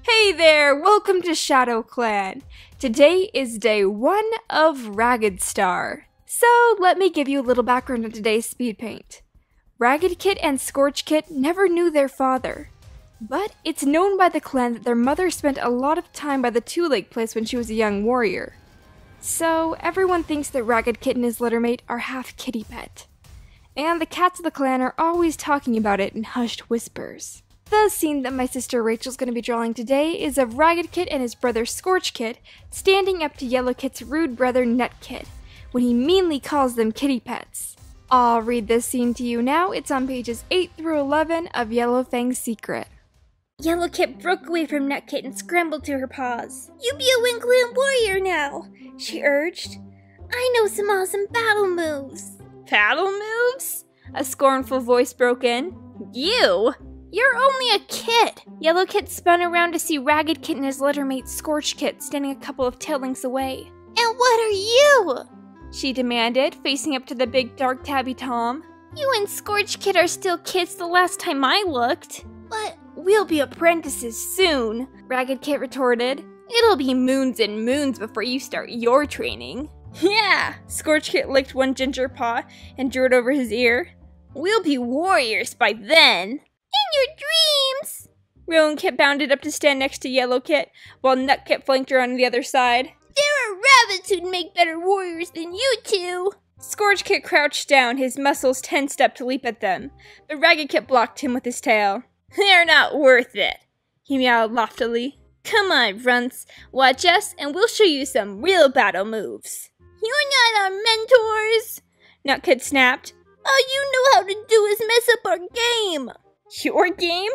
Hey there, welcome to Shadow Clan. Today is day 1 of Ragged Star. So let me give you a little background on today's speed paint. Ragged Kit and Scorch Kit never knew their father, but it's known by the clan that their mother spent a lot of time by the Two Lake place when she was a young warrior. So everyone thinks that Ragged Kit and his littermate are half kitty pet. And the cats of the clan are always talking about it in hushed whispers. The scene that my sister Rachel's going to be drawing today is of Ragged Kit and his brother Scorch Kit standing up to Yellow Kit's rude brother Nut Kit when he meanly calls them kitty pets. I'll read this scene to you now. It's on pages 8 through 11 of Yellow Fang's Secret. Yellow Kit broke away from Nut Kit and scrambled to her paws. "You be a Winkland warrior now," she urged. "I know some awesome battle moves." "Battle moves?" A scornful voice broke in. "You? You're only a kid!" Yellow Kit spun around to see Ragged Kit and his littermate Scorch Kit standing a couple of tail lengths away. "And what are you?" she demanded, facing up to the big dark tabby Tom. "You and Scorch Kit are still kids the last time I looked." "But we'll be apprentices soon," Ragged Kit retorted. "It'll be moons and moons before you start your training." "Yeah!" Scorch Kit licked one ginger paw and drew it over his ear. "We'll be warriors by then." "In your dreams!" Rowan Kit bounded up to stand next to Yellow Kit, while Nut Kit flanked her on the other side. "There are rabbits who'd make better warriors than you two!" Scorch Kit crouched down, his muscles tensed up to leap at them, but Ragged Kit blocked him with his tail. "They're not worth it," he meowed loftily. "Come on, runts, watch us and we'll show you some real battle moves." "You're not our mentors!" Nut Kit snapped. "All you know how to do is mess up our game!" "Your game?"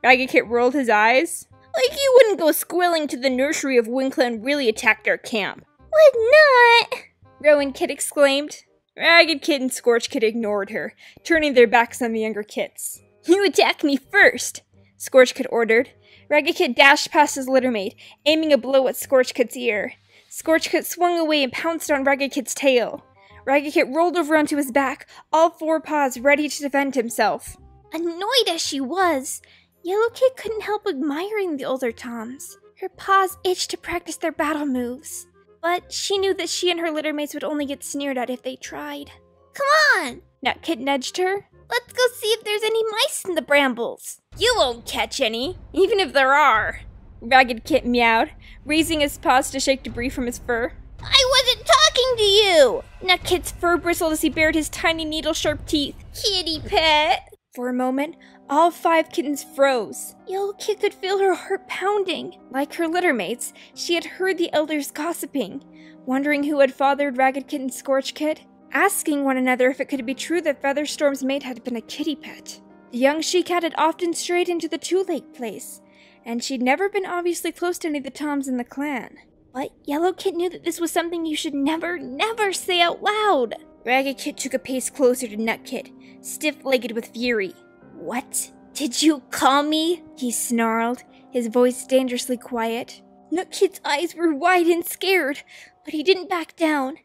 Ragged Kit rolled his eyes. "Like you wouldn't go squilling to the nursery if Winkland really attacked our camp." "Would not!" Rowan Kit exclaimed. Ragged Kit and Scorch Kit ignored her, turning their backs on the younger kits. "You attack me first!" Scorch Kit ordered. Ragged Kit dashed past his littermate, aiming a blow at Scorch Kit's ear. Scorch Kit swung away and pounced on Ragged Kit's tail. Ragged Kit rolled over onto his back, all 4 paws ready to defend himself. Annoyed as she was, Yellow Kit couldn't help admiring the older Toms. Her paws itched to practice their battle moves, but she knew that she and her littermates would only get sneered at if they tried. "Come on!" Nut Kit nudged her. "Let's go see if there's any mice in the brambles." "You won't catch any, even if there are," Ragged Kit meowed, raising his paws to shake debris from his fur. "I wasn't talking to you!" Nut Kit's fur bristled as he bared his tiny needle-sharp teeth. "Kitty pet!" For a moment, all 5 kittens froze. Yellow Kit could feel her heart pounding. Like her littermates, she had heard the elders gossiping, wondering who had fathered Ragged Kit and Scorch Kit, asking one another if it could be true that Featherstorm's mate had been a kitty pet. The young she-cat had often strayed into the Two Lake place, and she'd never been obviously close to any of the Toms in the clan. But Yellow Kit knew that this was something you should never, never say out loud. Ragged Kit took a pace closer to Nut Kit, stiff-legged with fury. "What did you call me?" he snarled, his voice dangerously quiet. Nut Kit's eyes were wide and scared, but he didn't back down.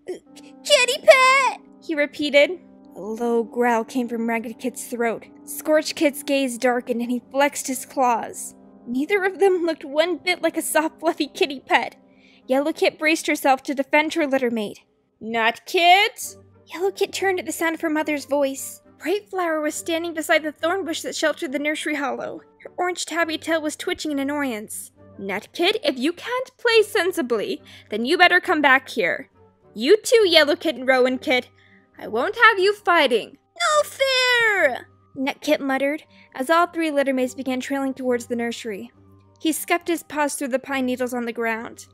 "Kitty pet!" he repeated. A low growl came from Ragged Kit's throat. Scorch Kit's gaze darkened and he flexed his claws. Neither of them looked one bit like a soft, fluffy kitty pet. Yellow Kit braced herself to defend her littermate. "Nut Kit!" Yellow Kit turned at the sound of her mother's voice. Bright Flower was standing beside the thorn bush that sheltered the nursery hollow. Her orange tabby tail was twitching in annoyance. "Nut Kit, if you can't play sensibly, then you better come back here. You too, Yellow Kit and Rowan Kit. I won't have you fighting." "No fair!" Nut Kit muttered, as all 3 littermates began trailing towards the nursery. He scuffed his paws through the pine needles on the ground.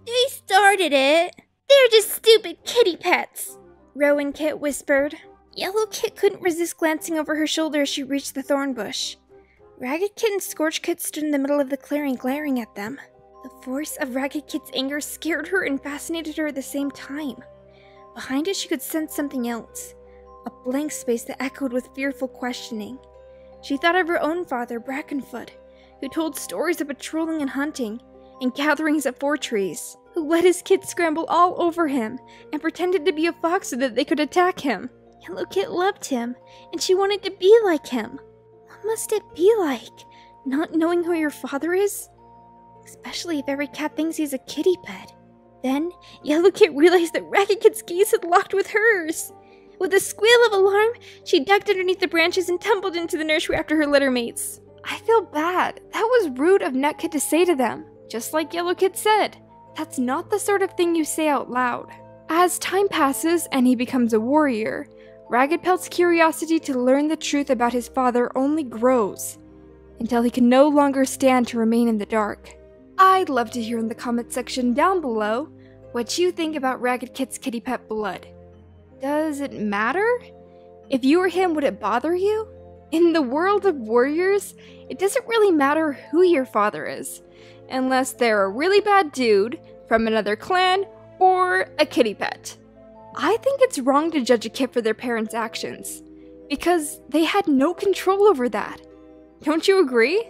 "They started it. They're just stupid kitty pets," Rowan Kit whispered. Yellow Kit couldn't resist glancing over her shoulder as she reached the thorn bush. Ragged Kit and Scorch Kit stood in the middle of the clearing glaring at them. The force of Ragged Kit's anger scared her and fascinated her at the same time. Behind it she could sense something else, a blank space that echoed with fearful questioning. She thought of her own father, Brackenfoot, who told stories of patrolling and hunting, and gatherings at Four Trees, who let his kids scramble all over him and pretended to be a fox so that they could attack him. Yellow Kit loved him, and she wanted to be like him. What must it be like Not knowing who your father is? Especially if every cat thinks he's a kitty pet. Then, Yellow Kit realized that Ragged Kit's gaze had locked with hers. With a squeal of alarm, she ducked underneath the branches and tumbled into the nursery after her litter mates. I feel bad. That was rude of Nutkit to say to them. Just like Yellow Kit said, that's not the sort of thing you say out loud. As time passes and he becomes a warrior, Ragged Pelt's curiosity to learn the truth about his father only grows, until he can no longer stand to remain in the dark. I'd love to hear in the comment section down below what you think about Ragged Kit's kitty pet blood. Does it matter? If you were him, would it bother you? In the world of warriors, it doesn't really matter who your father is, unless they're a really bad dude from another clan or a kitty pet. I think it's wrong to judge a kid for their parents' actions, because they had no control over that. Don't you agree?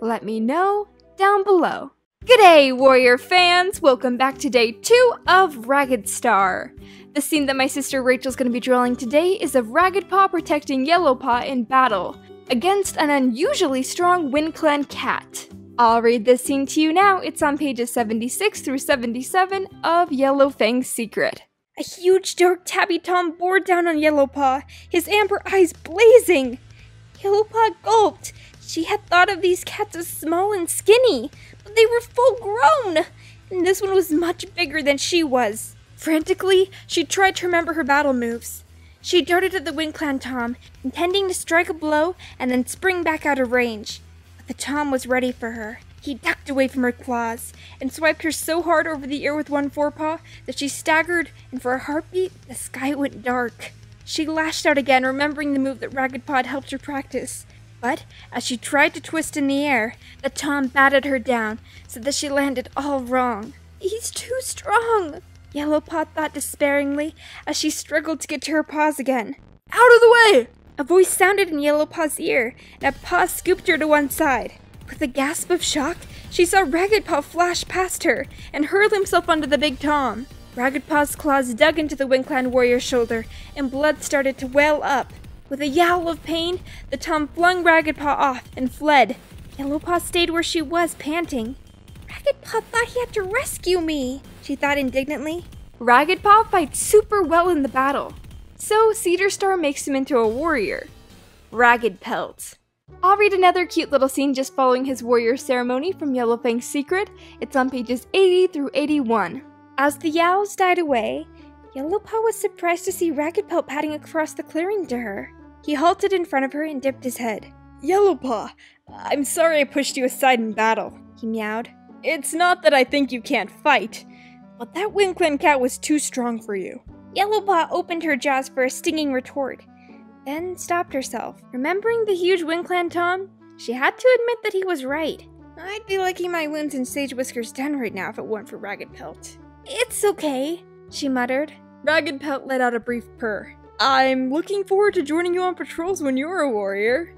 Let me know down below. G'day, warrior fans! Welcome back to day 2 of Ragged Star. The scene that my sister Rachel's going to be drawing today is of Ragged Paw protecting Yellow Paw in battle against an unusually strong Wind Clan cat. I'll read this scene to you now. It's on pages 76 through 77 of Yellow Fang's Secret. A huge dark tabby tom bore down on Yellow Paw, his amber eyes blazing. Yellow Paw gulped. She had thought of these cats as small and skinny, but they were full grown, and this one was much bigger than she was. Frantically, she tried to remember her battle moves. She darted at the Wind Clan Tom, intending to strike a blow and then spring back out of range. But the Tom was ready for her. He ducked away from her claws and swiped her so hard over the ear with one forepaw that she staggered, and for a heartbeat, the sky went dark. She lashed out again, remembering the move that Ragged Paw had helped her practice. But as she tried to twist in the air, the Tom batted her down so that she landed all wrong. He's too strong, Yellow Paw thought despairingly as she struggled to get to her paws again. Out of the way! A voice sounded in Yellow Paw's ear, and a paw scooped her to one side. With a gasp of shock, she saw Ragged Paw flash past her and hurl himself onto the big Tom. Ragged Paw's claws dug into the Wind Clan warrior's shoulder, and blood started to well up. With a yowl of pain, the Tom flung Ragged Paw off and fled. Yellow Paw stayed where she was, panting. Ragged Paw thought he had to rescue me, she thought indignantly. Ragged Paw fights super well in the battle, so Cedar Star makes him into a warrior. Ragged Pelt. I'll read another cute little scene just following his warrior ceremony from Yellow Fang's Secret. It's on pages 80 through 81. As the yowls died away, Yellow Paw was surprised to see Ragged Pelt padding across the clearing to her. He halted in front of her and dipped his head. Yellow Paw, I'm sorry I pushed you aside in battle, he meowed. It's not that I think you can't fight, but that Wind Clan cat was too strong for you. Yellow Paw opened her jaws for a stinging retort, then stopped herself. Remembering the huge Wind Clan Tom, she had to admit that he was right. I'd be liking my wounds in Sage Whisker's den right now if it weren't for Ragged Pelt. It's okay, she muttered. Ragged Pelt let out a brief purr. I'm looking forward to joining you on patrols when you're a warrior,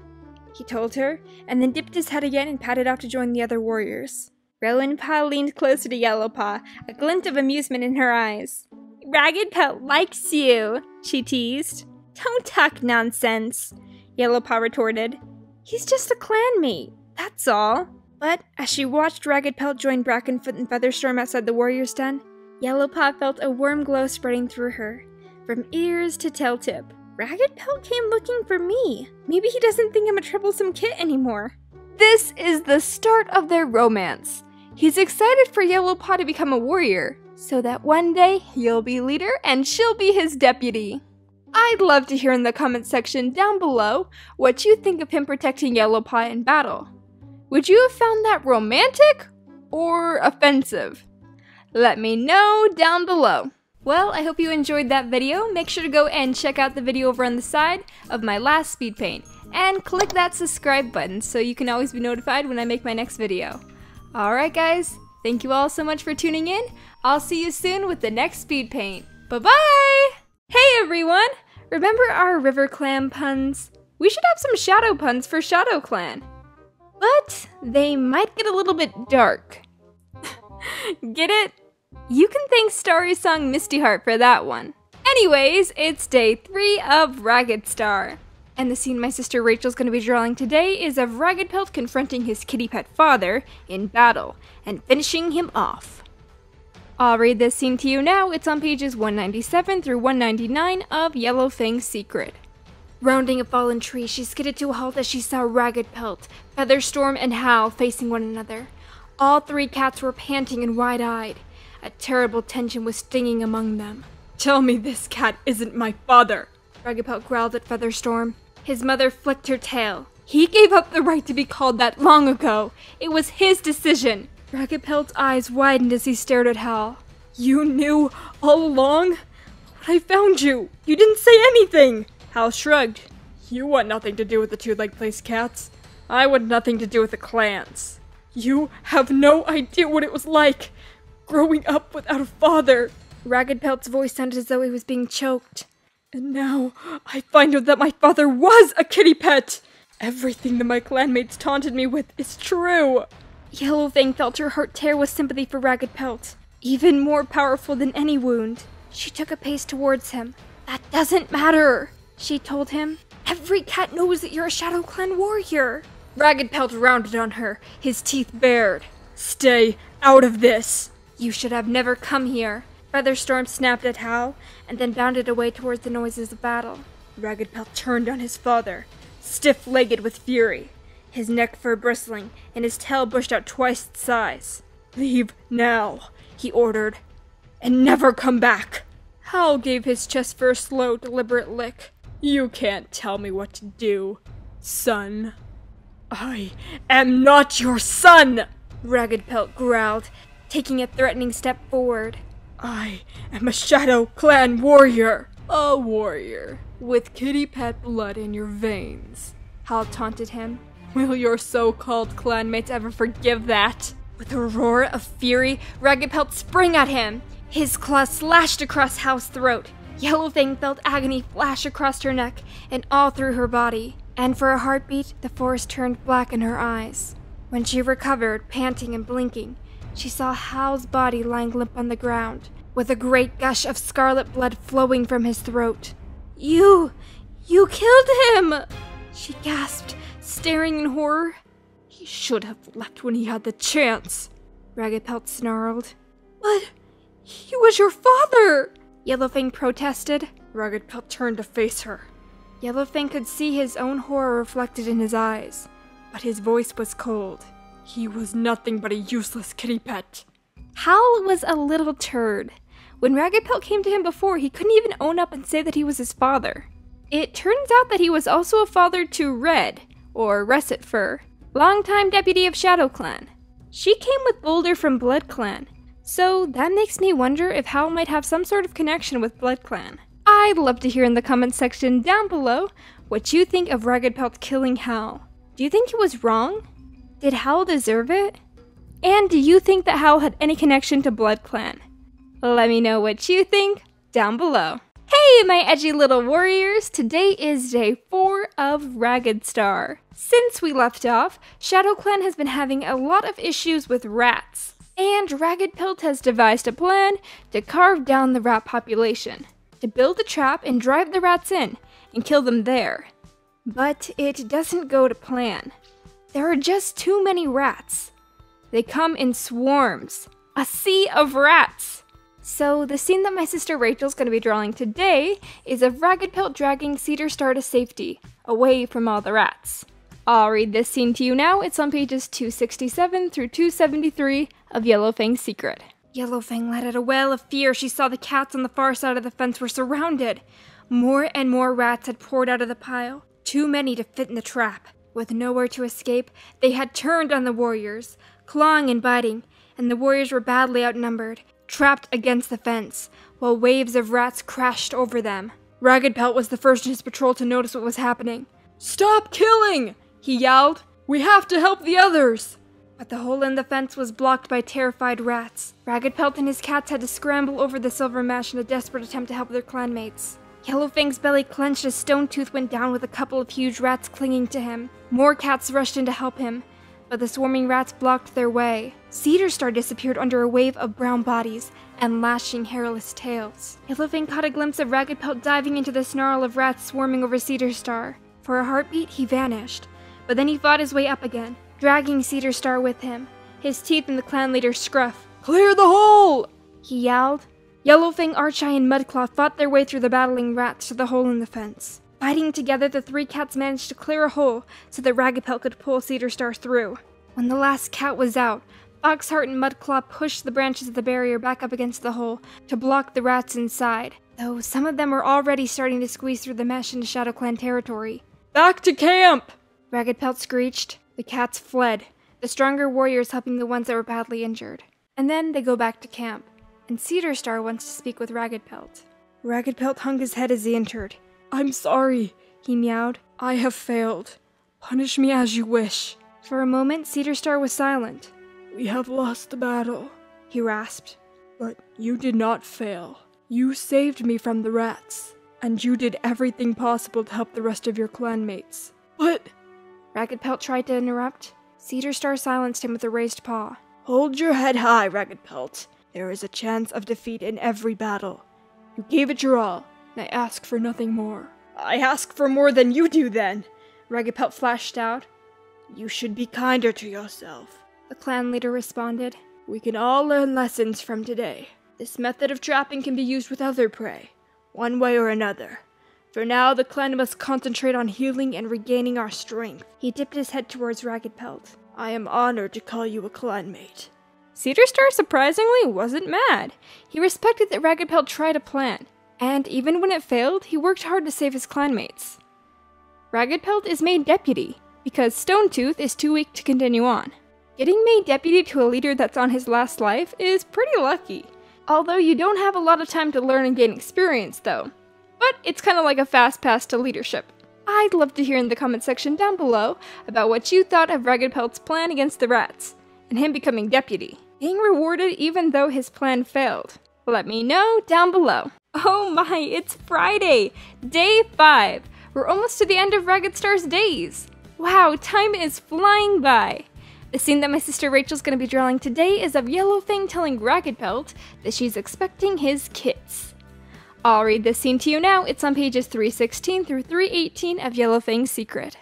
he told her, and then dipped his head again and padded off to join the other warriors. Rowan Paw leaned closer to Yellow Paw, a glint of amusement in her eyes. Ragged Pelt likes you, she teased. Don't talk nonsense, Yellow Paw retorted. He's just a clanmate, that's all. But as she watched Ragged Pelt join Brackenfoot and Featherstorm outside the warrior's den, Yellow Paw felt a warm glow spreading through her, from ears to tail tip. Ragged Pelt came looking for me. Maybe he doesn't think I'm a troublesome kit anymore. This is the start of their romance. He's excited for Yellow Paw to become a warrior, so that one day he'll be leader and she'll be his deputy. I'd love to hear in the comment section down below what you think of him protecting Yellow Paw in battle. Would you have found that romantic or offensive? Let me know down below. Well, I hope you enjoyed that video. Make sure to go and check out the video over on the side of my last speed paint, and click that subscribe button so you can always be notified when I make my next video. Alright guys, thank you all so much for tuning in. I'll see you soon with the next speed paint. Bye-bye! Hey everyone! Remember our River Clan puns? We should have some Shadow puns for Shadow Clan. But they might get a little bit dark. Get it? You can thank Starry Song Misty Heart for that one. Anyways, it's day 3 of Ragged Star. And the scene my sister Rachel's going to be drawing today is of Ragged Pelt confronting his kitty pet father in battle and finishing him off. I'll read this scene to you now. It's on pages 197 through 199 of Yellowfang's Secret. Rounding a fallen tree, she skidded to a halt as she saw Ragged Pelt, Featherstorm, and Hal facing one another. All three cats were panting and wide-eyed. A terrible tension was stinging among them. "Tell me this cat isn't my father," Ragged Pelt growled at Featherstorm. His mother flicked her tail. "He gave up the right to be called that long ago. It was his decision." Ragged Pelt's eyes widened as he stared at Hal. "You knew all along? But I found you. You didn't say anything." Hal shrugged. "You want nothing to do with the Two-Leg Place cats. I want nothing to do with the clans. You have no idea what it was like, growing up without a father." Ragged Pelt's voice sounded as though he was being choked. "And now I find out that my father was a kitty pet. Everything that my clanmates taunted me with is true." Yellowfang felt her heart tear with sympathy for Ragged Pelt, even more powerful than any wound. She took a pace towards him. "That doesn't matter," she told him. "Every cat knows that you're a Shadow Clan warrior." Ragged Pelt rounded on her, his teeth bared. "Stay out of this." "You should have never come here." Featherstorm snapped at Hal, and then bounded away towards the noises of battle. Ragged Pelt turned on his father, stiff-legged with fury, his neck fur bristling, and his tail bushed out twice its size. "Leave now," he ordered, "and never come back." Hal gave his chest for a slow, deliberate lick. "You can't tell me what to do, son." "I am not your son!" Ragged Pelt growled, taking a threatening step forward. "I am a Shadow Clan warrior." "A warrior with kitty pet blood in your veins," Hal taunted him. "Will your so-called clanmates ever forgive that?" With a roar of fury, Ragged Pelt sprang at him. His claws slashed across Hal's throat. Yellowfang felt agony flash across her neck and all through her body. And for a heartbeat, the forest turned black in her eyes. When she recovered, panting and blinking, she saw Hal's body lying limp on the ground, with a great gush of scarlet blood flowing from his throat. You killed him!" she gasped, staring in horror. "He should have left when he had the chance," Ragged Pelt snarled. "But he was your father!" Yellowfang protested. Ragged Pelt turned to face her. Yellowfang could see his own horror reflected in his eyes, but his voice was cold. "He was nothing but a useless kitty pet." Hal was a little turd. When Ragged Pelt came to him before, he couldn't even own up and say that he was his father. It turns out that he was also a father to Red, or Russet Fur, longtime deputy of Shadow Clan. She came with Boulder from Blood Clan, so that makes me wonder if Hal might have some sort of connection with Blood Clan. I'd love to hear in the comments section down below what you think of Ragged Pelt killing Hal. Do you think he was wrong? Did Hal deserve it? And do you think that Hal had any connection to Blood Clan? Let me know what you think down below. Hey, my edgy little warriors! Today is day 4 of Ragged Star. Since we left off, Shadow Clan has been having a lot of issues with rats, and Ragged Pelt has devised a plan to carve down the rat population, to build a trap and drive the rats in, and kill them there. But it doesn't go to plan. There are just too many rats. They come in swarms. A sea of rats! So the scene that my sister Rachel's going to be drawing today is of Ragged Pelt dragging Cedar Star to safety, away from all the rats. I'll read this scene to you now. It's on pages 267 through 273 of Yellowfang's Secret. Yellowfang let out a wail of fear. She saw the cats on the far side of the fence were surrounded. More and more rats had poured out of the pile, too many to fit in the trap. With nowhere to escape, they had turned on the warriors, clawing and biting, and the warriors were badly outnumbered, trapped against the fence, while waves of rats crashed over them. Ragged Pelt was the first in his patrol to notice what was happening. "Stop killing!" he yelled. "We have to help the others!" But the hole in the fence was blocked by terrified rats. Ragged Pelt and his cats had to scramble over the silver mesh in a desperate attempt to help their clanmates. Yellowfang's belly clenched as Stonetooth went down with a couple of huge rats clinging to him. More cats rushed in to help him, but the swarming rats blocked their way. Cedar Star disappeared under a wave of brown bodies and lashing hairless tails. Yellowfang caught a glimpse of Ragged Pelt diving into the snarl of rats swarming over Cedar Star. For For a heartbeat, he vanished, but then he fought his way up again, dragging Cedar Star with him, his teeth in the clan leader's scruff. "Clear the hole!" he yelled. Yellowfang, Archeye, and Mudclaw fought their way through the battling rats to the hole in the fence. Fighting together, the three cats managed to clear a hole so that Raggedpelt could pull Cedar Star through. When the last cat was out, Foxheart and Mudclaw pushed the branches of the barrier back up against the hole to block the rats inside, though some of them were already starting to squeeze through the mesh into ShadowClan territory. "Back to camp!" Raggedpelt screeched. The cats fled, the stronger warriors helping the ones that were badly injured. And then they go back to camp, and Cedar Star wants to speak with Raggedpelt. Raggedpelt hung his head as he entered. "I'm sorry," he meowed. "I have failed. Punish me as you wish." For a moment, Cedar Star was silent. "We have lost the battle," he rasped. "But you did not fail. You saved me from the rats, and you did everything possible to help the rest of your clanmates." "But—" Raggedpelt tried to interrupt. Cedar Star silenced him with a raised paw. "Hold your head high, Raggedpelt. There is a chance of defeat in every battle. You gave it your all, and I ask for nothing more." "I ask for more than you do, then," Raggedpelt flashed out. "You should be kinder to yourself," the clan leader responded. "We can all learn lessons from today. This method of trapping can be used with other prey, one way or another. For now, the clan must concentrate on healing and regaining our strength." He dipped his head towards Raggedpelt. "I am honored to call you a clanmate." Cedar Star surprisingly wasn't mad. He respected that Raggedpelt tried a plan, and even when it failed, he worked hard to save his clanmates. Raggedpelt is made deputy, because Stonetooth is too weak to continue on. Getting made deputy to a leader that's on his last life is pretty lucky. Although you don't have a lot of time to learn and gain experience, though. But it's kind of like a fast pass to leadership. I'd love to hear in the comment section down below about what you thought of Raggedpelt's plan against the rats, and him becoming deputy, being rewarded even though his plan failed. Let me know down below. Oh my, it's Friday! Day 5! We're almost to the end of Ragged Star's days! Wow, time is flying by! The scene that my sister Rachel's going to be drawing today is of Yellowfang telling Raggedpelt that she's expecting his kits. I'll read this scene to you now. It's on pages 316 through 318 of Yellowfang's Secret.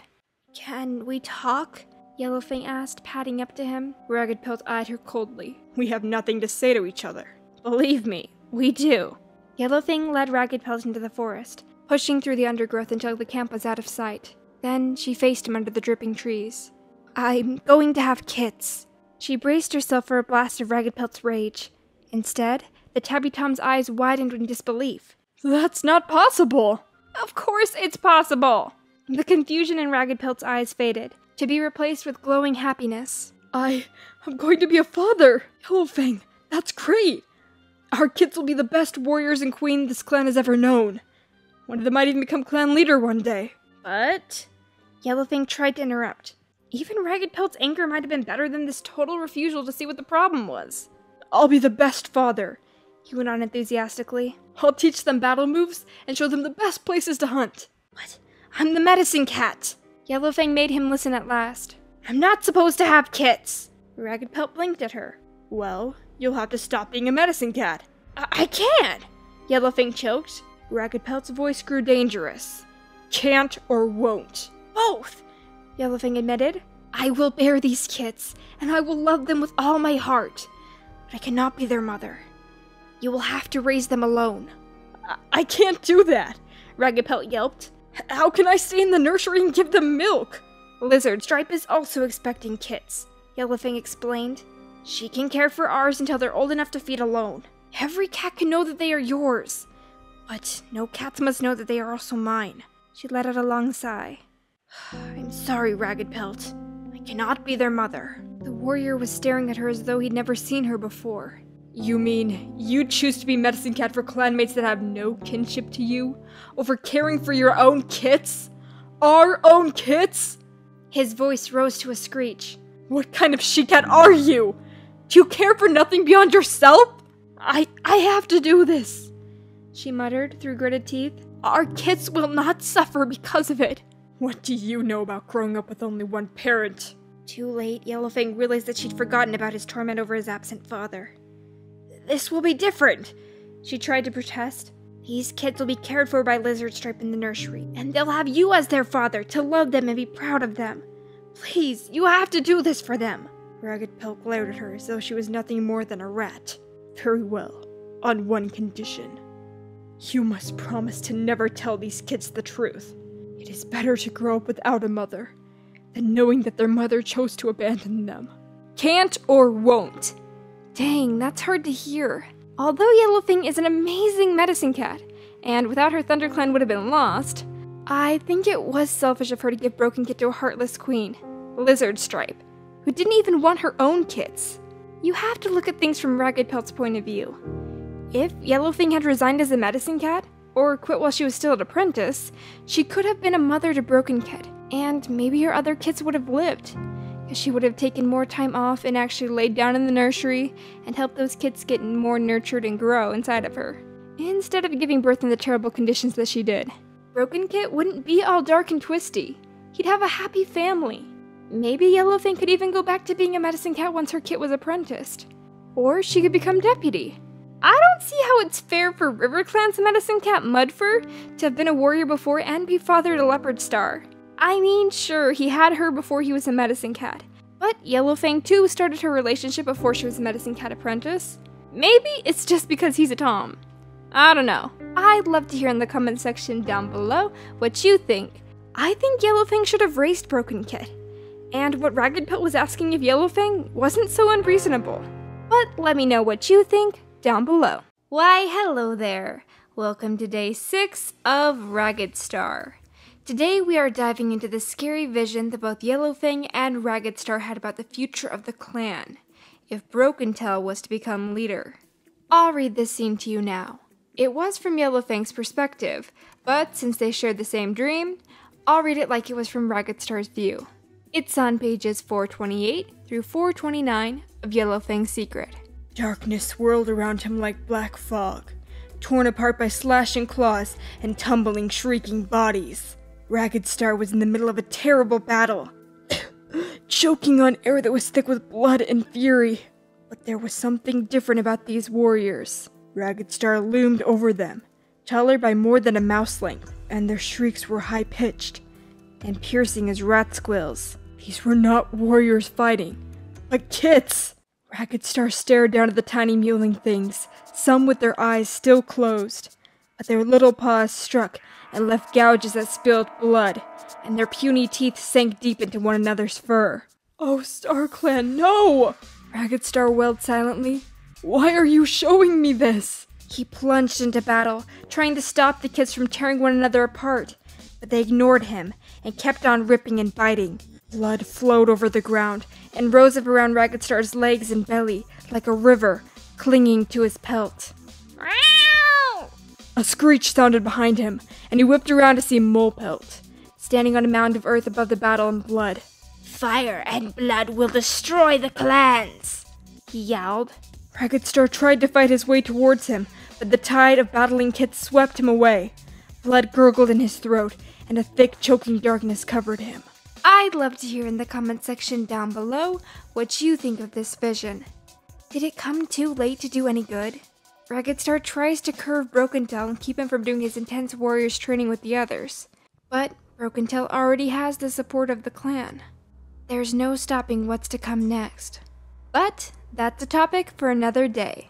"Can we talk?" Yellowfang asked, padding up to him. Raggedpelt eyed her coldly. "We have nothing to say to each other. Believe me, we do." Yellowfang led Raggedpelt into the forest, pushing through the undergrowth until the camp was out of sight. Then she faced him under the dripping trees. "I'm going to have kits." She braced herself for a blast of Raggedpelt's rage. Instead, the Tabby Tom's eyes widened in disbelief. "That's not possible!" "Of course it's possible!" The confusion in Raggedpelt's eyes faded, to be replaced with glowing happiness. I'm going to be a father! Yellowfang, that's great! Our kids will be the best warriors and queen this clan has ever known. One of them might even become clan leader one day." "But—" Yellowfang tried to interrupt. Even Raggedpelt's anger might have been better than this total refusal to see what the problem was. "I'll be the best father," he went on enthusiastically. "I'll teach them battle moves and show them the best places to hunt." "But I'm the medicine cat!" Yellowfang made him listen at last. "I'm not supposed to have kits!" Raggedpelt blinked at her. "Well, you'll have to stop being a medicine cat." I can't!" Yellowfang choked. Raggedpelt's voice grew dangerous. "Can't or won't?" "Both!" Yellowfang admitted. "I will bear these kits, and I will love them with all my heart. But I cannot be their mother. You will have to raise them alone." I can't do that," Raggedpelt yelped. "How can I stay in the nursery and give them milk?" "Lizard Stripe is also expecting kits," Yellowfang explained. "She can care for ours until they're old enough to feed alone. Every cat can know that they are yours. But no cats must know that they are also mine." She let out a long sigh. "I'm sorry, Raggedpelt. I cannot be their mother." The warrior was staring at her as though he'd never seen her before. "You mean you'd choose to be medicine cat for clanmates that have no kinship to you, over caring for your own kits? Our own kits?" His voice rose to a screech. "What kind of she-cat are you? Do you care for nothing beyond yourself?" I have to do this," she muttered through gritted teeth. "Our kids will not suffer because of it." "What do you know about growing up with only one parent?" Too late, Yellowfang realized that she'd forgotten about his torment over his absent father. "This will be different," she tried to protest. These kids will be cared for by Lizard Stripe in the nursery, and they'll have you as their father to love them and be proud of them. Please, you have to do this for them. Ragged Pelt glared at her as though she was nothing more than a rat. Very well, on one condition. You must promise to never tell these kids the truth. It is better to grow up without a mother than knowing that their mother chose to abandon them. Can't or won't? Dang, that's hard to hear. Although Yellowfang is an amazing medicine cat, and without her ThunderClan would have been lost, I think it was selfish of her to give Broken Kit to a heartless queen, Lizard Stripe, who didn't even want her own kits. You have to look at things from Ragged Pelt's point of view. If Yellowfang had resigned as a medicine cat, or quit while she was still an apprentice, she could have been a mother to Broken Kit, and maybe her other kids would have lived. She would have taken more time off and actually laid down in the nursery and helped those kids get more nurtured and grow inside of her, instead of giving birth in the terrible conditions that she did. Broken Kit wouldn't be all dark and twisty. He'd have a happy family. Maybe Yellowfang could even go back to being a medicine cat once her kit was apprenticed. Or she could become deputy. I don't see how it's fair for RiverClan's medicine cat Mudfur to have been a warrior before and be father to Leopard Star. I mean, sure, he had her before he was a medicine cat, but Yellowfang too started her relationship before she was a medicine cat apprentice. Maybe it's just because he's a Tom. I don't know. I'd love to hear in the comment section down below what you think. I think Yellowfang should have raised Broken Kit, and what Ragged Pelt was asking of Yellowfang wasn't so unreasonable. But let me know what you think down below. Why, hello there. Welcome to day 6 of Ragged Star. Today we are diving into the scary vision that both Yellowfang and Ragged Star had about the future of the clan, if Broken Tail was to become leader. I'll read this scene to you now. It was from Yellowfang's perspective, but since they shared the same dream, I'll read it like it was from Ragged Star's view. It's on pages 428 through 429 of Yellowfang's Secret. Darkness swirled around him like black fog, torn apart by slashing claws and tumbling, shrieking bodies. Ragged Star was in the middle of a terrible battle, choking on air that was thick with blood and fury. But there was something different about these warriors. Ragged Star loomed over them, taller by more than a mouse length, and their shrieks were high-pitched and piercing as rat squeals. These were not warriors fighting, but kits! Ragged Star stared down at the tiny mewling things, some with their eyes still closed, but their little paws struck and left gouges that spilled blood, and their puny teeth sank deep into one another's fur. Oh, StarClan, no! Ragged Star wailed silently. Why are you showing me this? He plunged into battle, trying to stop the kids from tearing one another apart, but they ignored him and kept on ripping and biting. Blood flowed over the ground and rose up around Ragged Star's legs and belly like a river, clinging to his pelt. A screech sounded behind him, and he whipped around to see Molepelt, standing on a mound of earth above the battle and blood. Fire and blood will destroy the clans, he yowled. Ragged Star tried to fight his way towards him, but the tide of battling kits swept him away. Blood gurgled in his throat, and a thick, choking darkness covered him. I'd love to hear in the comment section down below what you think of this vision. Did it come too late to do any good? Ragged Star tries to curve Broken Tail and keep him from doing his intense warriors training with the others. But Broken Tail already has the support of the clan. There's no stopping what's to come next. But that's a topic for another day.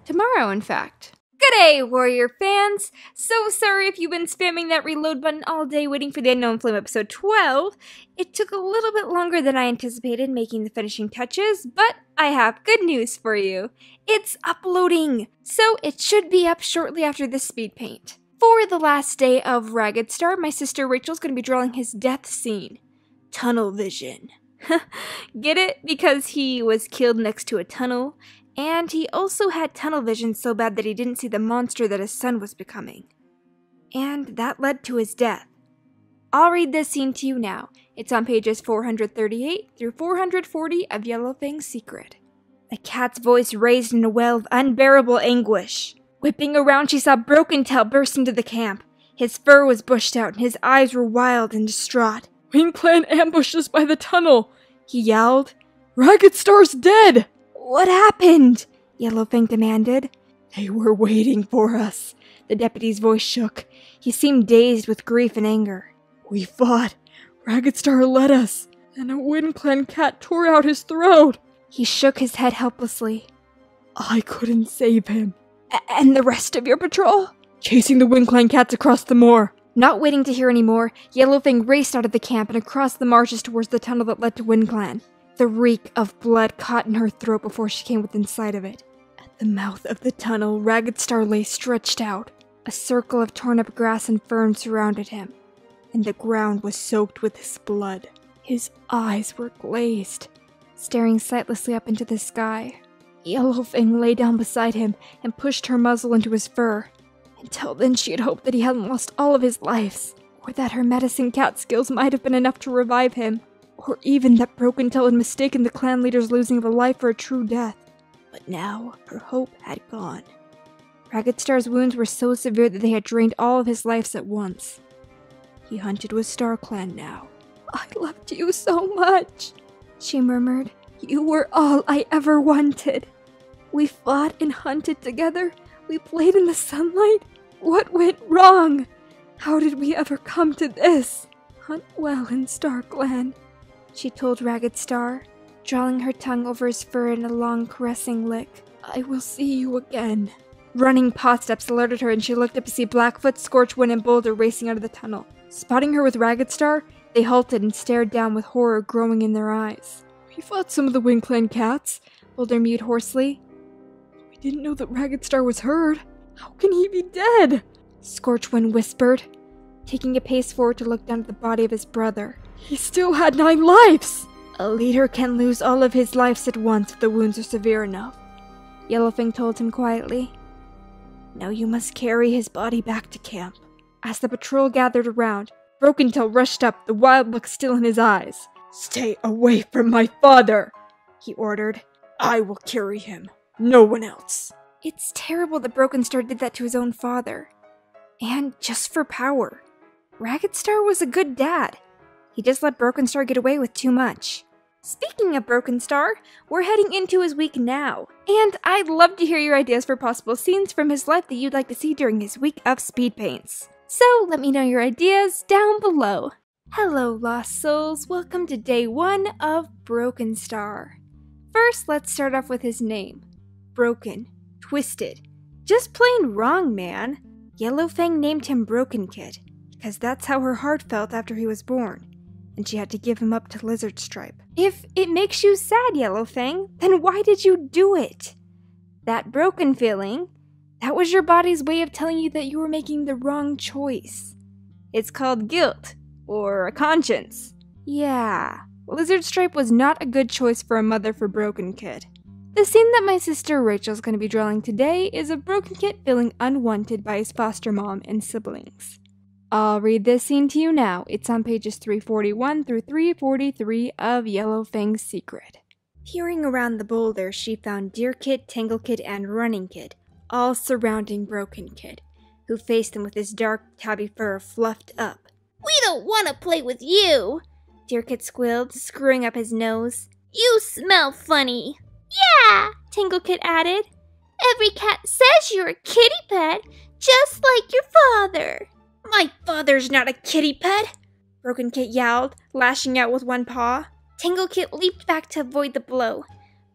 Tomorrow, in fact. G'day, Warrior fans! So sorry if you've been spamming that reload button all day waiting for the Unknown Flame episode 12. It took a little bit longer than I anticipated making the finishing touches, but I have good news for you. It's uploading! So it should be up shortly after this speed paint. For the last day of Ragged Star, my sister Rachel's going to be drawing his death scene. Tunnel vision. Get it? Because he was killed next to a tunnel, and he also had tunnel vision so bad that he didn't see the monster that his son was becoming. And that led to his death. I'll read this scene to you now. It's on pages 438 through 440 of Yellowfang's Secret. The cat's voice raised in a wail of unbearable anguish. Whipping around, she saw Broken Tail burst into the camp. His fur was bushed out and his eyes were wild and distraught. Wing Clan ambushed us by the tunnel, he yelled. Ragged Star's dead! What happened? Yellowfang demanded. They were waiting for us. The deputy's voice shook. He seemed dazed with grief and anger. We fought. Ragged Star led us, and a Wind Clan cat tore out his throat. He shook his head helplessly. I couldn't save him. And the rest of your patrol? Chasing the Wind Clan cats across the moor. Not waiting to hear any more, Yellowfang raced out of the camp and across the marshes towards the tunnel that led to Wind Clan. The reek of blood caught in her throat before she came within sight of it. At the mouth of the tunnel, Ragged Star lay stretched out. A circle of torn-up grass and fern surrounded him, and the ground was soaked with his blood. His eyes were glazed, staring sightlessly up into the sky. Yellowfang lay down beside him and pushed her muzzle into his fur. Until then, she had hoped that he hadn't lost all of his lives, or that her medicine cat skills might have been enough to revive him, or even that Broken Tail had mistaken the clan leader's losing of a life for a true death. But now, her hope had gone. Ragged Star's wounds were so severe that they had drained all of his life at once. He hunted with StarClan now. I loved you so much, she murmured. You were all I ever wanted. We fought and hunted together. We played in the sunlight. What went wrong? How did we ever come to this? Hunt well in StarClan, she told Ragged Star, drawing her tongue over his fur in a long caressing lick. I will see you again. Running paw steps alerted her and she looked up to see Blackfoot, Scorchwind, and Boulder racing out of the tunnel. Spotting her with Ragged Star, they halted and stared down with horror growing in their eyes. We fought some of the Wind Clan cats, Boulder mewed hoarsely. We didn't know that Ragged Star was hurt. How can he be dead? Scorchwind whispered, taking a pace forward to look down at the body of his brother. He still had 9 lives! A leader can lose all of his lives at once if the wounds are severe enough, Yellowfang told him quietly. Now you must carry his body back to camp. As the patrol gathered around, Broken Tail rushed up, the wild look still in his eyes. Stay away from my father, he ordered. I will carry him. No one else. It's terrible that Broken Star did that to his own father. And just for power. Ragged Star was a good dad. He just let Broken Star get away with too much. Speaking of Broken Star, we're heading into his week now, and I'd love to hear your ideas for possible scenes from his life that you'd like to see during his week of speed paints. So let me know your ideas down below. Hello, Lost Souls. Welcome to day 1 of Broken Star. First, let's start off with his name. Broken. Twisted. Just plain wrong, man. Yellowfang named him Broken Kid, because that's how her heart felt after he was born, and she had to give him up to Lizard Stripe. If it makes you sad, Yellowfang, then why did you do it? That broken feeling, that was your body's way of telling you that you were making the wrong choice. It's called guilt, or a conscience. Yeah, Lizard Stripe was not a good choice for a mother for Broken Kid. The scene that my sister Rachel's going to be drawing today is of Broken Kid feeling unwanted by his foster mom and siblings. I'll read this scene to you now. It's on pages 341 through 343 of Yellowfang's Secret. Peering around the boulder, she found Deer Kid, Tangle Kid, and Running Kid, all surrounding Broken Kid, who faced them with his dark tabby fur fluffed up. We don't want to play with you, Deer Kid squealed, screwing up his nose. You smell funny. Yeah, Tangle Kid added. Every cat says you're a kitty pet, just like your father. My father's not a kitty pet, Broken Kid yowled, lashing out with one paw. Tangle Kid leaped back to avoid the blow.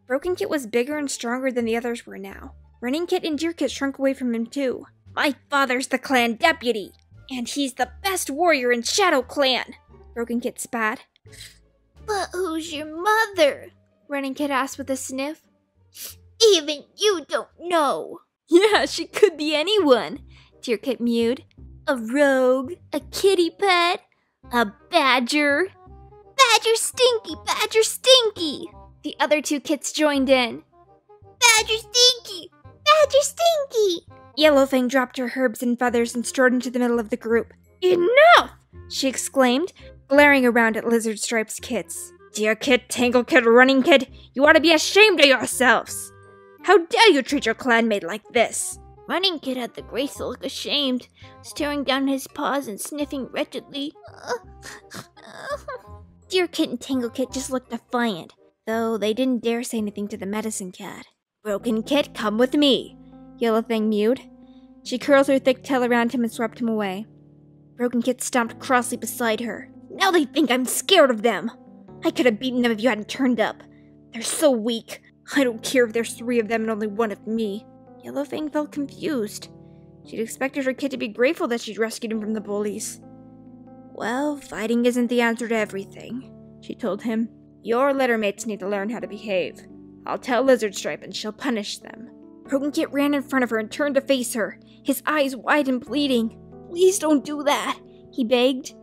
Broken Kid was bigger and stronger than the others were now. Running Kid and Deer Kid shrunk away from him too. My father's the clan deputy, and he's the best warrior in Shadow Clan, Broken Kid spat. But who's your mother? Running Kid asked with a sniff. Even you don't know. Yeah, she could be anyone, Deer Kid mewed. A rogue, a kitty pet, a badger. Badger Stinky, Badger Stinky. The other 2 kits joined in. Badger Stinky, Badger Stinky. Yellowfang dropped her herbs and feathers and strode into the middle of the group. Enough! She exclaimed, glaring around at Lizard Stripe's kits. Deer Kid, Tangle Kid, Running Kid, you ought to be ashamed of yourselves! How dare you treat your clanmate like this? Running Kid had the grace to look ashamed, staring down his paws and sniffing wretchedly. Deer Kid and Tangle Kid just looked defiant, though they didn't dare say anything to the medicine cat. Broken Kid, come with me, Yellowfang mewed. She curled her thick tail around him and swept him away. Broken Kit stomped crossly beside her. Now they think I'm scared of them! I could have beaten them if you hadn't turned up. They're so weak. I don't care if there's 3 of them and only 1 of me. Yellowfang felt confused. She'd expected her kid to be grateful that she'd rescued him from the bullies. Well, fighting isn't the answer to everything, she told him. Your littermates need to learn how to behave. I'll tell Lizardstripe and she'll punish them. Broken Kit ran in front of her and turned to face her, his eyes wide and pleading. Please don't do that, he begged.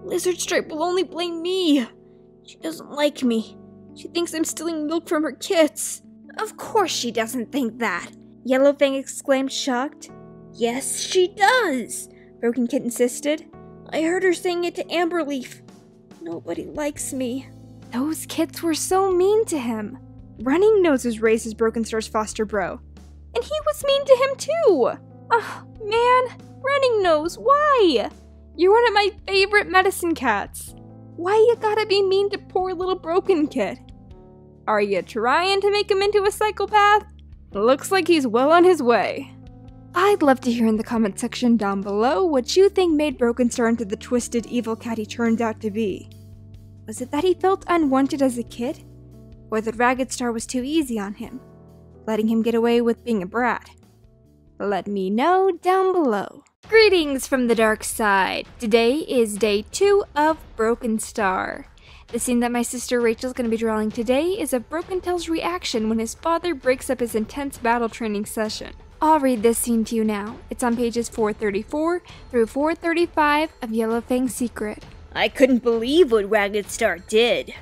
Lizardstripe will only blame me. She doesn't like me. She thinks I'm stealing milk from her kits. Of course she doesn't think that, Yellowfang exclaimed, shocked. Yes, she does, Broken Kit insisted. I heard her saying it to Amberleaf. Nobody likes me. Those kids were so mean to him. Running Nose was raised as Broken Star's foster bro, and he was mean to him too. Oh, man. Running Nose, why? You're one of my favorite medicine cats. Why you gotta be mean to poor little Broken Kit? Are you trying to make him into a psychopath? Looks like he's well on his way. I'd love to hear in the comment section down below what you think made Broken Star into the twisted evil cat he turned out to be. Was it that he felt unwanted as a kid? Or that Ragged Star was too easy on him, letting him get away with being a brat? Let me know down below. Greetings from the dark side. Today is day 2 of Broken Star. The scene that my sister Rachel's going to be drawing today is of Broken Tail's reaction when his father breaks up his intense battle training session. I'll read this scene to you now. It's on pages 434 through 435 of Yellowfang's Secret. I couldn't believe what Ragged Star did,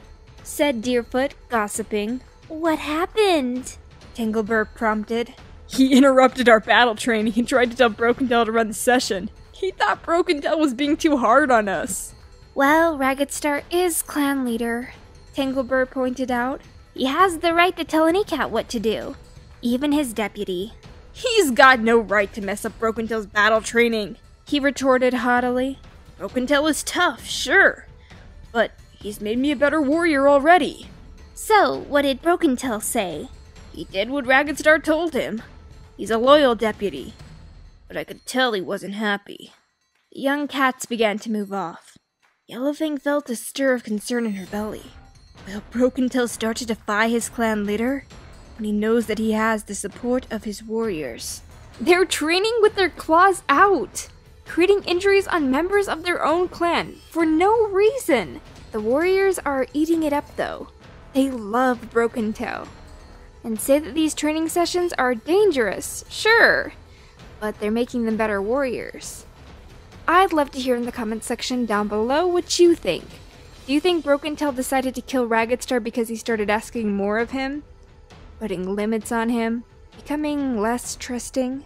said Deerfoot, gossiping. What happened? Tanglebird prompted. He interrupted our battle training and tried to tell Broken Tail to run the session. He thought Broken Tail was being too hard on us. Well, Ragged Star is clan leader, Tanglebird pointed out. He has the right to tell any cat what to do, even his deputy. He's got no right to mess up Broken Tail's battle training, he retorted haughtily. Broken Tail is tough, sure, but he's made me a better warrior already. So, what did Broken Tail say? He did what Ragged Star told him. He's a loyal deputy, but I could tell he wasn't happy. The young cats began to move off. Yellowfang felt a stir of concern in her belly. Will Broken Tail start to defy his clan leader when he knows that he has the support of his warriors? They're training with their claws out, creating injuries on members of their own clan for no reason. The warriors are eating it up though. They love Broken Tail and say that these training sessions are dangerous, sure, but they're making them better warriors. I'd love to hear in the comment section down below what you think. Do you think Broken Tail decided to kill Ragged Star because he started asking more of him? Putting limits on him? Becoming less trusting?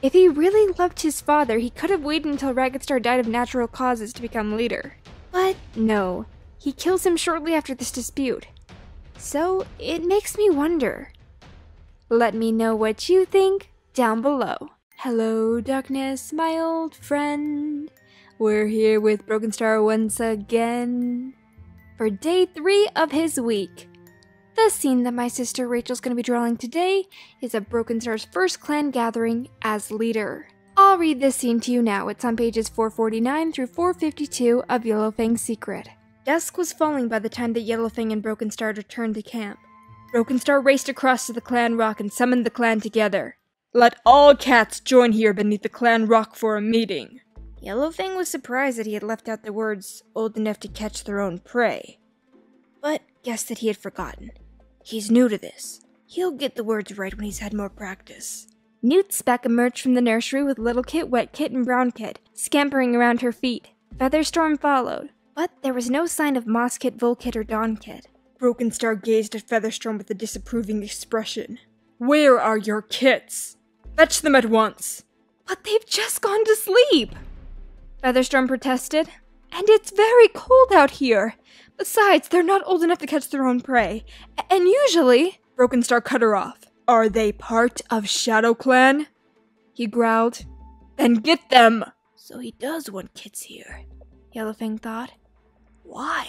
If he really loved his father, he could have waited until Ragged Star died of natural causes to become leader. But no, he kills him shortly after this dispute. So it makes me wonder. Let me know what you think down below. Hello, darkness, my old friend. We're here with Broken Star once again for day 3 of his week. The scene that my sister Rachel's going to be drawing today is of Broken Star's first clan gathering as leader. I'll read this scene to you now. It's on pages 449 through 452 of Yellowfang's Secret. Dusk was falling by the time that Yellowfang and Broken Star returned to camp. Broken Star raced across to the clan rock and summoned the clan together. Let all cats join here beneath the clan rock for a meeting. Yellowfang was surprised that he had left out the words, old enough to catch their own prey, but guessed that he had forgotten. He's new to this. He'll get the words right when he's had more practice. Newt Speck emerged from the nursery with Little Kit, Wet Kit, and Brown Kit, scampering around her feet. Featherstorm followed, but there was no sign of Moss Kit, Vole Kit, or Dawn Kit. Broken Star gazed at Featherstorm with a disapproving expression. Where are your kits? Fetch them at once. But they've just gone to sleep, Featherstorm protested. And it's very cold out here. Besides, they're not old enough to catch their own prey. And usually... Broken Star cut her off. Are they part of Shadow Clan? He growled. Then get them! So he does want kits here, Yellowfang thought. Why?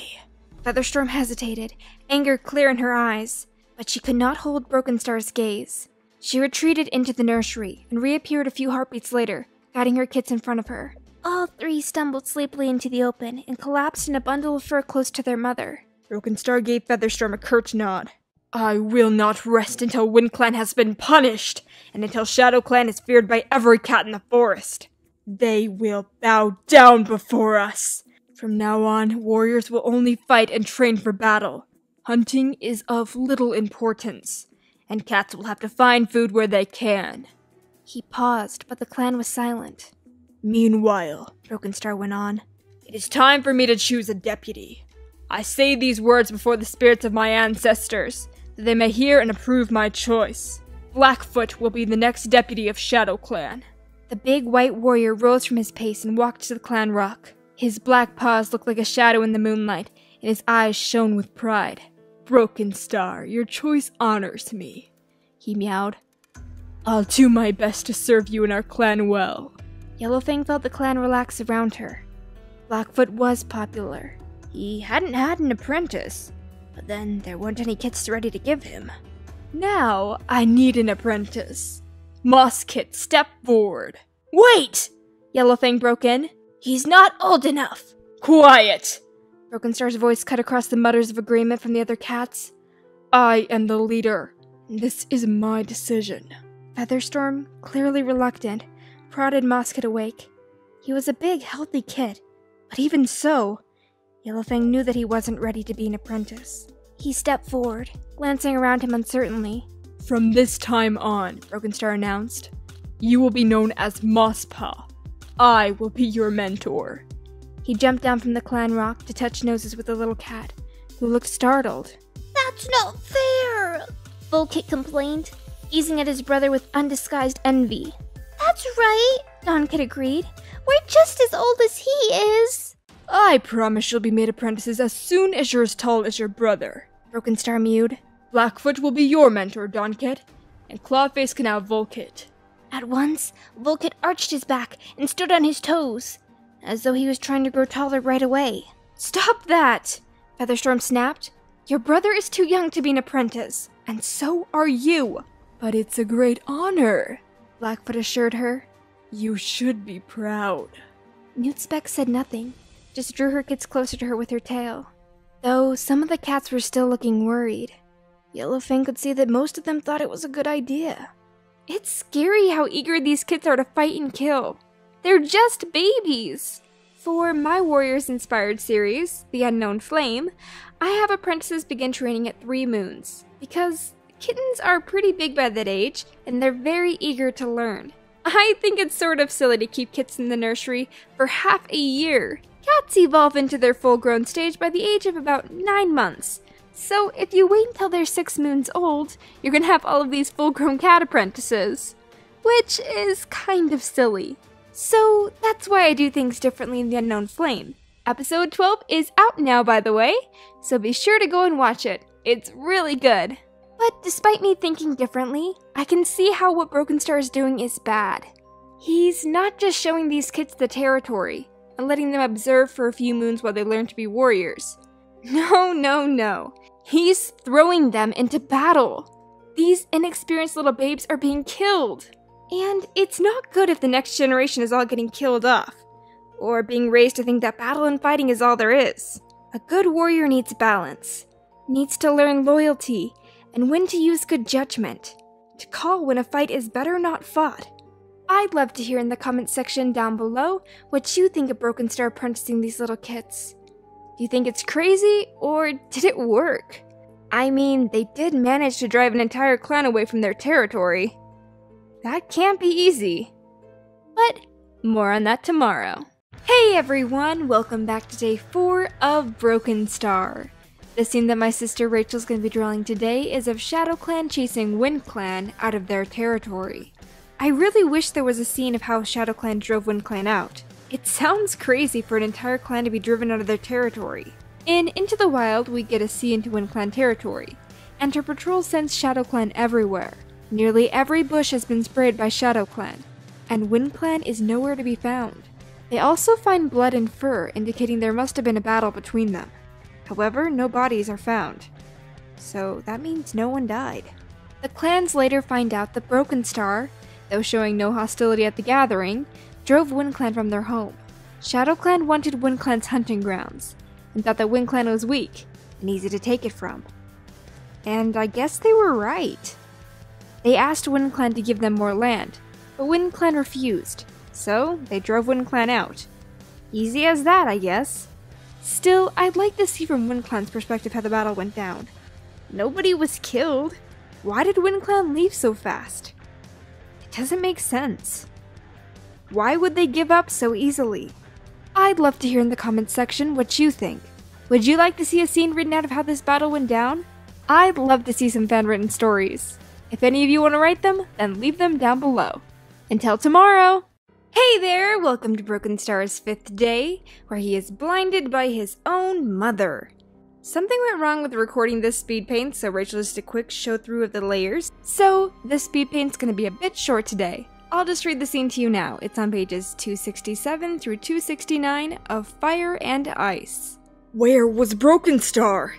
Featherstorm hesitated, anger clear in her eyes, but she could not hold Broken Star's gaze. She retreated into the nursery and reappeared a few heartbeats later, guiding her kits in front of her. All three stumbled sleepily into the open and collapsed in a bundle of fur close to their mother. Broken-Star gave Featherstorm a curt nod. I will not rest until WindClan has been punished, and until ShadowClan is feared by every cat in the forest. They will bow down before us. From now on, warriors will only fight and train for battle. Hunting is of little importance, and cats will have to find food where they can. He paused, but the clan was silent. Meanwhile, Broken-Star went on, it is time for me to choose a deputy. I say these words before the spirits of my ancestors, that they may hear and approve my choice. Blackfoot will be the next deputy of ShadowClan. The big white warrior rose from his pace and walked to the clan rock. His black paws looked like a shadow in the moonlight, and his eyes shone with pride. Broken-Star, your choice honors me, he meowed. I'll do my best to serve you and our clan well. Yellowfang felt the clan relax around her. Blackfoot was popular. He hadn't had an apprentice, but then there weren't any kits ready to give him. Now, I need an apprentice. Mosskit, step forward. Wait! Yellowfang broke in. He's not old enough. Quiet! Broken-Star's voice cut across the mutters of agreement from the other cats. I am the leader. This is my decision. Featherstorm, clearly reluctant, prodded Mosskit awake. He was a big, healthy kid, but even so, Yellowfang knew that he wasn't ready to be an apprentice. He stepped forward, glancing around him uncertainly. From this time on, Broken-Star announced, you will be known as Mosspaw. I will be your mentor. He jumped down from the clan rock to touch noses with the little cat, who looked startled. That's not fair, Volkit complained, gazing at his brother with undisguised envy. That's right, Donkit agreed. We're just as old as he is. I promise you'll be made apprentices as soon as you're as tall as your brother, Broken-Star mewed. Blackfoot will be your mentor, Donkit, and Clawface can have Volkit. At once, Volkit arched his back and stood on his toes, as though he was trying to grow taller right away. Stop that! Featherstorm snapped. Your brother is too young to be an apprentice, and so are you. But it's a great honor, Blackfoot assured her. You should be proud. Newtspeck said nothing, just drew her kits closer to her with her tail. Though some of the cats were still looking worried, Yellowfang could see that most of them thought it was a good idea. It's scary how eager these kids are to fight and kill. They're just babies. For my Warriors-inspired series, The Unknown Flame, I have apprentices begin training at 3 moons, because kittens are pretty big by that age, and they're very eager to learn. I think it's sort of silly to keep kits in the nursery for half a year. Cats evolve into their full-grown stage by the age of about 9 months. So if you wait until they're 6 moons old, you're gonna have all of these full-grown cat apprentices. Which is kind of silly. So that's why I do things differently in The Unknown Flame. Episode 12 is out now, by the way, so be sure to go and watch it. It's really good. But despite me thinking differently, I can see how what Broken-Star is doing is bad. He's not just showing these kids the territory and letting them observe for a few moons while they learn to be warriors. No. He's throwing them into battle. These inexperienced little babes are being killed. And it's not good if the next generation is all getting killed off, or being raised to think that battle and fighting is all there is. A good warrior needs balance, needs to learn loyalty, and when to use good judgment, to call when a fight is better not fought. I'd love to hear in the comments section down below what you think of Broken-Star apprenticing these little kits. Do you think it's crazy, or did it work? I mean, they did manage to drive an entire clan away from their territory. That can't be easy. But more on that tomorrow. Hey everyone, welcome back to day 4 of Broken-Star. The scene that my sister Rachel's going to be drawing today is of ShadowClan chasing WindClan out of their territory. I really wish there was a scene of how ShadowClan drove WindClan out. It sounds crazy for an entire clan to be driven out of their territory. In Into the Wild, we get to see into WindClan territory, and her patrol sends ShadowClan everywhere. Nearly every bush has been sprayed by ShadowClan, and WindClan is nowhere to be found. They also find blood and fur, indicating there must have been a battle between them. However, no bodies are found. So that means no one died. The clans later find out that Broken Star, though showing no hostility at the gathering, drove WindClan from their home. ShadowClan wanted WindClan's hunting grounds, and thought that WindClan was weak and easy to take it from. And I guess they were right. They asked WindClan to give them more land, but WindClan refused, so they drove WindClan out. Easy as that, I guess. Still, I'd like to see from WindClan's perspective how the battle went down. Nobody was killed. Why did WindClan leave so fast? It doesn't make sense. Why would they give up so easily? I'd love to hear in the comments section what you think. Would you like to see a scene written out of how this battle went down? I'd love to see some fan-written stories. If any of you want to write them, then leave them down below. Until tomorrow! Hey there! Welcome to Broken Star's 5th day, where he is blinded by his own mother. Something went wrong with recording this speed paint, so Rachel just did a quick show through of the layers. So, this speed paint's gonna be a bit short today. I'll just read the scene to you now. It's on pages 267 through 269 of Fire and Ice. Where was Broken Star?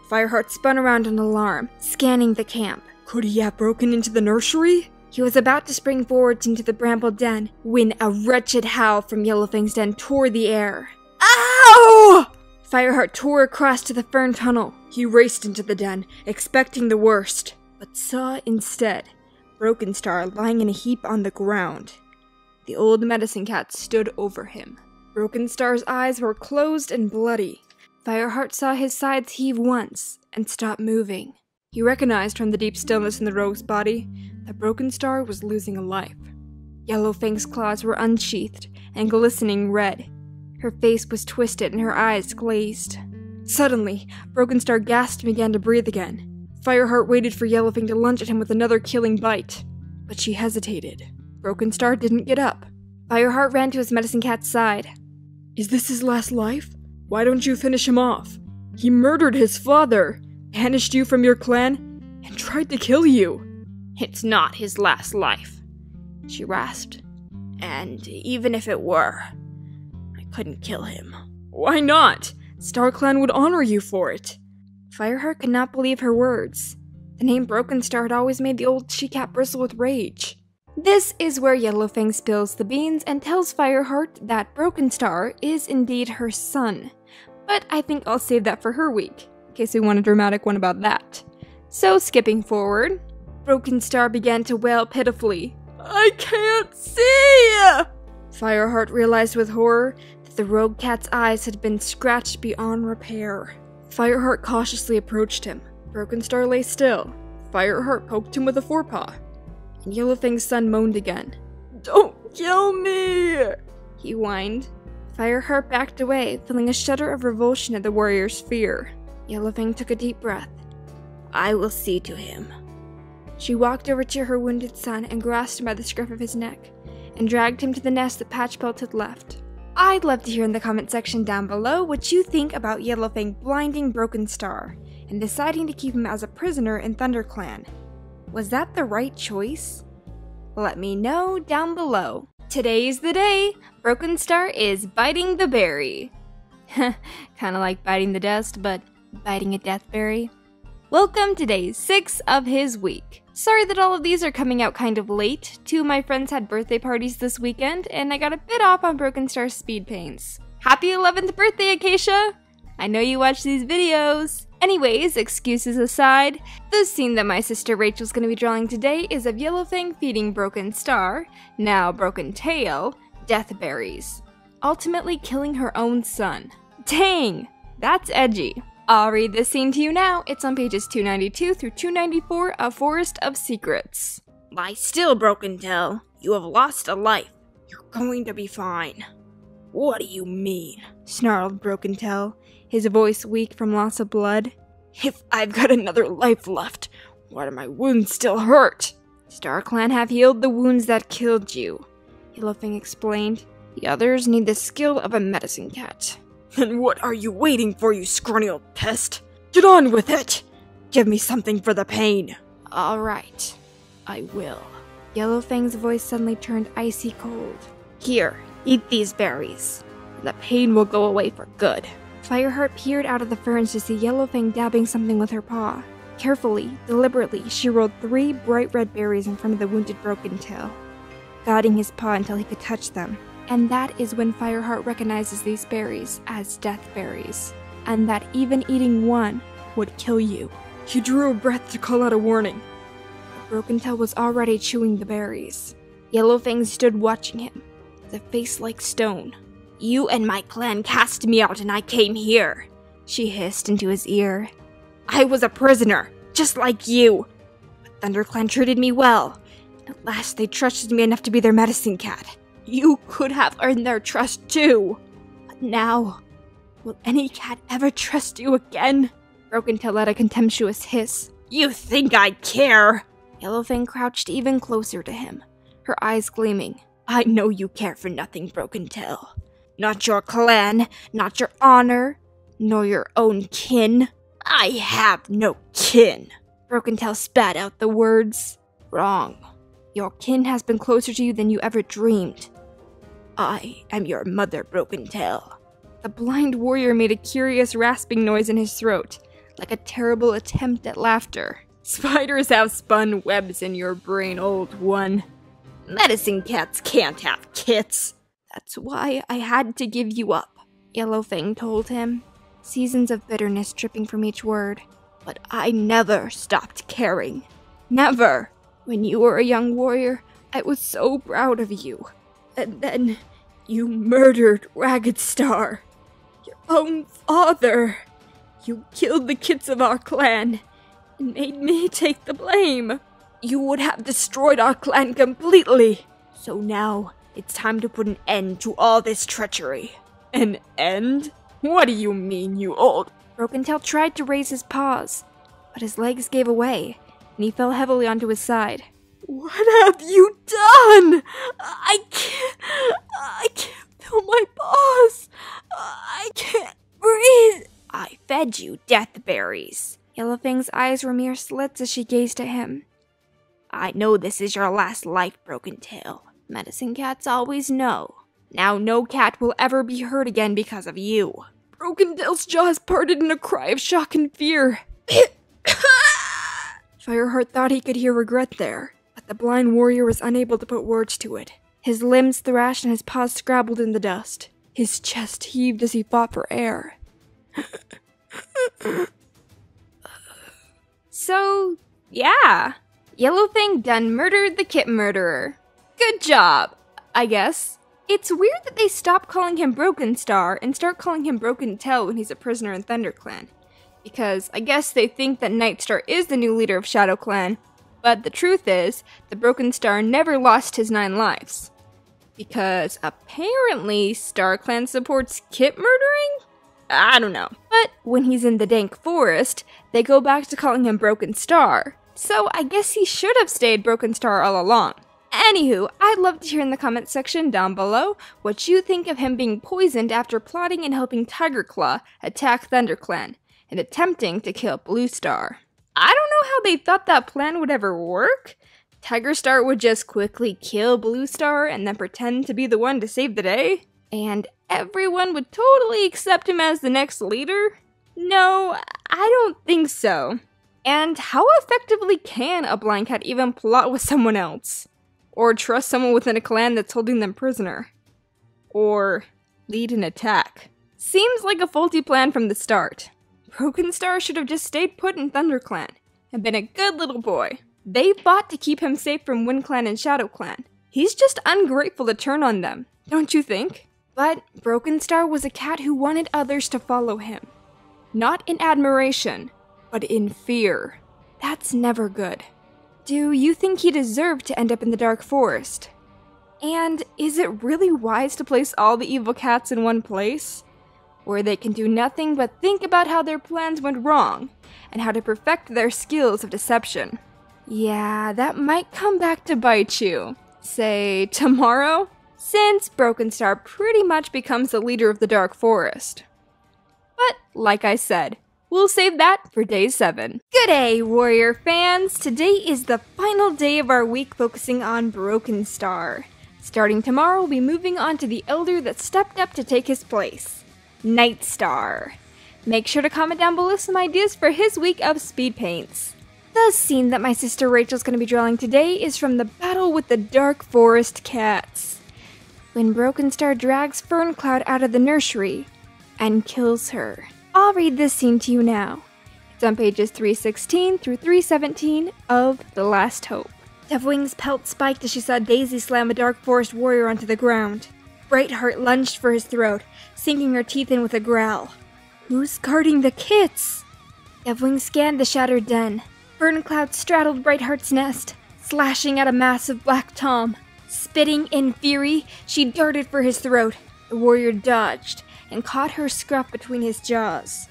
Fireheart spun around in alarm, scanning the camp. Could he have broken into the nursery? He was about to spring forwards into the bramble den when a wretched howl from Yellowfang's den tore the air. Ow! Fireheart tore across to the fern tunnel. He raced into the den, expecting the worst, but saw instead Broken Star lying in a heap on the ground. The old medicine cat stood over him. Broken Star's eyes were closed and bloody. Fireheart saw his sides heave once and stop moving. He recognized from the deep stillness in the rogue's body that Broken Star was losing a life. Yellowfang's claws were unsheathed and glistening red. Her face was twisted and her eyes glazed. Suddenly, Broken Star gasped and began to breathe again. Fireheart waited for Yellowfang to lunge at him with another killing bite, but she hesitated. Broken Star didn't get up. Fireheart ran to his medicine cat's side. Is this his last life? Why don't you finish him off? He murdered his father, banished you from your clan, and tried to kill you. It's not his last life, she rasped. And even if it were, I couldn't kill him. Why not? StarClan would honor you for it. Fireheart could not believe her words. The name Broken Star had always made the old she-cat bristle with rage. This is where Yellowfang spills the beans and tells Fireheart that Broken Star is indeed her son. But I think I'll save that for her week, in case we want a dramatic one about that. So skipping forward, Broken Star began to wail pitifully. I can't see! Fireheart realized with horror that the rogue cat's eyes had been scratched beyond repair. Fireheart cautiously approached him. Broken Star lay still. Fireheart poked him with a forepaw, and Yellowfang's son moaned again. Don't kill me! He whined. Fireheart backed away, feeling a shudder of revulsion at the warrior's fear. Yellowfang took a deep breath. I will see to him. She walked over to her wounded son and grasped him by the scruff of his neck, and dragged him to the nest that Patchpelt had left. I'd love to hear in the comment section down below what you think about Yellowfang blinding Broken Star, and deciding to keep him as a prisoner in ThunderClan. Was that the right choice? Let me know down below. Today's the day! Broken Star is biting the berry. Kinda like biting the dust, but biting a death berry. Welcome to day 6 of his week. Sorry that all of these are coming out kind of late. 2 of my friends had birthday parties this weekend, and I got a bit off on Broken Star's speed paints. Happy 11th birthday, Acacia! I know you watch these videos. Anyways, excuses aside, the scene that my sister Rachel's gonna be drawing today is of Yellowfang feeding Broken Star, now Broken Tail, death berries, ultimately killing her own son. Dang, that's edgy. I'll read this scene to you now. It's on pages 292 through 294 of Forest of Secrets. Lie still, Broken Tail. You have lost a life. You're going to be fine. What do you mean? Snarled Broken Tail, his voice weak from loss of blood. If I've got another life left, why do my wounds still hurt? StarClan have healed the wounds that killed you, Yellowfang explained. The others need the skill of a medicine cat. Then what are you waiting for, you scrawny old pest? Get on with it! Give me something for the pain. Alright, I will. Yellowfang's voice suddenly turned icy cold. Here, eat these berries. The pain will go away for good. Fireheart peered out of the ferns to see Yellowfang dabbing something with her paw. Carefully, deliberately, she rolled 3 bright red berries in front of the wounded Broken Tail, guiding his paw until he could touch them. And that is when Fireheart recognizes these berries as death berries, and that even eating one would kill you. He drew a breath to call out a warning. Broken Tail was already chewing the berries. Yellowfang stood watching him, with a face like stone. "You and my clan cast me out and I came here," she hissed into his ear. "I was a prisoner, just like you. But ThunderClan treated me well. At last they trusted me enough to be their medicine cat. You could have earned their trust too. But now, will any cat ever trust you again?" Broken Tail let a contemptuous hiss. "You think I care?" Yellowfang crouched even closer to him, her eyes gleaming. "I know you care for nothing, Broken Tail. Not your clan, not your honor, nor your own kin." "I have no kin." Broken Tail spat out the words. "Wrong. Your kin has been closer to you than you ever dreamed. I am your mother, Broken Tail." The blind warrior made a curious rasping noise in his throat, like a terrible attempt at laughter. "Spiders have spun webs in your brain, old one. Medicine cats can't have kits. That's why I had to give you up," Yellowfang told him, seasons of bitterness dripping from each word. "But I never stopped caring. Never. When you were a young warrior, I was so proud of you. And then you murdered Ragged Star, your own father. You killed the kids of our clan and made me take the blame. You would have destroyed our clan completely. So now it's time to put an end to all this treachery." "An end? What do you mean, you old—" Broken Tail tried to raise his paws, but his legs gave away, and he fell heavily onto his side. "What have you done? I can't feel my paws. I can't breathe." "I fed you death berries." Yellowfang's eyes were mere slits as she gazed at him. "I know this is your last life, Broken Tail. Medicine cats always know. Now no cat will ever be hurt again because of you." Broken Tail's jaws parted in a cry of shock and fear. Fireheart thought he could hear regret there, but the blind warrior was unable to put words to it. His limbs thrashed and his paws scrabbled in the dust. His chest heaved as he fought for air. So, yeah. Yellowfang done murdered the kit murderer. Good job, I guess. It's weird that they stop calling him Broken Star and start calling him Broken Tail when he's a prisoner in ThunderClan. Because I guess they think that Nightstar is the new leader of ShadowClan, but the truth is, the Broken Star never lost his 9 lives. Because apparently StarClan supports kit murdering? I don't know. But when he's in the Dank Forest, they go back to calling him Broken Star. So I guess he should have stayed Broken Star all along. Anywho, I'd love to hear in the comments section down below what you think of him being poisoned after plotting and helping Tiger Claw attack ThunderClan and attempting to kill Blue Star. I don't know how they thought that plan would ever work. Tiger Star would just quickly kill Blue Star and then pretend to be the one to save the day? And everyone would totally accept him as the next leader? No, I don't think so. And how effectively can a blind cat even plot with someone else? Or trust someone within a clan that's holding them prisoner? Or lead an attack? Seems like a faulty plan from the start. Broken Star should have just stayed put in ThunderClan and been a good little boy. They fought to keep him safe from WindClan and ShadowClan. He's just ungrateful to turn on them, don't you think? But Broken Star was a cat who wanted others to follow him. Not in admiration, but in fear. That's never good. Do you think he deserved to end up in the Dark Forest? And is it really wise to place all the evil cats in one place, where they can do nothing but think about how their plans went wrong, and how to perfect their skills of deception? Yeah, that might come back to bite you. Say, tomorrow? Since Broken Star pretty much becomes the leader of the Dark Forest. But, like I said, we'll save that for day 7. G'day, Warrior fans! Today is the final day of our week focusing on Broken Star. Starting tomorrow, we'll be moving on to the elder that stepped up to take his place, Nightstar. Make sure to comment down below some ideas for his week of speed paints. The scene that my sister Rachel's going to be drawing today is from the battle with the Dark Forest cats, when Brokenstar drags Ferncloud out of the nursery and kills her. I'll read this scene to you now. It's on pages 316 through 317 of The Last Hope. Deathwing's pelt spiked as she saw Daisy slam a Dark Forest warrior onto the ground. Brightheart lunged for his throat, sinking her teeth in with a growl. Who's guarding the kits? Deathwing scanned the shattered den. Ferncloud straddled Brightheart's nest, slashing at a massive black tom. Spitting in fury, she darted for his throat. The warrior dodged and caught her scruff between his jaws.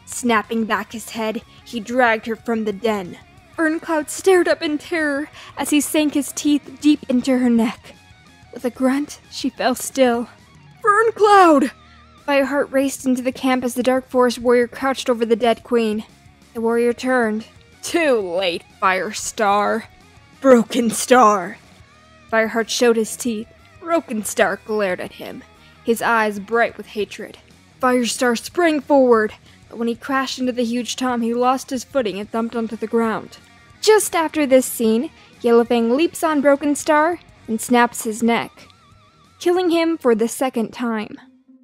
Snapping back his head, he dragged her from the den. Ferncloud stared up in terror as he sank his teeth deep into her neck. With a grunt, she fell still. Ferncloud! Fireheart raced into the camp as the Dark Forest warrior crouched over the dead queen. The warrior turned. Too late, Firestar. Brokenstar! Fireheart showed his teeth. Brokenstar glared at him, his eyes bright with hatred. Firestar sprang forward, but when he crashed into the huge tom, he lost his footing and thumped onto the ground. Just after this scene, Yellowfang leaps on Brokenstar and snaps his neck, killing him for the second time.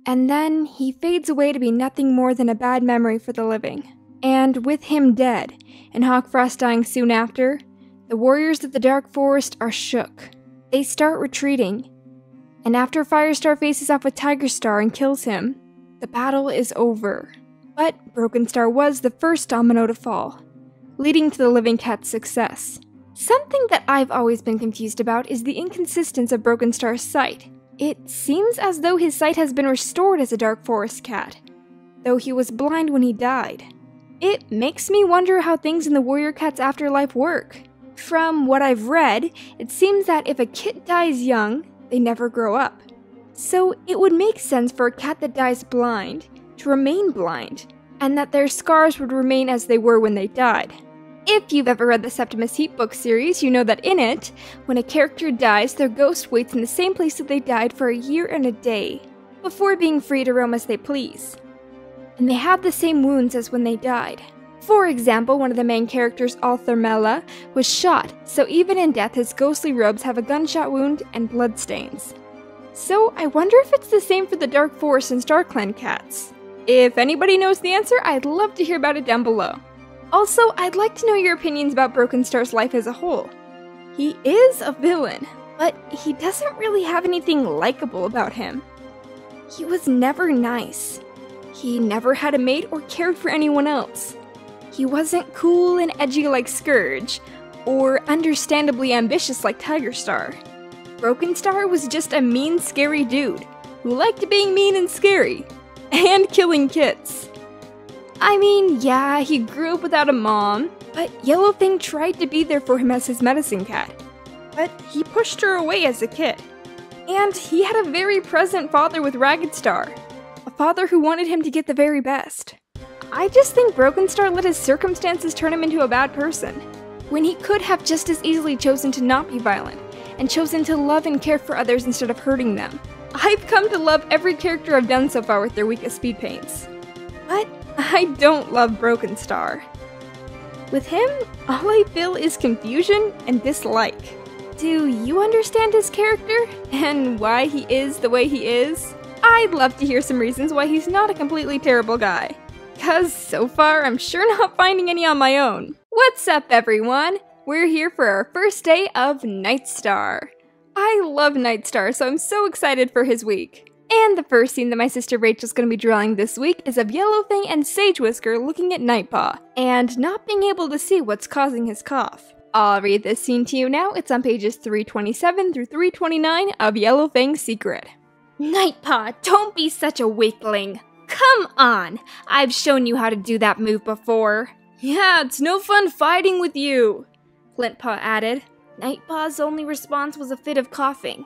And then he fades away to be nothing more than a bad memory for the living. And with him dead, and Hawkfrost dying soon after, the warriors of the Dark Forest are shook. They start retreating, and after Firestar faces off with Tigerstar and kills him, the battle is over. But Brokenstar was the first domino to fall, leading to the Living Cat's success. Something that I've always been confused about is the inconsistency of Brokenstar's sight. It seems as though his sight has been restored as a Dark Forest cat, though he was blind when he died. It makes me wonder how things in the warrior cat's afterlife work. From what I've read, it seems that if a kit dies young, they never grow up. So it would make sense for a cat that dies blind to remain blind, and that their scars would remain as they were when they died. If you've ever read the Septimus Heap book series, you know that in it, when a character dies, their ghost waits in the same place that they died for a year and a day, before being free to roam as they please. And they have the same wounds as when they died. For example, one of the main characters, Althermella, was shot, so even in death his ghostly robes have a gunshot wound and bloodstains. So I wonder if it's the same for the Dark Forest and StarClan cats. If anybody knows the answer, I'd love to hear about it down below. Also, I'd like to know your opinions about Brokenstar's life as a whole. He is a villain, but he doesn't really have anything likable about him. He was never nice. He never had a mate or cared for anyone else. He wasn't cool and edgy like Scourge, or understandably ambitious like Tigerstar. Brokenstar was just a mean, scary dude who liked being mean and scary, and killing kits. I mean, yeah, he grew up without a mom, but Yellowfang tried to be there for him as his medicine cat. But he pushed her away as a kid. And he had a very present father with Raggedstar, a father who wanted him to get the very best. I just think Brokenstar let his circumstances turn him into a bad person, when he could have just as easily chosen to not be violent, and chosen to love and care for others instead of hurting them. I've come to love every character I've done so far with their week of speed paints. But I don't love Brokenstar. With him, all I feel is confusion and dislike. Do you understand his character, and why he is the way he is? I'd love to hear some reasons why he's not a completely terrible guy. 'Cause so far, I'm sure not finding any on my own. What's up, everyone? We're here for our first day of Nightstar. I love Nightstar, so I'm so excited for his week. And the first scene that my sister Rachel's going to be drawing this week is of Yellowfang and Sagewhisker looking at Nightpaw, and not being able to see what's causing his cough. I'll read this scene to you now. It's on pages 327 through 329 of Yellowfang's Secret. Nightpaw, don't be such a weakling. Come on! I've shown you how to do that move before. Yeah, it's no fun fighting with you, Flintpaw added. Nightpaw's only response was a fit of coughing.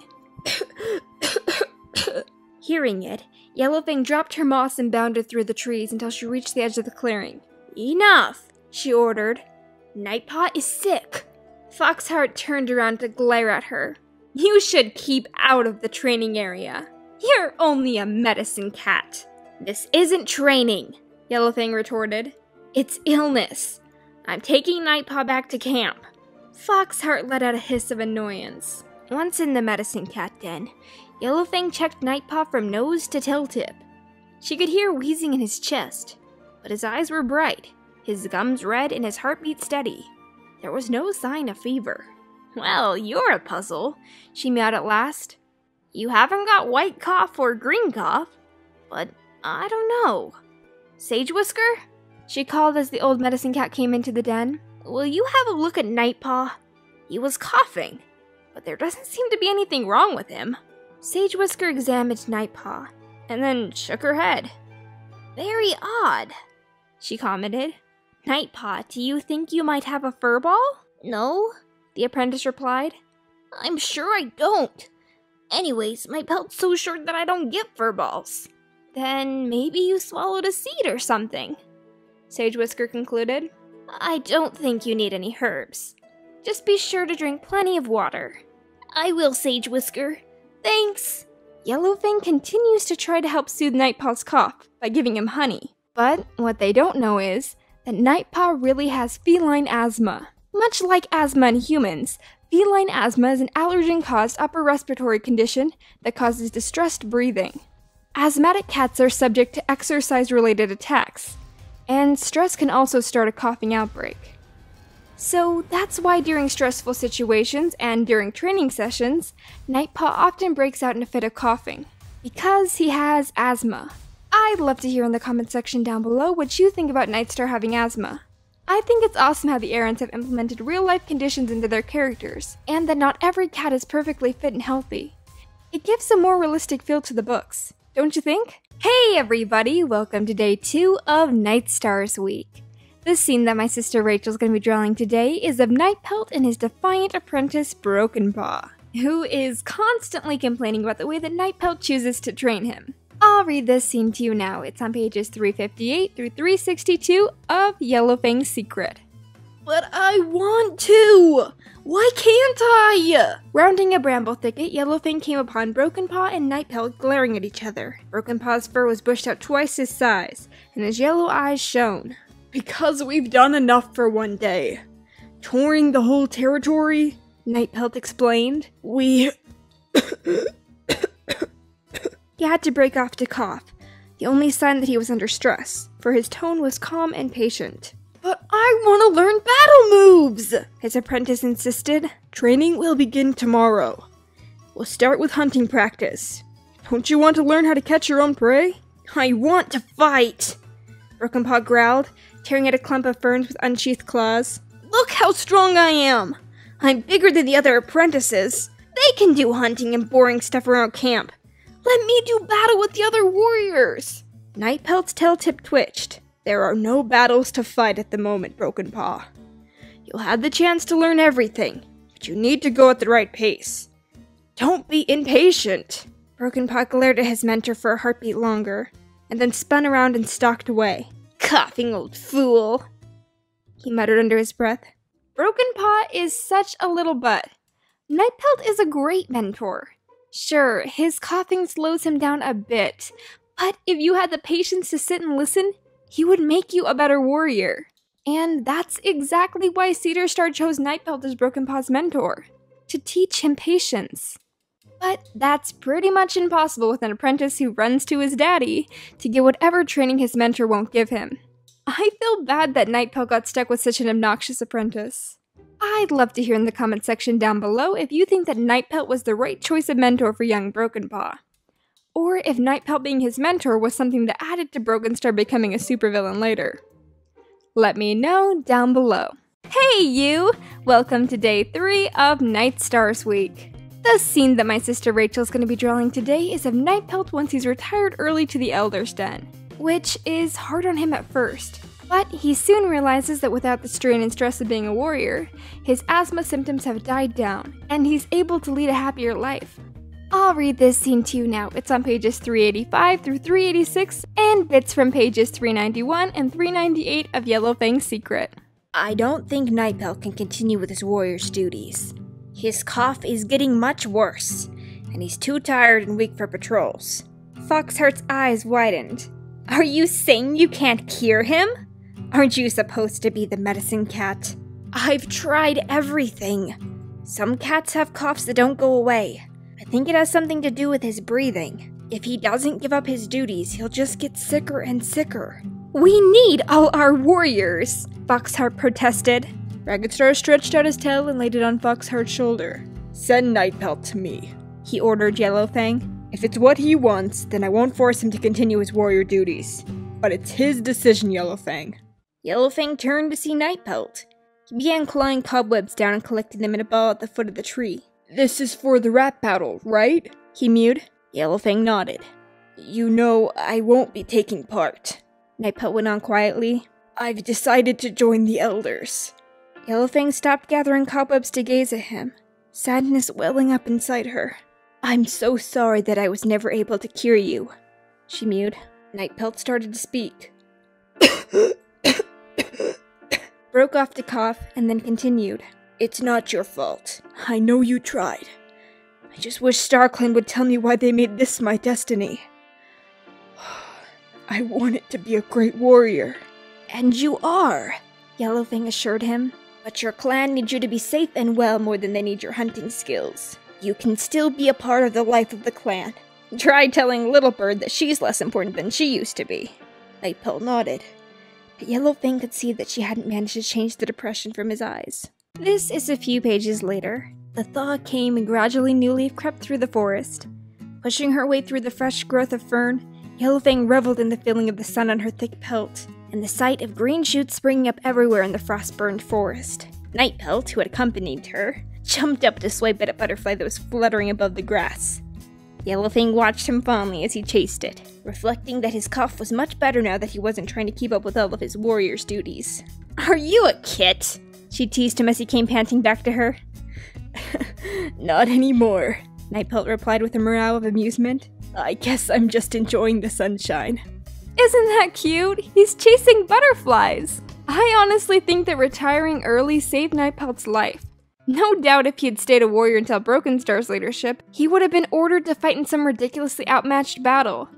Hearing it, Yellowfang dropped her moss and bounded through the trees until she reached the edge of the clearing. Enough, she ordered. Nightpaw is sick. Foxheart turned around to glare at her. You should keep out of the training area. You're only a medicine cat. This isn't training. Yellowfang retorted. It's illness. I'm taking Nightpaw back to camp. Foxheart let out a hiss of annoyance. Once in the medicine cat den, Yellowfang checked Nightpaw from nose to tail tip. She could hear wheezing in his chest, but his eyes were bright, his gums red, and his heartbeat steady. There was no sign of fever. Well, you're a puzzle, she meowed at last. You haven't got white cough or green cough, but I don't know. Sage Whisker? She called as the old medicine cat came into the den. Will you have a look at Nightpaw? He was coughing, but there doesn't seem to be anything wrong with him. Sage Whisker examined Nightpaw, and then shook her head. Very odd, she commented. Nightpaw, do you think you might have a furball? No, the apprentice replied. I'm sure I don't. Anyways, my pelt's so short that I don't get furballs. Then maybe you swallowed a seed or something, Sage Whisker concluded. I don't think you need any herbs. Just be sure to drink plenty of water. I will, Sage Whisker. Thanks. Yellowfang continues to try to help soothe Nightpaw's cough by giving him honey. But what they don't know is that Nightpaw really has feline asthma. Much like asthma in humans, feline asthma is an allergen-caused upper respiratory condition that causes distressed breathing. Asthmatic cats are subject to exercise-related attacks, and stress can also start a coughing outbreak. So that's why during stressful situations and during training sessions, Nightpaw often breaks out in a fit of coughing, because he has asthma. I'd love to hear in the comment section down below what you think about Nightstar having asthma. I think it's awesome how the Errands have implemented real-life conditions into their characters, and that not every cat is perfectly fit and healthy. It gives a more realistic feel to the books, don't you think? Hey everybody, welcome to day 2 of Nightstar's week. The scene that my sister Rachel's going to be drawing today is of Nightpelt and his defiant apprentice Brokenpaw, who is constantly complaining about the way that Nightpelt chooses to train him. I'll read this scene to you now. It's on pages 358 through 362 of Yellowfang's Secret. But I want to! Why can't I? Rounding a bramble thicket, Yellowfang came upon Brokenpaw and Nightpelt glaring at each other. Brokenpaw's fur was bushed out twice his size, and his yellow eyes shone. Because we've done enough for one day. Touring the whole territory, Nightpelt explained. We... He had to break off to cough, the only sign that he was under stress, for his tone was calm and patient. But I want to learn battle moves, his apprentice insisted. Training will begin tomorrow. We'll start with hunting practice. Don't you want to learn how to catch your own prey? I want to fight, Brokenpaw growled, tearing at a clump of ferns with unsheathed claws. Look how strong I am! I'm bigger than the other apprentices. They can do hunting and boring stuff around camp. Let me do battle with the other warriors! Nightpelt's tail tip twitched. There are no battles to fight at the moment, Brokenpaw. You'll have the chance to learn everything, but you need to go at the right pace. Don't be impatient! Brokenpaw glared at his mentor for a heartbeat longer, and then spun around and stalked away. Coughing old fool, he muttered under his breath. Brokenpaw is such a little butt. Nightpelt is a great mentor. Sure, his coughing slows him down a bit, but if you had the patience to sit and listen, he would make you a better warrior. And that's exactly why Cedarstar chose Nightpelt as Brokenpaw's mentor, to teach him patience. But that's pretty much impossible with an apprentice who runs to his daddy to get whatever training his mentor won't give him. I feel bad that Nightpelt got stuck with such an obnoxious apprentice. I'd love to hear in the comment section down below if you think that Nightpelt was the right choice of mentor for young Brokenpaw. Or if Nightpelt being his mentor was something that added to Brokenstar becoming a supervillain later. Let me know down below. Hey you! Welcome to day 3 of Nightstar's week. The scene that my sister Rachel's going to be drawing today is of Nightpelt once he's retired early to the Elder's Den, which is hard on him at first. But he soon realizes that without the strain and stress of being a warrior, his asthma symptoms have died down, and he's able to lead a happier life. I'll read this scene to you now. It's on pages 385 through 386, and bits from pages 391 and 398 of Yellowfang's Secret. I don't think Nightpelt can continue with his warrior's duties. His cough is getting much worse, and he's too tired and weak for patrols. Foxheart's eyes widened. Are you saying you can't cure him? Aren't you supposed to be the medicine cat? I've tried everything. Some cats have coughs that don't go away. I think it has something to do with his breathing. If he doesn't give up his duties, he'll just get sicker and sicker. We need all our warriors, Foxheart protested. Ragged Star stretched out his tail and laid it on Foxheart's shoulder. Send Nightpelt to me, he ordered Yellowfang. If it's what he wants, then I won't force him to continue his warrior duties. But it's his decision, Yellowfang. Yellowfang turned to see Nightpelt. He began clawing cobwebs down and collecting them in a ball at the foot of the tree. This is for the rap battle, right? He mewed. Yellowfang nodded. You know, I won't be taking part, Nightpelt went on quietly. I've decided to join the elders. Yellowfang stopped gathering cobwebs to gaze at him, sadness welling up inside her. I'm so sorry that I was never able to cure you, she mewed. Nightpelt started to speak. Broke off to cough and then continued. It's not your fault. I know you tried. I just wish StarClan would tell me why they made this my destiny. I wanted to be a great warrior. And you are, Yellowfang assured him. But your clan needs you to be safe and well more than they need your hunting skills. You can still be a part of the life of the clan. Try telling Littlebird that she's less important than she used to be. Nightpelt nodded. But Yellowfang could see that she hadn't managed to change the depression from his eyes. This is a few pages later. The thaw came and gradually New Leaf crept through the forest. Pushing her way through the fresh growth of fern, Yellowfang reveled in the feeling of the sun on her thick pelt, and the sight of green shoots springing up everywhere in the frost-burned forest. Nightpelt, who had accompanied her, jumped up to swipe at a butterfly that was fluttering above the grass. Yellowfang watched him fondly as he chased it, reflecting that his cough was much better now that he wasn't trying to keep up with all of his warrior's duties. Are you a kit? She teased him as he came panting back to her. Not anymore, Nightpelt replied with a meow of amusement. I guess I'm just enjoying the sunshine. Isn't that cute? He's chasing butterflies! I honestly think that retiring early saved Nightpelt's life. No doubt if he had stayed a warrior until Broken Star's leadership, he would have been ordered to fight in some ridiculously outmatched battle.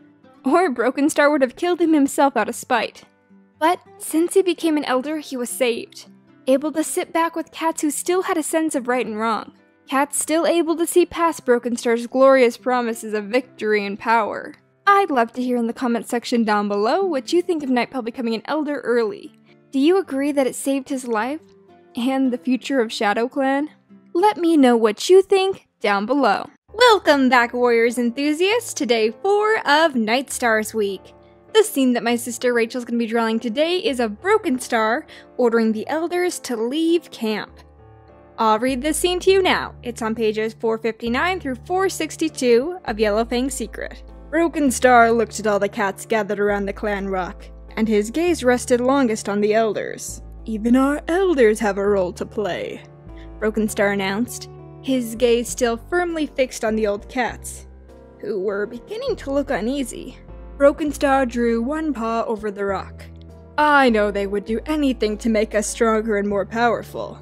Or Broken Star would have killed him himself out of spite. But since he became an elder, he was saved. Able to sit back with cats who still had a sense of right and wrong. Cats still able to see past Broken Star's glorious promises of victory and power. I'd love to hear in the comment section down below what you think of Nightpelt becoming an elder early. Do you agree that it saved his life? And the future of ShadowClan? Let me know what you think down below. Welcome back, Warriors enthusiasts, to day 4 of Night Stars Week. The scene that my sister Rachel's going to be drawing today is of Broken Star ordering the elders to leave camp. I'll read this scene to you now. It's on pages 459 through 462 of Yellowfang's Secret. Broken Star looked at all the cats gathered around the clan rock, and his gaze rested longest on the elders. Even our elders have a role to play, Broken Star announced, his gaze still firmly fixed on the old cats, who were beginning to look uneasy. Broken Star drew one paw over the rock. I know they would do anything to make us stronger and more powerful.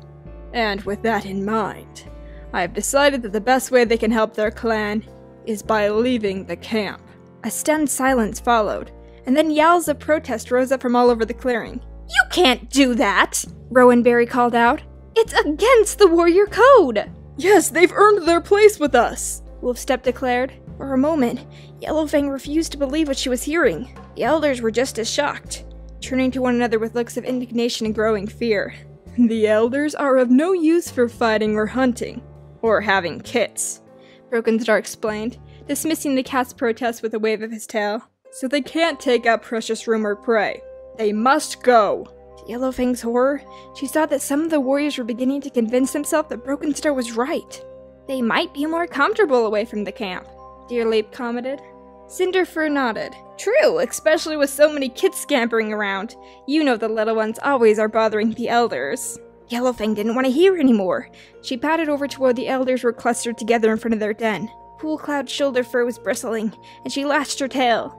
And with that in mind, I have decided that the best way they can help their clan is by leaving the camp. A stunned silence followed, and then yells of protest rose up from all over the clearing. You can't do that, Rowan Berry called out. It's against the warrior code. Yes, they've earned their place with us, Wolfstep declared. For a moment, Yellowfang refused to believe what she was hearing. The elders were just as shocked, turning to one another with looks of indignation and growing fear. The elders are of no use for fighting or hunting, or having kits, Broken Star explained, dismissing the cat's protest with a wave of his tail. So they can't take out precious room or prey. They must go. To Yellowfang's horror, she saw that some of the warriors were beginning to convince themselves that Broken Star was right. They might be more comfortable away from the camp, Dear Leap commented. Cinderfur nodded. True, especially with so many kids scampering around. You know the little ones always are bothering the elders. Yellowfang didn't want to hear anymore. She padded over to where the elders were clustered together in front of their den. Pool Cloud's shoulder fur was bristling, and she lashed her tail.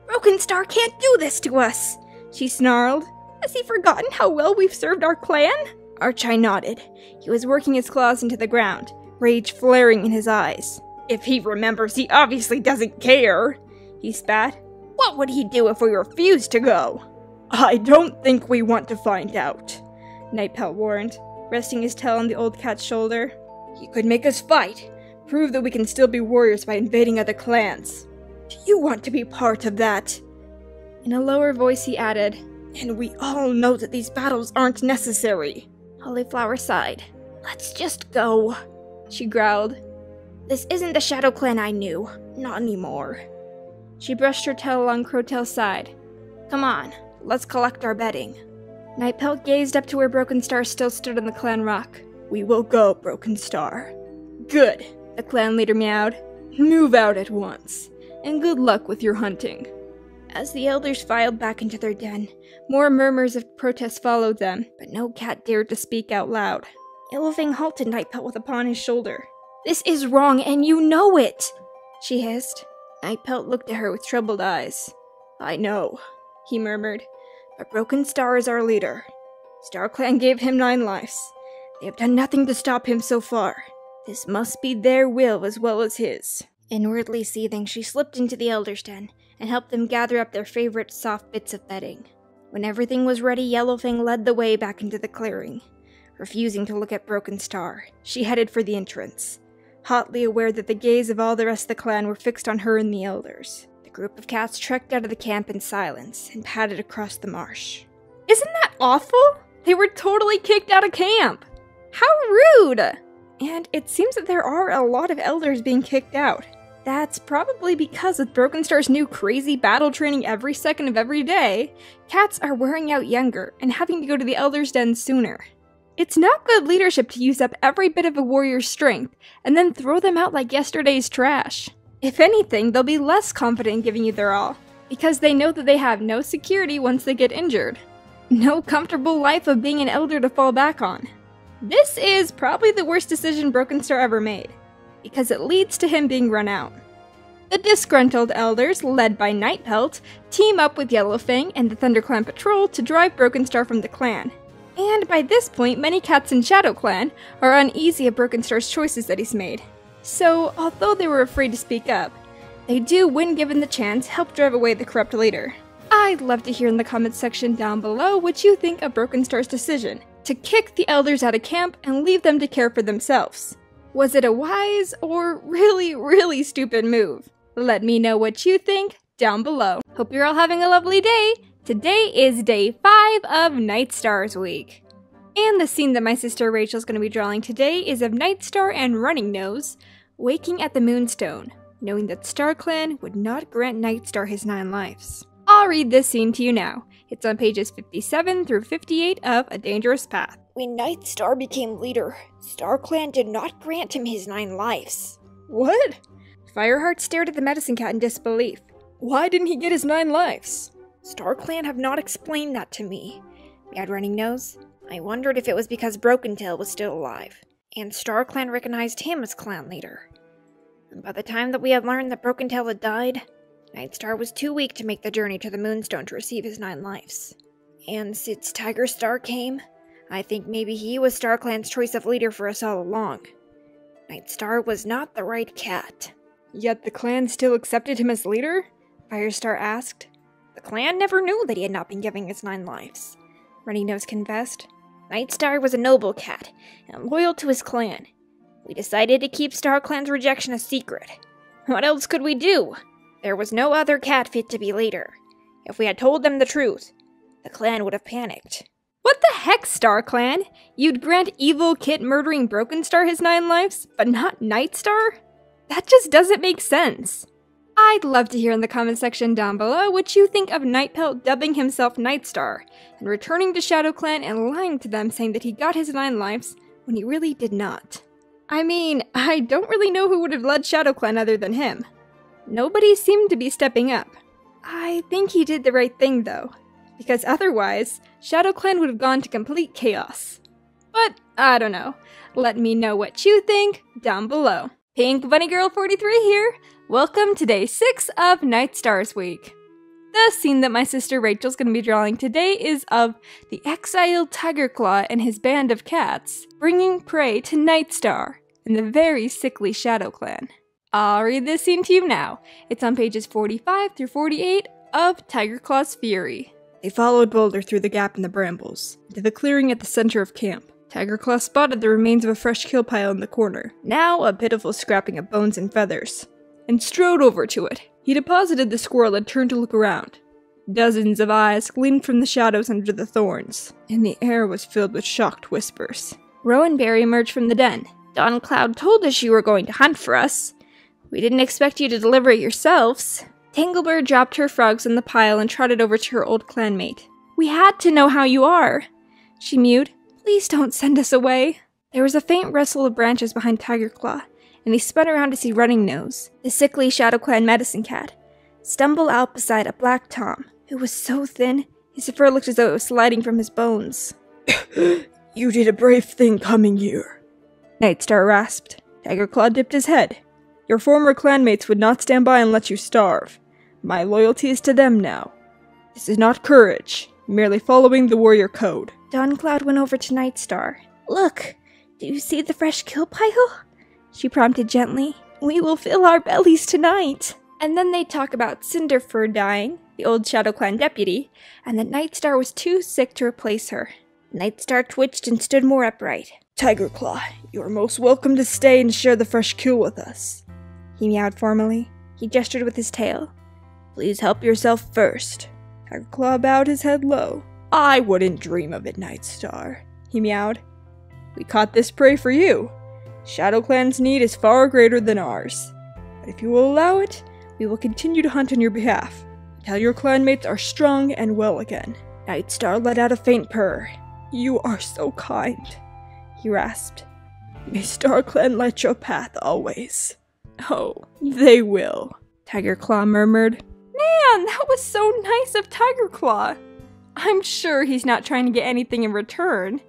Broken Star can't do this to us, she snarled. Has he forgotten how well we've served our clan? Archie nodded. He was working his claws into the ground, rage flaring in his eyes. If he remembers, he obviously doesn't care, he spat. What would he do if we refused to go? I don't think we want to find out, Nightpelt warned, resting his tail on the old cat's shoulder. He could make us fight, prove that we can still be warriors by invading other clans. Do you want to be part of that? In a lower voice he added, and we all know that these battles aren't necessary. Hollyflower sighed. Let's just go, she growled. This isn't the Shadow Clan I knew. Not anymore. She brushed her tail along Crowtail's side. Come on, let's collect our bedding. Nightpelt gazed up to where Broken Star still stood on the clan rock. We will go, Broken Star. Good, the clan leader meowed. Move out at once, and good luck with your hunting. As the elders filed back into their den, more murmurs of protest followed them, but no cat dared to speak out loud. Yellowfang halted Nightpelt with upon his shoulder. This is wrong, and you know it, she hissed. Nightpelt looked at her with troubled eyes. I know, he murmured, but Broken Star is our leader. StarClan gave him 9 lives. They have done nothing to stop him so far. This must be their will as well as his. Inwardly seething, she slipped into the elders' den and helped them gather up their favorite soft bits of bedding. When everything was ready, Yellowfang led the way back into the clearing. Refusing to look at Broken Star, she headed for the entrance, hotly aware that the gaze of all the rest of the clan were fixed on her and the elders. The group of cats trekked out of the camp in silence and padded across the marsh. Isn't that awful? They were totally kicked out of camp! How rude! And it seems that there are a lot of elders being kicked out. That's probably because with Broken Star's new crazy battle training every second of every day, cats are wearing out younger and having to go to the Elder's Den sooner. It's not good leadership to use up every bit of a warrior's strength and then throw them out like yesterday's trash. If anything, they'll be less confident in giving you their all, because they know that they have no security once they get injured. No comfortable life of being an elder to fall back on. This is probably the worst decision Broken Star ever made, because it leads to him being run out. The disgruntled elders, led by Nightpelt, team up with Yellowfang and the ThunderClan Patrol to drive Broken Star from the clan. And by this point, many cats in Shadow Clan are uneasy at Broken Star's choices that he's made. So, although they were afraid to speak up, they do, when given the chance, help drive away the corrupt leader. I'd love to hear in the comments section down below what you think of Broken Star's decision to kick the elders out of camp and leave them to care for themselves. Was it a wise or really stupid move? Let me know what you think down below. Hope you're all having a lovely day. Today is day 5 of Nightstars week. And the scene that my sister Rachel's going to be drawing today is of Nightstar and Running Nose waking at the Moonstone, knowing that StarClan would not grant Nightstar his 9 lives. I'll read this scene to you now. It's on pages 57 through 58 of A Dangerous Path. When Nightstar became leader, StarClan did not grant him his 9 lives. What? Fireheart stared at the medicine cat in disbelief. Why didn't he get his 9 lives? StarClan have not explained that to me, meowed Running Nose. I wondered if it was because Broken Tail was still alive, and StarClan recognized him as clan leader. And by the time that we had learned that Broken Tail had died, Nightstar was too weak to make the journey to the Moonstone to receive his 9 lives. And since Tiger Star came, I think maybe he was StarClan's choice of leader for us all along. Nightstar was not the right cat. Yet the clan still accepted him as leader? Firestar asked. The clan never knew that he had not been given his 9 lives, Running Nose confessed. Nightstar was a noble cat, and loyal to his clan. We decided to keep StarClan's rejection a secret. What else could we do? There was no other cat fit to be leader. If we had told them the truth, the clan would have panicked. What the heck, StarClan? You'd grant evil kit murdering Broken Star his 9 lives, but not Nightstar? That just doesn't make sense. I'd love to hear in the comment section down below what you think of Nightpelt dubbing himself Nightstar, and returning to ShadowClan and lying to them saying that he got his 9 lives when he really did not. I mean, I don't really know who would have led ShadowClan other than him. Nobody seemed to be stepping up. I think he did the right thing though, because otherwise, ShadowClan would have gone to complete chaos. But, I don't know. Let me know what you think down below. Pink Bunny Girl 43 here. Welcome to day 6 of Nightstars week. The scene that my sister Rachel's going to be drawing today is of the exiled Tigerclaw and his band of cats bringing prey to Nightstar and the very sickly Shadow Clan. I'll read this scene to you now. It's on pages 45 through 48 of Tiger Claw's fury. They followed Boulder through the gap in the brambles, to the clearing at the center of camp. Tiger Claw spotted the remains of a fresh kill pile in the corner, now a pitiful scrapping of bones and feathers, and strode over to it. He deposited the squirrel and turned to look around. Dozens of eyes gleamed from the shadows under the thorns, and the air was filled with shocked whispers. Rowan Berry emerged from the den. Dawn Cloud told us you were going to hunt for us. We didn't expect you to deliver it yourselves. Tanglebird dropped her frogs in the pile and trotted over to her old clanmate. We had to know how you are, she mewed. Please don't send us away. There was a faint rustle of branches behind Tiger Claw, and he spun around to see Running Nose, the sickly Shadow Clan medicine cat, stumble out beside a black tom, who was so thin, his fur looked as though it was sliding from his bones. You did a brave thing coming here, Nightstar rasped. Tiger Claw dipped his head. Your former clanmates would not stand by and let you starve. My loyalty is to them now. This is not courage, merely following the warrior code. Dawn Cloud went over to Nightstar. Look, do you see the fresh kill pile? She prompted gently. We will fill our bellies tonight. And then they'd talk about Cinderfur dying, the old Shadow Clan deputy, and that Nightstar was too sick to replace her. Nightstar twitched and stood more upright. Tiger Claw, you are most welcome to stay and share the fresh kill with us. He meowed formally. He gestured with his tail. Please help yourself first. Tiger Claw bowed his head low. I wouldn't dream of it, Nightstar, he meowed. We caught this prey for you. Shadow Clan's need is far greater than ours. But if you will allow it, we will continue to hunt on your behalf, until your clanmates are strong and well again. Nightstar let out a faint purr. You are so kind, he rasped. May Star Clan light your path always. Oh, they will, Tiger Claw murmured. Man, that was so nice of Tiger Claw. I'm sure he's not trying to get anything in return.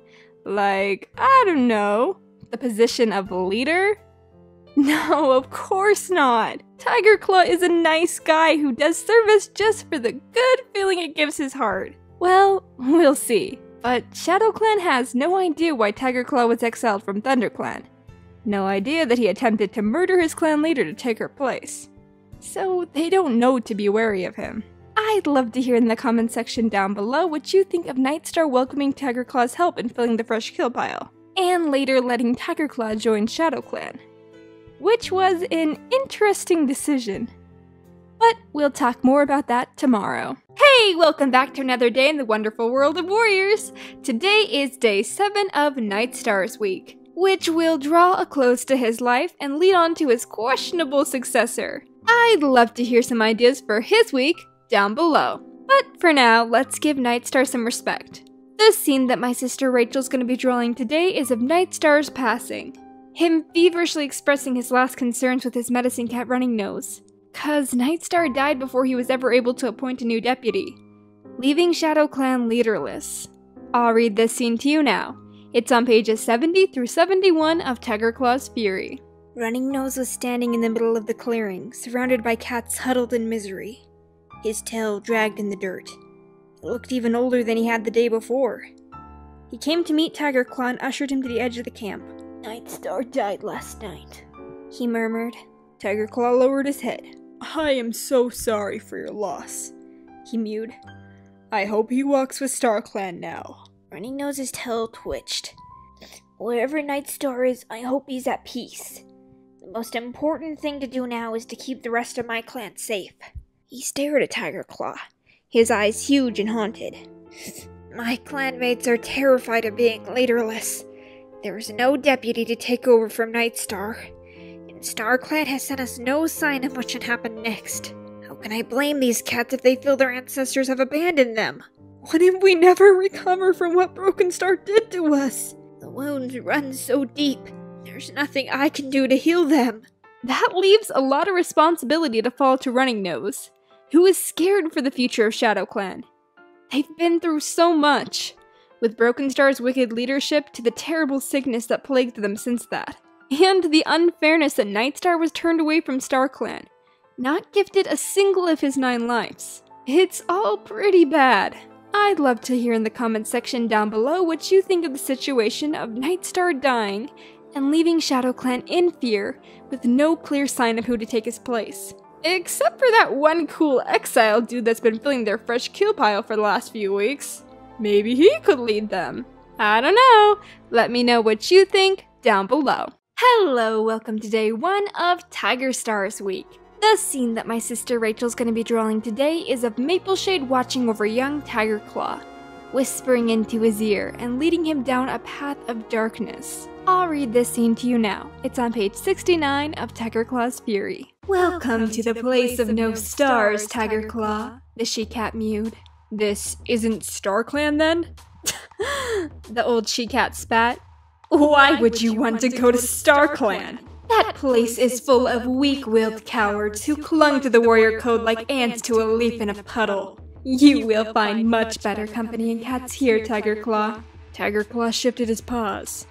Like, I don't know, the position of leader? No, of course not. Tiger Claw is a nice guy who does service just for the good feeling it gives his heart. Well, we'll see. But Shadow Clan has no idea why Tiger Claw was exiled from Thunder Clan. No idea that he attempted to murder his clan leader to take her place. So they don't know to be wary of him. I'd love to hear in the comment section down below what you think of Nightstar welcoming Tiger Claw's help in filling the fresh kill pile, and later letting Tiger Claw join Shadow Clan. Which was an interesting decision. But we'll talk more about that tomorrow. Hey, welcome back to another day in the wonderful world of warriors! Today is day 7 of Nightstar's week, which will draw a close to his life and lead on to his questionable successor. I'd love to hear some ideas for his week down below. But for now, let's give Nightstar some respect. The scene that my sister Rachel's going to be drawing today is of Nightstar's passing. Him feverishly expressing his last concerns with his medicine cat Running Nose. 'Cause Nightstar died before he was ever able to appoint a new deputy, leaving Shadow Clan leaderless. I'll read this scene to you now. It's on pages 70 through 71 of Tiger Claw's Fury. Running Nose was standing in the middle of the clearing, surrounded by cats huddled in misery. His tail dragged in the dirt. It looked even older than he had the day before. He came to meet Tiger Claw and ushered him to the edge of the camp. Nightstar died last night, he murmured. Tiger Claw lowered his head. I am so sorry for your loss, he mewed. I hope he walks with Star Clan now. Running Nose's tail twitched. Wherever Nightstar is, I hope he's at peace. The most important thing to do now is to keep the rest of my clan safe. He stared at Tiger Claw, his eyes huge and haunted. My clanmates are terrified of being leaderless. There is no deputy to take over from Nightstar, and Star Clan has sent us no sign of what should happen next. How can I blame these cats if they feel their ancestors have abandoned them? What if we never recover from what Broken Star did to us? The wounds run so deep, there's nothing I can do to heal them. That leaves a lot of responsibility to fall to Running Nose, who is scared for the future of Shadow Clan. They've been through so much, with Broken Star's wicked leadership to the terrible sickness that plagued them since that, and the unfairness that Nightstar was turned away from Star Clan, not gifted a single of his 9 lives. It's all pretty bad. I'd love to hear in the comment section down below what you think of the situation of Nightstar dying and leaving Shadow Clan in fear with no clear sign of who to take his place. Except for that one cool exile dude that's been filling their fresh kill pile for the last few weeks. Maybe he could lead them. I don't know. Let me know what you think down below. Hello, welcome to day 1 of Tiger Stars week. The scene that my sister Rachel's going to be drawing today is of Mapleshade watching over young Tiger Claw, whispering into his ear and leading him down a path of darkness. I'll read this scene to you now. It's on page 69 of Tiger Claw's Fury. Welcome to the place of no stars, Tiger Claw, the she-cat mewed. This isn't StarClan then? The old she-cat spat. Why would you want to go to StarClan? That place is full of weak-willed cowards who clung to the warrior code like ants to a leaf in a puddle. You will find much better company and cats here, Tiger Claw. Tiger Claw shifted his paws.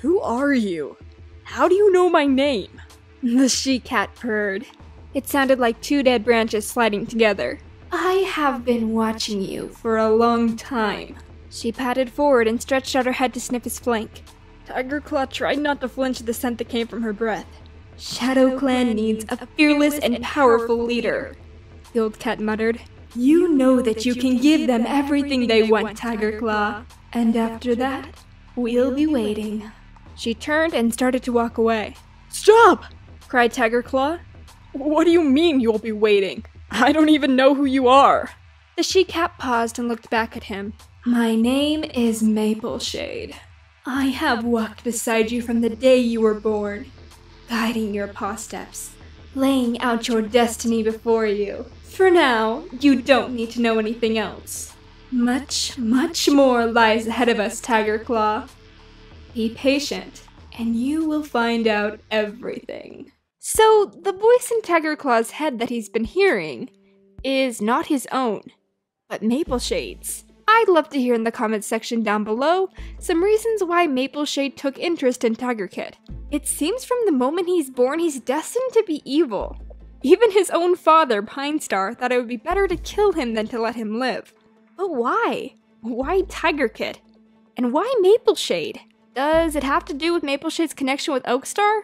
Who are you? How do you know my name? The she-cat purred. It sounded like 2 dead branches sliding together. I have been watching you for a long time. She patted forward and stretched out her head to sniff his flank. Tiger Claw tried not to flinch at the scent that came from her breath. Shadow Clan needs a fearless and powerful leader, the old cat muttered. You know that you can give them everything they want, Tiger Claw. And after that, we'll be waiting. She turned and started to walk away. Stop! Cried Tiger Claw. What do you mean you'll be waiting? I don't even know who you are. The she-cat paused and looked back at him. My name is Mapleshade. I have walked beside you from the day you were born, guiding your paw steps, laying out your destiny before you. For now, you don't need to know anything else. Much, much more lies ahead of us, Tiger Claw. Be patient, and you will find out everything. So, the voice in Tiger Claw's head that he's been hearing is not his own, but Mapleshade's. I'd love to hear in the comments section down below some reasons why Mapleshade took interest in Tiger Kid. It seems from the moment he's born he's destined to be evil. Even his own father, Pine Star, thought it would be better to kill him than to let him live. But why? Why Tiger Kid? And why Mapleshade? Does it have to do with Mapleshade's connection with Oakstar,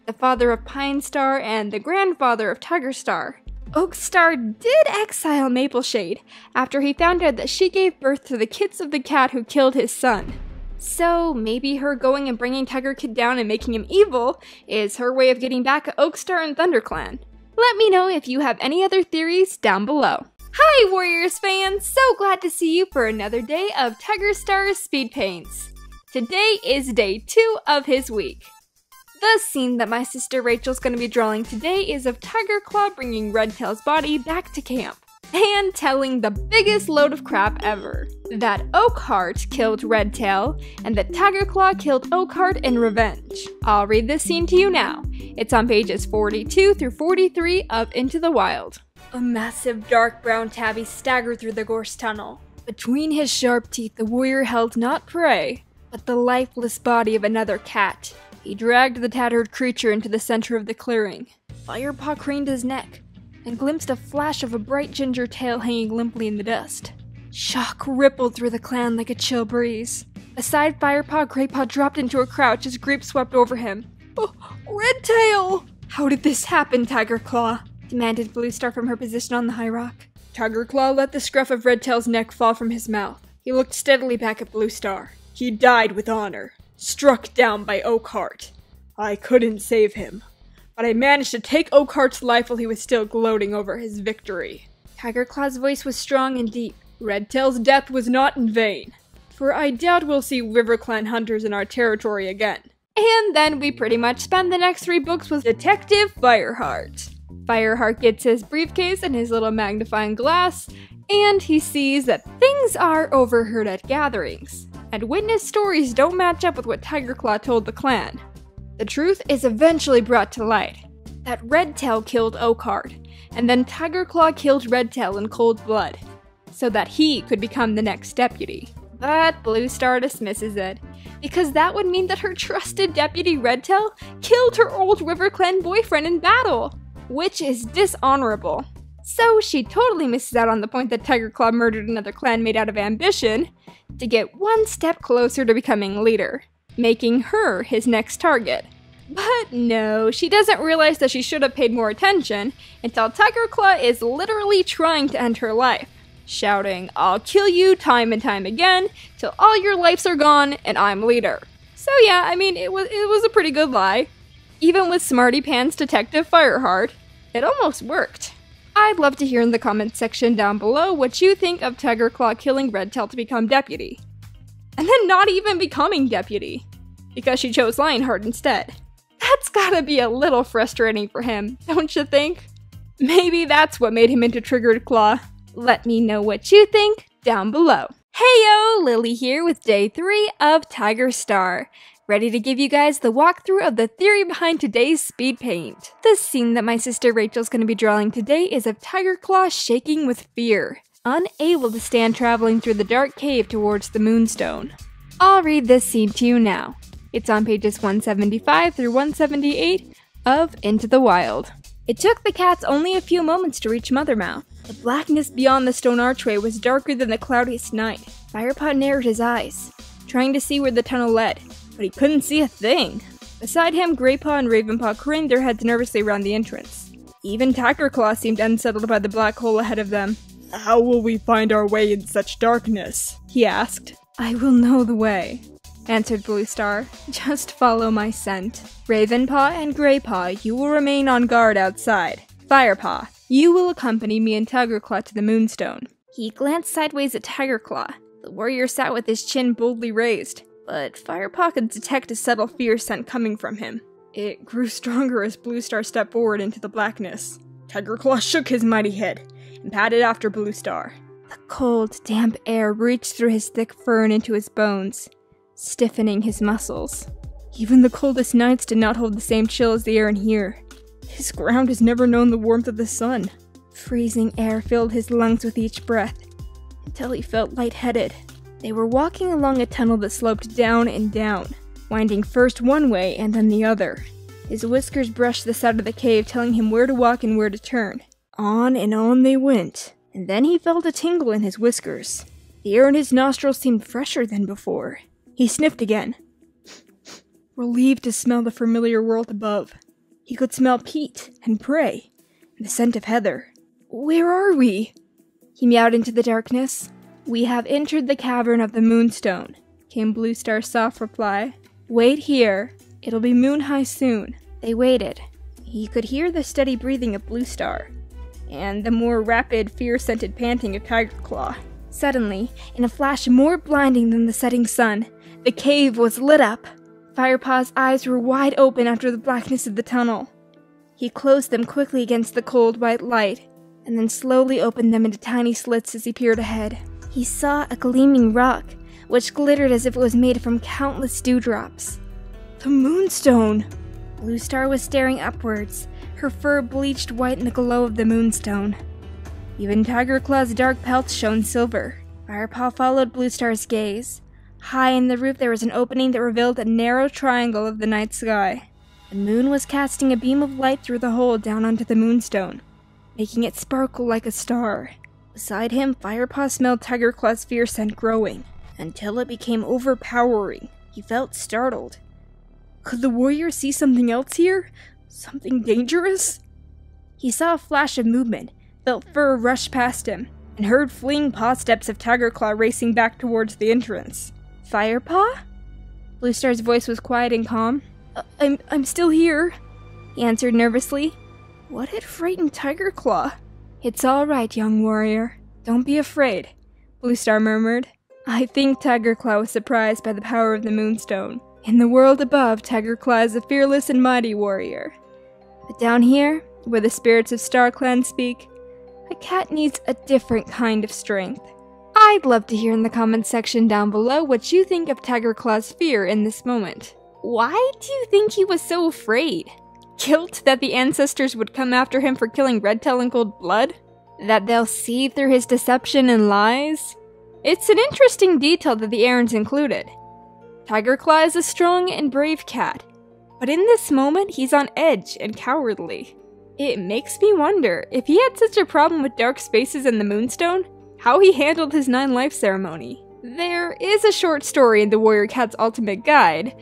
the father of Pine Star and the grandfather of Tiger Star? Oakstar did exile Mapleshade after he found out that she gave birth to the kids of the cat who killed his son. So maybe her going and bringing Tiger Kid down and making him evil is her way of getting back at Oakstar and ThunderClan. Let me know if you have any other theories down below. Hi Warriors fans! So glad to see you for another day of Tiger Star's Speed Paints. Today is day 2 of his week. The scene that my sister Rachel's going to be drawing today is of Tiger Claw bringing Redtail's body back to camp and telling the biggest load of crap ever. That Oakheart killed Redtail and that Tiger Claw killed Oakheart in revenge. I'll read this scene to you now. It's on pages 42 through 43 of Into the Wild. A massive dark brown tabby staggered through the gorse tunnel. Between his sharp teeth the warrior held not prey, but the lifeless body of another cat. He dragged the tattered creature into the center of the clearing. Firepaw craned his neck and glimpsed a flash of a bright ginger tail hanging limply in the dust. Shock rippled through the clan like a chill breeze. Beside Firepaw, Greypaw dropped into a crouch as grief swept over him. Oh, Redtail! How did this happen, Tiger Claw? Demanded Bluestar from her position on the high rock. Tiger Claw let the scruff of Redtail's neck fall from his mouth. He looked steadily back at Bluestar. He died with honor. Struck down by Oakheart. I couldn't save him, but I managed to take Oakheart's life while he was still gloating over his victory. Tiger Claw's voice was strong and deep. Redtail's death was not in vain, for I doubt we'll see RiverClan hunters in our territory again. And then we pretty much spend the next 3 books with Detective Fireheart. Fireheart gets his briefcase and his little magnifying glass, and he sees that things are overheard at gatherings, and witness stories don't match up with what Tiger Claw told the clan. The truth is eventually brought to light, that Redtail killed Oakheart, and then Tiger Claw killed Redtail in cold blood, so that he could become the next deputy. But Bluestar dismisses it, because that would mean that her trusted deputy Redtail killed her old RiverClan boyfriend in battle, which is dishonorable. So she totally misses out on the point that Tiger Claw murdered another clanmate out of ambition to get one step closer to becoming leader, making her his next target. But no, she doesn't realize that she should have paid more attention until Tiger Claw is literally trying to end her life, shouting, "I'll kill you time and time again till all your lives are gone and I'm leader." So yeah, I mean, it was a pretty good lie. Even with Smarty Pants Detective Fireheart, it almost worked. I'd love to hear in the comments section down below what you think of Tiger Claw killing Red Tail to become deputy. And then not even becoming deputy, because she chose Lionheart instead. That's gotta be a little frustrating for him, don't you think? Maybe that's what made him into Triggered Claw. Let me know what you think down below. Heyo, Lily here with day 3 of Tiger Star. Ready to give you guys the walkthrough of the theory behind today's speed paint. The scene that my sister Rachel's going to be drawing today is of Tiger Claw shaking with fear, unable to stand traveling through the dark cave towards the Moonstone. I'll read this scene to you now. It's on pages 175 through 178 of Into the Wild. It took the cats only a few moments to reach Mothermouth. The blackness beyond the stone archway was darker than the cloudiest night. Firepot narrowed his eyes, trying to see where the tunnel led, but he couldn't see a thing. Beside him, Graypaw and Ravenpaw craned their heads nervously around the entrance. Even Tiger Claw seemed unsettled by the black hole ahead of them. How will we find our way in such darkness? He asked. "I will know the way," answered Bluestar. "Just follow my scent. Ravenpaw and Graypaw, you will remain on guard outside. Firepaw, you will accompany me and Tiger Claw to the Moonstone." He glanced sideways at Tiger Claw. The warrior sat with his chin boldly raised, but Firepaw could detect a subtle fear scent coming from him. It grew stronger as Bluestar stepped forward into the blackness. Tiger Claw shook his mighty head and patted after Bluestar. The cold, damp air reached through his thick fur and into his bones, stiffening his muscles. Even the coldest nights did not hold the same chill as the air in here. His ground has never known the warmth of the sun. Freezing air filled his lungs with each breath, until he felt lightheaded. They were walking along a tunnel that sloped down and down, winding first one way and then the other. His whiskers brushed the side of the cave, telling him where to walk and where to turn. On and on they went, and then he felt a tingle in his whiskers. The air in his nostrils seemed fresher than before. He sniffed again, relieved to smell the familiar world above. He could smell peat and prey, and the scent of heather. "Where are we?" He meowed into the darkness. "We have entered the cavern of the Moonstone," came Bluestar's soft reply. "Wait here. It'll be moon high soon." They waited. He could hear the steady breathing of Bluestar, and the more rapid, fear-scented panting of Tiger Claw. Suddenly, in a flash more blinding than the setting sun, the cave was lit up. Firepaw's eyes were wide open after the blackness of the tunnel. He closed them quickly against the cold white light, and then slowly opened them into tiny slits as he peered ahead. He saw a gleaming rock, which glittered as if it was made from countless dewdrops. The Moonstone! Bluestar was staring upwards, her fur bleached white in the glow of the Moonstone. Even Tiger Claw's dark pelt shone silver. Firepaw followed Bluestar's gaze. High in the roof there was an opening that revealed a narrow triangle of the night sky. The moon was casting a beam of light through the hole down onto the Moonstone, making it sparkle like a star. Beside him, Firepaw smelled Tiger Claw's fear scent growing, until it became overpowering. He felt startled. Could the warrior see something else here? Something dangerous? He saw a flash of movement, felt fur rush past him, and heard fleeing paw steps of Tiger Claw racing back towards the entrance. Firepaw? Bluestar's voice was quiet and calm. I'm still here, he answered nervously. What had frightened Tiger Claw? It's all right, young warrior. Don't be afraid, Bluestar murmured. I think Tiger Claw was surprised by the power of the Moonstone. In the world above, Tiger Claw is a fearless and mighty warrior. But down here, where the spirits of StarClan speak, a cat needs a different kind of strength. I'd love to hear in the comments section down below what you think of Tiger Claw's fear in this moment. Why do you think he was so afraid? Guilt that the ancestors would come after him for killing Red Tail in cold blood? That they'll see through his deception and lies? It's an interesting detail that the Erins included. Tiger Claw is a strong and brave cat, but in this moment he's on edge and cowardly. It makes me wonder, if he had such a problem with dark spaces in the Moonstone, how he handled his 9-life ceremony. There is a short story in the Warrior Cat's Ultimate Guide,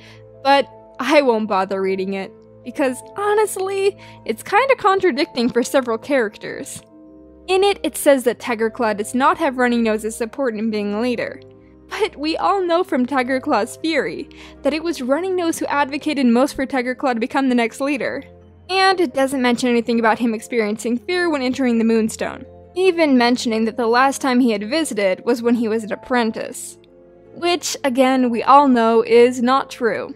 but I won't bother reading it. because honestly, it's kinda contradicting for several characters. In it, it says that Tiger Claw does not have Running Nose's support in being a leader. But we all know from Tiger Claw's Fury that it was Running Nose who advocated most for Tiger Claw to become the next leader. And it doesn't mention anything about him experiencing fear when entering the Moonstone, even mentioning that the last time he had visited was when he was an apprentice. Which, again, we all know is not true.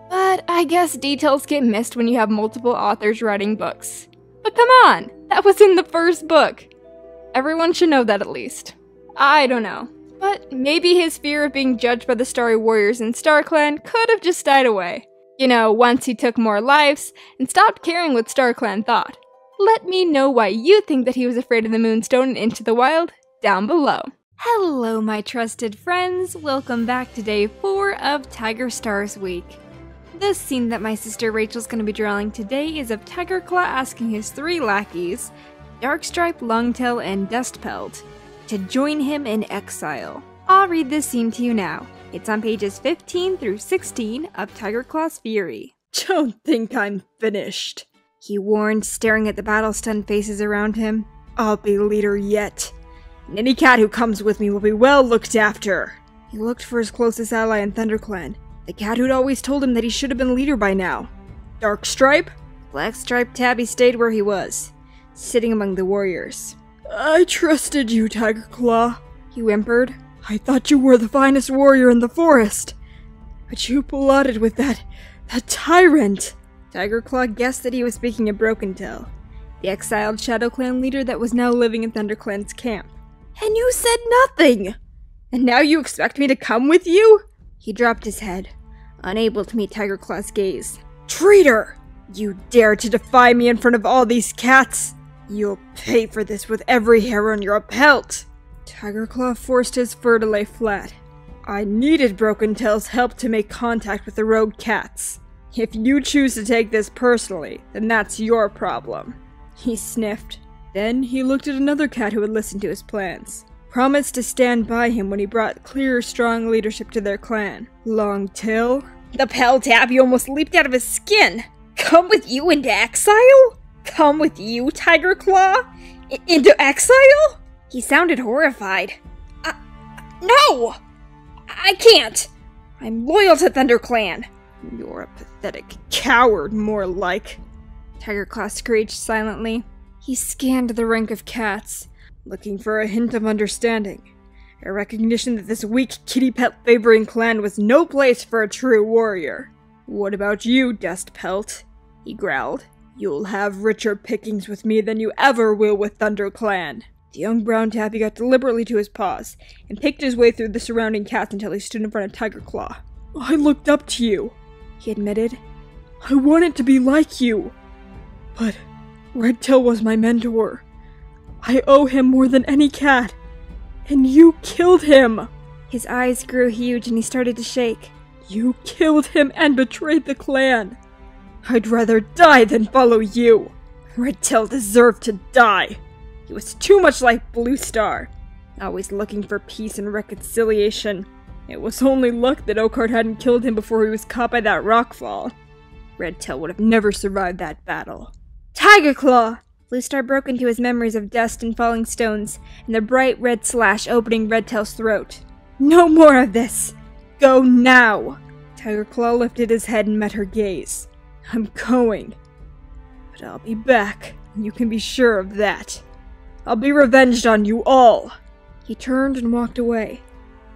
But I guess details get missed when you have multiple authors writing books. But come on, that was in the first book! Everyone should know that at least. I don't know. But maybe his fear of being judged by the Starry Warriors in StarClan could have just died away. You know, once he took more lives and stopped caring what StarClan thought. Let me know why you think that he was afraid of the Moonstone and Into the Wild down below. Hello, my trusted friends. Welcome back to day 4 of Tiger Stars Week. The scene that my sister Rachel's going to be drawing today is of Tiger Claw asking his 3 lackeys, Darkstripe, Longtail, and Dustpelt, to join him in exile. I'll read this scene to you now. It's on pages 15 through 16 of Tiger Claw's Fury. Don't think I'm finished, he warned, staring at the battle-stunned faces around him. I'll be leader yet, and any cat who comes with me will be well looked after. He looked for his closest ally in ThunderClan, the cat who'd always told him that he should have been leader by now. Darkstripe? Blackstripe Tabby stayed where he was, sitting among the warriors. I trusted you, Tiger Claw, he whimpered. I thought you were the finest warrior in the forest. But you plotted with that tyrant. Tiger Claw guessed that he was speaking of Broken-Tail, the exiled Shadow Clan leader that was now living in ThunderClan's camp. And you said nothing! And now you expect me to come with you? He dropped his head, unable to meet Tiger Claw's gaze. Traitor! You dare to defy me in front of all these cats? You'll pay for this with every hair on your pelt! Tiger Claw forced his fur to lay flat. I needed Broken-Tail's help to make contact with the rogue cats. If you choose to take this personally, then that's your problem. He sniffed. Then he looked at another cat who had listened to his plans. Promised to stand by him when he brought clear, strong leadership to their clan. Longtail? The pale Tabby almost leaped out of his skin! Come with you into exile? Come with you, Tiger Claw? Into exile? He sounded horrified. No! I can't! I'm loyal to ThunderClan. You're a pathetic coward, more like. Tiger Claw screeched silently. He scanned the rank of cats, looking for a hint of understanding. A recognition that this weak kitty pet favoring clan was no place for a true warrior. What about you, Dustpelt? He growled. You'll have richer pickings with me than you ever will with ThunderClan. The young brown tabby got deliberately to his paws, and picked his way through the surrounding cats until he stood in front of Tiger Claw. I looked up to you, he admitted. I wanted to be like you. But Redtail was my mentor. I owe him more than any cat. And you killed him! His eyes grew huge and he started to shake. You killed him and betrayed the clan. I'd rather die than follow you. Redtail deserved to die. He was too much like Bluestar, always looking for peace and reconciliation. It was only luck that Oakheart hadn't killed him before he was caught by that rockfall. Redtail would have never survived that battle. Tiger Claw! Bluestar broke into his memories of dust and falling stones, and the bright red slash opening Redtail's throat. No more of this! Go now! Tiger Claw lifted his head and met her gaze. I'm going. But I'll be back, and you can be sure of that. I'll be revenged on you all! He turned and walked away,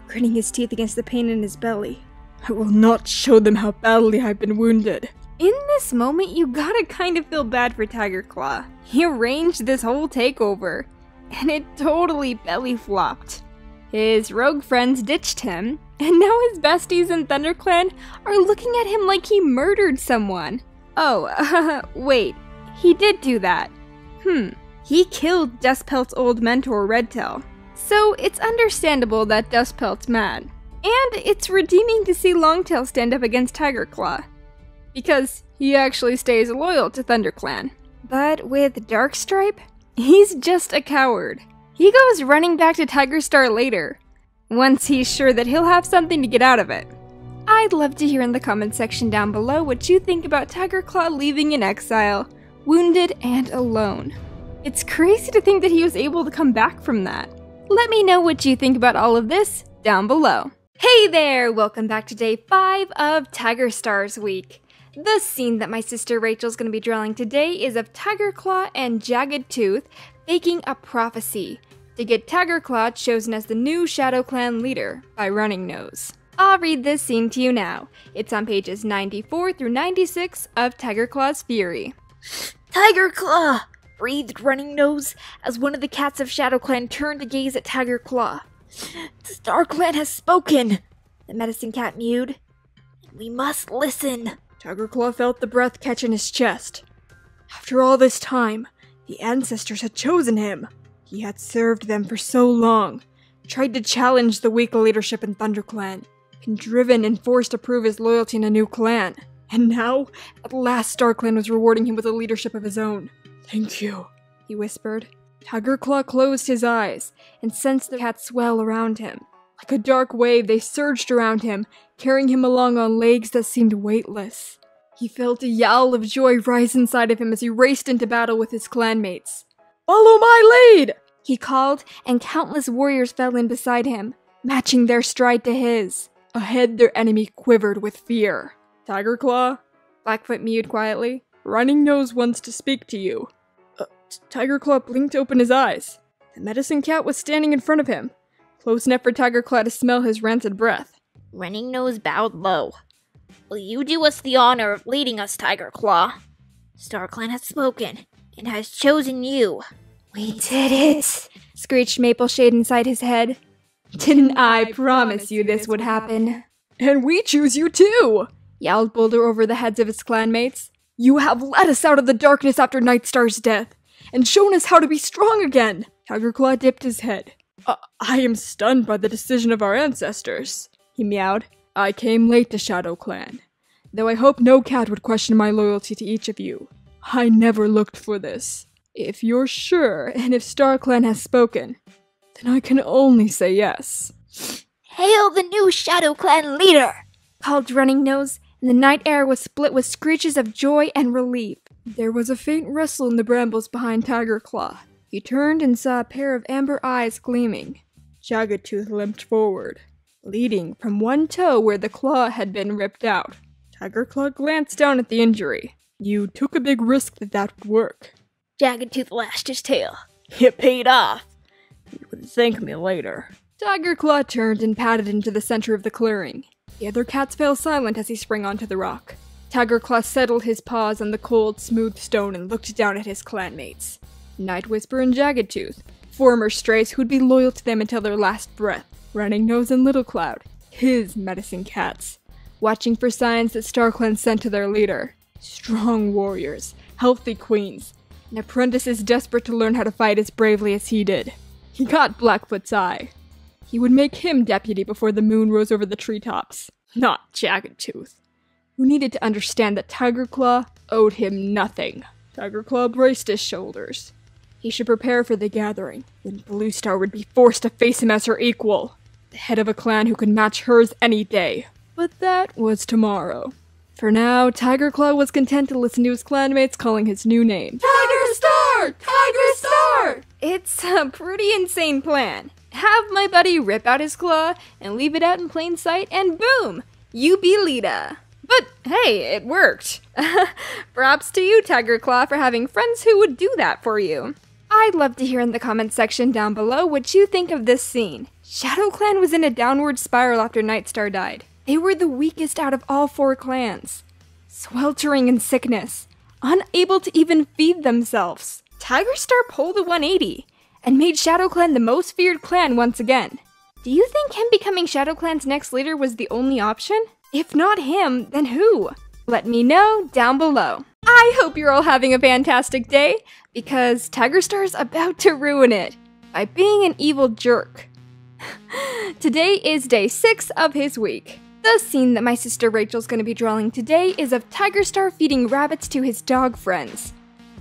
gritting his teeth against the pain in his belly. I will not show them how badly I've been wounded. In this moment, you gotta kind of feel bad for Tiger Claw. He arranged this whole takeover, and it totally belly flopped. His rogue friends ditched him, and now his besties in ThunderClan are looking at him like he murdered someone. Oh, wait, he did do that. He killed Dustpelt's old mentor, Redtail. So it's understandable that Dustpelt's mad. And it's redeeming to see Longtail stand up against Tiger Claw, because he actually stays loyal to ThunderClan. But with Darkstripe, he's just a coward. He goes running back to Tiger Star later, once he's sure that he'll have something to get out of it. I'd love to hear in the comment section down below what you think about Tiger Claw leaving in exile, wounded and alone. It's crazy to think that he was able to come back from that. Let me know what you think about all of this down below. Hey there! Welcome back to day 5 of Tiger Stars week. The scene that my sister Rachel's going to be drawing today is of Tiger Claw and Jagged Tooth faking a prophecy to get Tiger Claw chosen as the new Shadow Clan leader by Running Nose. I'll read this scene to you now. It's on pages 94 through 96 of Tiger Claw's Fury. Tiger Claw! Breathed Running Nose as one of the cats of Shadow Clan turned to gaze at Tiger Claw. The Star Clan has spoken, the medicine cat mewed. We must listen. Tiger Claw felt the breath catch in his chest. After all this time, the ancestors had chosen him. He had served them for so long, tried to challenge the weak leadership in ThunderClan, been driven and forced to prove his loyalty in a new clan. And now, at last StarClan was rewarding him with a leadership of his own. Thank you, he whispered. Tiger Claw closed his eyes and sensed the cat swell around him. Like a dark wave, they surged around him, carrying him along on legs that seemed weightless. He felt a yowl of joy rise inside of him as he raced into battle with his clanmates. Follow my lead! He called, and countless warriors fell in beside him, matching their stride to his. Ahead, their enemy quivered with fear. Tiger Claw? Blackfoot mewed quietly. Running Nose wants to speak to you. Tiger Claw blinked open his eyes. The medicine cat was standing in front of him, close enough for Tiger Claw to smell his rancid breath. Running Nose bowed low. Will you do us the honor of leading us, Tiger Claw? StarClan has spoken, and has chosen you. We did it! Screeched Mapleshade inside his head. Didn't I promise you this would happen? And we choose you too! Yelled Boulder over the heads of his clanmates. You have led us out of the darkness after Nightstar's death, and shown us how to be strong again! Tiger Claw dipped his head. I am stunned by the decision of our ancestors, he meowed. I came late to Shadow Clan, though I hope no cat would question my loyalty to each of you. I never looked for this. If you're sure, and if StarClan has spoken, then I can only say yes. Hail the new Shadow Clan leader! Called Running Nose, and the night air was split with screeches of joy and relief. There was a faint rustle in the brambles behind Tiger Claw. He turned and saw a pair of amber eyes gleaming. Jagged Tooth limped forward, leading from one toe where the claw had been ripped out. Tiger Claw glanced down at the injury. You took a big risk that would work. Jagged Tooth lashed his tail. It paid off. You can thank me later. Tiger Claw turned and padded into the center of the clearing. The other cats fell silent as he sprang onto the rock. Tiger Claw settled his paws on the cold, smooth stone and looked down at his clanmates. Night Whisper and Jagged Tooth, former strays who'd be loyal to them until their last breath. Running Nose and Little Cloud, his medicine cats, watching for signs that StarClan sent to their leader. Strong warriors, healthy queens, and apprentices desperate to learn how to fight as bravely as he did. He got Blackfoot's eye. He would make him deputy before the moon rose over the treetops, not Jagged Tooth, who needed to understand that Tiger Claw owed him nothing. Tiger Claw braced his shoulders. He should prepare for the gathering, when Blue Star would be forced to face him as her equal, the head of a clan who could match hers any day. But that was tomorrow. For now, Tiger Claw was content to listen to his clanmates calling his new name. Tiger Star! Tiger Star! It's a pretty insane plan. Have my buddy rip out his claw and leave it out in plain sight, and boom! You be leader. But hey, it worked. Props to you, Tiger Claw, for having friends who would do that for you. I'd love to hear in the comments section down below what you think of this scene. Shadow Clan was in a downward spiral after Nightstar died. They were the weakest out of all 4 clans. Sweltering in sickness, unable to even feed themselves. Tiger Star pulled a 180 and made Shadow Clan the most feared clan once again. Do you think him becoming Shadow Clan's next leader was the only option? If not him, then who? Let me know down below. I hope you're all having a fantastic day, because Tiger Star's about to ruin it by being an evil jerk. Today is day 6 of his week. The scene that my sister Rachel's going to be drawing today is of Tiger Star feeding rabbits to his dog friends,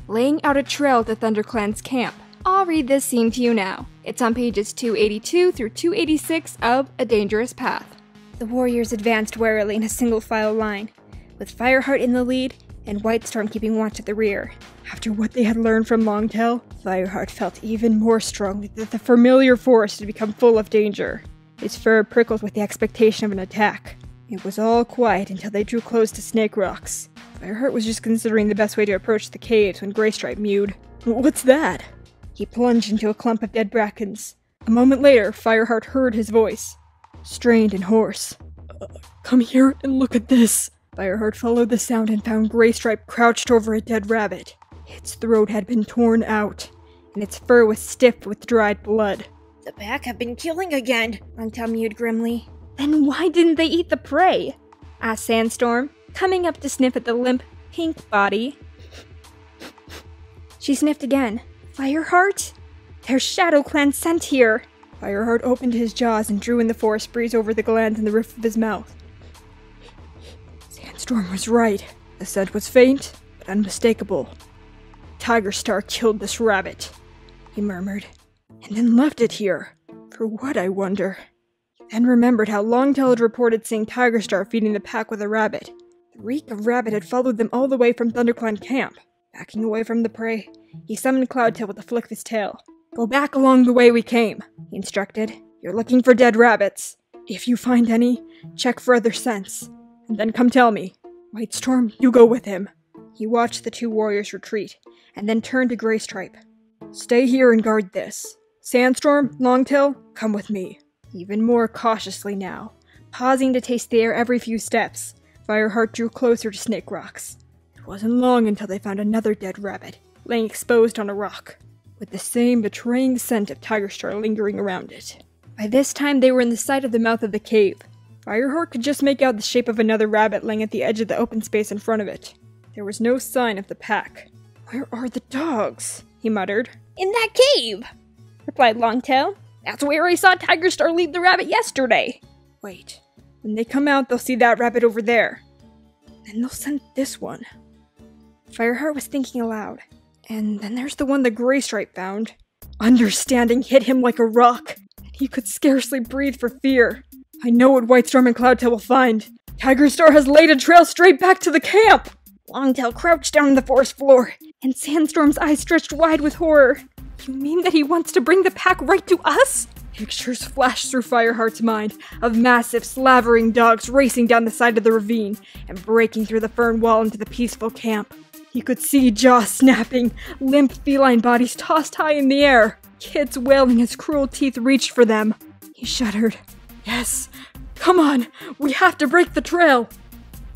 laying out a trail to ThunderClan's camp. I'll read this scene to you now. It's on pages 282 through 286 of A Dangerous Path. The warriors advanced warily in a single file line, with Fireheart in the lead and Whitestorm keeping watch at the rear. After what they had learned from Longtail, Fireheart felt even more strongly that the familiar forest had become full of danger. His fur prickled with the expectation of an attack. It was all quiet until they drew close to Snake Rocks. Fireheart was just considering the best way to approach the caves when Graystripe mewed. "What's that?" He plunged into a clump of dead brackens. A moment later, Fireheart heard his voice, strained and hoarse. "Come here and look at this." Fireheart followed the sound and found Graystripe crouched over a dead rabbit. Its throat had been torn out, and its fur was stiff with dried blood. The pack have been killing again, Longtail mewed grimly. Then why didn't they eat the prey? Asked Sandstorm, coming up to sniff at the limp, pink body. She sniffed again. Fireheart? There's Shadow Clan scent here. Fireheart opened his jaws and drew in the forest breeze over the glands in the roof of his mouth. Sandstorm was right. The scent was faint, but unmistakable. Tigerstar killed this rabbit, he murmured, and then left it here. For what, I wonder? He then remembered how Longtail had reported seeing Tigerstar feeding the pack with a rabbit. The reek of rabbit had followed them all the way from ThunderClan camp. Backing away from the prey, he summoned Cloudtail with a flick of his tail. "Go back along the way we came," he instructed. "You're looking for dead rabbits. If you find any, check for other scents, and then come tell me. Whitestorm, you go with him." He watched the two warriors retreat, and then turned to Graystripe. "Stay here and guard this. Sandstorm, Longtail, come with me." Even more cautiously now, pausing to taste the air every few steps, Fireheart drew closer to Snake Rocks. It wasn't long until they found another dead rabbit, laying exposed on a rock, with the same betraying scent of Tigerstar lingering around it. By this time they were in the sight of the mouth of the cave. Fireheart could just make out the shape of another rabbit laying at the edge of the open space in front of it. There was no sign of the pack. "Where are the dogs?" he muttered. "In that cave," replied Longtail. "That's where I saw Tigerstar lead the rabbit yesterday." "Wait. When they come out, they'll see that rabbit over there. Then they'll scent this one." Fireheart was thinking aloud. "And then there's the one the Graystripe found." Understanding hit him like a rock, and he could scarcely breathe for fear. "I know what Whitestorm and Cloudtail will find. Tigerstar has laid a trail straight back to the camp!" Longtail crouched down on the forest floor, and Sandstorm's eyes stretched wide with horror. "You mean that he wants to bring the pack right to us?" Pictures flashed through Fireheart's mind of massive, slavering dogs racing down the side of the ravine and breaking through the fern wall into the peaceful camp. He could see jaws snapping, limp feline bodies tossed high in the air, kids wailing as cruel teeth reached for them. He shuddered. "Yes, come on, we have to break the trail!"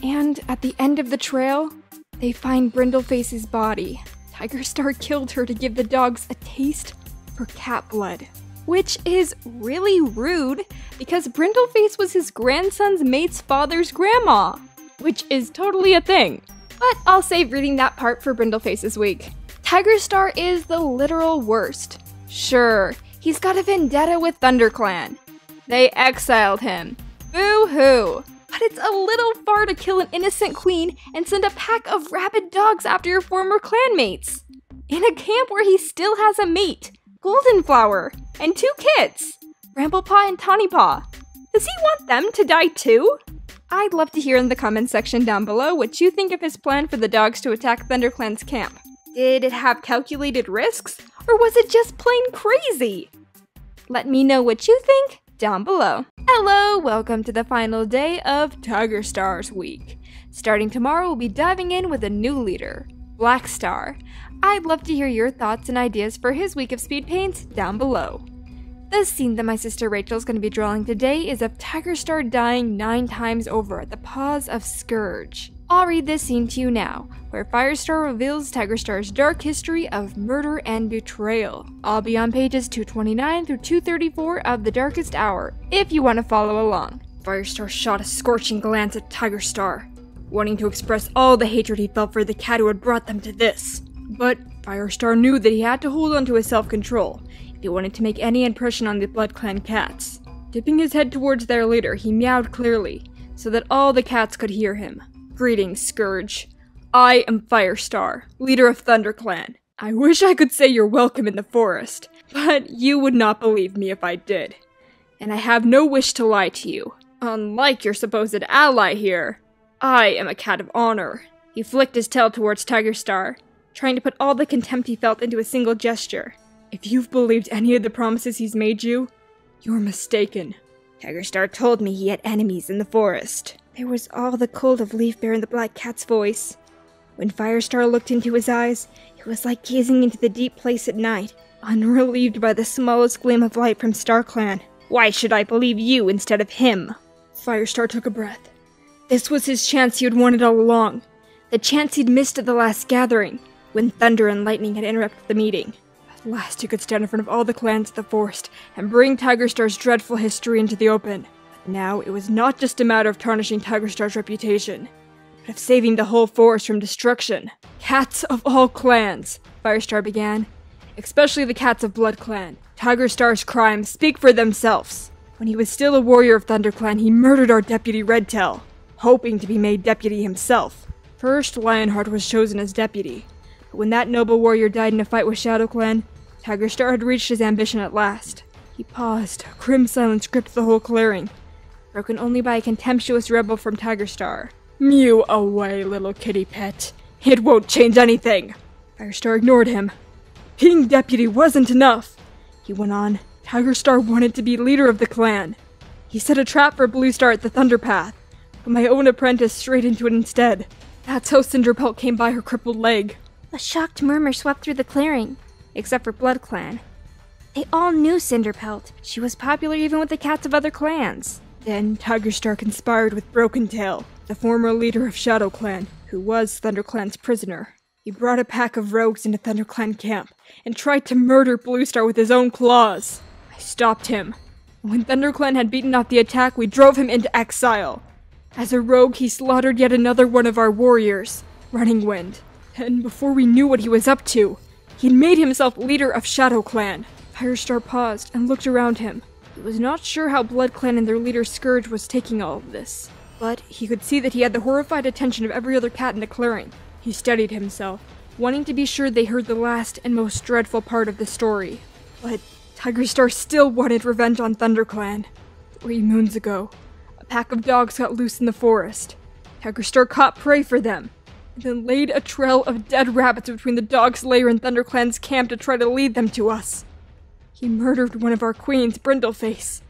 And at the end of the trail, they find Brindleface's body. Tigerstar killed her to give the dogs a taste for cat blood. Which is really rude, because Brindleface was his grandson's mate's father's grandma. Which is totally a thing. But I'll save reading that part for Brindleface's week. Tigerstar is the literal worst. Sure, he's got a vendetta with ThunderClan. They exiled him. Boo-hoo! But it's a little far to kill an innocent queen and send a pack of rabid dogs after your former clanmates. In a camp where he still has a mate, Goldenflower, and 2 kids, Bramblepaw and Tawnypaw. Does he want them to die too? I'd love to hear in the comments section down below what you think of his plan for the dogs to attack ThunderClan's camp. Did it have calculated risks, or was it just plain crazy? Let me know what you think down below. Hello, welcome to the final day of Tigerstar's week. Starting tomorrow, we'll be diving in with a new leader, Blackstar. I'd love to hear your thoughts and ideas for his week of speed paints down below. The scene that my sister Rachel's going to be drawing today is of Tigerstar dying 9 times over at the paws of Scourge. I'll read this scene to you now, where Firestar reveals Tigerstar's dark history of murder and betrayal. I'll be on pages 229 through 234 of The Darkest Hour, if you want to follow along. Firestar shot a scorching glance at Tigerstar, wanting to express all the hatred he felt for the cat who had brought them to this. But Firestar knew that he had to hold on to his self-control if he wanted to make any impression on the BloodClan cats. Dipping his head towards their leader, he meowed clearly, so that all the cats could hear him. "Greetings, Scourge. I am Firestar, leader of ThunderClan. I wish I could say you're welcome in the forest, but you would not believe me if I did. And I have no wish to lie to you. Unlike your supposed ally here, I am a cat of honor. He flicked his tail towards Tiger Star, trying to put all the contempt he felt into a single gesture. If you've believed any of the promises he's made you, you're mistaken. Tiger Star told me he had enemies in the forest. There was all the cold of Leaf Bear in the black cat's voice. When Firestar looked into his eyes, it was like gazing into the deep place at night, unrelieved by the smallest gleam of light from StarClan. Why should I believe you instead of him? Firestar took a breath. This was his chance he had wanted all along. The chance he'd missed at the last gathering, when thunder and lightning had interrupted the meeting. At last he could stand in front of all the clans of the forest and bring Tiger Star's dreadful history into the open. But now it was not just a matter of tarnishing Tiger Star's reputation, but of saving the whole forest from destruction. Cats of all clans, Firestar began, especially the cats of Blood Clan. Tiger Star's crimes speak for themselves. When he was still a warrior of ThunderClan, he murdered our deputy Redtail, hoping to be made deputy himself. First, Lionheart was chosen as deputy, but when that noble warrior died in a fight with ShadowClan, Tiger Star had reached his ambition at last. He paused, a grim silence gripped the whole clearing, broken only by a contemptuous rebel from Tiger Star. Mew away, little kitty pet. It won't change anything. Firestar ignored him. Being deputy wasn't enough. He went on. Tiger Star wanted to be leader of the clan. He set a trap for Blue Star at the Thunder Path, but my own apprentice strayed into it instead. That's how Cinderpelt came by her crippled leg. A shocked murmur swept through the clearing, except for Blood Clan. They all knew Cinderpelt. She was popular even with the cats of other clans. Then Tiger Star conspired with Broken Tail, the former leader of ShadowClan, who was ThunderClan's prisoner. He brought a pack of rogues into ThunderClan camp and tried to murder Blue Star with his own claws. I stopped him. When ThunderClan had beaten off the attack, we drove him into exile. As a rogue, he slaughtered yet another one of our warriors, Running Wind. And before we knew what he was up to, he'd made himself leader of ShadowClan. Firestar paused and looked around him. He was not sure how Blood Clan and their leader Scourge was taking all of this, but he could see that he had the horrified attention of every other cat in the clearing. He steadied himself, wanting to be sure they heard the last and most dreadful part of the story. But Tiger Star still wanted revenge on ThunderClan. 3 moons ago, a pack of dogs got loose in the forest. Tiger Star caught prey for them, and then laid a trail of dead rabbits between the dog's lair and ThunderClan's camp to try to lead them to us. He murdered one of our queens, Brindleface,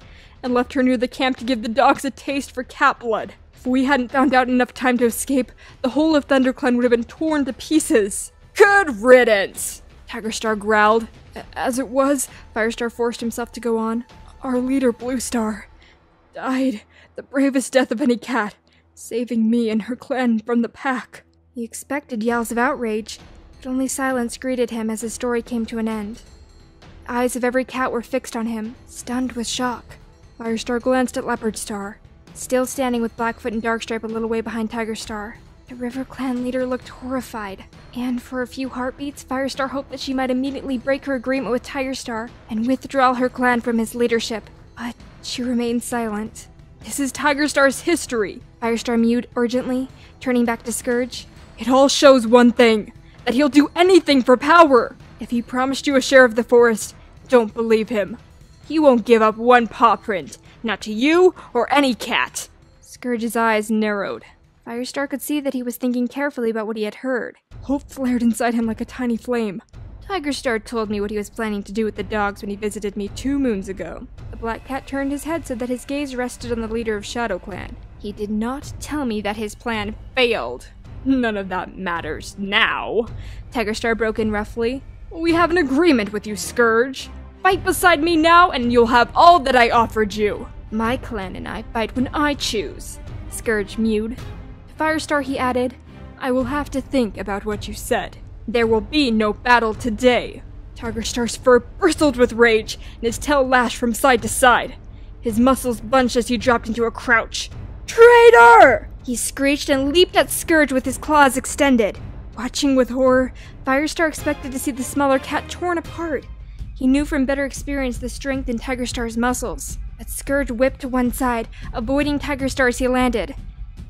and left her near the camp to give the dogs a taste for cat blood. If we hadn't found out enough time to escape, the whole of ThunderClan would have been torn to pieces. Good riddance, Tiger Star growled. As it was, Firestar forced himself to go on. Our leader, Blue Star, died the bravest death of any cat, saving me and her clan from the pack. He expected yells of outrage, but only silence greeted him as his story came to an end. The eyes of every cat were fixed on him, stunned with shock. Firestar glanced at Leopard Star, still standing with Blackfoot and Darkstripe a little way behind Tiger Star. The River Clan leader looked horrified, and for a few heartbeats, Firestar hoped that she might immediately break her agreement with Tiger Star and withdraw her clan from his leadership. But she remained silent. This is Tiger Star's history, Firestar mewed urgently, turning back to Scourge. It all shows one thing, that he'll do anything for power. If he promised you a share of the forest, don't believe him. He won't give up one paw print, not to you or any cat. Scourge's eyes narrowed. Firestar could see that he was thinking carefully about what he had heard. Hope flared inside him like a tiny flame. Tiger Star told me what he was planning to do with the dogs when he visited me 2 moons ago. The black cat turned his head so that his gaze rested on the leader of ShadowClan. He did not tell me that his plan failed. None of that matters now. Tiger Star broke in roughly. We have an agreement with you, Scourge. Fight beside me now and you'll have all that I offered you. My clan and I fight when I choose, Scourge mewed. To Firestar he added, I will have to think about what you said. There will be no battle today. Tiger Star's fur bristled with rage and his tail lashed from side to side. His muscles bunched as he dropped into a crouch. Traitor! He screeched and leaped at Scourge with his claws extended. Watching with horror, Firestar expected to see the smaller cat torn apart. He knew from better experience the strength in Tiger Star's muscles. But Scourge whipped to one side, avoiding Tiger Star as he landed.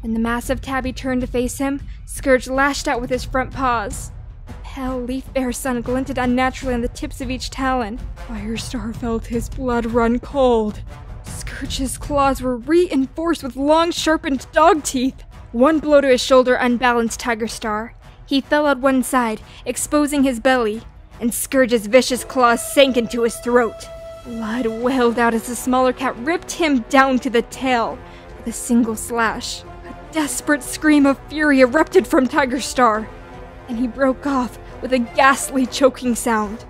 When the massive tabby turned to face him, Scourge lashed out with his front paws. The pale Leaf Bear sun glinted unnaturally on the tips of each talon. Firestar felt his blood run cold. Scourge Scourge's claws were reinforced with long, sharpened dog teeth. One blow to his shoulder unbalanced Tiger Star. He fell on one side, exposing his belly, and Scourge's vicious claws sank into his throat. Blood wailed out as the smaller cat ripped him down to the tail with a single slash. A desperate scream of fury erupted from Tiger Star, and he broke off with a ghastly choking sound.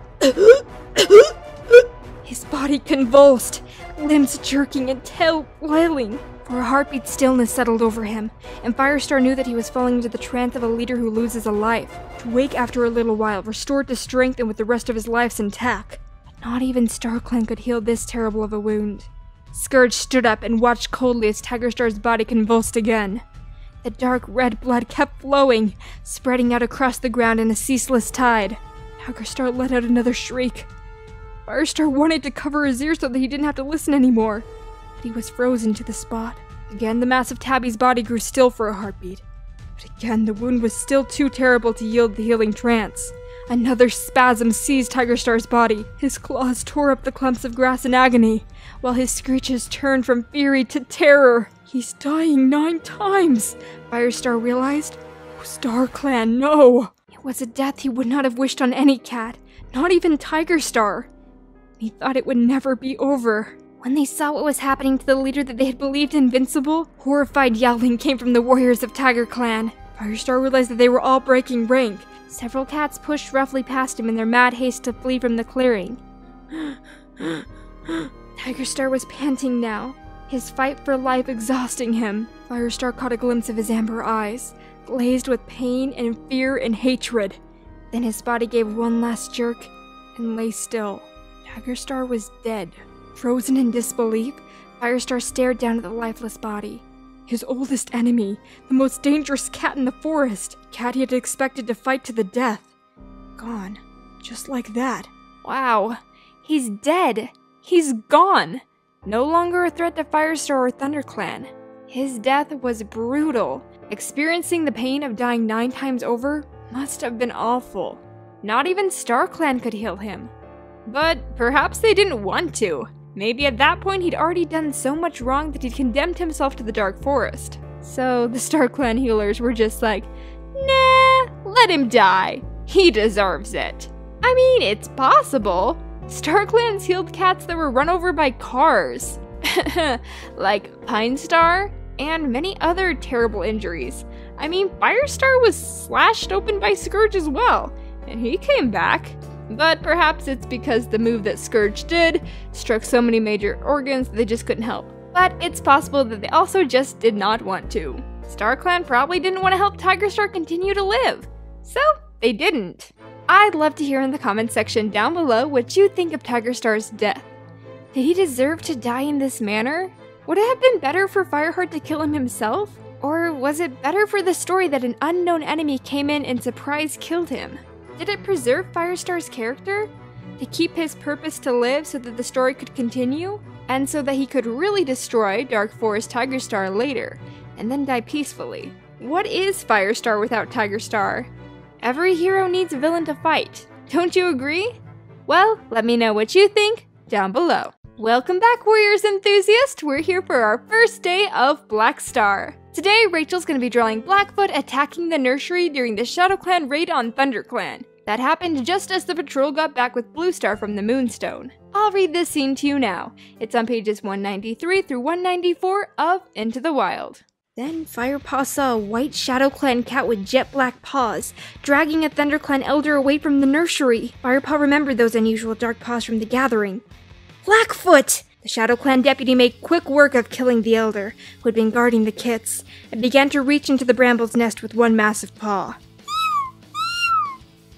His body convulsed, limbs jerking and tail flailing. For a heartbeat, stillness settled over him, and Firestar knew that he was falling into the trance of a leader who loses a life, to wake after a little while, restored to strength and with the rest of his life intact. But not even StarClan could heal this terrible of a wound. Scourge stood up and watched coldly as Tiger Star's body convulsed again. The dark red blood kept flowing, spreading out across the ground in a ceaseless tide. Tiger Star let out another shriek. Firestar wanted to cover his ears so that he didn't have to listen anymore, but he was frozen to the spot. Again, the mass of Tabby's body grew still for a heartbeat. But again, the wound was still too terrible to yield the healing trance. Another spasm seized Tiger Star's body. His claws tore up the clumps of grass in agony, while his screeches turned from fury to terror. He's dying 9 times, Firestar realized. Oh, StarClan, no! It was a death he would not have wished on any cat, not even Tiger Star. He thought it would never be over. When they saw what was happening to the leader that they had believed invincible, horrified yelling came from the warriors of Tiger Clan. Firestar realized that they were all breaking rank. Several cats pushed roughly past him in their mad haste to flee from the clearing. Tiger Star was panting now, his fight for life exhausting him. Firestar caught a glimpse of his amber eyes, glazed with pain and fear and hatred. Then his body gave one last jerk and lay still. Tiger Star was dead. Frozen in disbelief, Firestar stared down at the lifeless body. His oldest enemy, the most dangerous cat in the forest, cat he had expected to fight to the death. Gone. Just like that. Wow. He's dead. He's gone. No longer a threat to Firestar or ThunderClan. His death was brutal. Experiencing the pain of dying 9 times over must have been awful. Not even StarClan could heal him. But perhaps they didn't want to. Maybe at that point he'd already done so much wrong that he'd condemned himself to the Dark Forest. So the StarClan healers were just like, nah, let him die. He deserves it. I mean, it's possible. StarClan's healed cats that were run over by cars. Like Pine Star and many other terrible injuries. I mean, Firestar was slashed open by Scourge as well, and he came back. But perhaps it's because the move that Scourge did struck so many major organs that they just couldn't help. But it's possible that they also just did not want to. StarClan probably didn't want to help Tiger Star continue to live, so they didn't. I'd love to hear in the comments section down below what you think of Tiger Star's death. Did he deserve to die in this manner? Would it have been better for Fireheart to kill him himself? Or was it better for the story that an unknown enemy came in and surprise killed him? Did it preserve Firestar's character? To keep his purpose to live so that the story could continue? And so that he could really destroy Dark Forest Tiger Star later, and then die peacefully? What is Firestar without Tiger Star? Every hero needs a villain to fight. Don't you agree? Well, let me know what you think down below. Welcome back, Warriors enthusiasts! We're here for our first day of Black Star. Today, Rachel's going to be drawing Blackfoot attacking the nursery during the ShadowClan raid on ThunderClan. That happened just as the patrol got back with Bluestar from the Moonstone. I'll read this scene to you now. It's on pages 193 through 194 of Into the Wild. Then Firepaw saw a white ShadowClan cat with jet black paws, dragging a ThunderClan elder away from the nursery. Firepaw remembered those unusual dark paws from the gathering. Blackfoot! The ShadowClan deputy made quick work of killing the elder, who had been guarding the kits, and began to reach into the bramble's nest with one massive paw.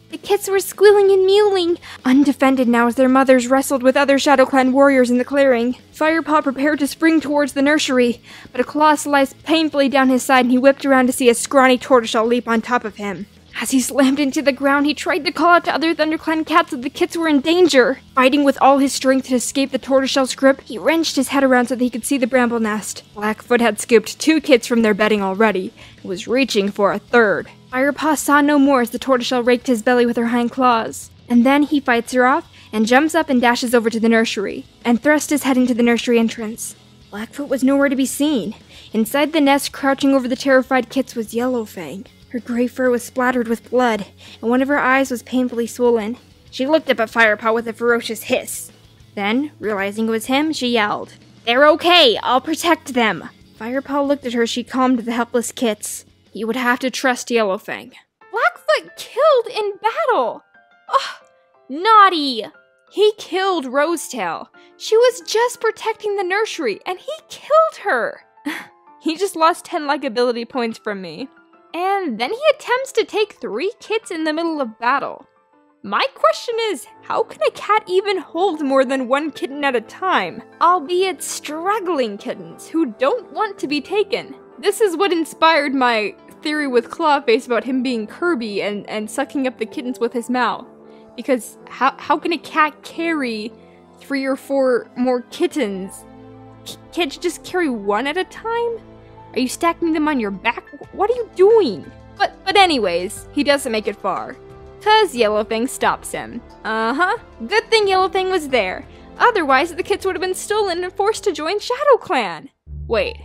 The kits were squealing and mewling, undefended now as their mothers wrestled with other ShadowClan warriors in the clearing. Firepaw prepared to spring towards the nursery, but a claw sliced painfully down his side and he whipped around to see a scrawny tortoiseshell leap on top of him. As he slammed into the ground, he tried to call out to other ThunderClan cats that the kits were in danger. Fighting with all his strength to escape the tortoiseshell's grip, he wrenched his head around so that he could see the bramble nest. Blackfoot had scooped 2 kits from their bedding already, and was reaching for a third. Firepaw saw no more as the tortoiseshell raked his belly with her hind claws. And then he fights her off, and jumps up and dashes over to the nursery, and thrusts his head into the nursery entrance. Blackfoot was nowhere to be seen. Inside the nest, crouching over the terrified kits, was Yellowfang. Her gray fur was splattered with blood, and one of her eyes was painfully swollen. She looked up at Firepaw with a ferocious hiss. Then, realizing it was him, she yelled, "They're okay! I'll protect them!" Firepaw looked at her as she calmed the helpless kits. You would have to trust Yellowfang. Blackfoot killed in battle! Ugh, naughty! He killed Rosetail. She was just protecting the nursery, and he killed her! He just lost 10 likability points from me. And then he attempts to take 3 kits in the middle of battle. My question is, how can a cat even hold more than 1 kitten at a time? Albeit struggling kittens who don't want to be taken. This is what inspired my theory with Clawface about him being Kirby and sucking up the kittens with his mouth. Because how can a cat carry 3 or 4 more kittens? Can't you just carry 1 at a time? Are you stacking them on your back? What are you doing? But anyways, he doesn't make it far. 'Cause Yellowfang stops him. Good thing Yellowfang was there. Otherwise, the kits would have been stolen and forced to join ShadowClan. Wait,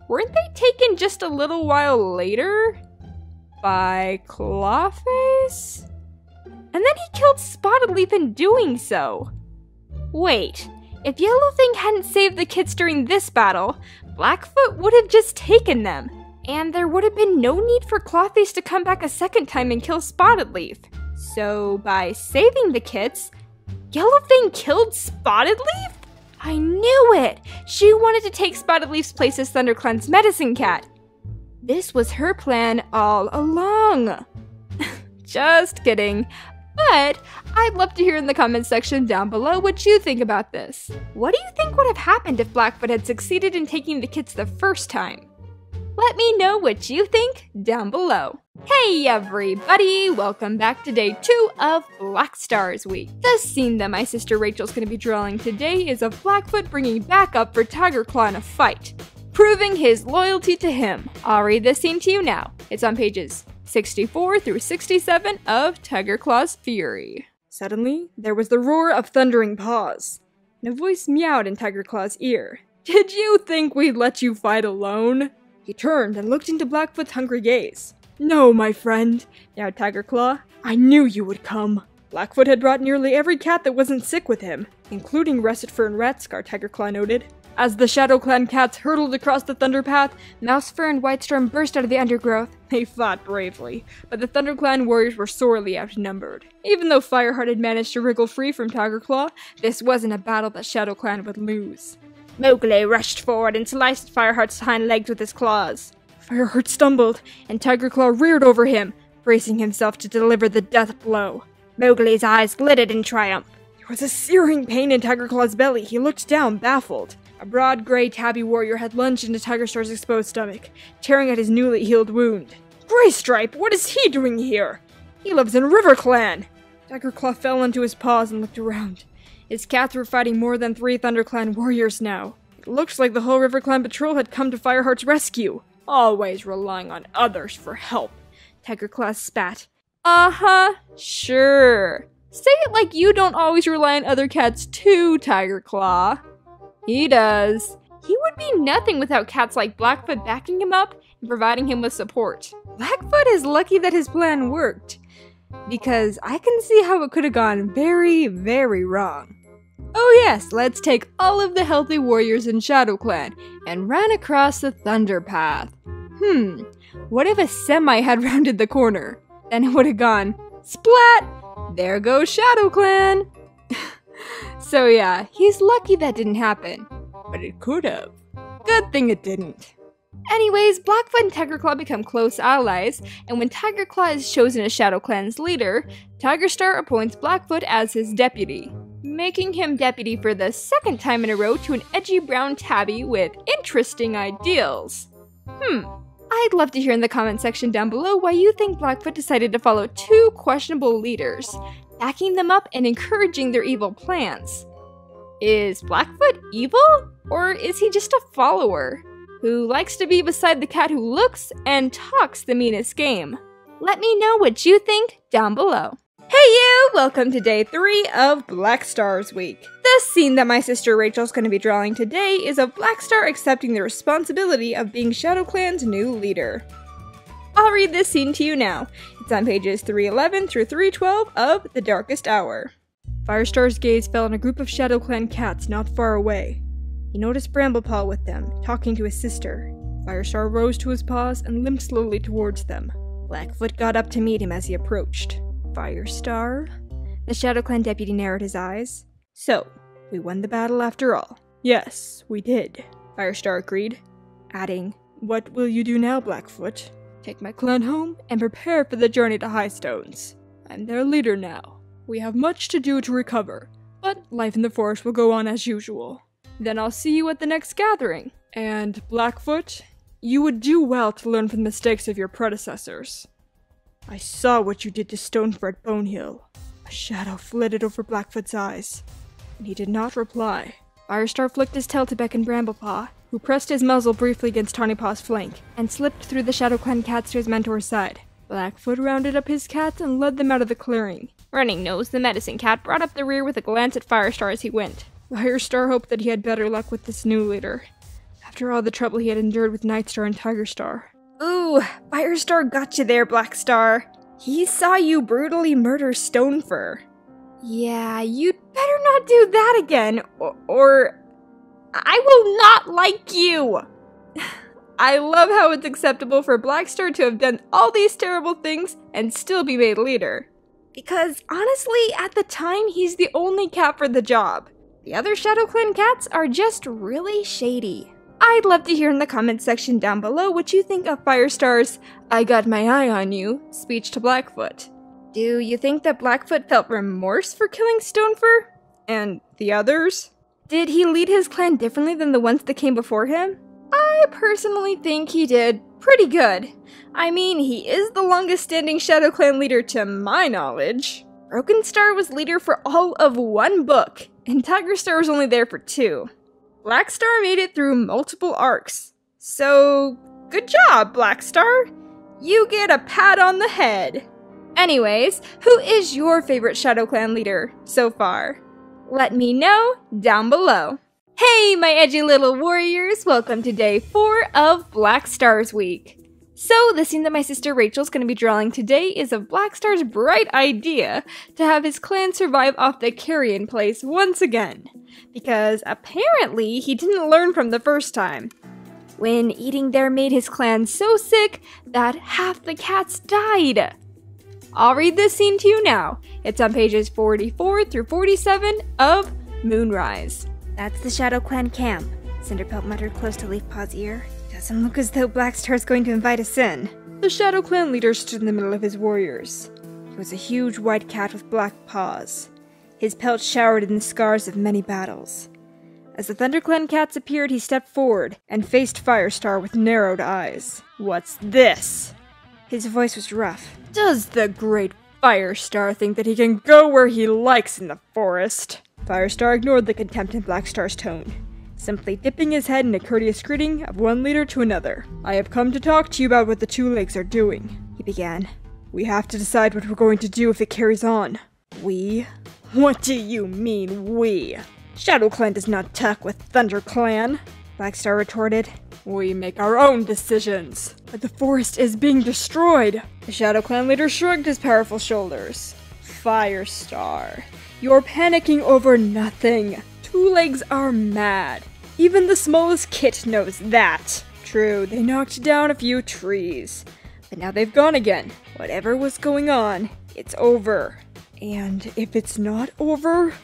weren't they taken just a little while later? By Clawface? And then he killed Spotted Leaf in doing so. Wait, if Yellowfang hadn't saved the kits during this battle, Blackfoot would have just taken them. And there would have been no need for Clawface to come back a second time and kill Spotted Leaf. So by saving the kits, Yellowfang killed Spotted Leaf? I knew it! She wanted to take Spotted Leaf's place as ThunderClan's medicine cat. This was her plan all along. Just kidding. But I'd love to hear in the comments section down below what you think about this. What do you think would have happened if Blackfoot had succeeded in taking the kits the first time? Let me know what you think down below. Hey everybody, welcome back to day 2 of Black Stars Week. The scene that my sister Rachel's going to be drawing today is of Blackfoot bringing back up for TigerClaw in a fight, proving his loyalty to him. I'll read this scene to you now. It's on pages 64 through 67 of TigerClaw's Fury. Suddenly, there was the roar of thundering paws, and a voice meowed in TigerClaw's ear. "Did you think we'd let you fight alone?" He turned and looked into Blackfoot's hungry gaze. "No, my friend," meowed TigerClaw. "I knew you would come." Blackfoot had brought nearly every cat that wasn't sick with him, including Russet Fur and Ratscar, TigerClaw noted. As the ShadowClan cats hurtled across the Thunder Path, Mousefur and Whitestorm burst out of the undergrowth. They fought bravely, but the ThunderClan warriors were sorely outnumbered. Even though Fireheart had managed to wriggle free from TigerClaw, this wasn't a battle that ShadowClan would lose. Mowgli rushed forward and sliced Fireheart's hind legs with his claws. Fireheart stumbled, and TigerClaw reared over him, bracing himself to deliver the death blow. Mowgli's eyes glittered in triumph. There was a searing pain in TigerClaw's belly. He looked down, baffled. A broad gray tabby warrior had lunged into Tigerstar's exposed stomach, tearing at his newly healed wound. "Graystripe, what is he doing here? He lives in RiverClan!" TigerClaw fell onto his paws and looked around. His cats were fighting more than 3 ThunderClan warriors now. It looked like the whole RiverClan patrol had come to Fireheart's rescue. Always relying on others for help. TigerClaw spat. Sure. Say it like you don't always rely on other cats too, TigerClaw. He does. He would be nothing without cats like Blackfoot backing him up and providing him with support. Blackfoot is lucky that his plan worked, because I can see how it could have gone very, very wrong. Oh yes, let's take all of the healthy warriors in ShadowClan and run across the Thunder Path. What if a semi had rounded the corner? Then it would have gone, splat! There goes ShadowClan! So yeah, he's lucky that didn't happen. But it could have. Good thing it didn't. Anyways, Blackfoot and TigerClaw become close allies, and when TigerClaw is chosen as ShadowClan's leader, Tigerstar appoints Blackfoot as his deputy, making him deputy for the 2nd time in a row to an edgy brown tabby with interesting ideals. I'd love to hear in the comment section down below why you think Blackfoot decided to follow 2 questionable leaders, backing them up and encouraging their evil plans. Is Blackfoot evil? Or is he just a follower who likes to be beside the cat who looks and talks the meanest game? Let me know what you think down below. Hey you! welcome to day 3 of Black Stars Week. The scene that my sister Rachel's going to be drawing today is of Black Star accepting the responsibility of being ShadowClan's new leader. I'll read this scene to you now. It's on pages 311 through 312 of The Darkest Hour. Firestar's gaze fell on a group of ShadowClan cats not far away. He noticed Bramblepaw with them, talking to his sister. Firestar rose to his paws and limped slowly towards them. Blackfoot got up to meet him as he approached. Firestar? The ShadowClan deputy narrowed his eyes. So, we won the battle after all. Yes, we did, Firestar agreed, adding, What will you do now, Blackfoot? Take my clan home and prepare for the journey to Highstones. I'm their leader now. We have much to do to recover, but life in the forest will go on as usual. Then I'll see you at the next gathering. And, Blackfoot, you would do well to learn from the mistakes of your predecessors. I saw what you did to Stonefur at Bonehill. A shadow flitted over Blackfoot's eyes, and he did not reply. Firestar flicked his tail to beckon Bramblepaw, who pressed his muzzle briefly against Tawnypaw's flank, and slipped through the ShadowClan cats to his mentor's side. Blackfoot rounded up his cats and led them out of the clearing. Running Nose, the medicine cat, brought up the rear with a glance at Firestar as he went. Firestar hoped that he had better luck with this new leader, after all the trouble he had endured with Nightstar and Tigerstar. Ooh, Firestar got you there, Blackstar. He saw you brutally murder Stonefur. Yeah, you'd better not do that again, or I will not like you! I love how it's acceptable for Blackstar to have done all these terrible things and still be made leader. Because, honestly, at the time, he's the only cat for the job. The other ShadowClan cats are just really shady. I'd love to hear in the comments section down below what you think of Firestar's "I got my eye on you" speech to Blackfoot. Do you think that Blackfoot felt remorse for killing Stonefur? And the others? Did he lead his clan differently than the ones that came before him? I personally think he did pretty good. I mean, he is the longest standing ShadowClan leader to my knowledge. Broken Star was leader for all of 1 book, and Tigerstar was only there for 2. Blackstar made it through multiple arcs. So, good job, Blackstar! You get a pat on the head. Anyways, who is your favorite ShadowClan leader so far? Let me know down below. Hey, my edgy little warriors! Welcome to day 4 of Black Stars Week. So, the scene that my sister Rachel's going to be drawing today is of Blackstar's bright idea to have his clan survive off the carrion place once again. Because apparently he didn't learn from the first time, when eating there made his clan so sick that half the cats died. I'll read this scene to you now. It's on pages 44 through 47 of Moonrise. That's the ShadowClan camp, Cinderpelt muttered close to Leafpaw's ear. Doesn't look as though Blackstar's going to invite us in. The ShadowClan leader stood in the middle of his warriors. He was a huge white cat with black paws. His pelt showered in the scars of many battles. As the ThunderClan cats appeared, he stepped forward and faced Firestar with narrowed eyes. What's this? His voice was rough. Does the great Firestar think that he can go where he likes in the forest? Firestar ignored the contempt in Blackstar's tone, simply dipping his head in a courteous greeting of one leader to another. I have come to talk to you about what the Two Legs are doing, he began. We have to decide what we're going to do if it carries on. We? What do you mean, we? ShadowClan does not talk with ThunderClan, Blackstar retorted. We make our own decisions. But the forest is being destroyed. The ShadowClan leader shrugged his powerful shoulders. Firestar, you're panicking over nothing. Two Legs are mad. Even the smallest kit knows that. True, they knocked down a few trees, but now they've gone again. Whatever was going on, it's over. And if it's not over?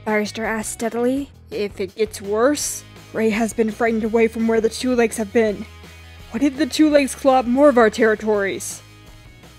Firestar asked steadily. If it gets worse? Ray has been frightened away from where the Two Legs have been. What if the Two Legs claw up more of our territories?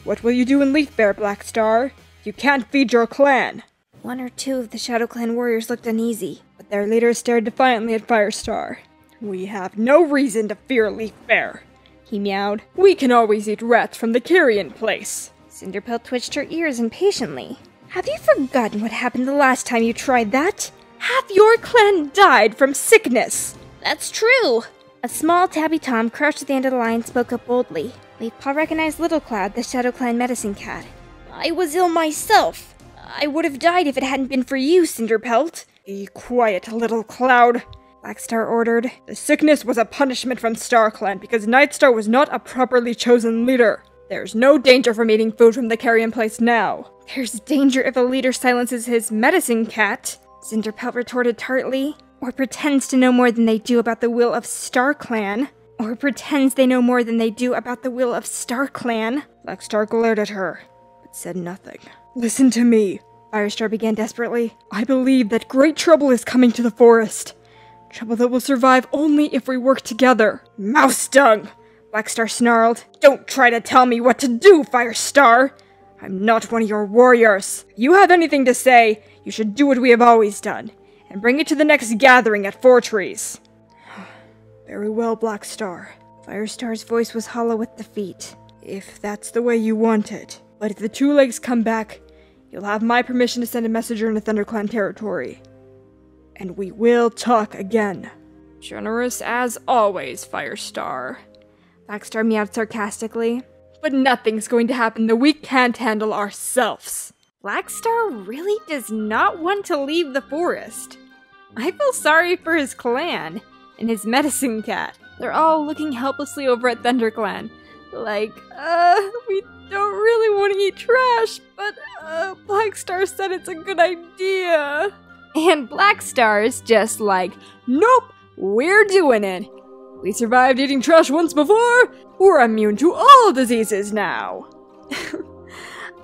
What will you do in Leafbear, Blackstar? You can't feed your clan. 1 or 2 of the ShadowClan warriors looked uneasy, but their leader stared defiantly at Firestar. We have no reason to fear Leafbear, he meowed. We can always eat rats from the carrion place. Cinderpelt twitched her ears impatiently. Have you forgotten what happened the last time you tried that? Half your clan died from sickness. That's true. A small tabby Tom crouched at the end of the line spoke up boldly. Leafpaw recognized Little Cloud, the ShadowClan medicine cat. I was ill myself. I would have died if it hadn't been for you, Cinderpelt. Be quiet, little cloud, Blackstar ordered. The sickness was a punishment from StarClan because Nightstar was not a properly chosen leader. There's no danger from eating food from the carrion place now. There's danger if a leader silences his medicine cat, Cinderpelt retorted tartly. Or pretends to know more than they do about the will of StarClan. Or pretends they know more than they do about the will of StarClan. Blackstar glared at her, but said nothing. Listen to me, Firestar began desperately. I believe that great trouble is coming to the forest. Trouble that will survive only if we work together. Mouse dung! Blackstar snarled. Don't try to tell me what to do, Firestar! I'm not one of your warriors. If you have anything to say, you should do what we have always done, and bring it to the next gathering at Four Trees. Very well, Blackstar. Firestar's voice was hollow with defeat. If that's the way you want it. But if the Two Legs come back, you'll have my permission to send a messenger into ThunderClan territory. And we will talk again. Generous as always, Firestar, Blackstar meowed sarcastically. But nothing's going to happen that we can't handle ourselves. Blackstar really does not want to leave the forest. I feel sorry for his clan and his medicine cat. They're all looking helplessly over at ThunderClan. Like, we don't really want to eat trash, but, Blackstar said it's a good idea. And Blackstar's just like, nope, we're doing it. We survived eating trash once before. We're immune to all diseases now.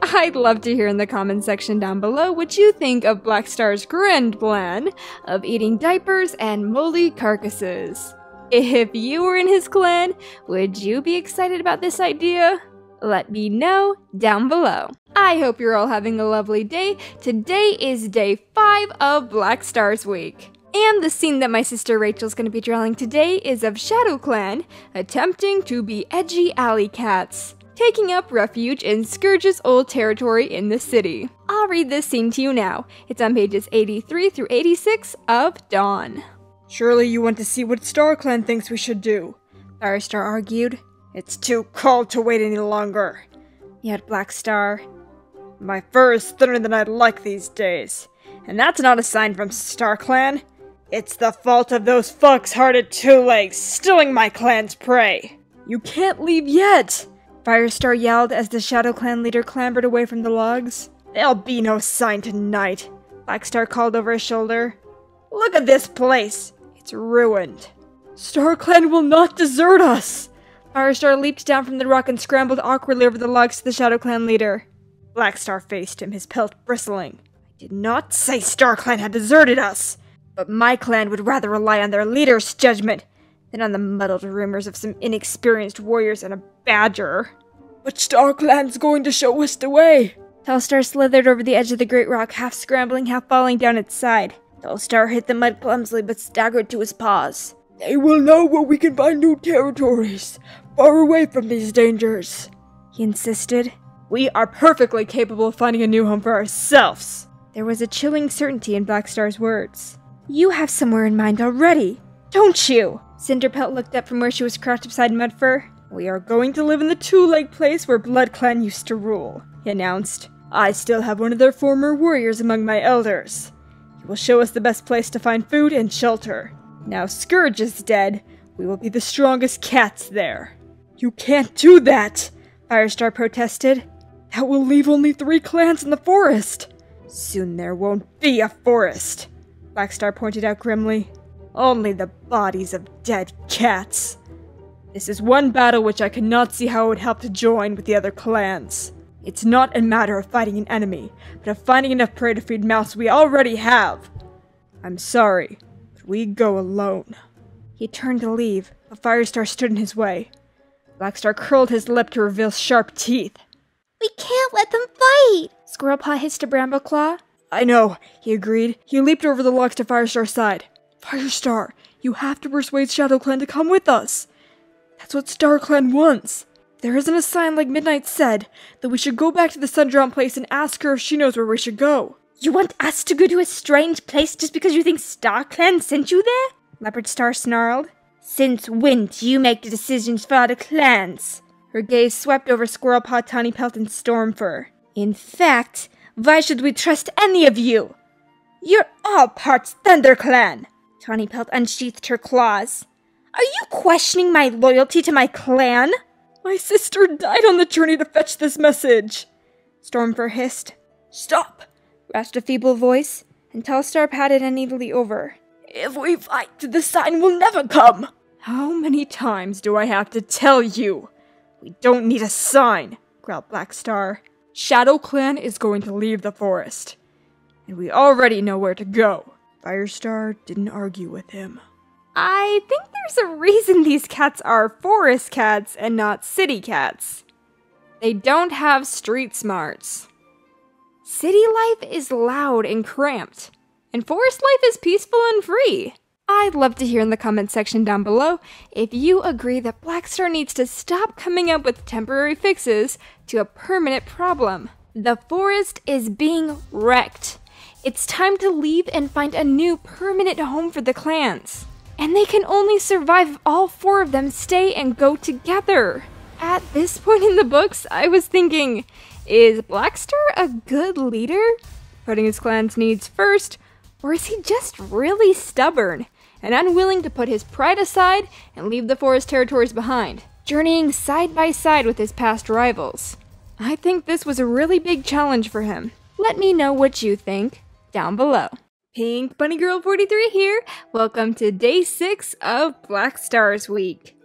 I'd love to hear in the comment section down below what you think of Blackstar's grand plan of eating diapers and moldy carcasses. If you were in his clan, would you be excited about this idea? Let me know down below. I hope you're all having a lovely day. Today is day 5 of Blackstar's week. And the scene that my sister Rachel's going to be drawing today is of ShadowClan attempting to be edgy alley cats, taking up refuge in Scourge's old territory in the city. I'll read this scene to you now. It's on pages 83 through 86 of Dawn. Surely you want to see what StarClan thinks we should do, Firestar argued. It's too cold to wait any longer, yet Blackstar. My fur is thinner than I'd like these days, and that's not a sign from StarClan. It's the fault of those fox-hearted Two Legs stealing my clan's prey. You can't leave yet, Firestar yelled as the ShadowClan leader clambered away from the logs. There'll be no sign tonight, Blackstar called over his shoulder. Look at this place. It's ruined. StarClan will not desert us! Firestar leaped down from the rock and scrambled awkwardly over the logs to the ShadowClan leader. Blackstar faced him, his pelt bristling. I did not say StarClan had deserted us, but my clan would rather rely on their leader's judgment than on the muddled rumors of some inexperienced warriors and a badger. But StarClan's going to show us the way. Tallstar slithered over the edge of the great rock, half scrambling, half falling down its side. Tallstar hit the mud clumsily but staggered to his paws. They will know where we can find new territories, far away from these dangers, he insisted. We are perfectly capable of finding a new home for ourselves. There was a chilling certainty in Blackstar's words. You have somewhere in mind already, don't you? Cinderpelt looked up from where she was crouched beside Mudfur. We are going to live in the Two-Leg place where BloodClan used to rule, he announced. I still have one of their former warriors among my elders. He will show us the best place to find food and shelter. Now Scourge is dead, we will be the strongest cats there. You can't do that, Firestar protested. That will leave only 3 clans in the forest. Soon there won't be a forest, Blackstar pointed out grimly. Only the bodies of dead cats. This is one battle which I cannot see how it would help to join with the other clans. It's not a matter of fighting an enemy, but of finding enough prey to feed mouths we already have. I'm sorry, but we go alone. He turned to leave, but Firestar stood in his way. Blackstar curled his lip to reveal sharp teeth. We can't let them fight! Squirrelpaw hissed to Brambleclaw. I know, he agreed. He leaped over the logs to Firestar's side. Firestar, you have to persuade ShadowClan to come with us. That's what StarClan wants. There isn't a sign like Midnight said, that we should go back to the Sundrawn place and ask her if she knows where we should go. You want us to go to a strange place just because you think StarClan sent you there? Leopardstar snarled. Since when do you make the decisions for other clans? Her gaze swept over Squirrelpaw, Tawnypelt, and Stormfur. In fact, Why should we trust any of you? You're all parts ThunderClan. Tawny Pelt unsheathed her claws. Are you questioning my loyalty to my clan? My sister died on the journey to fetch this message, Stormfur hissed. Stop, rasped a feeble voice, and Telstar patted uneasily over. If we fight, the sign will never come. How many times do I have to tell you? We don't need a sign, growled Blackstar. ShadowClan is going to leave the forest, and we already know where to go. Firestar didn't argue with him. I think there's a reason these cats are forest cats and not city cats. They don't have street smarts. City life is loud and cramped, and forest life is peaceful and free. I'd love to hear in the comment section down below if you agree that Blackstar needs to stop coming up with temporary fixes to a permanent problem. The forest is being wrecked. It's time to leave and find a new permanent home for the clans. And they can only survive if all 4 of them stay and go together. At this point in the books, I was thinking, is Blackstar a good leader? Putting his clan's needs first, or is he just really stubborn and unwilling to put his pride aside and leave the forest territories behind, journeying side by side with his past rivals? I think this was a really big challenge for him. Let me know what you think down below. Pink Bunny Girl 43 here. Welcome to day 6 of Blackstar's week.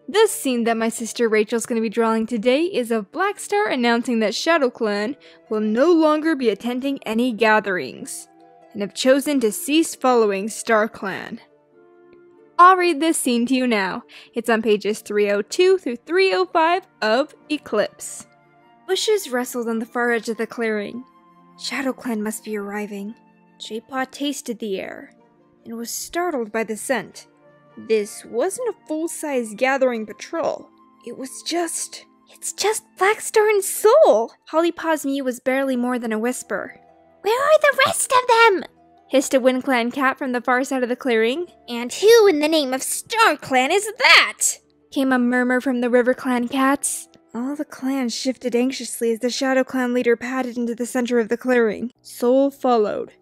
This scene that my sister Rachel's going to be drawing today is of Blackstar announcing that ShadowClan will no longer be attending any gatherings and have chosen to cease following StarClan. I'll read this scene to you now. It's on pages 302 through 305 of Eclipse. Bushes rustled on the far edge of the clearing. ShadowClan must be arriving. J-Paw tasted the air and was startled by the scent. This wasn't a full-size gathering patrol. It's just Blackstar and Soul! Hollypaw's mew was barely more than a whisper. Where are the rest of them? Hissed a WindClan cat from the far side of the clearing. And who in the name of StarClan is that? Came a murmur from the RiverClan cats. All the clans shifted anxiously as the ShadowClan leader padded into the center of the clearing. Soul followed,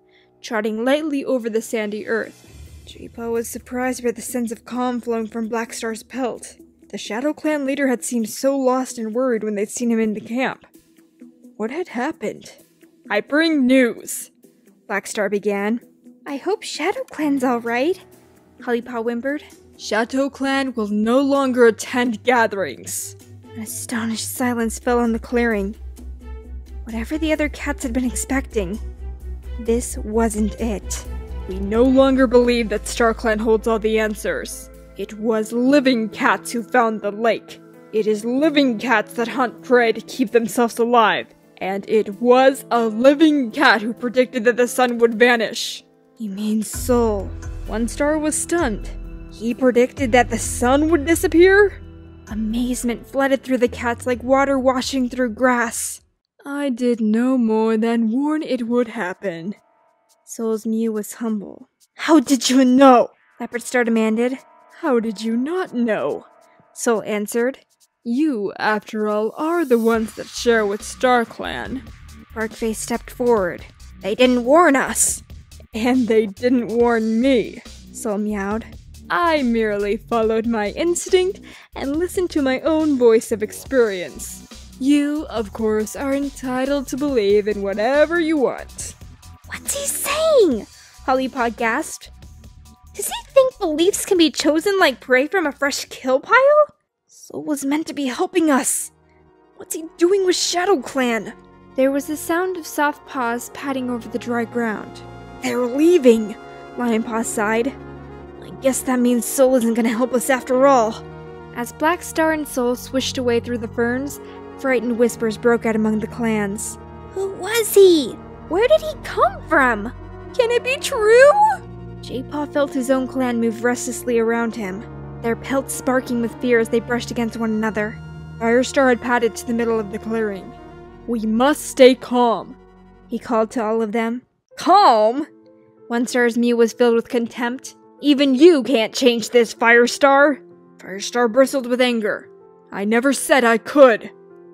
trotting lightly over the sandy earth. J-Paw was surprised by the sense of calm flowing from Blackstar's pelt. The ShadowClan leader had seemed so lost and worried when they'd seen him in the camp. What had happened? I bring news, Blackstar began. I hope ShadowClan's alright, Hollypaw whimpered. ShadowClan will no longer attend gatherings. An astonished silence fell on the clearing. Whatever the other cats had been expecting, this wasn't it. We no longer believe that StarClan holds all the answers. It was living cats who found the lake. It is living cats that hunt prey to keep themselves alive. And it was a living cat who predicted that the sun would vanish. You mean Soul? One star was stunned. He predicted that the sun would disappear? Amazement flooded through the cats like water washing through grass. I did no more than warn it would happen. Soul's mew was humble. How did you know? Leopardstar demanded. How did you not know? Soul answered. You, after all, are the ones that share with StarClan. Barkface stepped forward. They didn't warn us. And they didn't warn me, Soul meowed. I merely followed my instinct and listened to my own voice of experience. You, of course, are entitled to believe in whatever you want. What's he saying? Hollypaw gasped. Does he think beliefs can be chosen like prey from a fresh kill pile? Soul was meant to be helping us. What's he doing with ShadowClan? There was the sound of soft paws patting over the dry ground. They're leaving, Lionpaw sighed. I guess that means Soul isn't gonna help us after all. As Blackstar and Soul swished away through the ferns, frightened whispers broke out among the clans. Who was he? Where did he come from? Can it be true? J-Paw felt his own clan move restlessly around him, their pelts sparking with fear as they brushed against one another. Firestar had padded to the middle of the clearing. We must stay calm, he called to all of them. Calm? One star's mew was filled with contempt. Even you can't change this, Firestar! Firestar bristled with anger. I never said I could.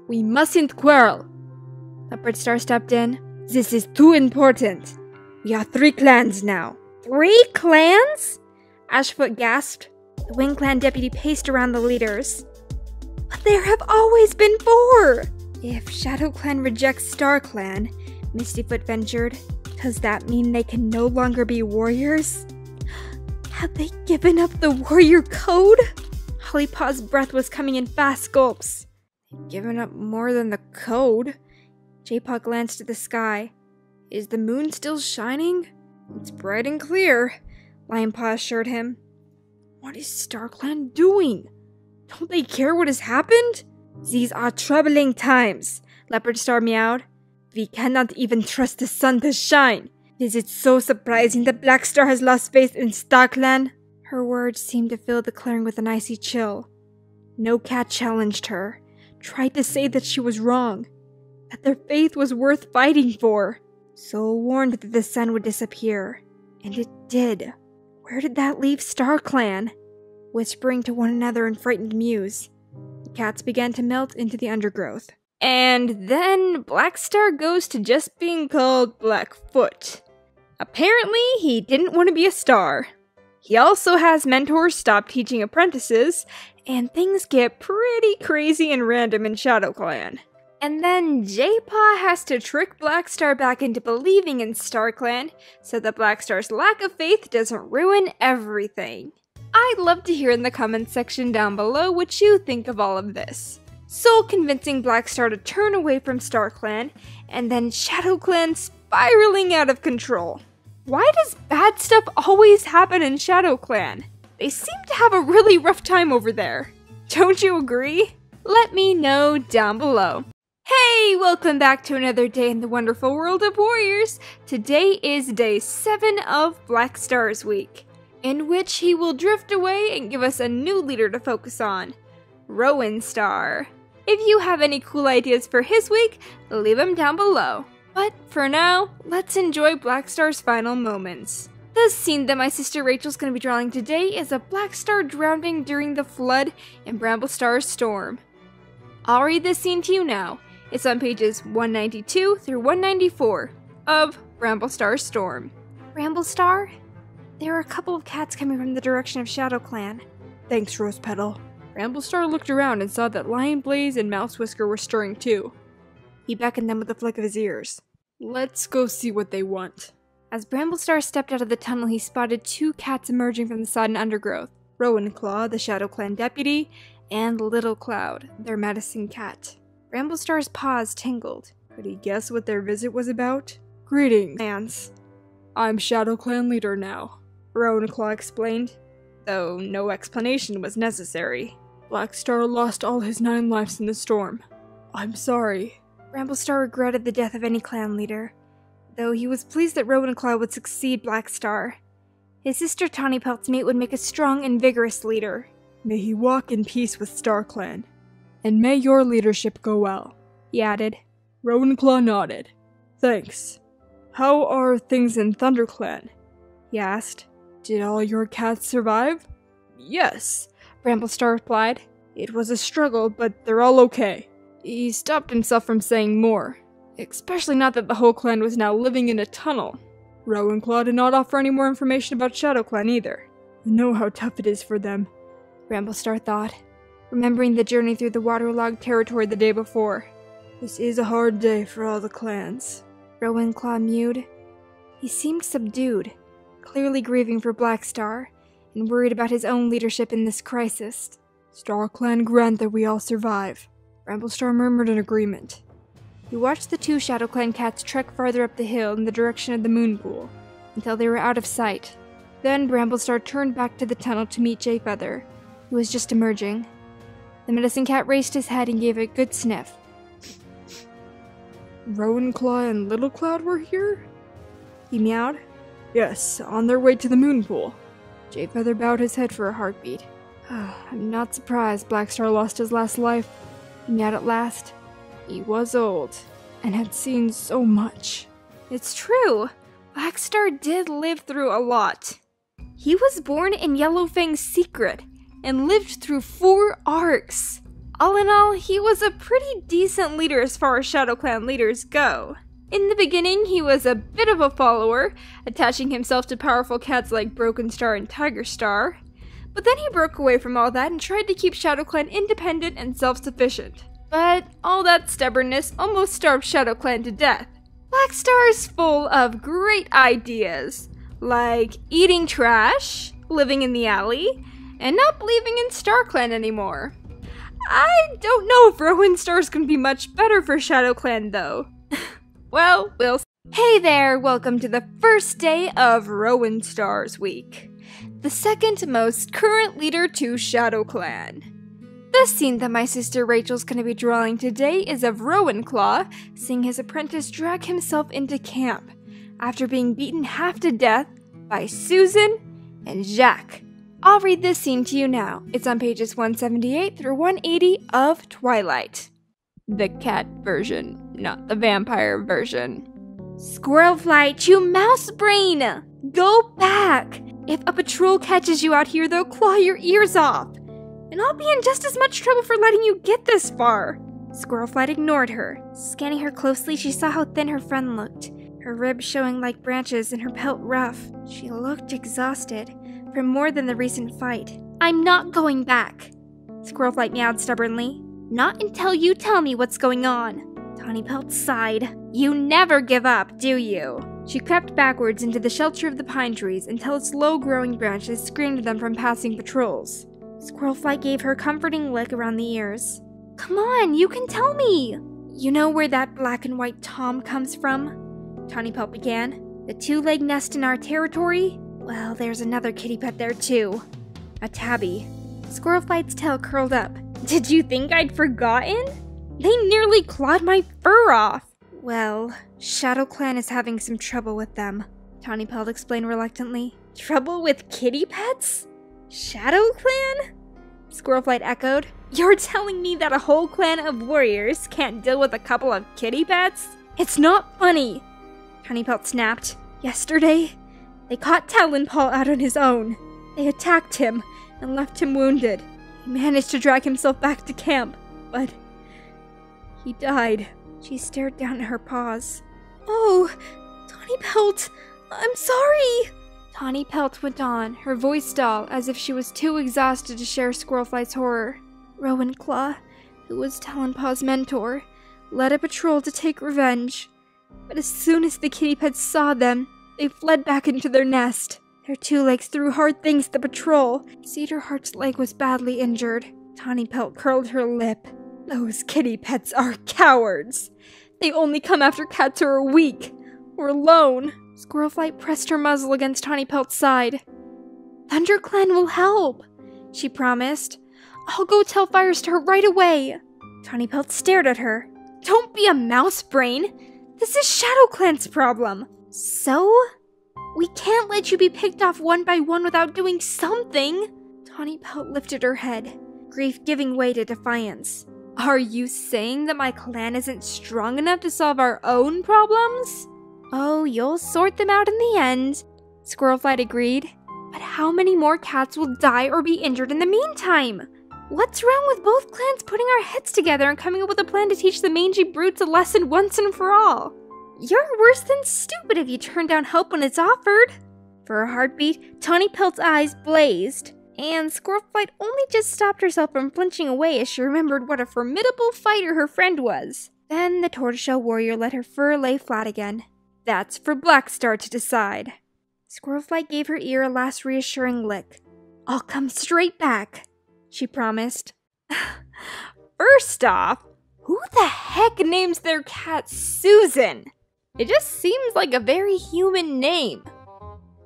We mustn't quarrel. Leopardstar stepped in. This is too important. We are 3 clans now. 3 clans? Ashfoot gasped. The Wing Clan deputy paced around the leaders. But there have always been 4! If Shadow Clan rejects Star Clan, Mistyfoot ventured, does that mean they can no longer be warriors? Have they given up the warrior code? Hollipaw's breath was coming in fast gulps. Given up more than the code? J-Paw glanced at the sky. Is the moon still shining? It's bright and clear, Lionpaw assured him. What is Star Clan doing? Don't they care what has happened? These are troubling times, Leopard Star meowed. We cannot even trust the sun to shine. Is it so surprising that Black Star has lost faith in Star Clan? Her words seemed to fill the clearing with an icy chill. No cat challenged her, tried to say that she was wrong, that their faith was worth fighting for. So warned that the sun would disappear. And it did. Where did that leave Star Clan? Whispering to one another in frightened mews, the cats began to melt into the undergrowth. And then Black Star goes to just being called Blackfoot. Apparently, he didn't want to be a star. He also has mentors stop teaching apprentices, and things get pretty crazy and random in Shadow Clan. And then J-Paw has to trick Black Star back into believing in Star Clan, so that Black Star's lack of faith doesn't ruin everything. I'd love to hear in the comments section down below what you think of all of this. Soul convincing Black Star to turn away from Star Clan, and then Shadow Clan spiraling out of control. Why does bad stuff always happen in Shadow Clan? They seem to have a really rough time over there. Don't you agree? Let me know down below. Hey, welcome back to another day in the wonderful world of warriors. Today is day 7 of Black Star's week, in which he will drift away and give us a new leader to focus on, Rowan Star. If you have any cool ideas for his week, leave them down below. But for now, let's enjoy Black Star's final moments. The scene that my sister Rachel's going to be drawing today is a Black Star drowning during the flood in Bramble Star's storm. I'll read this scene to you now. It's on pages 192 through 194 of Bramble Star's storm. Bramble Star? There are a couple of cats coming from the direction of Shadow Clan. Thanks, Rose Petal. Bramble Star looked around and saw that Lion Blaze and Mouse Whisker were stirring too. He beckoned them with a flick of his ears. Let's go see what they want. As Bramble Star stepped out of the tunnel, he spotted 2 cats emerging from the sodden undergrowth. Rowan Claw, the Shadow Clan deputy, and Little Cloud, their medicine cat. Bramble Star's paws tingled. Could he guess what their visit was about? Greetings, clans. I'm Shadow Clan leader now, Rowan Claw explained, though no explanation was necessary. Black Star lost all his 9 lives in the storm. I'm sorry. Bramble Star regretted the death of any clan leader, though he was pleased that Rowan Claw would succeed Black Star. His sister Tawny Pelt's mate would make a strong and vigorous leader. May he walk in peace with Star Clan, and may your leadership go well, he added. Rowan Claw nodded. Thanks. How are things in Thunder Clan? He asked. Did all your cats survive? Yes, Bramble Star replied. It was a struggle, but they're all okay. He stopped himself from saying more, especially not that the whole clan was now living in a tunnel. Rowan Claw did not offer any more information about Shadow Clan either. I know how tough it is for them, Bramble Star thought, remembering the journey through the waterlogged territory the day before. This is a hard day for all the clans. Rowan Claw mewed. He seemed subdued, clearly grieving for Black Star, and worried about his own leadership in this crisis. Star Clan grant that we all survive. Bramble Star murmured in agreement. He watched the 2 Shadow Clan cats trek farther up the hill in the direction of the moon pool, until they were out of sight. Then Bramble Star turned back to the tunnel to meet Jayfeather, who was just emerging. The medicine cat raised his head and gave a good sniff. Rowan Claw and Little Cloud were here? He meowed. Yes, on their way to the moon pool. Jayfeather bowed his head for a heartbeat. I'm not surprised Black Star lost his last life, he meowed at last. He was old, and had seen so much. It's true, Black Star did live through a lot. He was born in Yellowfang's secret, and lived through 4 arcs. All in all, he was a pretty decent leader as far as Shadow Clan leaders go. In the beginning, he was a bit of a follower, attaching himself to powerful cats like Broken Star and Tiger Star. But then he broke away from all that and tried to keep ShadowClan independent and self-sufficient. But all that stubbornness almost starved ShadowClan to death. Black Star is full of great ideas, like eating trash, living in the alley, and not believing in StarClan anymore. I don't know if Rowan Star's gonna be much better for ShadowClan though. Well, we'll see. Hey there, welcome to the first day of Rowan Star's week. The second most current leader to ShadowClan. The scene that my sister Rachel's gonna be drawing today is of Rowan Claw seeing his apprentice drag himself into camp after being beaten half to death by Susan and Jacques. I'll read this scene to you now. It's on pages 178 through 180 of Twilight. The cat version, not the vampire version. Squirrelflight, you mouse brain! Go back! If a patrol catches you out here, they'll claw your ears off. And I'll be in just as much trouble for letting you get this far. Squirrelflight ignored her. Scanning her closely, she saw how thin her friend looked, her ribs showing like branches and her pelt rough. She looked exhausted from more than the recent fight. I'm not going back, Squirrelflight meowed stubbornly. Not until you tell me what's going on. Tawny Pelt sighed. You never give up, do you? She crept backwards into the shelter of the pine trees until its low-growing branches screened them from passing patrols. Squirrelflight gave her a comforting lick around the ears. Come on, you can tell me! You know where that black and white tom comes from? Tawny Pelt began. The two-leg nest in our territory? Well, there's another kitty pet there too. A tabby. Squirrelflight's tail curled up. Did you think I'd forgotten? They nearly clawed my fur off! Well, ShadowClan is having some trouble with them, Tawny Pelt explained reluctantly. Trouble with kitty pets? ShadowClan? Squirrelflight echoed. You're telling me that a whole clan of warriors can't deal with a couple of kitty pets? It's not funny, Tawny Pelt snapped. Yesterday, they caught Talonpaw out on his own. They attacked him and left him wounded. He managed to drag himself back to camp, but he died. She stared down at her paws. Oh, Tawny Pelt, I'm sorry! Tawny Pelt went on, her voice dull, as if she was too exhausted to share Squirrelflight's horror. Rowan Claw, who was Talonpaw's mentor, led a patrol to take revenge. But as soon as the kitty pets saw them, they fled back into their nest. Their two legs threw hard things at the patrol. Cedarheart's leg was badly injured. Tawny Pelt curled her lip. Those kitty pets are cowards. They only come after cats who are weak or alone. Squirrelflight pressed her muzzle against Tawny Pelt's side. ThunderClan will help, she promised. I'll go tell Firestar right away. Tawny Pelt stared at her. Don't be a mouse brain. This is ShadowClan's problem. So? We can't let you be picked off one by one without doing something. Tawny Pelt lifted her head, grief giving way to defiance. Are you saying that my clan isn't strong enough to solve our own problems? Oh, you'll sort them out in the end, Squirrelflight agreed. But how many more cats will die or be injured in the meantime? What's wrong with both clans putting our heads together and coming up with a plan to teach the mangy brutes a lesson once and for all? You're worse than stupid if you turn down help when it's offered. For a heartbeat, Tawny Pelt's eyes blazed, and Squirrelflight only just stopped herself from flinching away as she remembered what a formidable fighter her friend was. Then the tortoiseshell warrior let her fur lay flat again. That's for Black Star to decide. Squirrelflight gave her ear a last reassuring lick. I'll come straight back, she promised. First off, who the heck names their cat Susan? It just seems like a very human name.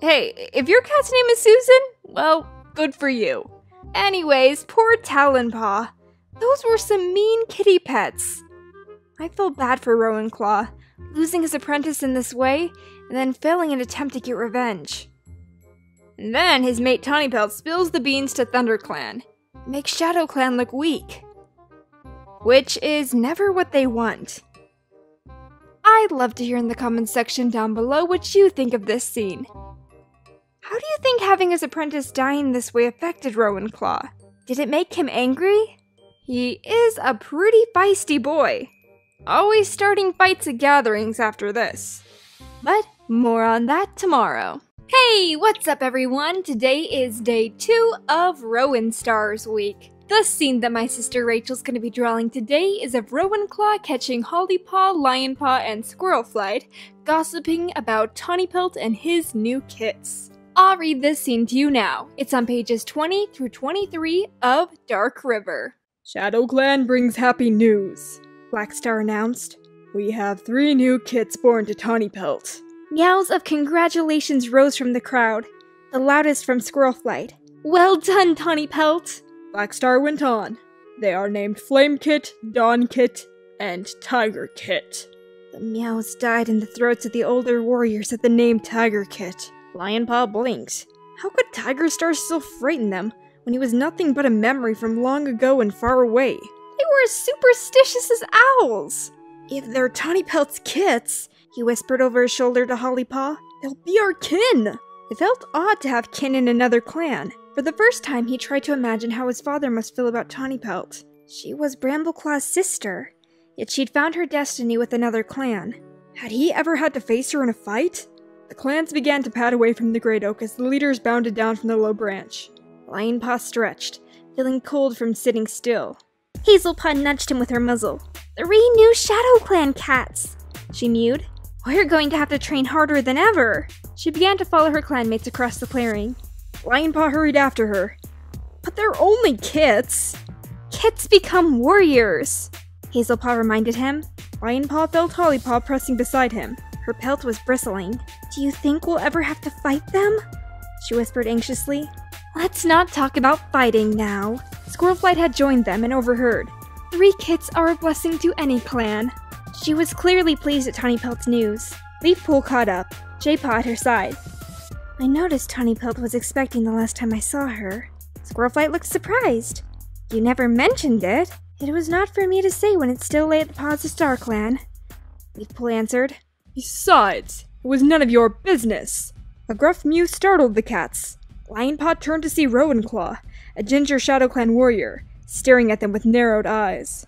Hey, if your cat's name is Susan, well, good for you. Anyways, poor Talonpaw. Those were some mean kitty pets. I felt bad for Rowan Claw, losing his apprentice in this way, and then failing an attempt to get revenge. And then his mate Tawny Pelt spills the beans to ThunderClan, makes ShadowClan look weak. Which is never what they want. I'd love to hear in the comments section down below what you think of this scene. How do you think having his apprentice dying this way affected Rowan Claw? Did it make him angry? He is a pretty feisty boy. Always starting fights at gatherings after this. But more on that tomorrow. Hey, what's up everyone? Today is day 2 of Rowan Stars Week. The scene that my sister Rachel's going to be drawing today is of Rowan-Claw catching Hollypaw, Lionpaw, and Squirrelflight gossiping about Tawnypelt and his new kits. I'll read this scene to you now. It's on pages 20 through 23 of Dark River. ShadowClan brings happy news, Blackstar announced. We have 3 new kits born to Tawnypelt. Yells of congratulations rose from the crowd, the loudest from Squirrelflight. Well done, Tawnypelt! Blackstar went on. They are named Flame Kit, Dawn Kit, and Tiger Kit. The meows died in the throats of the older warriors at the name Tiger Kit. Lionpaw blinked. How could Tiger Star still frighten them when he was nothing but a memory from long ago and far away? They were as superstitious as owls! If they're Tawnypelt's kits, he whispered over his shoulder to Hollypaw, they'll be our kin! It felt odd to have kin in another clan. For the first time, he tried to imagine how his father must feel about Tawnypelt. She was Brambleclaw's sister, yet she'd found her destiny with another clan. Had he ever had to face her in a fight? The clans began to pad away from the Great Oak as the leaders bounded down from the low branch. Lionpaw stretched, feeling cold from sitting still. Hazelpaw nudged him with her muzzle. 3 new ShadowClan cats, she mewed. We're going to have to train harder than ever. She began to follow her clanmates across the clearing. Lionpaw hurried after her. But they're only kits. Kits become warriors, Hazelpaw reminded him. Lionpaw felt Hollypaw pressing beside him. Her pelt was bristling. Do you think we'll ever have to fight them? She whispered anxiously. Let's not talk about fighting now. Squirrelflight had joined them and overheard. 3 kits are a blessing to any clan. She was clearly pleased at Tawnypelt's news. Leafpool caught up, Jaypaw at her side. I noticed Tawnypelt was expecting the last time I saw her. Squirrelflight looked surprised. You never mentioned it. It was not for me to say when it still lay at the paws of StarClan. Leafpool answered. Besides, it was none of your business. A gruff mew startled the cats. Lionpaw turned to see Rowan-Claw, a ginger ShadowClan warrior, staring at them with narrowed eyes.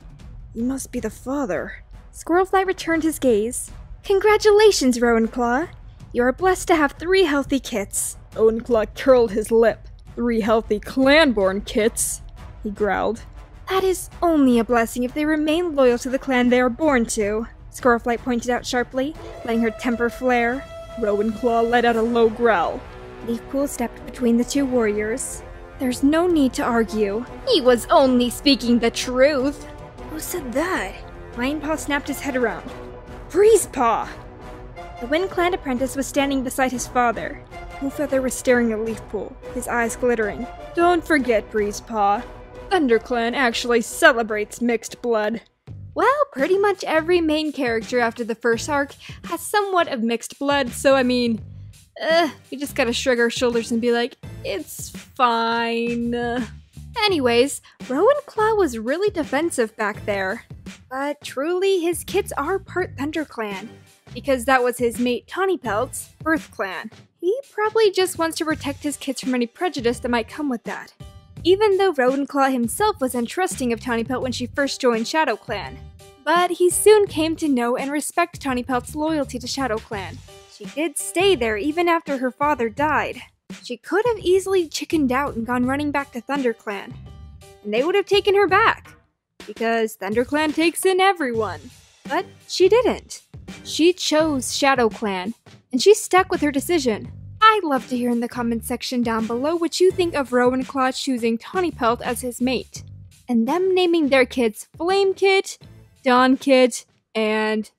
You must be the father. Squirrelflight returned his gaze. Congratulations, Rowan-Claw. You are blessed to have 3 healthy kits. Rowan-Claw curled his lip. 3 healthy clan-born kits, he growled. That is only a blessing if they remain loyal to the clan they are born to, Squirrelflight pointed out sharply, letting her temper flare. Rowan-Claw let out a low growl. Leafpool stepped between the 2 warriors. There's no need to argue. He was only speaking the truth. Who said that? Lionpaw snapped his head around. Breezepaw! The WindClan apprentice was standing beside his father. Woolfeather was staring at Leafpool, his eyes glittering. Don't forget, Breezepaw. ThunderClan actually celebrates mixed blood. Well, pretty much every main character after the first arc has somewhat of mixed blood, so I mean, we just gotta shrug our shoulders and be like, it's fine. Anyways, Rowan-Claw was really defensive back there. But truly, his kits are part ThunderClan, because that was his mate Tawnypelt's birth clan. He probably just wants to protect his kits from any prejudice that might come with that. Even though Rowan-Claw himself was untrusting of Tawnypelt when she first joined ShadowClan. But he soon came to know and respect Tawnypelt's loyalty to ShadowClan. She did stay there even after her father died. She could have easily chickened out and gone running back to ThunderClan. And they would have taken her back, because ThunderClan takes in everyone. But she didn't. She chose ShadowClan, and she stuck with her decision. I'd love to hear in the comments section down below what you think of Rowan-Claw choosing Tawnypelt as his mate, and them naming their kids Flame Kit, Dawn Kit, and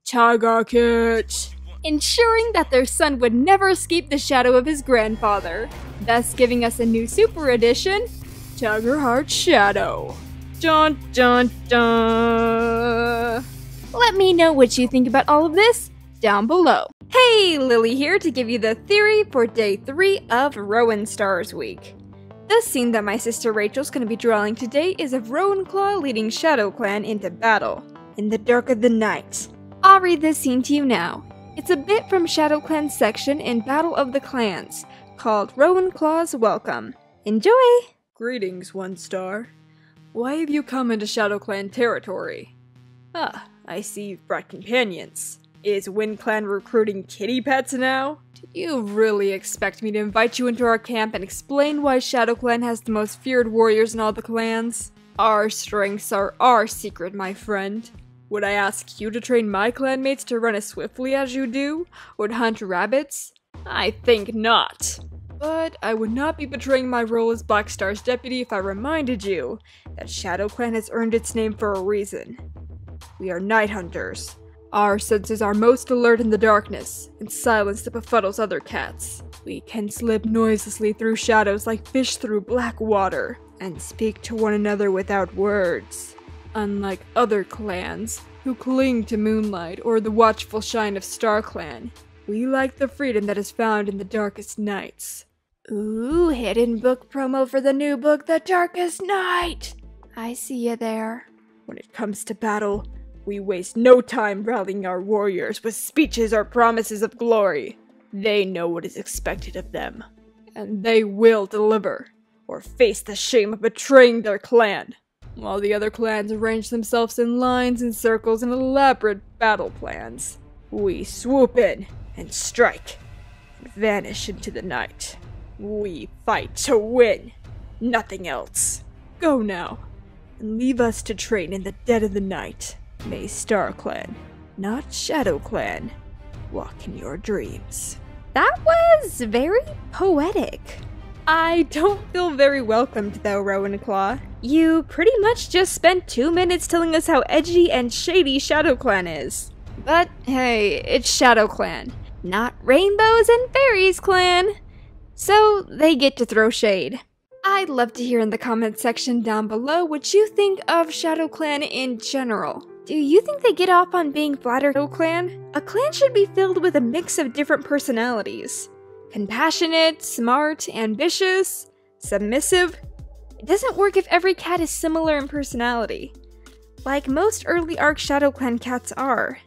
Tiger Kit, ensuring that their son would never escape the shadow of his grandfather, thus giving us a new super edition, Tigerheart Shadow. Dun dun dun! Let me know what you think about all of this down below. Hey, Lily here to give you the theory for day 3 of Rowan Stars Week. The scene that my sister Rachel's going to be drawing today is of Rowan-Claw leading ShadowClan into battle in the dark of the night. I'll read this scene to you now. It's a bit from ShadowClan's section in Battle of the Clans, called Rowan-Claw's Welcome. Enjoy! Greetings, One Star. Why have you come into ShadowClan territory? Ah, I see you've brought companions. Is Wind Clan recruiting kitty pets now? Do you really expect me to invite you into our camp and explain why Shadow Clan has the most feared warriors in all the clans? Our strengths are our secret, my friend. Would I ask you to train my clanmates to run as swiftly as you do, or to hunt rabbits? I think not. But I would not be betraying my role as Black Star's deputy if I reminded you that Shadow Clan has earned its name for a reason. We are night hunters. Our senses are most alert in the darkness, and silence that befuddles other cats. We can slip noiselessly through shadows like fish through black water, and speak to one another without words. Unlike other clans, who cling to moonlight or the watchful shine of StarClan, we like the freedom that is found in the darkest nights. Ooh, hidden book promo for the new book, The Darkest Night! I see you there. When it comes to battle, we waste no time rallying our warriors with speeches or promises of glory. They know what is expected of them, and they will deliver, or face the shame of betraying their clan. While the other clans arrange themselves in lines and circles and elaborate battle plans, we swoop in and strike and vanish into the night. We fight to win, nothing else. Go now, and leave us to train in the dead of the night. May StarClan, not Shadow Clan, walk in your dreams. That was very poetic. I don't feel very welcomed though, Rowan Claw. You pretty much just spent 2 minutes telling us how edgy and shady Shadow Clan is. But hey, it's Shadow Clan, not Rainbows and Fairies Clan. So they get to throw shade. I'd love to hear in the comments section down below what you think of Shadow Clan in general. Do you think they get off on being flattered Shadow Clan? A clan should be filled with a mix of different personalities. Compassionate, smart, ambitious, submissive. It doesn't work if every cat is similar in personality, like most early arc Shadow Clan cats are.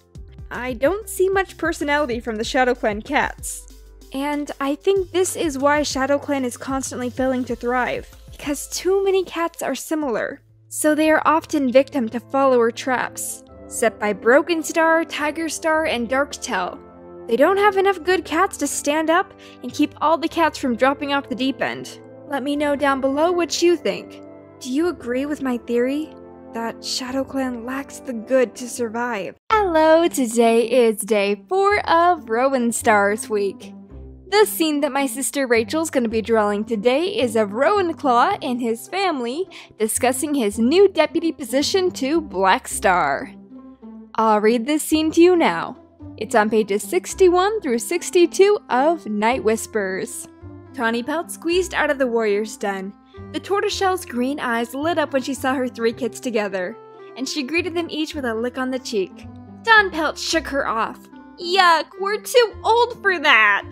I don't see much personality from the Shadow Clan cats. And I think this is why Shadow Clan is constantly failing to thrive, because too many cats are similar. So they are often victim to follower traps, set by Broken Star, Tiger Star, and Darktail. They don't have enough good cats to stand up and keep all the cats from dropping off the deep end. Let me know down below what you think. Do you agree with my theory that Shadow Clan lacks the good to survive? Hello, today is day 4 of Rowan Stars Week. The scene that my sister Rachel's going to be drawing today is of Rowan Claw and his family discussing his new deputy position to Black Star. I'll read this scene to you now. It's on pages 61 through 62 of Night Whispers. Tawny Pelt squeezed out of the warrior's den. The tortoiseshell's green eyes lit up when she saw her 3 kids together, and she greeted them each with a lick on the cheek. Dawn Pelt shook her off. Yuck, we're too old for that!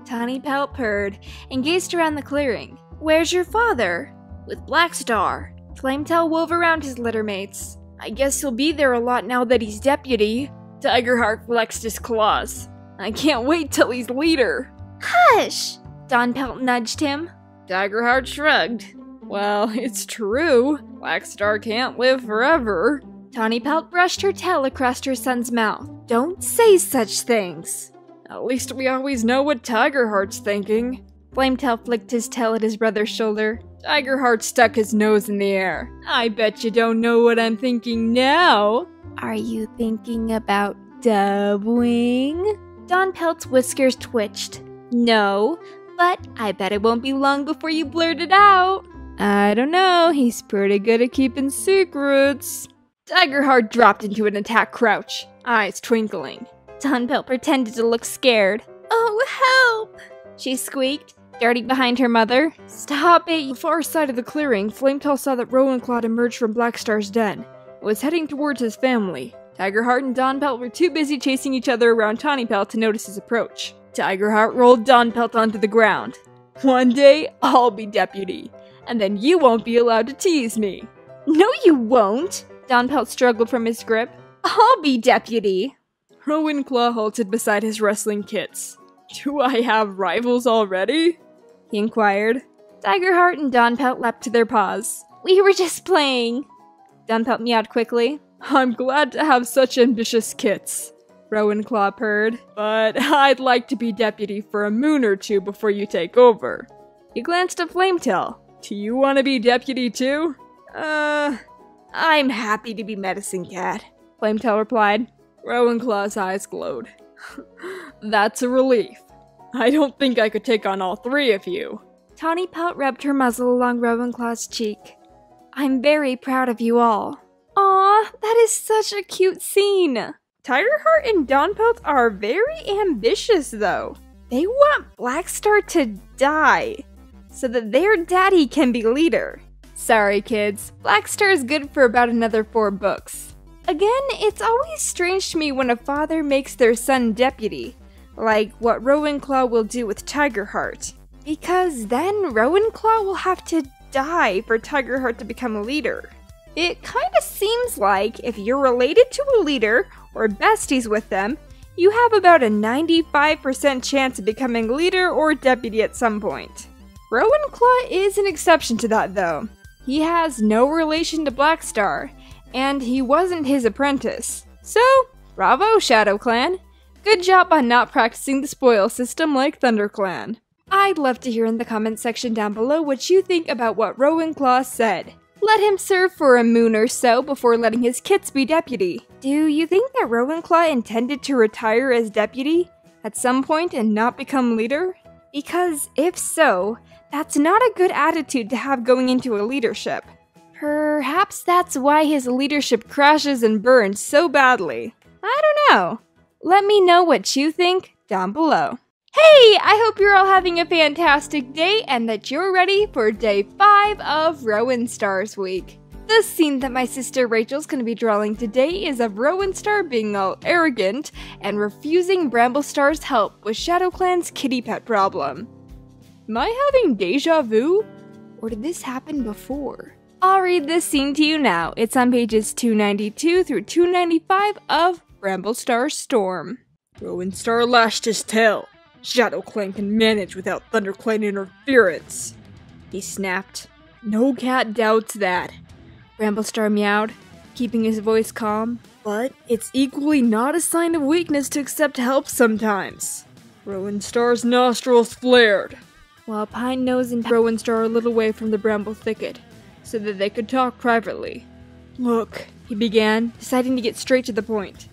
Tawny Pelt purred and gazed around the clearing. Where's your father? With Black Star. Flametail wove around his littermates. I guess he'll be there a lot now that he's deputy. Tigerheart flexed his claws. I can't wait till he's leader. Hush! Dawn Pelt nudged him. Tigerheart shrugged. Well, it's true. Black Star can't live forever. Tawny Pelt brushed her tail across her son's mouth. Don't say such things. At least we always know what Tigerheart's thinking. Flametail flicked his tail at his brother's shoulder. Tigerheart stuck his nose in the air. I bet you don't know what I'm thinking now. Are you thinking about Dubwing? Dawn Pelt's whiskers twitched. No, but I bet it won't be long before you blurt it out. I don't know, he's pretty good at keeping secrets. Tigerheart dropped into an attack crouch, eyes twinkling. Dawn Pelt pretended to look scared. Oh, help! She squeaked, darting behind her mother. Stop it! The far side of the clearing, Flametail saw that Rowan Claw emerged from Black Star's den. It was heading towards his family. Tigerheart and Dawn Pelt were too busy chasing each other around Tawny Pelt to notice his approach. Tigerheart rolled Dawn Pelt onto the ground. One day, I'll be deputy, and then you won't be allowed to tease me. No, you won't! Dawn Pelt struggled from his grip. I'll be deputy! Rowan Claw halted beside his wrestling kits. Do I have rivals already? He inquired. Tigerheart and Dawn Pelt leapt to their paws. We were just playing. Dawn Pelt meowed quickly. I'm glad to have such ambitious kits, Rowan-Claw purred, but I'd like to be deputy for a moon or two before you take over. He glanced at Flametail. Do you want to be deputy too? I'm happy to be Medicine Cat, Flametail replied. Rowan-Claw's eyes glowed. That's a relief. I don't think I could take on all three of you. Tawny Pelt rubbed her muzzle along Rowan-Claw's cheek. I'm very proud of you all. Aw, that is such a cute scene. Tigerheart and Dawnpelt are very ambitious, though. They want Blackstar to die, so that their daddy can be leader. Sorry, kids. Blackstar is good for about another 4 books. Again, it's always strange to me when a father makes their son deputy, like what Rowan-Claw will do with Tigerheart. Because then Rowan-Claw will have to die for Tigerheart to become a leader. It kinda seems like if you're related to a leader, or besties with them, you have about a 95% chance of becoming leader or deputy at some point. Rowan-Claw is an exception to that, though. He has no relation to Blackstar, and he wasn't his apprentice. So, bravo, Shadow Clan. Good job on not practicing the spoil system like ThunderClan. I'd love to hear in the comments section down below what you think about what Rowan-Claw said. Let him serve for a moon or so before letting his kits be deputy. Do you think that Rowan-Claw intended to retire as deputy at some point and not become leader? Because if so, that's not a good attitude to have going into a leadership. Perhaps that's why his leadership crashes and burns so badly. I don't know. Let me know what you think down below. Hey, I hope you're all having a fantastic day and that you're ready for day 5 of Rowan Star's week. The scene that my sister Rachel's going to be drawing today is of Rowan Star being all arrogant and refusing Bramble Star's help with Shadow Clan's kitty pet problem. Am I having deja vu? Or did this happen before? I'll read this scene to you now. It's on pages 292 through 295 of Bramble Star's Storm. Rowan Star lashed his tail. Shadow Clan can manage without ThunderClan interference, he snapped. No cat doubts that, Bramblestar meowed, keeping his voice calm. But it's equally not a sign of weakness to accept help sometimes. Rowan Star's nostrils flared, while Pine Nose and Rowan Star were a little way from the bramble thicket, so that they could talk privately. Look, he began, deciding to get straight to the point.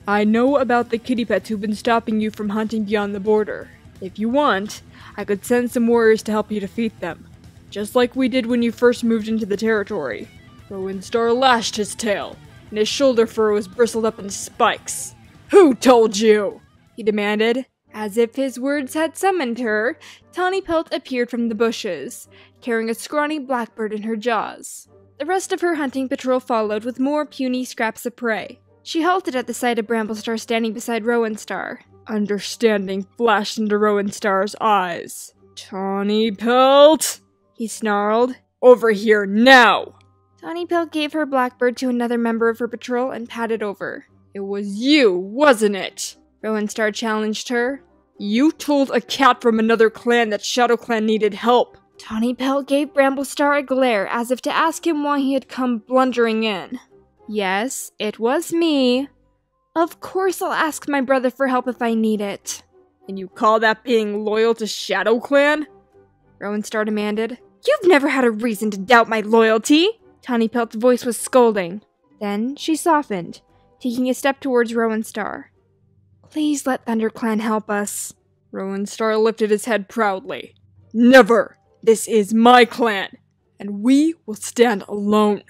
I know about the kitty pets who've been stopping you from hunting beyond the border. If you want, I could send some warriors to help you defeat them, just like we did when you first moved into the territory. Rowan Star lashed his tail, and his shoulder fur was bristled up in spikes. Who told you? He demanded. As if his words had summoned her, Tawny Pelt appeared from the bushes, carrying a scrawny blackbird in her jaws. The rest of her hunting patrol followed with more puny scraps of prey. She halted at the sight of Bramblestar standing beside Rowan Star. Understanding flashed into Rowan Star's eyes. Tawny Pelt, he snarled. Over here now! Tawny Pelt gave her blackbird to another member of her patrol and patted over. It was you, wasn't it? Rowan Star challenged her. You told a cat from another clan that Shadow Clan needed help. Tawny Pelt gave Bramblestar a glare as if to ask him why he had come blundering in. Yes, it was me. Of course I'll ask my brother for help if I need it. And you call that being loyal to Shadow Clan? Rowan Star demanded. You've never had a reason to doubt my loyalty! Tawny Pelt's voice was scolding. Then she softened, taking a step towards Rowan Star. Please let ThunderClan help us. Rowan Star lifted his head proudly. Never! This is my clan, and we will stand alone.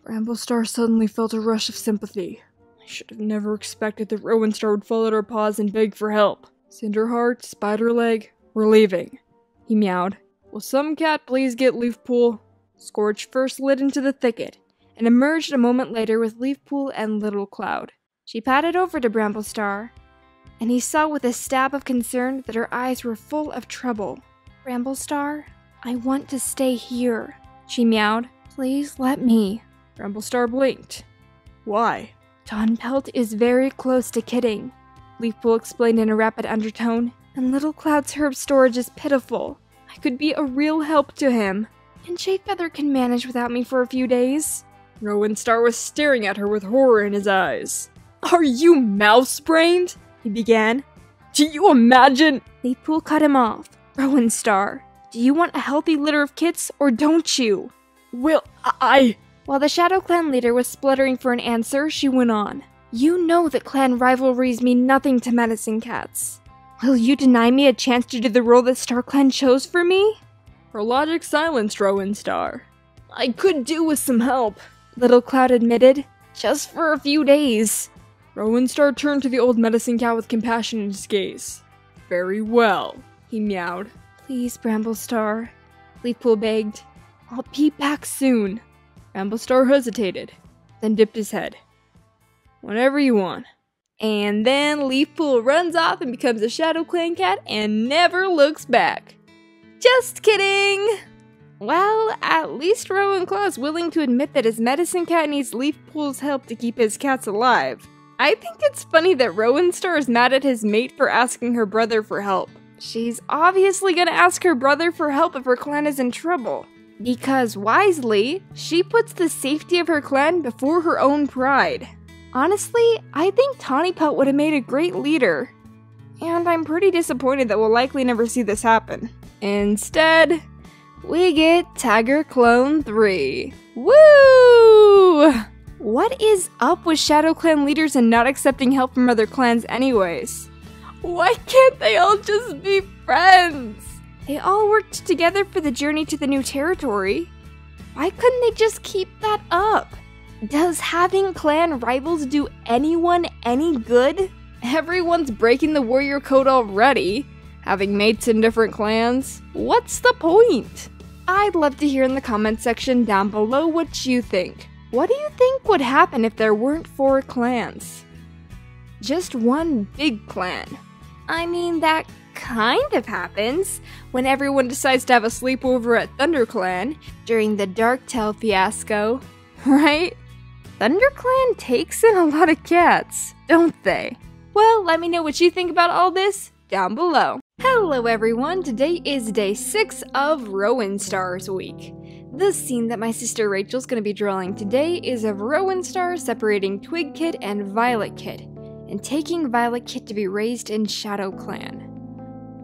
Bramblestar suddenly felt a rush of sympathy. I should have never expected that Rowan Star would fall at our paws and beg for help. Cinderheart, Spiderleg, we're leaving, he meowed. Will some cat please get Leafpool? Scorch first slid into the thicket, and emerged a moment later with Leafpool and Little Cloud. She patted over to Bramblestar, and he saw with a stab of concern that her eyes were full of trouble. Bramblestar, I want to stay here, she meowed. Please let me. Bramblestar blinked. Why? Dawnpelt is very close to Kidding, Leafpool explained in a rapid undertone, and Little Cloud's herb storage is pitiful. I could be a real help to him. And Shadefeather can manage without me for a few days. Rowan Star was staring at her with horror in his eyes. Are you mouse-brained? He began. Do you imagine? Leafpool cut him off. Rowan Star, do you want a healthy litter of kits or don't you? Well, I... While the Shadow Clan leader was spluttering for an answer, she went on. You know that clan rivalries mean nothing to Medicine Cats. Will you deny me a chance to do the role that Star Clan chose for me? Her logic silenced Rowan Star. I could do with some help, Little Cloud admitted. Just for a few days. Rowan Star turned to the old Medicine Cat with compassion in his gaze. Very well, he meowed. Please, Bramblestar, Leafpool begged. I'll be back soon. Bramblestar hesitated, then dipped his head. Whenever you want. And then Leafpool runs off and becomes a Shadow Clan cat and never looks back. Just kidding! Well, at least Rowan Claw's willing to admit that his Medicine Cat needs Leafpool's help to keep his cats alive. I think it's funny that Rowan Star is mad at his mate for asking her brother for help. She's obviously gonna ask her brother for help if her clan is in trouble. Because wisely, she puts the safety of her clan before her own pride. Honestly, I think Tawnypelt would have made a great leader. And I'm pretty disappointed that we'll likely never see this happen. Instead, we get Tiger Clone 3. Woo! What is up with Shadow Clan leaders and not accepting help from other clans anyways? Why can't they all just be friends? They all worked together for the journey to the new territory. Why couldn't they just keep that up? Does having clan rivals do anyone any good? Everyone's breaking the warrior code already, having mates in different clans. What's the point? I'd love to hear in the comment section down below what you think. What do you think would happen if there weren't 4 clans? Just one big clan. I mean, that kind of happens when everyone decides to have a sleepover at ThunderClan during the Darktail fiasco, right? ThunderClan takes in a lot of cats, don't they? Well, let me know what you think about all this down below. Hello everyone, today is day 6 of Rowan Star's week. The scene that my sister Rachel's going to be drawing today is of Rowan Star separating Twig Kid and Violet Kid, and taking Violet Kid to be raised in Shadow Clan.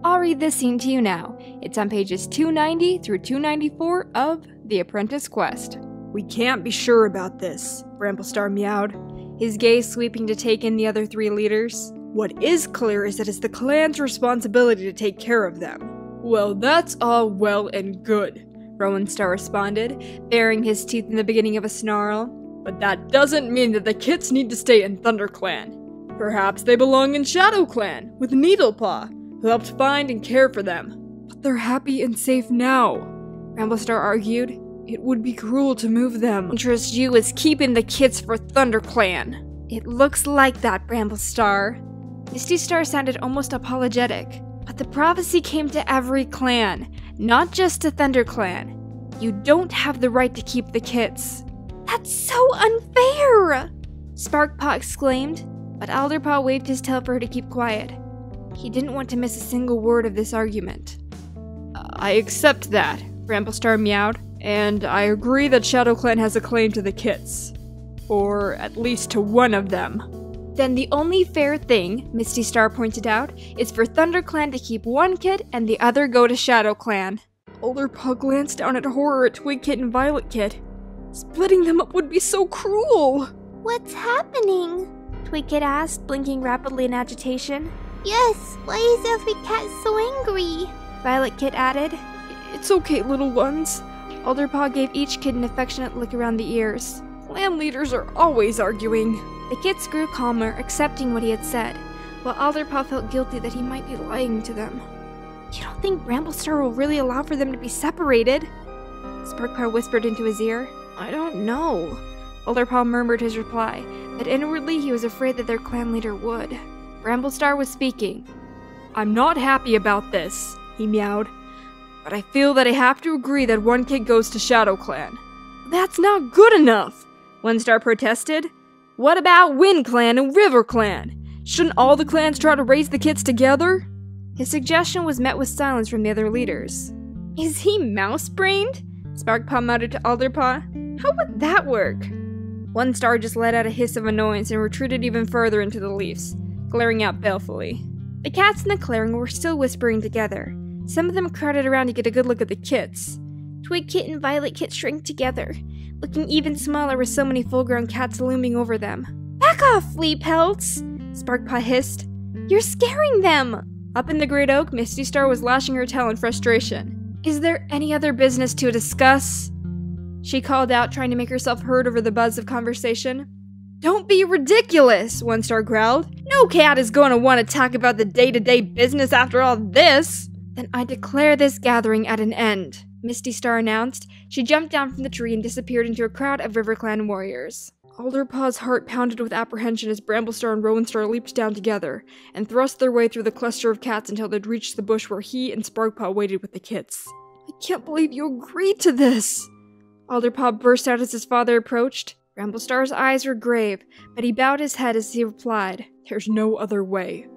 I'll read this scene to you now. It's on pages 290 through 294 of The Apprentice Quest. We can't be sure about this, Bramblestar meowed, his gaze sweeping to take in the other 3 leaders. What is clear is that it's the clan's responsibility to take care of them. Well, that's all well and good, Rowan Star responded, baring his teeth in the beginning of a snarl. But that doesn't mean that the kits need to stay in ThunderClan. Perhaps they belong in Shadow Clan, with Needlepaw, who helped find and care for them. But they're happy and safe now, Bramblestar argued. It would be cruel to move them. Interest you is keeping the kits for ThunderClan. It looks like that, Bramblestar. Misty Star sounded almost apologetic. But the prophecy came to every clan, not just to ThunderClan. You don't have the right to keep the kits. That's so unfair! Sparkpaw exclaimed, but Alderpaw waved his tail for her to keep quiet. He didn't want to miss a single word of this argument. I accept that, Bramblestar meowed, and I agree that Shadow Clan has a claim to the kits. Or at least to one of them. Then the only fair thing, Misty Star pointed out, is for ThunderClan to keep one kid and the other go to Shadow Clan. Alderpaw glanced down at horror at Twig Kid and Violet Kid. Splitting them up would be so cruel! What's happening? Twig Kid asked, blinking rapidly in agitation. Yes, why is every cat so angry? Violet Kid added. It's okay, little ones. Alderpaw gave each kid an affectionate lick around the ears. Clan leaders are always arguing. The kids grew calmer, accepting what he had said, while Alderpaw felt guilty that he might be lying to them. You don't think Bramblestar will really allow for them to be separated? Sparkpaw whispered into his ear. I don't know. Alderpaw murmured his reply, but inwardly he was afraid that their clan leader would. Bramblestar was speaking. I'm not happy about this, he meowed, but I feel that I have to agree that one kid goes to Shadow Clan. That's not good enough, One Star protested. What about Wind Clan and River Clan? Shouldn't all the clans try to raise the kids together? His suggestion was met with silence from the other leaders. Is he mouse-brained? Sparkpaw muttered to Alderpaw. How would that work? One star just let out a hiss of annoyance and retreated even further into the leaves, glaring out balefully. The cats in the clearing were still whispering together. Some of them crowded around to get a good look at the kits. Twig Kit and Violet Kit shrank together, looking even smaller with so many full-grown cats looming over them. "Back off, Flea Pelts!" Sparkpaw hissed. "You're scaring them!" Up in the great oak, Misty Star was lashing her tail in frustration. "Is there any other business to discuss?" she called out, trying to make herself heard over the buzz of conversation. "Don't be ridiculous," One Star growled. "No cat is going to want to talk about the day-to-day business after all this." "Then I declare this gathering at an end," Misty Star announced. She jumped down from the tree and disappeared into a crowd of RiverClan warriors. Alderpaw's heart pounded with apprehension as Bramblestar and Rowenstar leaped down together and thrust their way through the cluster of cats until they'd reached the bush where he and Sparkpaw waited with the kits. "I can't believe you agreed to this!" Alderpaw burst out as his father approached. Bramblestar's eyes were grave, but he bowed his head as he replied, "There's no other way.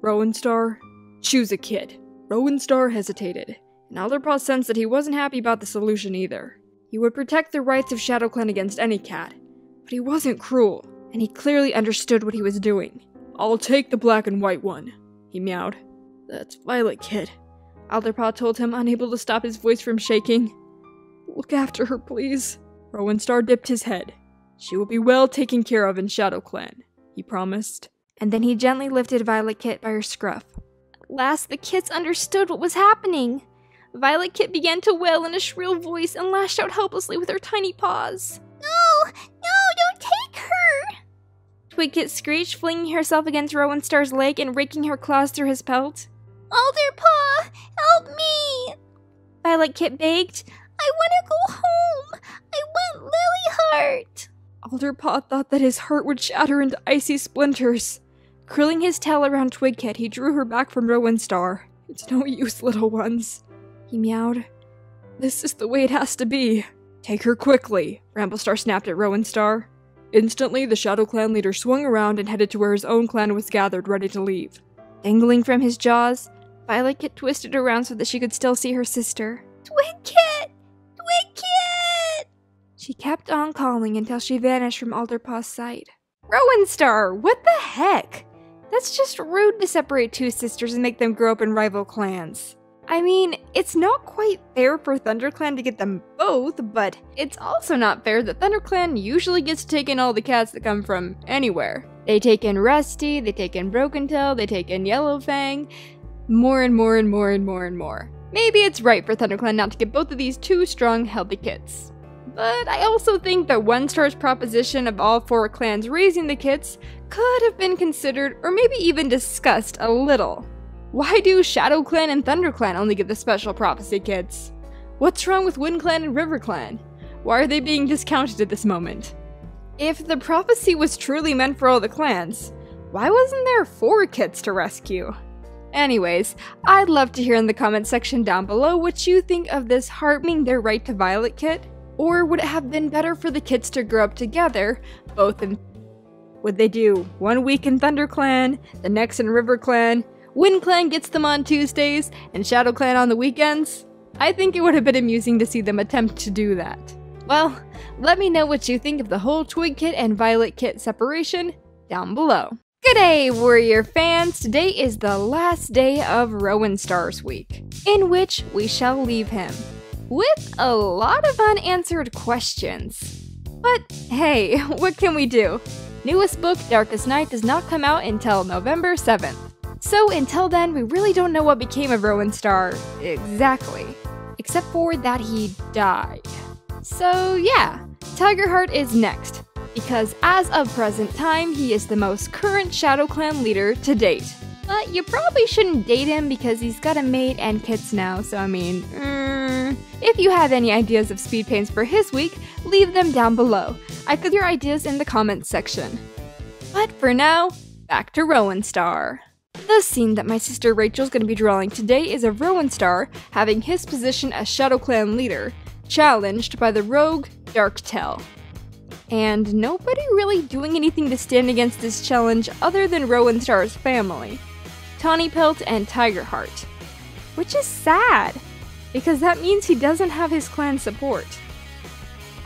Rowenstar, choose a kid." Rowenstar hesitated, and Alderpaw sensed that he wasn't happy about the solution either. He would protect the rights of ShadowClan against any cat, but he wasn't cruel, and he clearly understood what he was doing. "I'll take the black and white one," he meowed. "That's Violet Kit," Alderpaw told him, unable to stop his voice from shaking. "Look after her, please." Rowenstar dipped his head. "She will be well taken care of in ShadowClan," he promised. And then he gently lifted Violet Kit by her scruff. At last, the kits understood what was happening. Violet Kit began to wail in a shrill voice and lashed out helplessly with her tiny paws. No, don't take her! Twig Kit screeched, flinging herself against Rowenstar's leg and raking her claws through his pelt. Alderpaw, help me! Violet Kit begged. I want to go home. I want Lilyheart. Alderpaw thought that his heart would shatter into icy splinters. Curling his tail around Twig Kit, he drew her back from Rowenstar. "It's no use, little ones," he meowed. "This is the way it has to be." "Take her quickly," Bramblestar snapped at Rowenstar. Instantly, the ShadowClan leader swung around and headed to where his own clan was gathered, ready to leave. Dangling from his jaws, Violet Kit twisted around so that she could still see her sister. Twig Kit! Twig Kit! She kept on calling until she vanished from Alderpaw's sight. "Rowenstar, what the heck? That's just rude to separate two sisters and make them grow up in rival clans. I mean, it's not quite fair for ThunderClan to get them both, but it's also not fair that ThunderClan usually gets to take in all the cats that come from anywhere. They take in Rusty, they take in Broken Tail, they take in Yellowfang, more and more and more and more and more. Maybe it's right for ThunderClan not to get both of these two strong, healthy kits. But I also think that One Star's proposition of all four clans raising the kits could have been considered, or maybe even discussed a little. Why do ShadowClan and ThunderClan only get the special prophecy kits? What's wrong with WindClan and RiverClan? Why are they being discounted at this moment? If the prophecy was truly meant for all the clans, why wasn't there 4 kits to rescue? Anyways, I'd love to hear in the comment section down below what you think of this harming their right to Violet Kit. Or would it have been better for the kits to grow up together, both in... Would they do 1 week in ThunderClan, the next in RiverClan, WindClan gets them on Tuesdays, and ShadowClan on the weekends? I think it would have been amusing to see them attempt to do that. Well, let me know what you think of the whole Twig Kit and Violet Kit separation down below. G'day, Warrior fans! Today is the last day of Rowenstar's week, in which we shall leave him with a lot of unanswered questions. But hey, what can we do? Newest book, Darkest Night, does not come out until November 7th. So until then, we really don't know what became of Rowenstar exactly, except for that he died. So yeah, Tigerheart is next, because as of present time, he is the most current ShadowClan leader to date. But you probably shouldn't date him because he's got a mate and kits now, so I mean, if you have any ideas of speed paints for his week, leave them down below. I could hear ideas in the comments section. But for now, back to Rowenstar. The scene that my sister Rachel's going to be drawing today is of Rowenstar having his position as ShadowClan leader challenged by the rogue Darktail. And nobody really doing anything to stand against this challenge other than Rowenstar's family, Tawny Pelt and Tigerheart. Which is sad, because that means he doesn't have his clan support.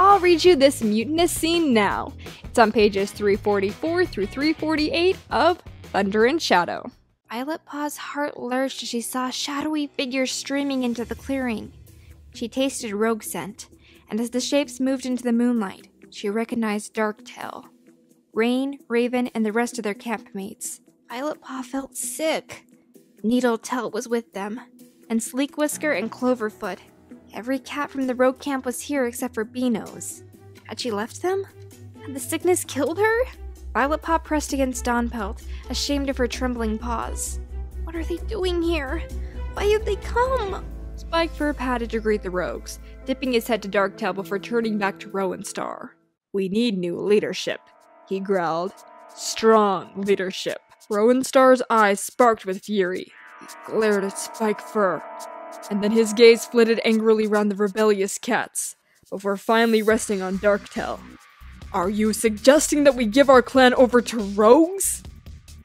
I'll read you this mutinous scene now. It's on pages 344 through 348 of Thunder and Shadow. Violet Paw's heart lurched as she saw a shadowy figure streaming into the clearing. She tasted rogue scent, and as the shapes moved into the moonlight, she recognized Darktail, Rain, Raven, and the rest of their campmates. Violet Paw felt sick. Needletail was with them, and Sleek Whisker and Cloverfoot. Every cat from the rogue camp was here except for Beanose. Had she left them? Had the sickness killed her? Violet Paw pressed against Dawnpelt, ashamed of her trembling paws. What are they doing here? Why have they come? Spikefur patted to greet the rogues, dipping his head to Darktail before turning back to Rowan Star. "We need new leadership," he growled. "Strong leadership." Rowan Star's eyes sparked with fury. He glared at Spikefur, and then his gaze flitted angrily round the rebellious cats, before finally resting on Darktail. "Are you suggesting that we give our clan over to rogues?"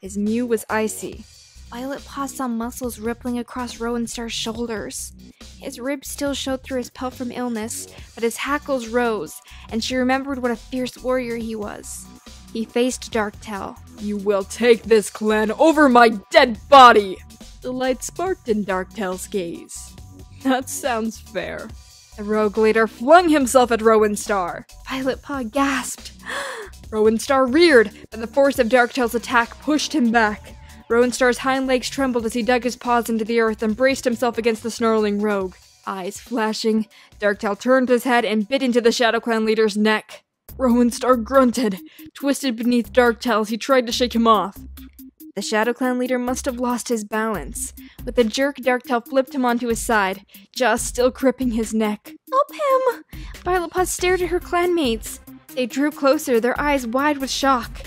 His mew was icy. Violet Paw saw muscles rippling across Rowan Star's shoulders. His ribs still showed through his pelt from illness, but his hackles rose, and she remembered what a fierce warrior he was. He faced Darktail. "You will take this clan over my dead body!" The light sparked in Darktail's gaze. "That sounds fair." The rogue leader flung himself at Rowan Star. Violet Paw gasped. Rowan Star reared, but the force of Darktail's attack pushed him back. Rowan Star's hind legs trembled as he dug his paws into the earth and braced himself against the snarling rogue. Eyes flashing, Darktail turned his head and bit into the Shadow Clan leader's neck. Rowan Star grunted, twisted beneath Darktail as he tried to shake him off. The Shadow Clan leader must have lost his balance. With a jerk, Darktail flipped him onto his side, jaws still gripping his neck. Help him! Violet Paw stared at her clanmates. They drew closer, their eyes wide with shock.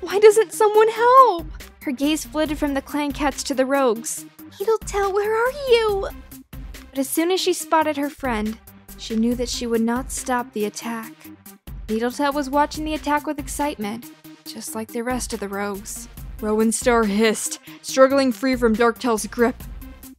Why doesn't someone help? Her gaze flitted from the clan cats to the rogues. Needletail, where are you? But as soon as she spotted her friend, she knew that she would not stop the attack. Needletail was watching the attack with excitement, just like the rest of the rogues. Rowan Star hissed, struggling free from Darktail's grip.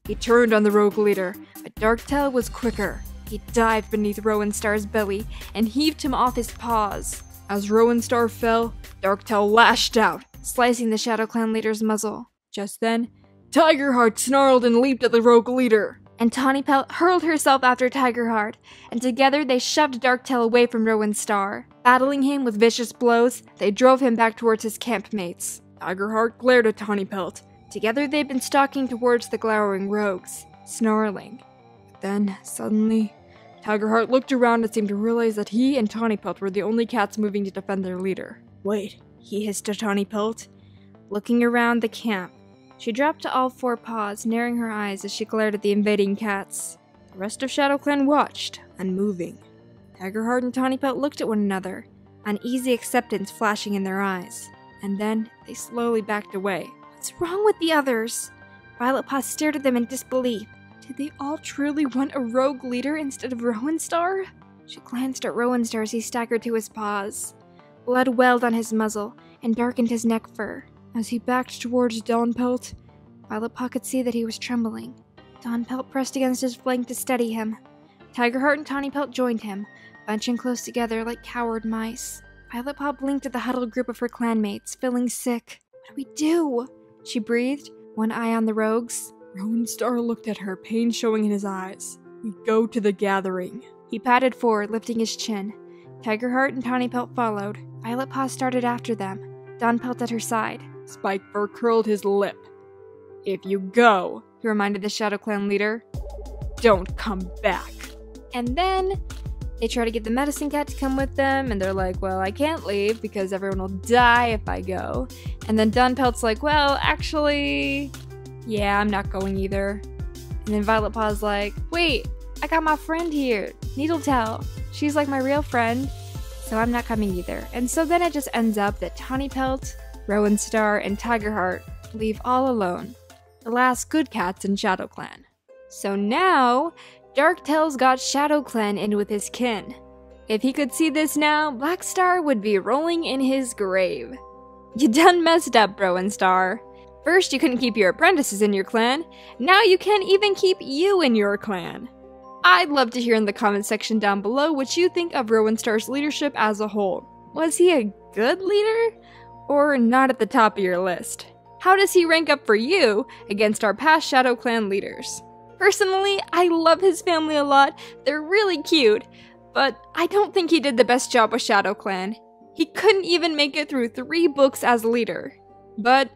He turned on the rogue leader, but Darktail was quicker. He dived beneath Rowan Star's belly and heaved him off his paws. As Rowan Star fell, Darktail lashed out, slicing the Shadow Clan leader's muzzle. Just then, Tigerheart snarled and leaped at the rogue leader. And Tawnypelt hurled herself after Tigerheart, and together they shoved Darktail away from Rowan Star. Battling him with vicious blows, they drove him back towards his campmates. Tigerheart glared at Tawnypelt. Together they'd been stalking towards the glowering rogues, snarling. Then, suddenly, Tigerheart looked around and seemed to realize that he and Tawnypelt were the only cats moving to defend their leader. "Wait," he hissed to Tawnypelt. Looking around the camp, she dropped to all four paws, narrowing her eyes as she glared at the invading cats. The rest of Shadow Clan watched, unmoving. Tigerheart and Tawnypelt looked at one another, uneasy acceptance flashing in their eyes. And then they slowly backed away. What's wrong with the others? Violet Paw stared at them in disbelief. Did they all truly want a rogue leader instead of Rowan Star? She glanced at Rowan Star as he staggered to his paws. Blood welled on his muzzle and darkened his neck fur. As he backed towards Dawnpelt, Violet Paw could see that he was trembling. Dawnpelt pressed against his flank to steady him. Tigerheart and Tawnypelt joined him, bunching close together like coward mice. Violet Paw blinked at the huddled group of her clanmates, feeling sick. What do we do? She breathed, one eye on the rogues. Rowan Star looked at her, pain showing in his eyes. "We go to the gathering." He patted forward, lifting his chin. Tigerheart and Tawnypelt followed. Violet Paw started after them, Dawnpelt at her side. Spikefur curled his lip. "If you go," he reminded the Shadow Clan leader, "don't come back." And then they try to get the medicine cat to come with them, and they're like, well, I can't leave because everyone will die if I go. And then Dawnpelt's like, well, actually, yeah, I'm not going either. And then Violet Paw's like, wait, I got my friend here, Needletail. She's like my real friend, so I'm not coming either. And so then it just ends up that Tawnypelt, Rowan Star, and Tigerheart leave all alone, the last good cats in Shadow Clan. So now, Darktail's got Shadow Clan in with his kin. If he could see this now, Blackstar would be rolling in his grave. You done messed up, Rowan Star. First you couldn't keep your apprentices in your clan, now you can't even keep you in your clan. I'd love to hear in the comment section down below what you think of Rowan Star's leadership as a whole. Was he a good leader? Or not at the top of your list? How does he rank up for you against our past Shadow Clan leaders? Personally, I love his family a lot, they're really cute, but I don't think he did the best job with Shadow Clan. He couldn't even make it through 3 books as leader. But,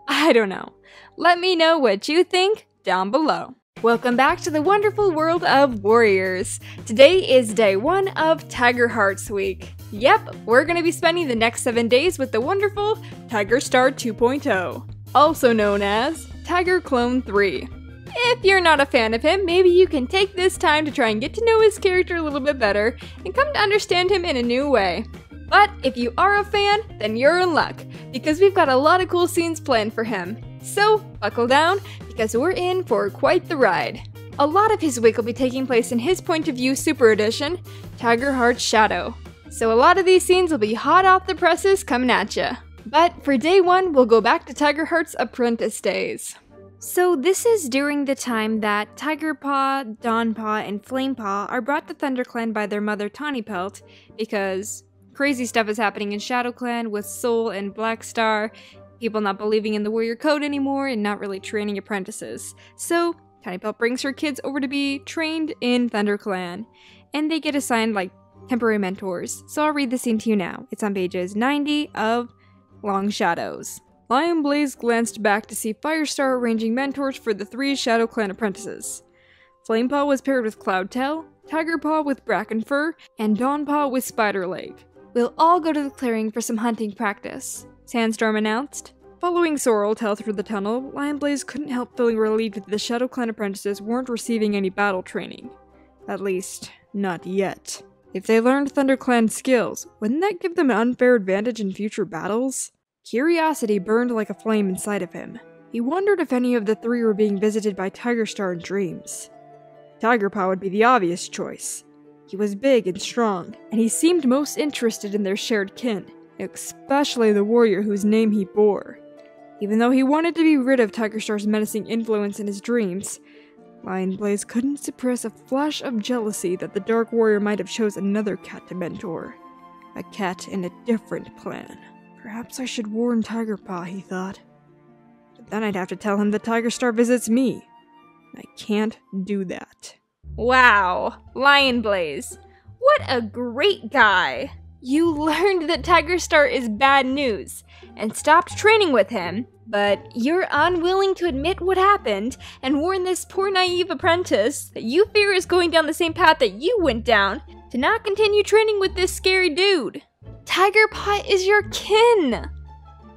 I don't know. Let me know what you think down below. Welcome back to the wonderful world of warriors. Today is day 1 of Tiger Hearts Week. Yep, we're gonna be spending the next 7 days with the wonderful Tiger Star 2.0, also known as Tiger Clone 3. If you're not a fan of him, maybe you can take this time to try and get to know his character a little bit better and come to understand him in a new way. But if you are a fan, then you're in luck, because we've got a lot of cool scenes planned for him. So, buckle down, because we're in for quite the ride. A lot of his week will be taking place in his point of view Super Edition, Tiger Hearts Shadow. So a lot of these scenes will be hot off the presses coming at ya. But for day 1, we'll go back to Tiger Heart's apprentice days. So this is during the time that Tiger Paw, Dawn Paw, and Flame Paw are brought to ThunderClan by their mother Tawny Pelt, because crazy stuff is happening in Shadow Clan with Soul and Black Star, people not believing in the warrior code anymore and not really training apprentices. So Tawny Pelt brings her kids over to be trained in ThunderClan, and they get assigned like temporary mentors. So I'll read the scene to you now. It's on pages 90 of Long Shadows. Lion Blaze glanced back to see Firestar arranging mentors for the 3 Shadow Clan apprentices. Flamepaw was paired with Cloudtail, Tigerpaw with Brackenfur, and Dawnpaw with Spiderleg. We'll all go to the clearing for some hunting practice, Sandstorm announced. Following Sorreltail through the tunnel, Lion Blaze couldn't help feeling relieved that the Shadow Clan apprentices weren't receiving any battle training. At least, not yet. If they learned ThunderClan skills, wouldn't that give them an unfair advantage in future battles? Curiosity burned like a flame inside of him. He wondered if any of the 3 were being visited by Tiger Star in dreams. Tigerpaw would be the obvious choice. He was big and strong, and he seemed most interested in their shared kin, especially the warrior whose name he bore. Even though he wanted to be rid of Tiger Star's menacing influence in his dreams, Lion Blaze couldn't suppress a flash of jealousy that the Dark Warrior might have chose another cat to mentor. A cat in a different clan. Perhaps I should warn Tigerpaw, he thought. But then I'd have to tell him that Tiger Star visits me. I can't do that. Wow, Lion Blaze. What a great guy. You learned that Tiger Star is bad news, and stopped training with him, but you're unwilling to admit what happened and warn this poor naive apprentice that you fear is going down the same path that you went down to not continue training with this scary dude. Tigerpaw is your kin!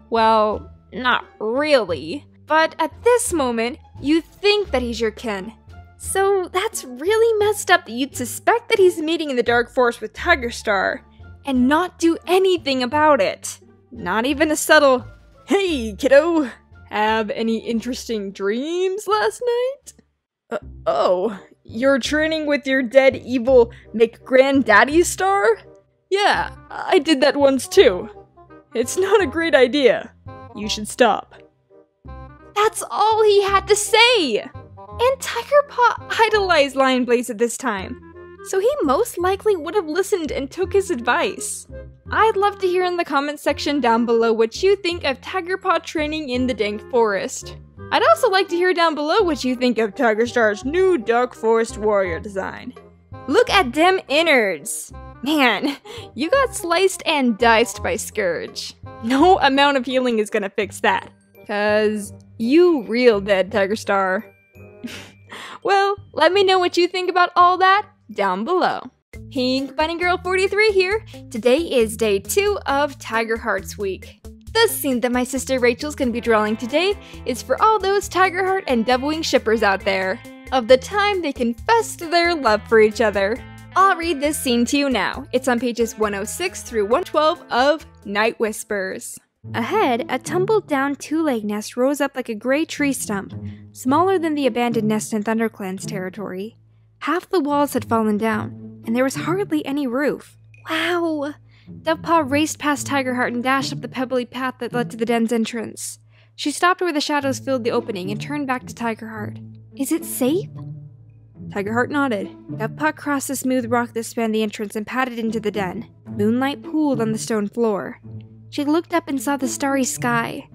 Well, not really, but at this moment, you think that he's your kin. So that's really messed up that you'd suspect that he's meeting in the Dark Forest with Tiger Star and not do anything about it. Not even a subtle, "Hey, kiddo, have any interesting dreams last night?" Oh, you're training with your dead evil McGranddaddy Star? Yeah, I did that once too. It's not a great idea. You should stop. That's all he had to say! And Tigerpaw idolized Lion Blaze at this time, so he most likely would have listened and took his advice. I'd love to hear in the comments section down below what you think of Tigerpaw training in the Dank Forest. I'd also like to hear down below what you think of Tiger Star's new Dark Forest warrior design. Look at them innards! Man, you got sliced and diced by Scourge. No amount of healing is gonna fix that. 'Cause you real dead, Tiger Star. Well, let me know what you think about all that down below. Pink Bunny Girl 43 here. Today is day 2 of Tiger Hearts Week. The scene that my sister Rachel's gonna be drawing today is for all those Tiger Heart and Devilwing shippers out there, of the time they confessed their love for each other. I'll read this scene to you now. It's on pages 106 through 112 of Night Whispers. Ahead, a tumbled-down two-leg nest rose up like a gray tree stump, smaller than the abandoned nest in ThunderClan's territory. Half the walls had fallen down, and there was hardly any roof. Wow! Dovepaw raced past Tigerheart and dashed up the pebbly path that led to the den's entrance. She stopped where the shadows filled the opening and turned back to Tigerheart. Is it safe? Tigerheart nodded. Deathpaw crossed the smooth rock that spanned the entrance and padded into the den. Moonlight pooled on the stone floor. She looked up and saw the starry sky.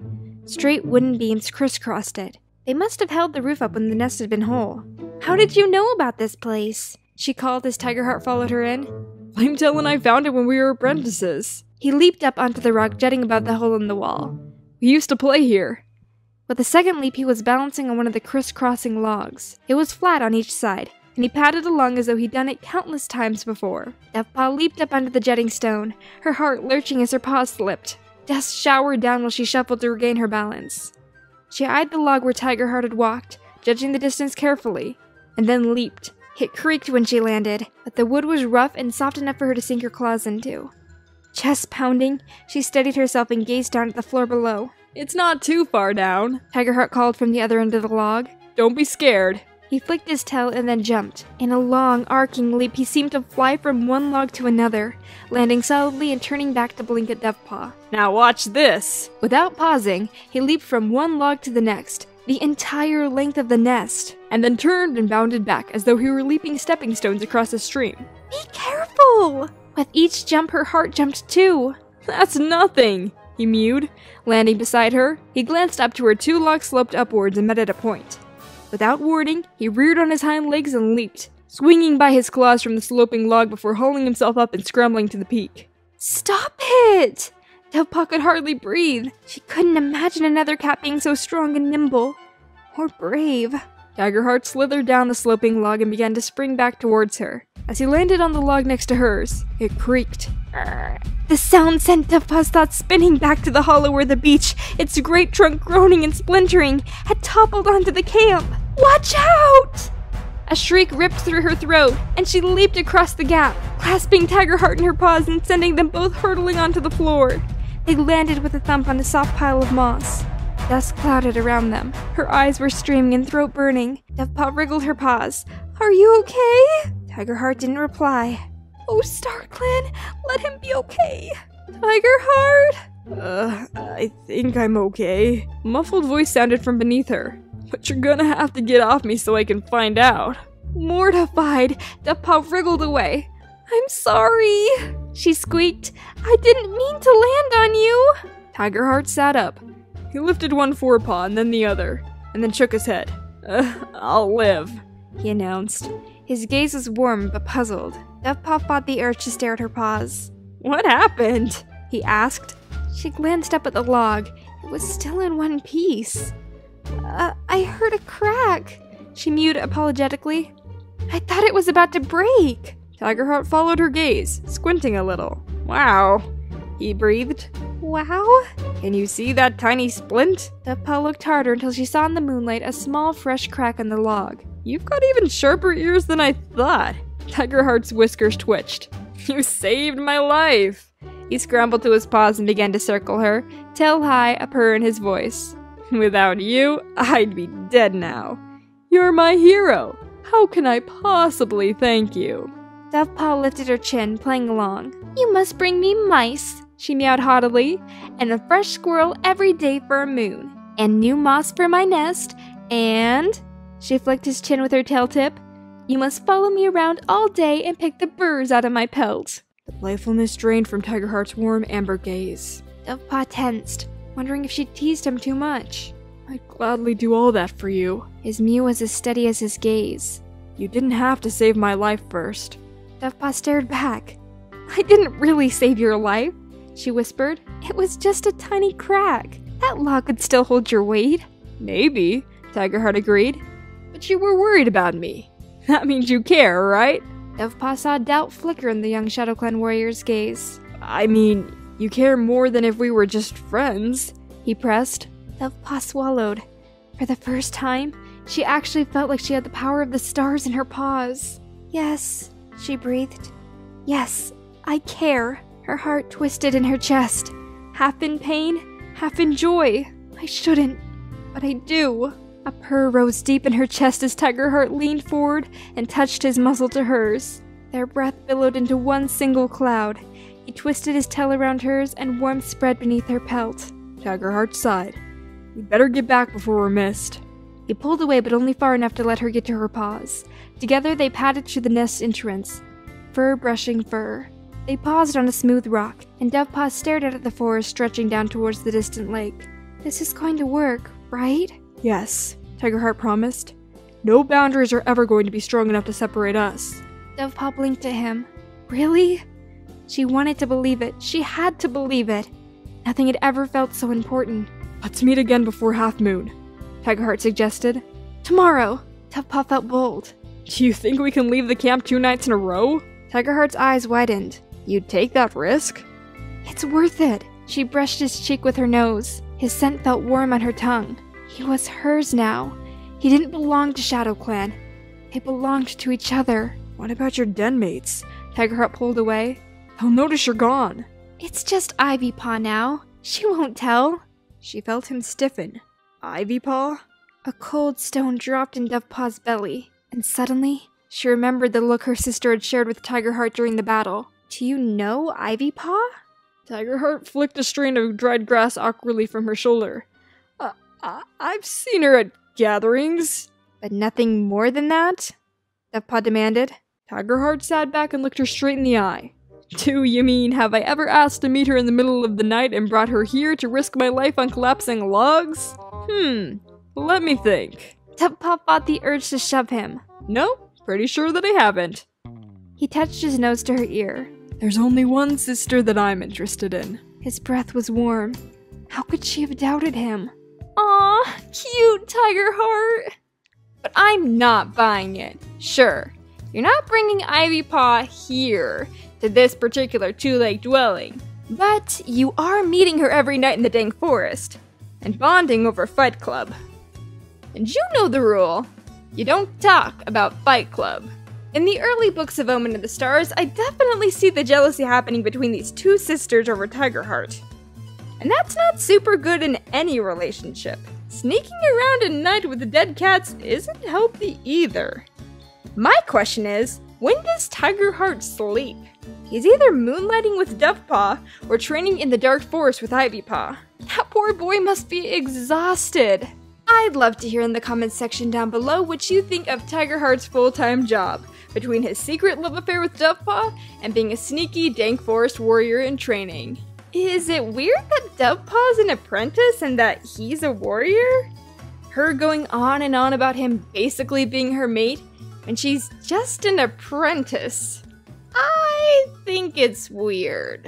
Straight wooden beams crisscrossed it. They must have held the roof up when the nest had been whole. "How did you know about this place?" she called as Tigerheart followed her in. Flametail and I found it when we were apprentices. He leaped up onto the rock jutting above the hole in the wall. We used to play here. With a second leap, he was balancing on one of the crisscrossing logs. It was flat on each side, and he padded along as though he'd done it countless times before. Deathpaw leaped up onto the jutting stone, her heart lurching as her paws slipped. Dust showered down while she shuffled to regain her balance. She eyed the log where Tigerheart had walked, judging the distance carefully, and then leaped. It creaked when she landed, but the wood was rough and soft enough for her to sink her claws into. Chest pounding, she steadied herself and gazed down at the floor below. It's not too far down, Tigerheart called from the other end of the log. Don't be scared. He flicked his tail and then jumped. In a long, arcing leap, he seemed to fly from one log to another, landing solidly and turning back to blink at Deathpaw. Now watch this. Without pausing, he leaped from one log to the next, the entire length of the nest, and then turned and bounded back as though he were leaping stepping stones across a stream. "Be careful!" With each jump, her heart jumped too. That's nothing, he mewed. Landing beside her, he glanced up to where two logs sloped upwards and met at a point. Without warning, he reared on his hind legs and leaped, swinging by his claws from the sloping log before hauling himself up and scrambling to the peak. "Stop it!" Deathpaw could hardly breathe. She couldn't imagine another cat being so strong and nimble. Or brave. Tigerheart slithered down the sloping log and began to spring back towards her. As he landed on the log next to hers, it creaked. The sound sent Deathpaw's thoughts spinning back to the hollow where the beach, its great trunk groaning and splintering, had toppled onto the camp. "Watch out!" A shriek ripped through her throat, and she leaped across the gap, clasping Tigerheart in her paws and sending them both hurtling onto the floor. They landed with a thump on a soft pile of moss. Dust clouded around them. Her eyes were streaming and throat burning. Deathpaw wriggled her paws. "Are you okay?" Tigerheart didn't reply. "Oh, StarClan, let him be okay. Tigerheart!" I think I'm okay. A muffled voice sounded from beneath her. But you're gonna have to get off me so I can find out. Mortified, Deathpaw wriggled away. "I'm sorry," she squeaked. "I didn't mean to land on you." Tigerheart sat up. He lifted one forepaw and then the other, and then shook his head. I'll live," he announced. His gaze was warm but puzzled. Deathpaw fought the urge to stare at her paws. "What happened?" he asked. She glanced up at the log. It was still in one piece. I heard a crack," she mewed apologetically. "I thought it was about to break." Tigerheart followed her gaze, squinting a little. "Wow," he breathed. "Wow?" "Can you see that tiny splint?" Deathpaw looked harder until she saw in the moonlight a small, fresh crack on the log. "You've got even sharper ears than I thought." Tigerheart's whiskers twitched. "You saved my life." He scrambled to his paws and began to circle her, tail high, a purr in his voice. "Without you, I'd be dead now. You're my hero. How can I possibly thank you?" Deathpaw lifted her chin, playing along. "You must bring me mice," she meowed haughtily, "and a fresh squirrel every day for a moon, and new moss for my nest, and..." She flicked his chin with her tail tip. "You must follow me around all day and pick the burrs out of my pelt." The playfulness drained from Tigerheart's warm amber gaze. Deathpaw tensed, wondering if she'd teased him too much. "I'd gladly do all that for you." His mew was as steady as his gaze. "You didn't have to save my life first." Deathpaw stared back. "I didn't really save your life," she whispered. "It was just a tiny crack. That log could still hold your weight." "Maybe," Tigerheart agreed. "But you were worried about me. That means you care, right?" Deathpaw saw doubt flicker in the young ShadowClan warrior's gaze. "I mean, you care more than if we were just friends," he pressed. Deathpaw swallowed. For the first time, she actually felt like she had the power of the stars in her paws. "Yes," she breathed. "Yes, I care." Her heart twisted in her chest, half in pain, half in joy. "I shouldn't, but I do." A purr rose deep in her chest as Tigerheart leaned forward and touched his muzzle to hers. Their breath billowed into one single cloud. He twisted his tail around hers and warmth spread beneath her pelt. Tigerheart sighed. "We'd better get back before we're missed." He pulled away, but only far enough to let her get to her paws. Together, they padded through the nest's entrance, fur brushing fur. They paused on a smooth rock, and Dovepaw stared out at the forest stretching down towards the distant lake. This is going to work, right? Yes, Tigerheart promised. No boundaries are ever going to be strong enough to separate us. Dovepaw blinked at him. Really? She wanted to believe it. She had to believe it. Nothing had ever felt so important. Let's meet again before Half Moon, Tigerheart suggested. Tomorrow. Dovepaw felt bold. Do you think we can leave the camp 2 nights in a row? Tigerheart's eyes widened. You'd take that risk? It's worth it. She brushed his cheek with her nose. His scent felt warm on her tongue. He was hers now. He didn't belong to Shadow Clan. They belonged to each other. What about your den mates? Tigerheart pulled away. They'll notice you're gone. It's just Ivypaw now. She won't tell. She felt him stiffen. Ivypaw? A cold stone dropped in Dovepaw's belly, and suddenly, she remembered the look her sister had shared with Tigerheart during the battle. Do you know Ivypaw? Tigerheart flicked a strand of dried grass awkwardly from her shoulder. I've seen her at gatherings. But nothing more than that? Dovepaw demanded. Tigerheart sat back and looked her straight in the eye. Do you mean, have I ever asked to meet her in the middle of the night and brought her here to risk my life on collapsing logs? Let me think. Dovepaw fought the urge to shove him. Nope, pretty sure that I haven't. He touched his nose to her ear. There's only one sister that I'm interested in. His breath was warm. How could she have doubted him? Aw, cute Tigerheart. But I'm not buying it. Sure, you're not bringing Ivypaw here to this particular two-leg dwelling, but you are meeting her every night in the dang forest and bonding over Fight Club. And you know the rule. You don't talk about Fight Club. In the early books of Omen of the Stars, I definitely see the jealousy happening between these two sisters over Tigerheart. And that's not super good in any relationship. Sneaking around at night with the dead cats isn't healthy either. My question is, when does Tigerheart sleep? He's either moonlighting with Dovepaw or training in the dark forest with Ivypaw. That poor boy must be exhausted. I'd love to hear in the comments section down below what you think of Tigerheart's full-time job, between his secret love affair with Dovepaw and being a sneaky dank forest warrior in training. Is it weird that Dovepaw's an apprentice and that he's a warrior? Her going on and on about him basically being her mate when she's just an apprentice. I think it's weird.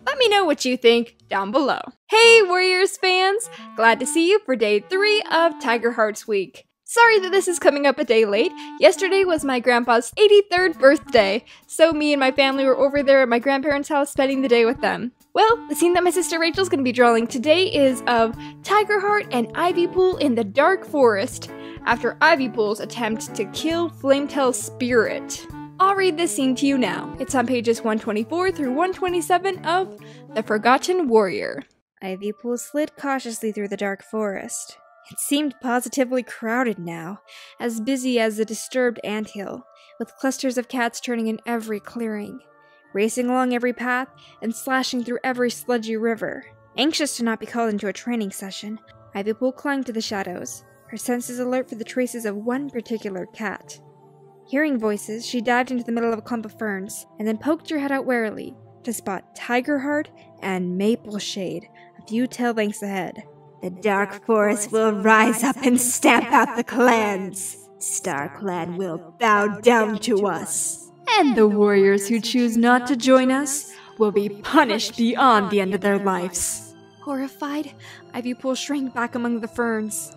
Let me know what you think down below. Hey Warriors fans! Glad to see you for day 3 of Tigerheart's week. Sorry that this is coming up a day late. Yesterday was my grandpa's 83rd birthday, so me and my family were over there at my grandparents' house spending the day with them. Well, the scene that my sister Rachel's going to be drawing today is of Tigerheart and Ivypool in the dark forest after Ivypool's attempt to kill Flametail's spirit. I'll read this scene to you now. It's on pages 124 through 127 of The Forgotten Warrior. Ivypool slid cautiously through the dark forest. It seemed positively crowded now, as busy as a disturbed anthill, with clusters of cats turning in every clearing, racing along every path and slashing through every sludgy river. Anxious to not be called into a training session, Ivypool clung to the shadows, her senses alert for the traces of one particular cat. Hearing voices, she dived into the middle of a clump of ferns, and then poked her head out warily to spot Tigerheart and Mapleshade a few tail lengths ahead. The dark forest will rise up and stamp out the clans. StarClan will bow down to us. And the warriors who choose not to join us will be punished beyond the end of their lives. Horrified, Ivypool shrank back among the ferns.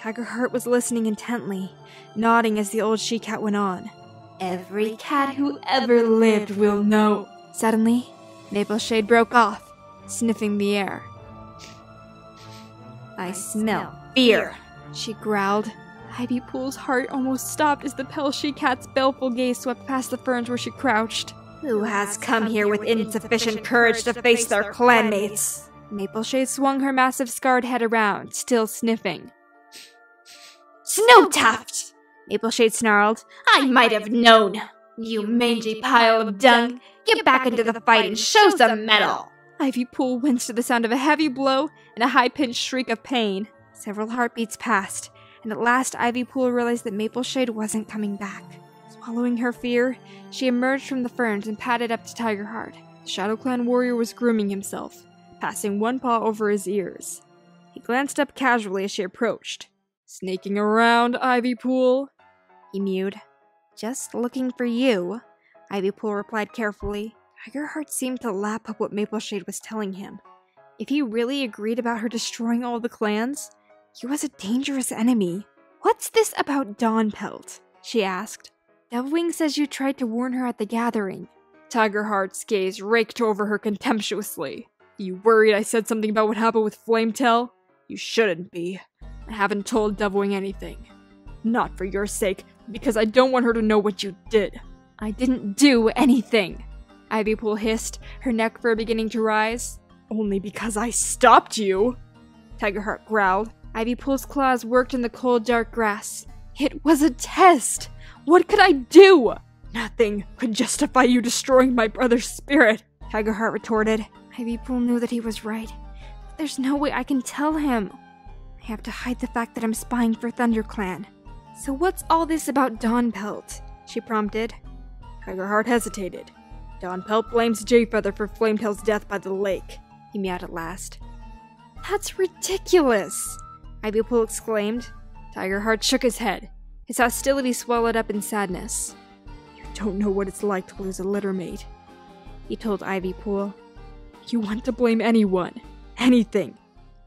Tigerheart was listening intently, nodding as the old she-cat went on. Every cat who ever lived will know. Suddenly, Mapleshade broke off, sniffing the air. I smell fear, she growled. Ivypool's heart almost stopped as the pale she-cat's baleful gaze swept past the ferns where she crouched. Who has come here with insufficient courage to face their clanmates? Mapleshade swung her massive scarred head around, still sniffing. Snowtuft! Mapleshade snarled. I might have known! You mangy pile of dung! Get back into the fight and show some mettle! Ivypool winced to the sound of a heavy blow and a high-pitched shriek of pain. Several heartbeats passed, and at last Ivypool realized that Mapleshade wasn't coming back. Swallowing her fear, she emerged from the ferns and padded up to Tigerheart. The ShadowClan warrior was grooming himself, passing one paw over his ears. He glanced up casually as she approached. "Sneaking around, Ivypool?" he mewed. "Just looking for you," Ivypool replied carefully. Tigerheart seemed to lap up what Mapleshade was telling him. If he really agreed about her destroying all the clans, he was a dangerous enemy. "What's this about Dawnpelt?" she asked. "Devilwing says you tried to warn her at the gathering." Tigerheart's gaze raked over her contemptuously. "You worried I said something about what happened with Flametail? You shouldn't be. I haven't told Devilwing anything. Not for your sake, because I don't want her to know what you did." "I didn't do anything," Ivypool hissed, her neck fur beginning to rise. "Only because I stopped you," Tigerheart growled. Ivypool's claws worked in the cold, dark grass. "It was a test! What could I do?" "Nothing could justify you destroying my brother's spirit," Tigerheart retorted. Ivypool knew that he was right, but there's no way I can tell him. I have to hide the fact that I'm spying for ThunderClan. "So what's all this about Dawnpelt?" she prompted. Tigerheart hesitated. "Dawnpelt blames Jayfeather for Flametail's death by the lake," he meowed at last. "That's ridiculous!" Ivypool exclaimed. Tigerheart shook his head. His hostility swallowed up in sadness. "You don't know what it's like to lose a littermate," he told Ivypool. "You want to blame anyone, anything,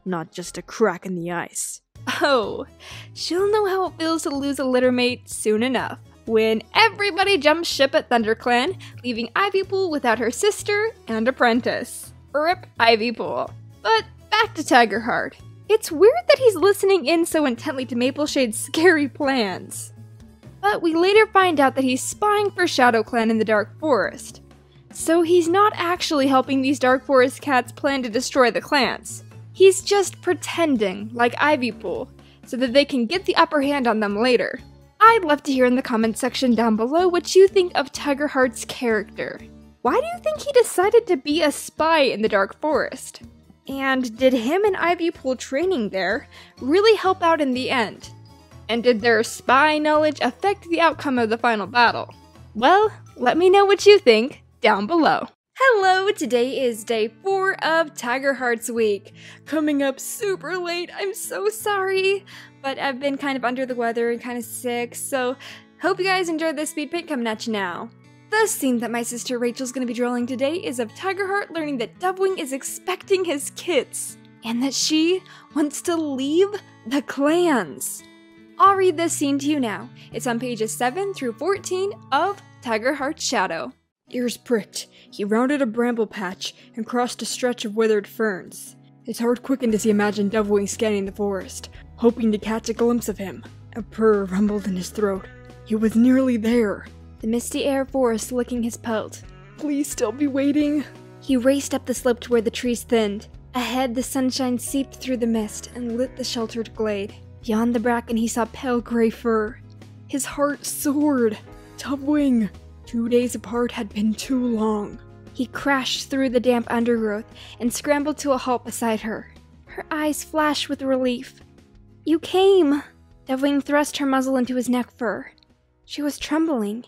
not just a crack in the ice." Oh, she'll know how it feels to lose a littermate soon enough, when everybody jumps ship at ThunderClan, leaving Ivypool without her sister and apprentice. Rip Ivypool. But back to Tigerheart. It's weird that he's listening in so intently to Mapleshade's scary plans. But we later find out that he's spying for ShadowClan in the Dark Forest. So he's not actually helping these Dark Forest cats plan to destroy the clans. He's just pretending, like Ivypool, so that they can get the upper hand on them later. I'd love to hear in the comments section down below what you think of Tigerheart's character. Why do you think he decided to be a spy in the Dark Forest? And did him and Ivypool training there really help out in the end? And did their spy knowledge affect the outcome of the final battle? Well, let me know what you think down below. Hello, today is day 4 of Tigerheart's week. Coming up super late, I'm so sorry, but I've been kind of under the weather and kind of sick, so hope you guys enjoyed this speed paint coming at you now. The scene that my sister Rachel's going to be drawing today is of Tigerheart learning that Devilwing is expecting his kits, and that she wants to leave the clans. I'll read this scene to you now. It's on pages 7 through 14 of Tigerheart's Shadow. Ears pricked, he rounded a bramble patch and crossed a stretch of withered ferns. His heart quickened as he imagined Devilwing scanning the forest, hoping to catch a glimpse of him. A purr rumbled in his throat. He was nearly there. The misty air forest licking his pelt. Please still be waiting. He raced up the slope to where the trees thinned. Ahead, the sunshine seeped through the mist and lit the sheltered glade. Beyond the bracken, he saw pale gray fur. His heart soared. Devilwing! 2 days apart had been too long. He crashed through the damp undergrowth and scrambled to a halt beside her. Her eyes flashed with relief. "You came!" Devilwing thrust her muzzle into his neck fur. She was trembling,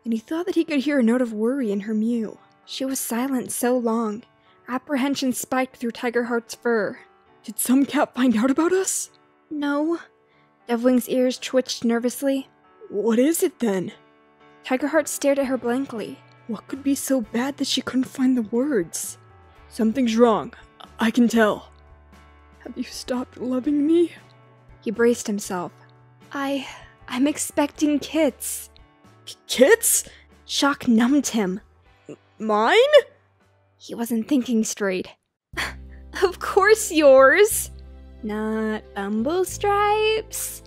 and he thought that he could hear a note of worry in her mew. She was silent so long. Apprehension spiked through Tigerheart's fur. "Did some cat find out about us?" "No." Devilwing's ears twitched nervously. "What is it then?" Tigerheart stared at her blankly. What could be so bad that she couldn't find the words? "Something's wrong. I can tell." "Have you stopped loving me?" He braced himself. I'm expecting kits." "Kits?" Shock numbed him. "Mine?" He wasn't thinking straight. "Of course yours." "Not Bumblestripes?"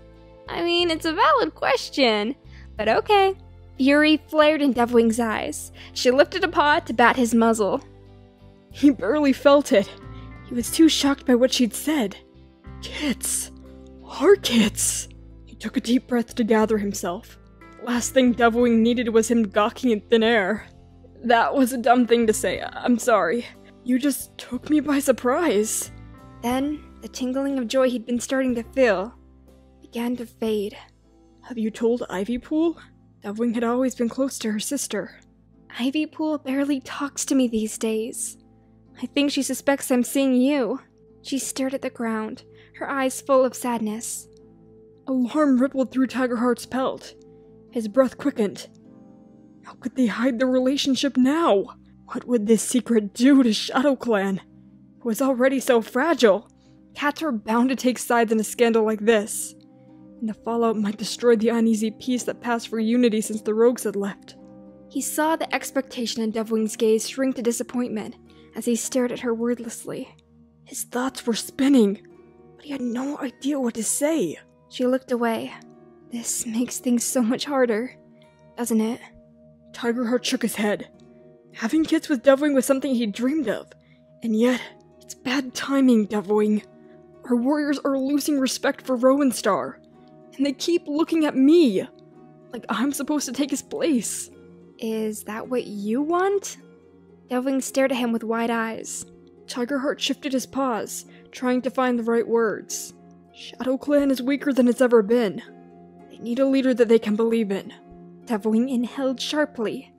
I mean, it's a valid question, but okay. Fury flared in Devilwing's eyes. She lifted a paw to bat his muzzle. He barely felt it. He was too shocked by what she'd said. Kits. Our kits. He took a deep breath to gather himself. The last thing Devilwing needed was him gawking in thin air. "That was a dumb thing to say. I'm sorry. You just took me by surprise." Then, the tingling of joy he'd been starting to feel began to fade. Have you told Ivypool? Deathwing had always been close to her sister. Ivypool barely talks to me these days. I think she suspects I'm seeing you. She stared at the ground, her eyes full of sadness. Alarm rippled through Tigerheart's pelt. His breath quickened. How could they hide their relationship now? What would this secret do to ShadowClan? It was already so fragile. Cats were bound to take sides in a scandal like this. And the fallout might destroy the uneasy peace that passed for unity since the rogues had left. He saw the expectation in Deathwing's gaze shrink to disappointment as he stared at her wordlessly. His thoughts were spinning, but he had no idea what to say. She looked away. This makes things so much harder, doesn't it? Tigerheart shook his head. Having kids with Deathwing was something he dreamed of, and yet, it's bad timing, Deathwing. Our warriors are losing respect for Rowenstar, and they keep looking at me, like I'm supposed to take his place. Is that what you want? Deathwing stared at him with wide eyes. Tigerheart shifted his paws, trying to find the right words. ShadowClan is weaker than it's ever been. They need a leader that they can believe in. Deathwing inhaled sharply.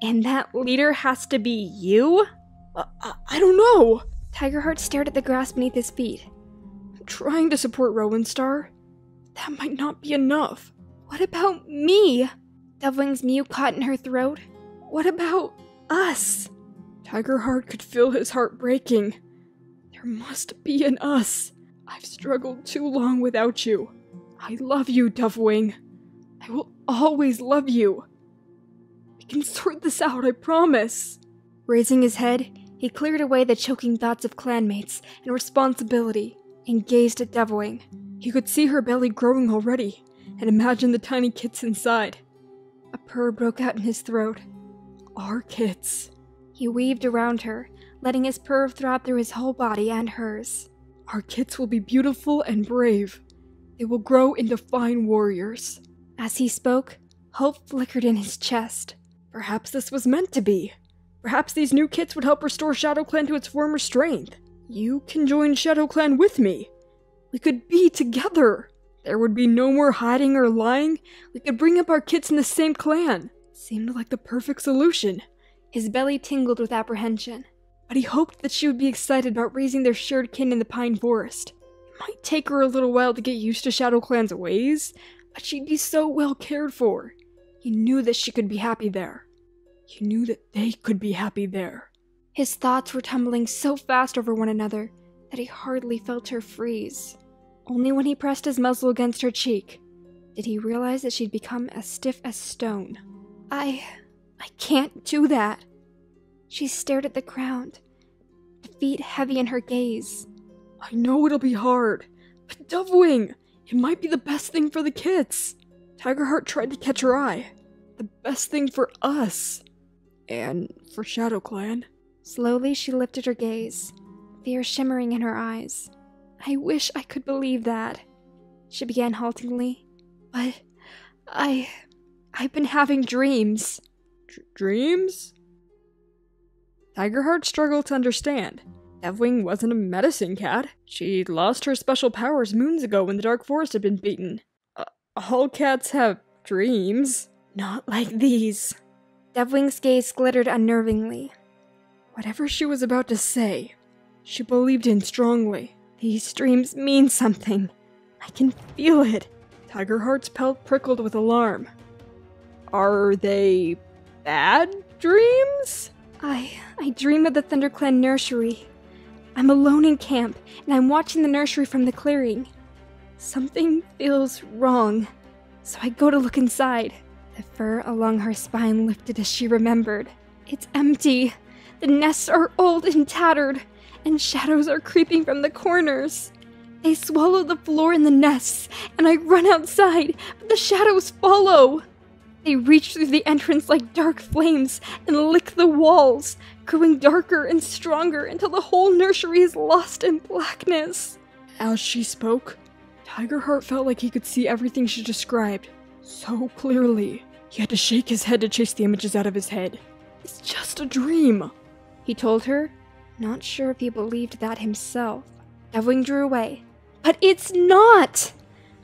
And that leader has to be you? I don't know. Tigerheart stared at the grass beneath his feet. I'm trying to support Rowenstar. That might not be enough. What about me? Deathwing's mew caught in her throat. What about us? Tigerheart could feel his heart breaking. There must be an us. I've struggled too long without you. I love you, Deathwing. I will always love you. We can sort this out, I promise. Raising his head, he cleared away the choking thoughts of clanmates and responsibility and gazed at Deathwing. He could see her belly growing already and imagined the tiny kits inside. A purr broke out in his throat. Our kits. He weaved around her, letting his purr throb through his whole body and hers. Our kits will be beautiful and brave. They will grow into fine warriors. As he spoke, hope flickered in his chest. Perhaps this was meant to be. Perhaps these new kits would help restore ShadowClan to its former strength. You can join ShadowClan with me. We could be together. There would be no more hiding or lying. We could bring up our kits in the same clan. Seemed like the perfect solution. His belly tingled with apprehension. But he hoped that she would be excited about raising their shared kin in the Pine Forest. It might take her a little while to get used to ShadowClan's ways, but she'd be so well cared for. He knew that she could be happy there. He knew that they could be happy there. His thoughts were tumbling so fast over one another that he hardly felt her freeze. Only when he pressed his muzzle against her cheek did he realize that she'd become as stiff as stone. I can't do that. She stared at the ground, defeat heavy in her gaze. I know it'll be hard, but Deathwing, it might be the best thing for the kids. Tigerheart tried to catch her eye. The best thing for us. And for ShadowClan. Slowly she lifted her gaze, fear shimmering in her eyes. I wish I could believe that, she began haltingly. But I've been having dreams. Dreams? Tigerheart struggled to understand. Deathwing wasn't a medicine cat. She'd lost her special powers moons ago when the Dark Forest had been beaten. All cats have dreams. Not like these. Deathwing's gaze glittered unnervingly. Whatever she was about to say, she believed in strongly. These dreams mean something. I can feel it. Tigerheart's pelt prickled with alarm. Are they bad dreams? I dream of the ThunderClan nursery. I'm alone in camp, and I'm watching the nursery from the clearing. Something feels wrong, so I go to look inside. The fur along her spine lifted as she remembered. It's empty. The nests are old and tattered, and shadows are creeping from the corners. They swallow the floor in the nests, and I run outside, but the shadows follow. They reach through the entrance like dark flames and lick the walls, growing darker and stronger until the whole nursery is lost in blackness. As she spoke, Tigerheart felt like he could see everything she described so clearly. He had to shake his head to chase the images out of his head. It's just a dream, he told her, not sure if he believed that himself. Deathwing drew away. But it's not!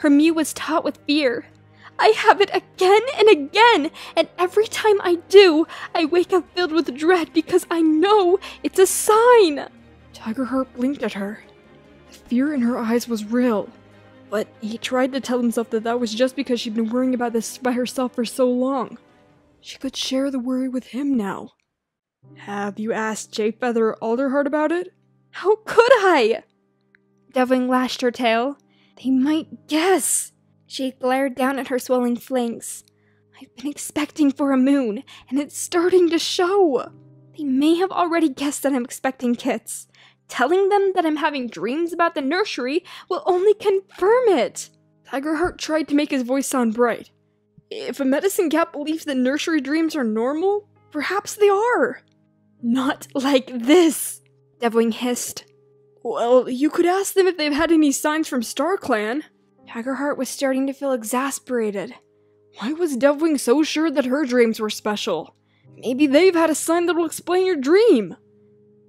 Her Mew was taut with fear. I have it again and again, and every time I do, I wake up filled with dread because I know it's a sign. Tigerheart blinked at her. The fear in her eyes was real, but he tried to tell himself that that was just because she'd been worrying about this by herself for so long. She could share the worry with him now. Have you asked Jayfeather or Alderheart about it? How could I? Deviling lashed her tail. They might guess. She glared down at her swelling flanks. I've been expecting for a moon, and it's starting to show. They may have already guessed that I'm expecting kits. Telling them that I'm having dreams about the nursery will only confirm it. Tigerheart tried to make his voice sound bright. If a medicine cat believes that nursery dreams are normal, perhaps they are. Not like this, Deviling hissed. Well, you could ask them if they've had any signs from StarClan. Tigerheart was starting to feel exasperated. Why was Deviling so sure that her dreams were special? Maybe they've had a sign that'll explain your dream.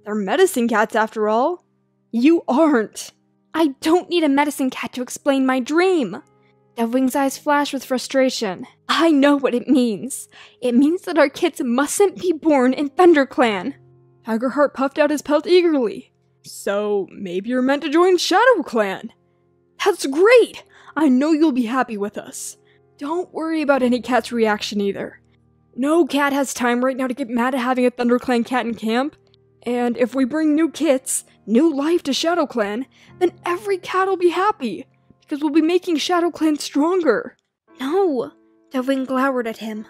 They're medicine cats after all. You aren't. I don't need a medicine cat to explain my dream. Deviling's eyes flashed with frustration. I know what it means. It means that our kids mustn't be born in ThunderClan. Tigerheart puffed out his pelt eagerly. So, maybe you're meant to join ShadowClan. That's great! I know you'll be happy with us. Don't worry about any cat's reaction either. No cat has time right now to get mad at having a ThunderClan cat in camp. And if we bring new kits, new life to ShadowClan, then every cat will be happy. Because we'll be making ShadowClan stronger. No, Deviling glowered at him.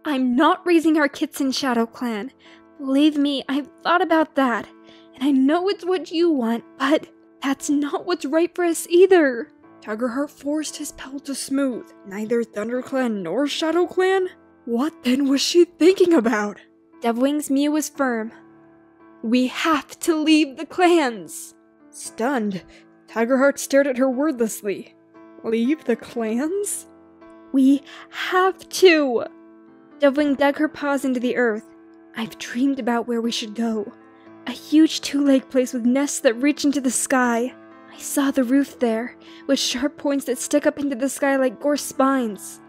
I'm not raising our kits in ShadowClan. Believe me, I've thought about that. And I know it's what you want, but that's not what's right for us either. Tigerheart forced his pelt to smooth. Neither ThunderClan nor ShadowClan? What then was she thinking about? Deviling's Mew was firm. We have to leave the clans. Stunned, Tigerheart stared at her wordlessly. Leave the clans? We have to. Deviling dug her paws into the earth. I've dreamed about where we should go. A huge two-leg place with nests that reach into the sky. I saw the roof there, with sharp points that stick up into the sky like gorse spines.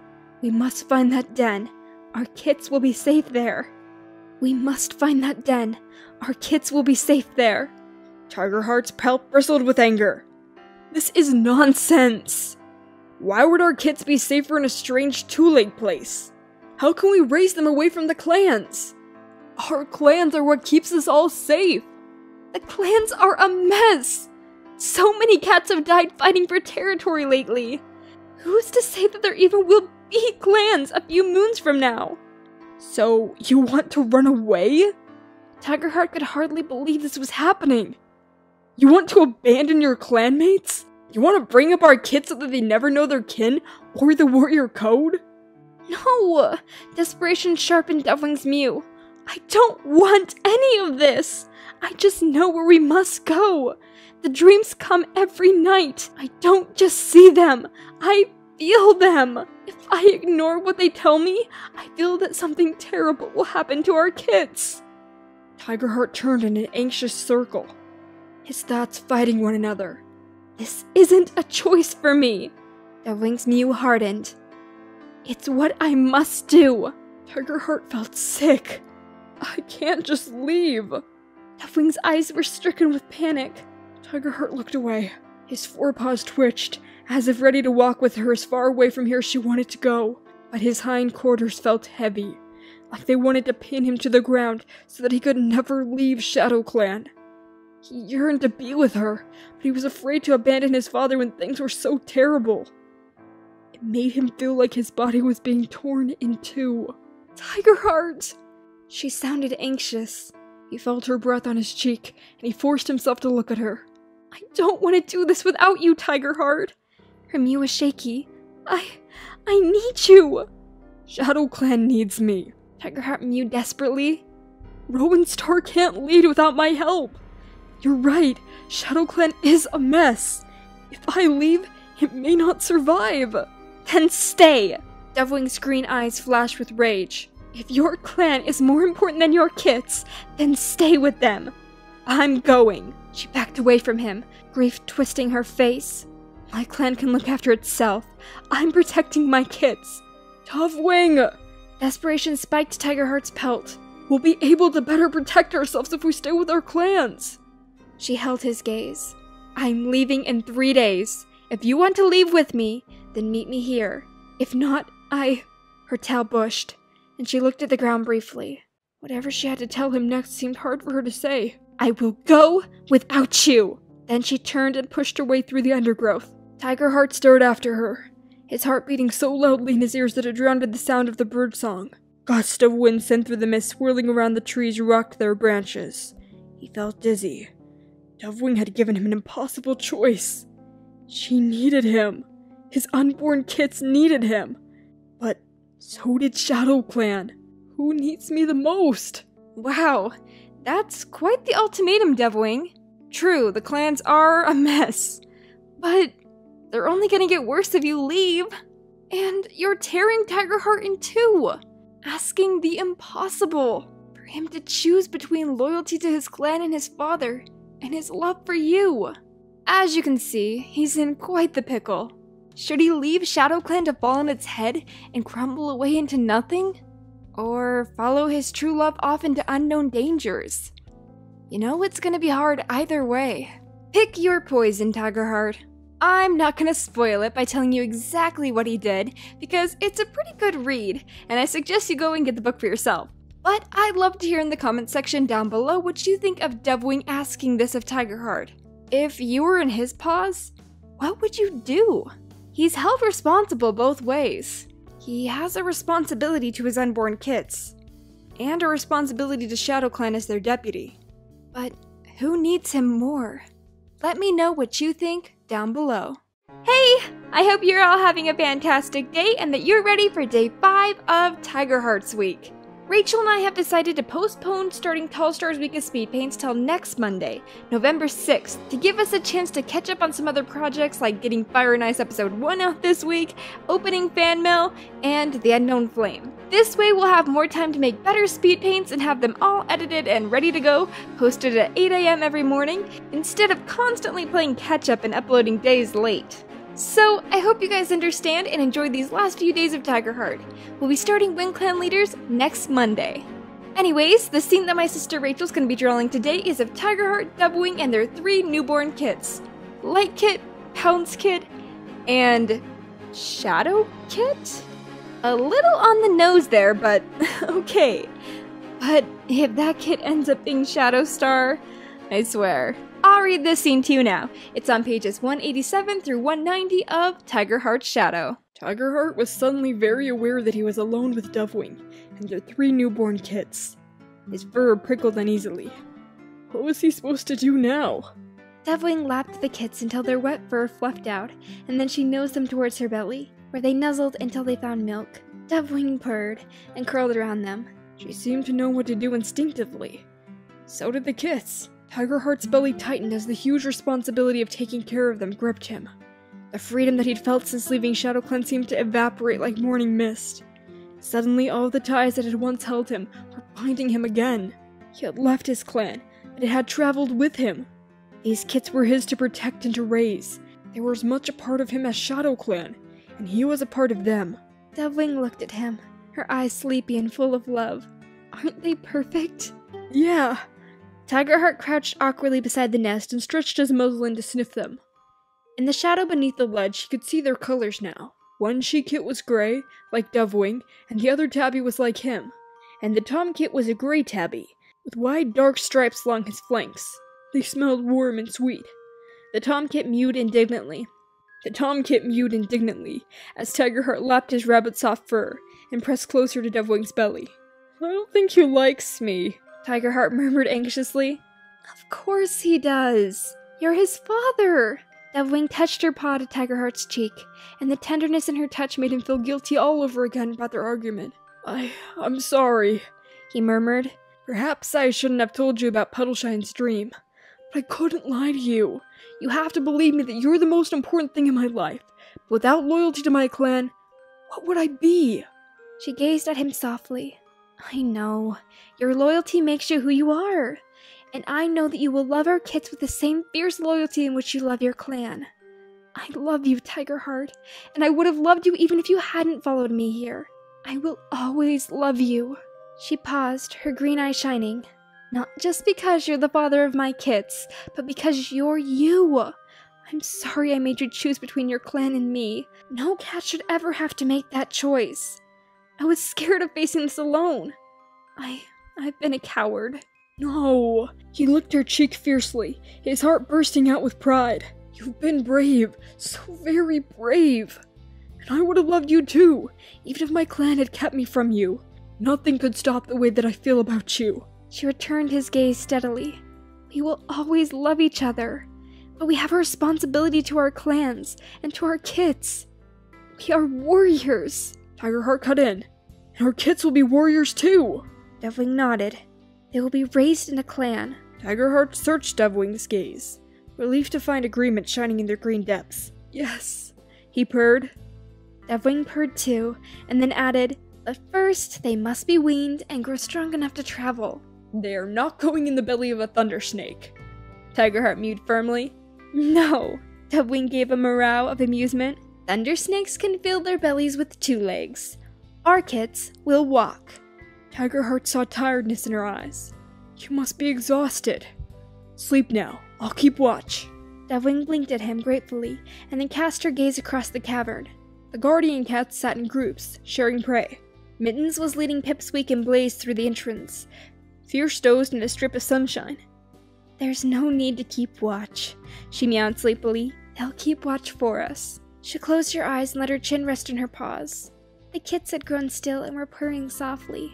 We must find that den. Our kits will be safe there. We must find that den. Our kits will be safe there. Tigerheart's pelt bristled with anger. This is nonsense. Why would our kits be safer in a strange two-leg place? How can we raise them away from the clans? Our clans are what keeps us all safe. The clans are a mess. So many cats have died fighting for territory lately. Who's to say that there even will be clans a few moons from now? So, you want to run away? Tigerheart could hardly believe this was happening. You want to abandon your clanmates? You want to bring up our kids so that they never know their kin or the warrior code? No! Desperation sharpened Deviling's Mew. I don't want any of this! I just know where we must go. The dreams come every night. I don't just see them. I feel them. If I ignore what they tell me, I feel that something terrible will happen to our kids. Tigerheart turned in an anxious circle, his thoughts fighting one another. This isn't a choice for me. Deviling's Mew hardened. It's what I must do. Tigerheart felt sick. I can't just leave. Deviling's eyes were stricken with panic. Tigerheart looked away. His forepaws twitched, as if ready to walk with her as far away from here as she wanted to go. But his hindquarters felt heavy, like they wanted to pin him to the ground so that he could never leave ShadowClan. He yearned to be with her, but he was afraid to abandon his father when things were so terrible. It made him feel like his body was being torn in two. Tigerheart! She sounded anxious. He felt her breath on his cheek, and he forced himself to look at her. I don't want to do this without you, Tigerheart. Her Mew was shaky. I need you. ShadowClan needs me. Tigerheart mewed desperately. Rowan Star can't lead without my help. You're right, ShadowClan is a mess. If I leave, it may not survive. Then stay. Deviling's green eyes flashed with rage. If your clan is more important than your kits, then stay with them. I'm going. She backed away from him, grief twisting her face. My clan can look after itself. I'm protecting my kids. Dovewing! Desperation spiked Tigerheart's pelt. We'll be able to better protect ourselves if we stay with our clans. She held his gaze. I'm leaving in 3 days. If you want to leave with me, then meet me here. If not, Her tail bushed, and she looked at the ground briefly. Whatever she had to tell him next seemed hard for her to say. I will go without you! Then she turned and pushed her way through the undergrowth. Tigerheart stared after her, his heart beating so loudly in his ears that it drowned the sound of the birdsong. Gusts of wind sent through the mist swirling around the trees rocked their branches. He felt dizzy. Dovewing had given him an impossible choice. She needed him. His unborn kids needed him. But so did ShadowClan. Who needs me the most? Wow, that's quite the ultimatum, Dovewing. True, the clans are a mess. But they're only gonna get worse if you leave. And you're tearing Tigerheart in two. Asking the impossible. For him to choose between loyalty to his clan and his father, and his love for you. As you can see, he's in quite the pickle. Should he leave ShadowClan to fall on its head and crumble away into nothing? Or follow his true love off into unknown dangers? You know it's gonna be hard either way. Pick your poison, Tigerheart. I'm not gonna spoil it by telling you exactly what he did, because it's a pretty good read, and I suggest you go and get the book for yourself. But I'd love to hear in the comments section down below what you think of Dovewing asking this of Tigerheart. If you were in his paws, what would you do? He's held responsible both ways. He has a responsibility to his unborn kids, and a responsibility to ShadowClan as their deputy. But who needs him more? Let me know what you think down below. Hey! I hope you're all having a fantastic day and that you're ready for day 5 of Tigerheart's Week. Rachel and I have decided to postpone starting Tall Stars Week of Speed Paints till next Monday, November 6th, to give us a chance to catch up on some other projects like getting Fire and Ice Episode 1 out this week, opening Fan Mail, and The Unknown Flame. This way we'll have more time to make better speed paints and have them all edited and ready to go, posted at 8 AM every morning, instead of constantly playing catch up and uploading days late. So, I hope you guys understand and enjoyed these last few days of Tigerheart. We'll be starting Wind Clan Leaders next Monday. Anyways, the scene that my sister Rachel's gonna be drawing today is of Tigerheart, Dovewing, and their 3 newborn kids. Light Kit, Pounce Kit, and Shadow Kit? A little on the nose there, but okay. But if that kid ends up being Shadow Star, I swear. I'll read this scene to you now. It's on pages 187 through 190 of Tigerheart's Shadow. Tigerheart was suddenly very aware that he was alone with Dovewing and their 3 newborn kids. His fur prickled uneasily. What was he supposed to do now? Dovewing lapped the kids until their wet fur fluffed out, and then she nosed them towards her belly, where they nuzzled until they found milk. Dovewing purred and curled around them. She seemed to know what to do instinctively. So did the kids. Tigerheart's belly tightened as the huge responsibility of taking care of them gripped him. The freedom that he'd felt since leaving ShadowClan seemed to evaporate like morning mist. Suddenly, all the ties that had once held him were binding him again. He had left his clan, but it had traveled with him. These kids were his to protect and to raise. They were as much a part of him as ShadowClan, and he was a part of them. Dovewing looked at him, her eyes sleepy and full of love. Aren't they perfect? Yeah. Tigerheart crouched awkwardly beside the nest and stretched his muzzle in to sniff them. In the shadow beneath the ledge, he could see their colors now. One she-kit was gray, like Dovewing, and the other tabby was like him. And the tom-kit was a gray tabby, with wide dark stripes along his flanks. They smelled warm and sweet. The tom-kit mewed indignantly. as Tigerheart lapped his rabbit-soft fur and pressed closer to Dovewing's belly. I don't think he likes me, Tigerheart murmured anxiously. Of course he does. You're his father. Dovewing touched her paw to Tigerheart's cheek, and the tenderness in her touch made him feel guilty all over again about their argument. I'm sorry, he murmured. Perhaps I shouldn't have told you about Puddleshine's dream. But I couldn't lie to you. You have to believe me that you're the most important thing in my life. Without loyalty to my clan, what would I be? She gazed at him softly. I know. Your loyalty makes you who you are. And I know that you will love our kids with the same fierce loyalty in which you love your clan. I love you, Tigerheart, and I would have loved you even if you hadn't followed me here. I will always love you. She paused, her green eye shining. Not just because you're the father of my kids, but because you're you. I'm sorry I made you choose between your clan and me. No cat should ever have to make that choice. I was scared of facing this alone. I've been a coward. No. He licked her cheek fiercely, his heart bursting out with pride. You've been brave, so very brave. And I would have loved you too, even if my clan had kept me from you. Nothing could stop the way that I feel about you. She returned his gaze steadily. We will always love each other, but we have a responsibility to our clans and to our kids. We are warriors. Tigerheart cut in. And our kids will be warriors too. Deathwing nodded. They will be raised in a clan. Tigerheart searched Deathwing's gaze, relieved to find agreement shining in their green depths. Yes, he purred. Deathwing purred too, and then added, but first they must be weaned and grow strong enough to travel. They are not going in the belly of a thunder snake. Tigerheart mewed firmly. No, Deathwing gave a meow of amusement. Thunder snakes can fill their bellies with 2 legs. Our kids will walk. Tigerheart saw tiredness in her eyes. You must be exhausted. Sleep now. I'll keep watch. Deathwing blinked at him gratefully, and then cast her gaze across the cavern. The guardian cats sat in groups, sharing prey. Mittens was leading Pipsqueak and Blaze through the entrance. Fierce dozed in a strip of sunshine. There's no need to keep watch, she meowed sleepily. They'll keep watch for us. She closed her eyes and let her chin rest on her paws. The kits had grown still and were purring softly.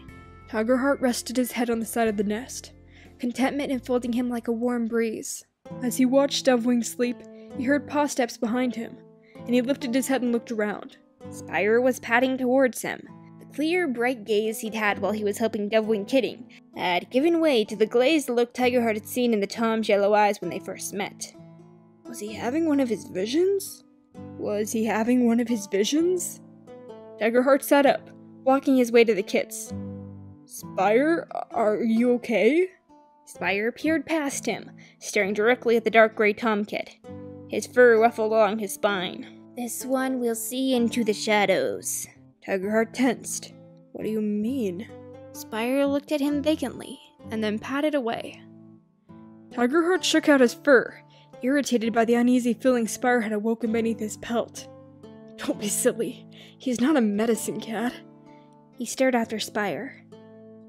Tigerheart rested his head on the side of the nest, contentment enfolding him like a warm breeze. As he watched Deathwing sleep, he heard paw steps behind him, and he lifted his head and looked around. Spire was padding towards him. The clear, bright gaze he'd had while he was helping Deathwing kidding had given way to the glazed look Tigerheart had seen in the Tom's yellow eyes when they first met. Was he having one of his visions? Tigerheart sat up, walking his way to the kits. Spire, are you okay? Spire peered past him, staring directly at the dark gray tomcat. His fur ruffled along his spine. This one will see into the shadows. Tigerheart tensed. What do you mean? Spire looked at him vacantly, and then patted away. Tigerheart shook out his fur, irritated by the uneasy feeling Spire had awoken beneath his pelt. Don't be silly. He's not a medicine cat. He stared after Spire.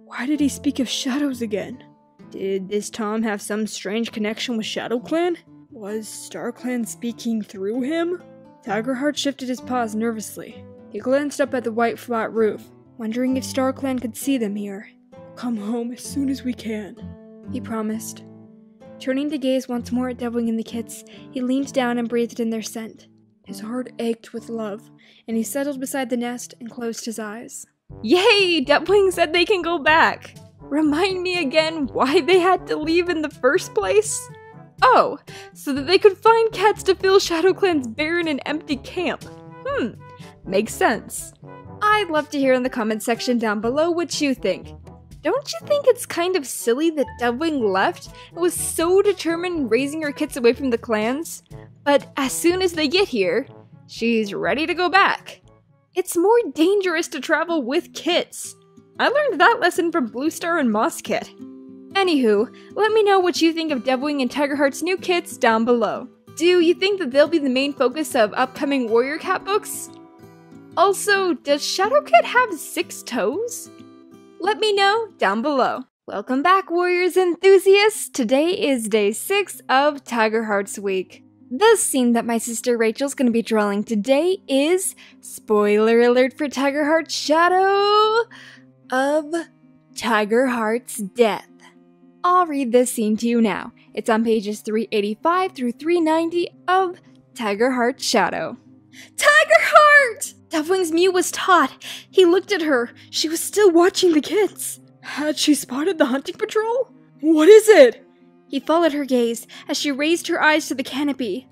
Why did he speak of shadows again? Did this Tom have some strange connection with ShadowClan? Was StarClan speaking through him? Tigerheart shifted his paws nervously. He glanced up at the white flat roof, wondering if StarClan could see them here. Come home as soon as we can, he promised. Turning to gaze once more at Deathwing and the kits, he leaned down and breathed in their scent. His heart ached with love, and he settled beside the nest and closed his eyes. Yay! Deathwing said they can go back! Remind me again why they had to leave in the first place? Oh, so that they could find cats to fill ShadowClan's barren and empty camp. Makes sense. I'd love to hear in the comment section down below what you think. Don't you think it's kind of silly that Deathwing left and was so determined in raising her kits away from the clans? But as soon as they get here, she's ready to go back. It's more dangerous to travel with kits. I learned that lesson from Bluestar and Mosskit. Anywho, let me know what you think of Deathwing and Tigerheart's new kits down below. Do you think that they'll be the main focus of upcoming Warrior Cat books? Also, does Shadowcat have 6 toes? Let me know down below. Welcome back, Warriors enthusiasts! Today is day 6 of Tigerheart's Week. The scene that my sister Rachel's gonna be drawing today is, spoiler alert for Tigerheart's Shadow of Tigerheart's Death. I'll read this scene to you now. It's on pages 385 through 390 of Tigerheart's Shadow. Tigerheart! Deathwing's mew was taut. He looked at her. She was still watching the kits. Had she spotted the hunting patrol? What is it? He followed her gaze as she raised her eyes to the canopy.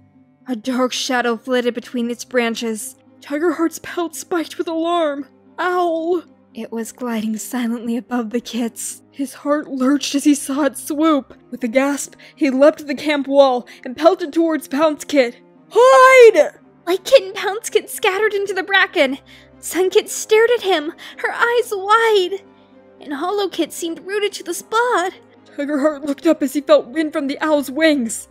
A dark shadow flitted between its branches. Tigerheart's pelt spiked with alarm. Owl! It was gliding silently above the kits. His heart lurched as he saw it swoop. With a gasp, he leapt the camp wall and pelted towards Pounce Kit. Hide! Light Kit and Pounce Kit scattered into the bracken. Sun Kit stared at him, her eyes wide. And Hollow Kit seemed rooted to the spot. Tigerheart looked up as he felt wind from the owl's wings.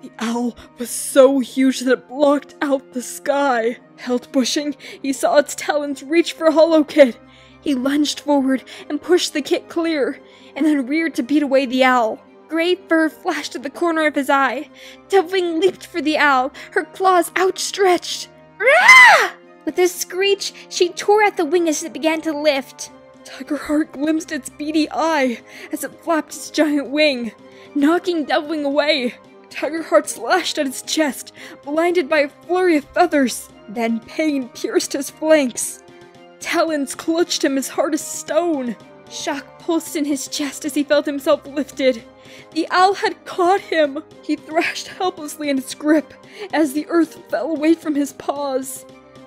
The owl was so huge that it blocked out the sky. Held pushing, he saw its talons reach for Hollow Kit. He lunged forward and pushed the kit clear, and then reared to beat away the owl. Gray fur flashed at the corner of his eye. Devilwing leaped for the owl, her claws outstretched. Rah! With a screech, she tore at the wing as it began to lift. Tigerheart glimpsed its beady eye as it flapped its giant wing, knocking Devilwing away. Tigerheart slashed at his chest, blinded by a flurry of feathers. Then pain pierced his flanks. Talons clutched him as hard as stone. Shock pulsed in his chest as he felt himself lifted. The owl had caught him. He thrashed helplessly in its grip as the earth fell away from his paws.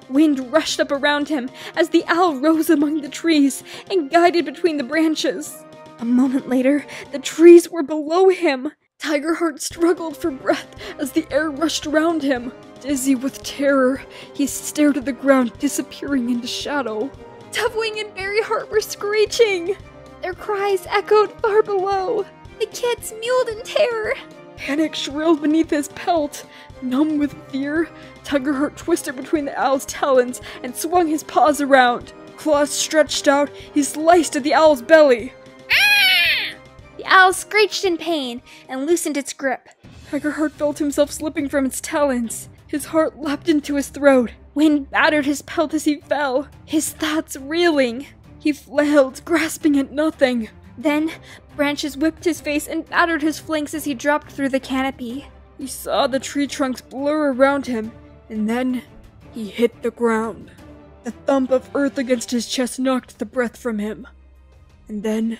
Wind rushed up around him as the owl rose among the trees and guided between the branches. A moment later, the trees were below him. Tigerheart struggled for breath as the air rushed around him. Dizzy with terror, he stared at the ground, disappearing into shadow. Devilwing and Berryheart were screeching. Their cries echoed far below. The kits mewed in terror. Panic shrilled beneath his pelt. Numb with fear, Tigerheart twisted between the owl's talons and swung his paws around. Claws stretched out, he sliced at the owl's belly. The owl screeched in pain and loosened its grip. Tigerheart felt himself slipping from its talons. His heart leapt into his throat. Wind battered his pelt as he fell, his thoughts reeling. He flailed, grasping at nothing. Then, branches whipped his face and battered his flanks as he dropped through the canopy. He saw the tree trunks blur around him, and then he hit the ground. The thump of earth against his chest knocked the breath from him. And then,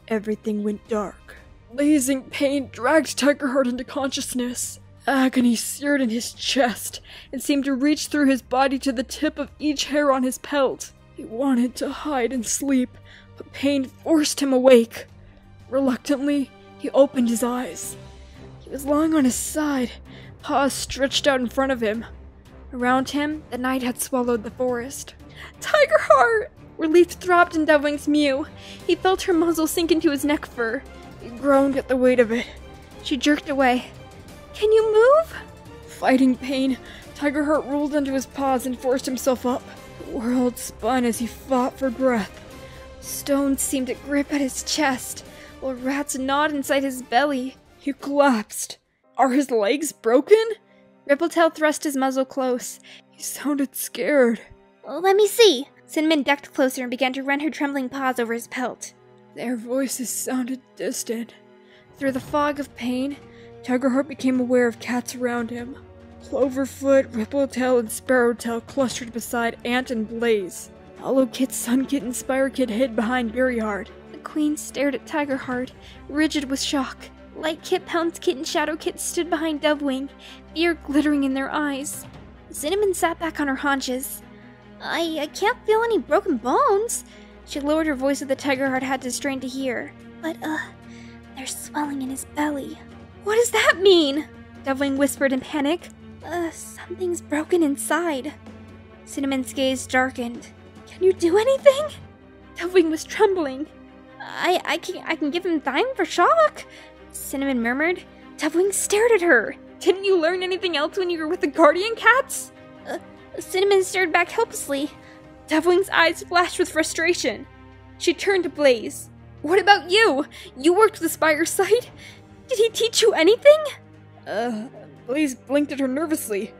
everything went dark. Blazing pain dragged Tigerheart into consciousness. Agony seared in his chest and seemed to reach through his body to the tip of each hair on his pelt. He wanted to hide and sleep, but pain forced him awake. Reluctantly, he opened his eyes. He was lying on his side, paws stretched out in front of him. Around him, the night had swallowed the forest. Tigerheart! Relief throbbed in Devilwing's mew. He felt her muzzle sink into his neck fur. He groaned at the weight of it. She jerked away. Can you move? Fighting pain, Tigerheart rolled onto his paws and forced himself up. The world spun as he fought for breath. Stones seemed to grip at his chest, while rats gnawed inside his belly. He collapsed. Are his legs broken? Rippletail thrust his muzzle close. He sounded scared. Let me see. Cinnamon ducked closer and began to run her trembling paws over his pelt. Their voices sounded distant. Through the fog of pain, Tigerheart became aware of cats around him. Cloverfoot, Rippletail, and Sparrowtail clustered beside Ant and Blaze. Hollow Kit, Sun Kit, and Spire Kit hid behind Berryheart. The Queen stared at Tigerheart, rigid with shock. Light Kit, Pounce Kit, and Shadow Kit stood behind Devilwing, fear glittering in their eyes. Cinnamon sat back on her haunches. I can't feel any broken bones. She lowered her voice so the Tigerheart had to strain to hear. But, there's swelling in his belly. What does that mean? Devilwing whispered in panic. Something's broken inside. Cinnamon's gaze darkened. Can you do anything? Devilwing was trembling. I can give him thyme for shock, Cinnamon murmured. Devilwing stared at her. Didn't you learn anything else when you were with the Guardian Cats? Cinnamon stared back helplessly. Devilwing's eyes flashed with frustration. She turned to Blaze. What about you? You worked with Spire's site? Did he teach you anything? Blaze blinked at her nervously.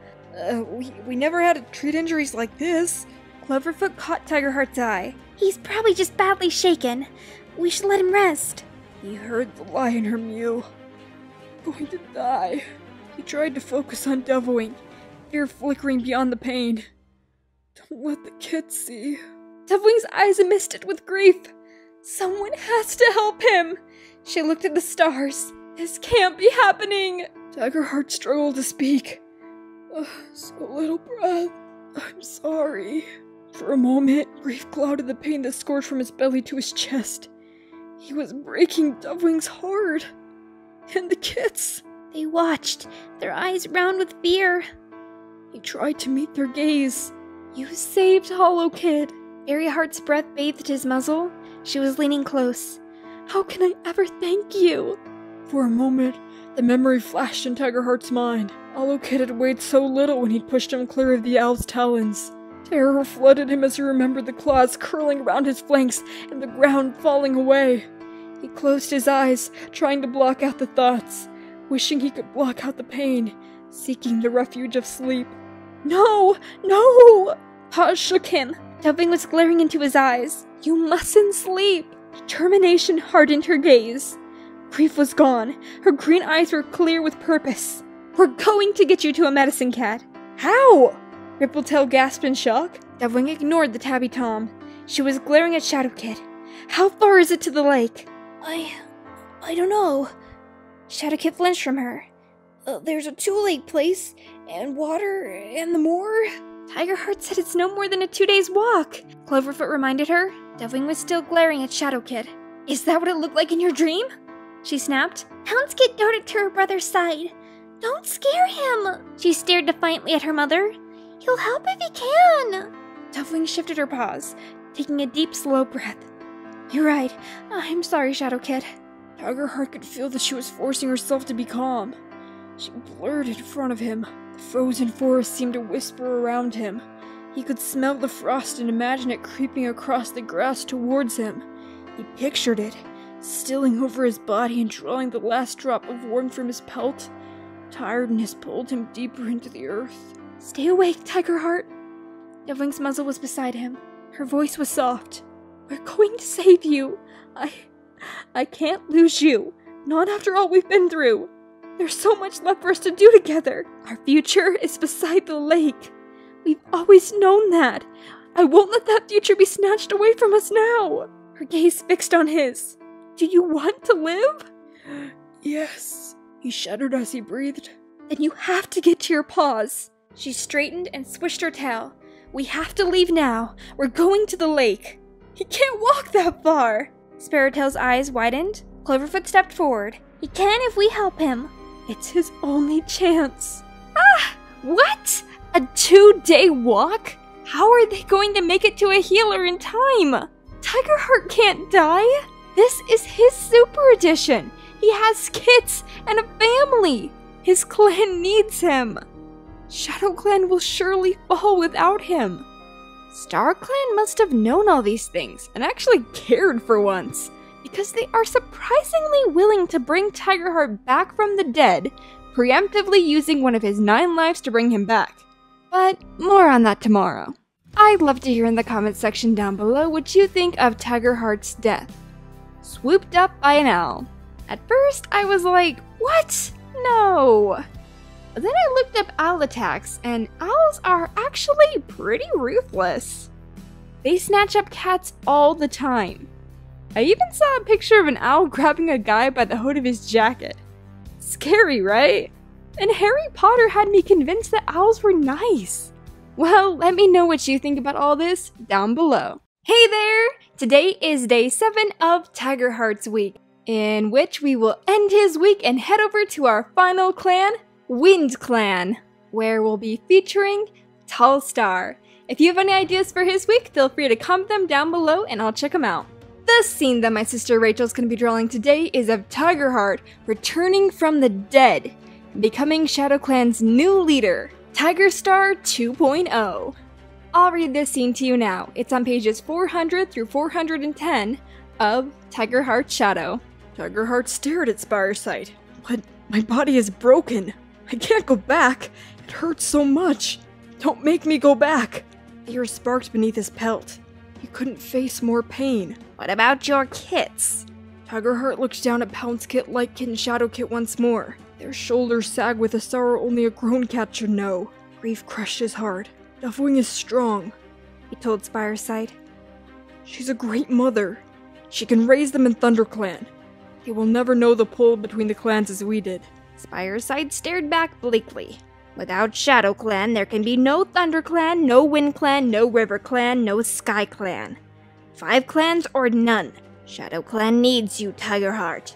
We never had to treat injuries like this. Cloverfoot caught Tigerheart's eye. He's probably just badly shaken. We should let him rest. He heard the lie in her mew. Going to die. He tried to focus on Devilwing, fear flickering beyond the pain. Don't let the kids see. Devilwing's eyes misted with grief. Someone has to help him. She looked at the stars. This can't be happening. Tigerheart struggled to speak. So little breath. I'm sorry. For a moment, grief clouded the pain that scorched from his belly to his chest. He was breaking Devilwing's heart. And the kids. They watched, their eyes round with fear. He tried to meet their gaze. You saved Hollow Kid. Fairy Heart's breath bathed his muzzle. She was leaning close. How can I ever thank you? For a moment, the memory flashed in Tigerheart's mind. Hollow Kid had weighed so little when he'd pushed him clear of the owl's talons. Terror flooded him as he remembered the claws curling around his flanks and the ground falling away. He closed his eyes, trying to block out the thoughts, wishing he could block out the pain, seeking the refuge of sleep. No! No! Paws shook him. Delving was glaring into his eyes. You mustn't sleep! Determination hardened her gaze. Grief was gone. Her green eyes were clear with purpose. We're going to get you to a medicine cat. How? Rippletail gasped in shock. Deviling ignored the tabby tom. She was glaring at Shadow Kid. How far is it to the lake? I don't know. Shadow Kid flinched from her. There's a 2-lake place, and water, and the moor. Tigerheart said it's no more than a 2-days walk. Cloverfoot reminded her. Deviling was still glaring at Shadow Kid. Is that what it looked like in your dream? She snapped. Houndskid darted to her brother's side. Don't scare him. She stared defiantly at her mother. He'll help if he can. Deviling shifted her paws, taking a deep, slow breath. You're right. I'm sorry, Shadow Kid. Tigerheart could feel that she was forcing herself to be calm. She blurred in front of him. The frozen forest seemed to whisper around him. He could smell the frost and imagine it creeping across the grass towards him. He pictured it, stilling over his body and drawing the last drop of warmth from his pelt. Tiredness pulled him deeper into the earth. Stay awake, Tigerheart. Deviling's muzzle was beside him. Her voice was soft. We're going to save you. I can't lose you. Not after all we've been through. There's so much left for us to do together. Our future is beside the lake. We've always known that. I won't let that future be snatched away from us now. Her gaze fixed on his. Do you want to live? Yes. He shuddered as he breathed. Then you have to get to your paws. She straightened and swished her tail. We have to leave now. We're going to the lake. He can't walk that far. Sparrowtail's eyes widened. Cloverfoot stepped forward. He can if we help him. It's his only chance. Ah! What? A 2-day walk? How are they going to make it to a healer in time? Tigerheart can't die. This is his super edition. He has kits and a family. His clan needs him. Shadow Clan will surely fall without him. Star Clan must have known all these things and actually cared for once, because they are surprisingly willing to bring Tigerheart back from the dead, preemptively using one of his 9 lives to bring him back. But more on that tomorrow. I'd love to hear in the comments section down below what you think of Tigerheart's death. Swooped up by an owl. At first, I was like, what? No. But then I looked up owl attacks, and owls are actually pretty ruthless. They snatch up cats all the time. I even saw a picture of an owl grabbing a guy by the hood of his jacket. Scary, right? And Harry Potter had me convinced that owls were nice. Well, let me know what you think about all this down below. Hey there! Today is day 7 of Tigerheart's week, in which we will end his week and head over to our final clan, Wind Clan, where we'll be featuring Tall Star. If you have any ideas for his week, feel free to comment them down below and I'll check them out. The scene that my sister Rachel's going to be drawing today is of Tigerheart returning from the dead and becoming Shadow Clan's new leader, Tiger Star 2.0. I'll read this scene to you now. It's on pages 400 through 410 of Tigerheart's Shadow. Tigerheart stared at Spiresight. But my body is broken. I can't go back. It hurts so much. Don't make me go back. Fear sparked beneath his pelt. He couldn't face more pain. What about your kits? Tigerheart looked down at Pouncekit, Lightkit, and Shadowkit once more. Their shoulders sagged with a sorrow only a grown cat should know. Grief crushed his heart. Duffwing is strong, he told Spiresight. She's a great mother. She can raise them in ThunderClan. They will never know the pull between the clans as we did. Spiresight stared back bleakly. Without Shadow Clan, there can be no Thunder Clan, no Wind Clan, no River Clan, no Sky Clan. 5 clans or none. Shadow Clan needs you, Tigerheart.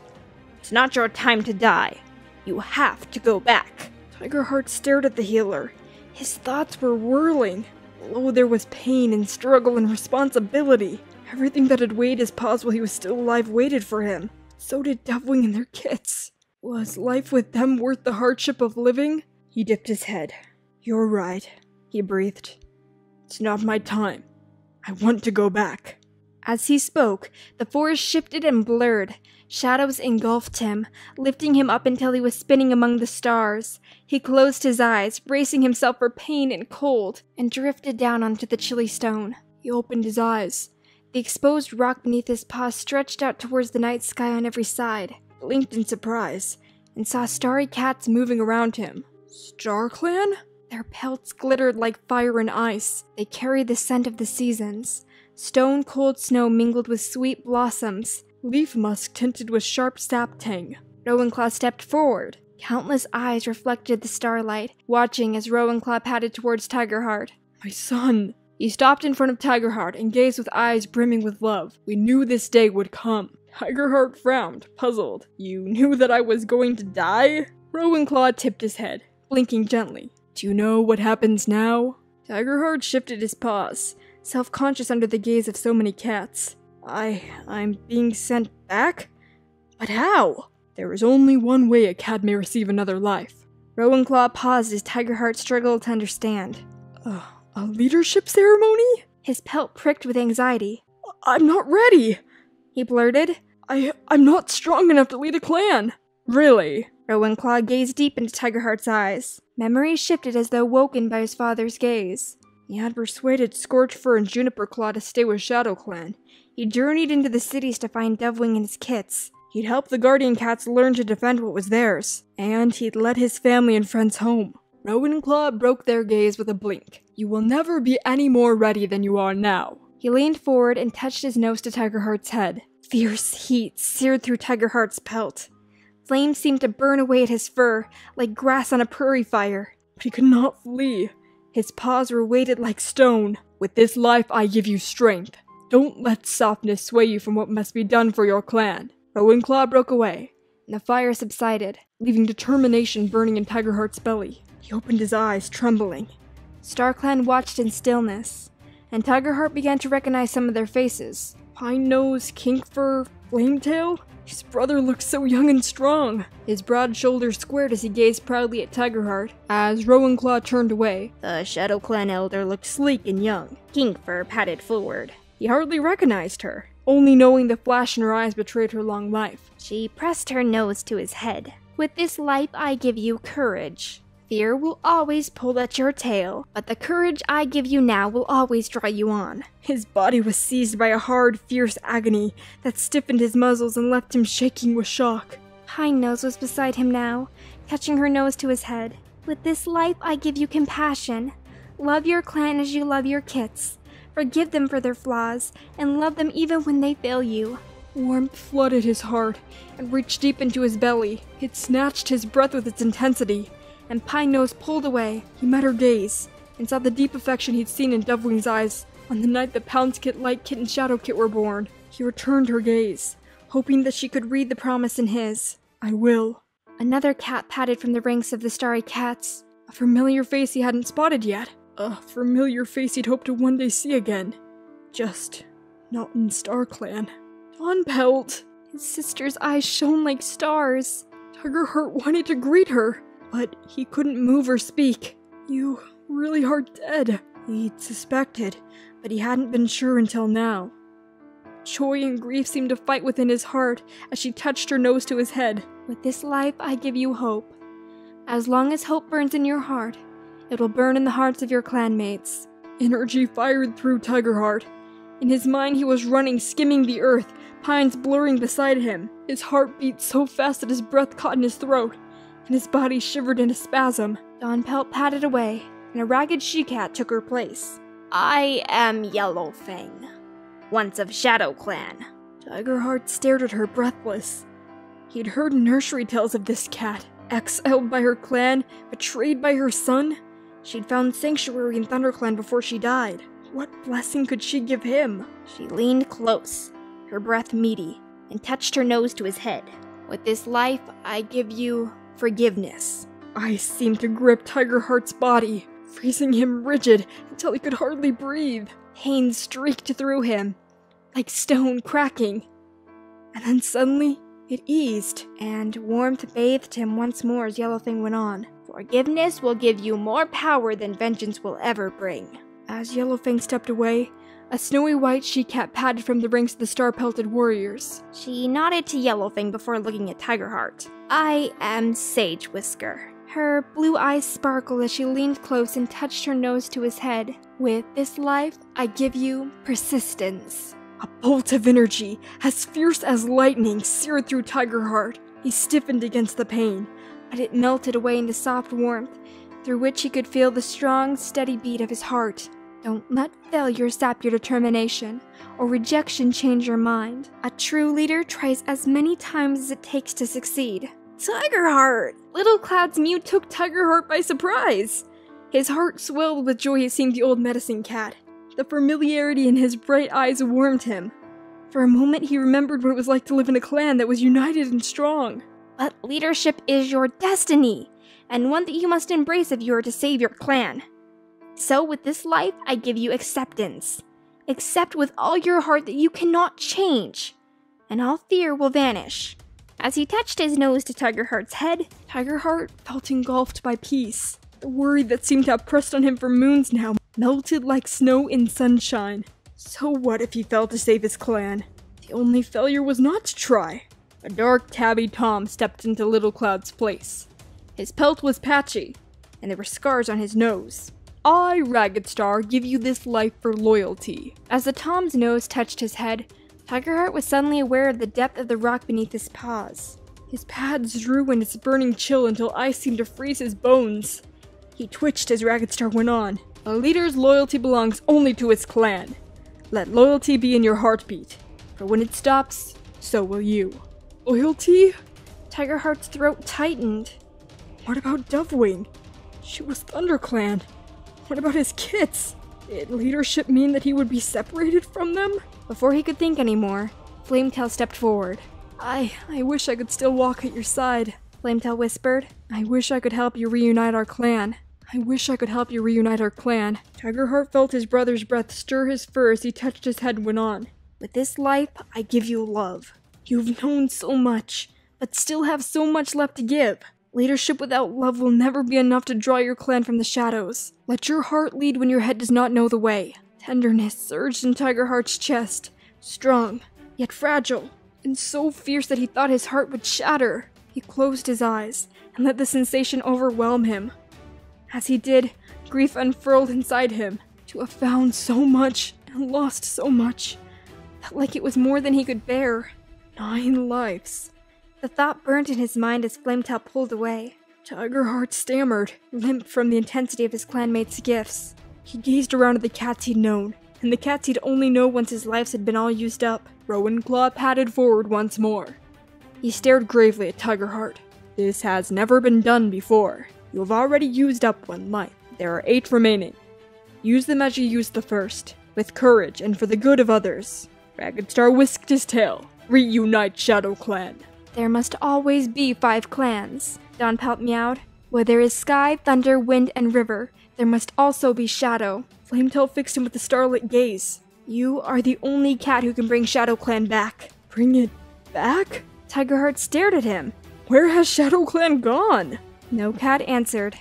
It's not your time to die. You have to go back. Tigerheart stared at the healer. His thoughts were whirling. Below there was pain and struggle and responsibility. Everything that had weighed his paws while he was still alive waited for him. So did Deathwing and their kits. Was life with them worth the hardship of living? He dipped his head. "You're right," he breathed. "It's not my time. I want to go back." As he spoke, the forest shifted and blurred. Shadows engulfed him, lifting him up until he was spinning among the stars. He closed his eyes, bracing himself for pain and cold, and drifted down onto the chilly stone. He opened his eyes. The exposed rock beneath his paws stretched out towards the night sky on every side, blinked in surprise, and saw starry cats moving around him. StarClan? Their pelts glittered like fire and ice. They carried the scent of the seasons. Stone-cold snow mingled with sweet blossoms, Leaf musk tinted with sharp sap tang. Rowinclaw stepped forward. Countless eyes reflected the starlight, watching as Rowinclaw padded towards Tigerheart. "My son!" He stopped in front of Tigerheart and gazed with eyes brimming with love. "We knew this day would come." Tigerheart frowned, puzzled. "You knew that I was going to die?" Rowinclaw tipped his head, blinking gently. "Do you know what happens now?" Tigerheart shifted his paws, self-conscious under the gaze of so many cats. I'm being sent back? But how? There is only one way a cat may receive another life." Rowinclaw paused as Tigerheart struggled to understand. A leadership ceremony? His pelt pricked with anxiety. "I'm not ready," he blurted. I'm not strong enough to lead a clan." "Really?" Rowinclaw gazed deep into Tigerheart's eyes. Memories shifted as though woken by his father's gaze. He had persuaded Scorchfur and Juniperclaw to stay with ShadowClan. He journeyed into the cities to find Deathwing and his kits. He'd helped the Guardian Cats learn to defend what was theirs. And he'd led his family and friends home. Rowinclaw broke their gaze with a blink. "You will never be any more ready than you are now." He leaned forward and touched his nose to Tigerheart's head. Fierce heat seared through Tigerheart's pelt. Flames seemed to burn away at his fur, like grass on a prairie fire. But he could not flee. His paws were weighted like stone. "With this life I give you strength. Don't let softness sway you from what must be done for your clan." Rowinclaw broke away, and the fire subsided, leaving determination burning in Tigerheart's belly. He opened his eyes, trembling. StarClan watched in stillness, and Tigerheart began to recognize some of their faces. Pine Nose, Kinkfur, Flametail? His brother looked so young and strong. His broad shoulders squared as he gazed proudly at Tigerheart. As Rowinclaw turned away, the ShadowClan elder looked sleek and young. Kinkfur padded forward. He hardly recognized her, only knowing the flash in her eyes betrayed her long life. She pressed her nose to his head. "With this life I give you courage. Fear will always pull at your tail, but the courage I give you now will always draw you on." His body was seized by a hard, fierce agony that stiffened his muscles and left him shaking with shock. Pine Nose was beside him now, touching her nose to his head. "With this life I give you compassion. Love your clan as you love your kits. Forgive them for their flaws, and love them even when they fail you." Warmth flooded his heart and reached deep into his belly. It snatched his breath with its intensity, and Pine Nose pulled away. He met her gaze, and saw the deep affection he'd seen in Deathwing's eyes on the night that Pouncekit, Lightkit, and Shadowkit were born. He returned her gaze, hoping that she could read the promise in his. "I will." Another cat padded from the ranks of the starry cats. A familiar face he hadn't spotted yet. A familiar face he'd hoped to one day see again. Just not in StarClan. Dawnpelt! His sister's eyes shone like stars. Tigerheart wanted to greet her, but he couldn't move or speak. "You really are dead," he'd suspected, but he hadn't been sure until now. Joy and grief seemed to fight within his heart as she touched her nose to his head. "With this life I give you hope. As long as hope burns in your heart, it will burn in the hearts of your clanmates." Energy fired through Tigerheart. In his mind he was running, skimming the earth, pines blurring beside him. His heart beat so fast that his breath caught in his throat, and his body shivered in a spasm. Dawnpelt padded away, and a ragged she-cat took her place. "I am Yellowfang, once of ShadowClan." Tigerheart stared at her breathless. He'd heard nursery tales of this cat, exiled by her clan, betrayed by her son. She'd found sanctuary in ThunderClan before she died. What blessing could she give him? She leaned close, her breath meaty, and touched her nose to his head. "With this life, I give you forgiveness." Ice seemed to grip Tigerheart's body. freezing him rigid until he could hardly breathe. Pain streaked through him, like stone cracking. And then suddenly, it eased, and warmth bathed him once more as Yellowfang went on. Forgiveness will give you more power than vengeance will ever bring. As Yellowfang stepped away, a snowy white she-cat padded from the ranks of the star-pelted warriors. She nodded to Yellowfang before looking at Tigerheart. I am Sage Whisker. Her blue eyes sparkled as she leaned close and touched her nose to his head. With this life, I give you persistence. A bolt of energy, as fierce as lightning, seared through Tigerheart. He stiffened against the pain, but it melted away into soft warmth, through which he could feel the strong, steady beat of his heart. Don't let failure sap your determination, or rejection change your mind. A true leader tries as many times as it takes to succeed. Tigerheart! Little Cloud's mew took Tigerheart by surprise. His heart swelled with joy at seeing the old medicine cat. The familiarity in his bright eyes warmed him. For a moment he remembered what it was like to live in a clan that was united and strong. But leadership is your destiny, and one that you must embrace if you are to save your clan. So with this life, I give you acceptance. Accept with all your heart that you cannot change, and all fear will vanish. As he touched his nose to Tigerheart's head, Tigerheart felt engulfed by peace. The worry that seemed to have pressed on him for moons now melted like snow in sunshine. So what if he failed to save his clan? The only failure was not to try. A dark tabby Tom stepped into Little Cloud's place. His pelt was patchy, and there were scars on his nose. I, Ragged Star, give you this life for loyalty. As the Tom's nose touched his head, Tigerheart was suddenly aware of the depth of the rock beneath his paws. His pads drew in its burning chill until ice seemed to freeze his bones. He twitched as Ragged Star went on. A leader's loyalty belongs only to his clan. Let loyalty be in your heartbeat, for when it stops, so will you. Loyalty? Tigerheart's throat tightened. What about Dovewing? She was ThunderClan. What about his kits? Did leadership mean that he would be separated from them? Before he could think anymore, Flametail stepped forward. I wish I could still walk at your side, Flametail whispered. I wish I could help you reunite our clan. I wish I could help you reunite our clan. Tigerheart felt his brother's breath stir his fur as he touched his head and went on. With this life, I give you love. You've known so much, but still have so much left to give. Leadership without love will never be enough to draw your clan from the shadows. Let your heart lead when your head does not know the way. Tenderness surged in Tigerheart's chest, strong, yet fragile, and so fierce that he thought his heart would shatter. He closed his eyes and let the sensation overwhelm him. As he did, grief unfurled inside him. To have found so much and lost so much felt like it was more than he could bear. 9 lives. The thought burnt in his mind as Flametail pulled away. Tigerheart stammered, limp from the intensity of his clanmates' gifts. He gazed around at the cats he'd known, and the cats he'd only know once his lives had been all used up. Rowan Claw padded forward once more. He stared gravely at Tigerheart. This has never been done before. You have already used up 1 life. There are 8 remaining. Use them as you used the first, with courage and for the good of others. Ragged Star whisked his tail. Reunite Shadow Clan. There must always be 5 clans, Dawnpelt meowed. Where there is sky, thunder, wind, and river, there must also be shadow. Flametail fixed him with a starlit gaze. You are the only cat who can bring Shadow Clan back. Bring it back? Tigerheart stared at him. Where has Shadow Clan gone? No cat answered.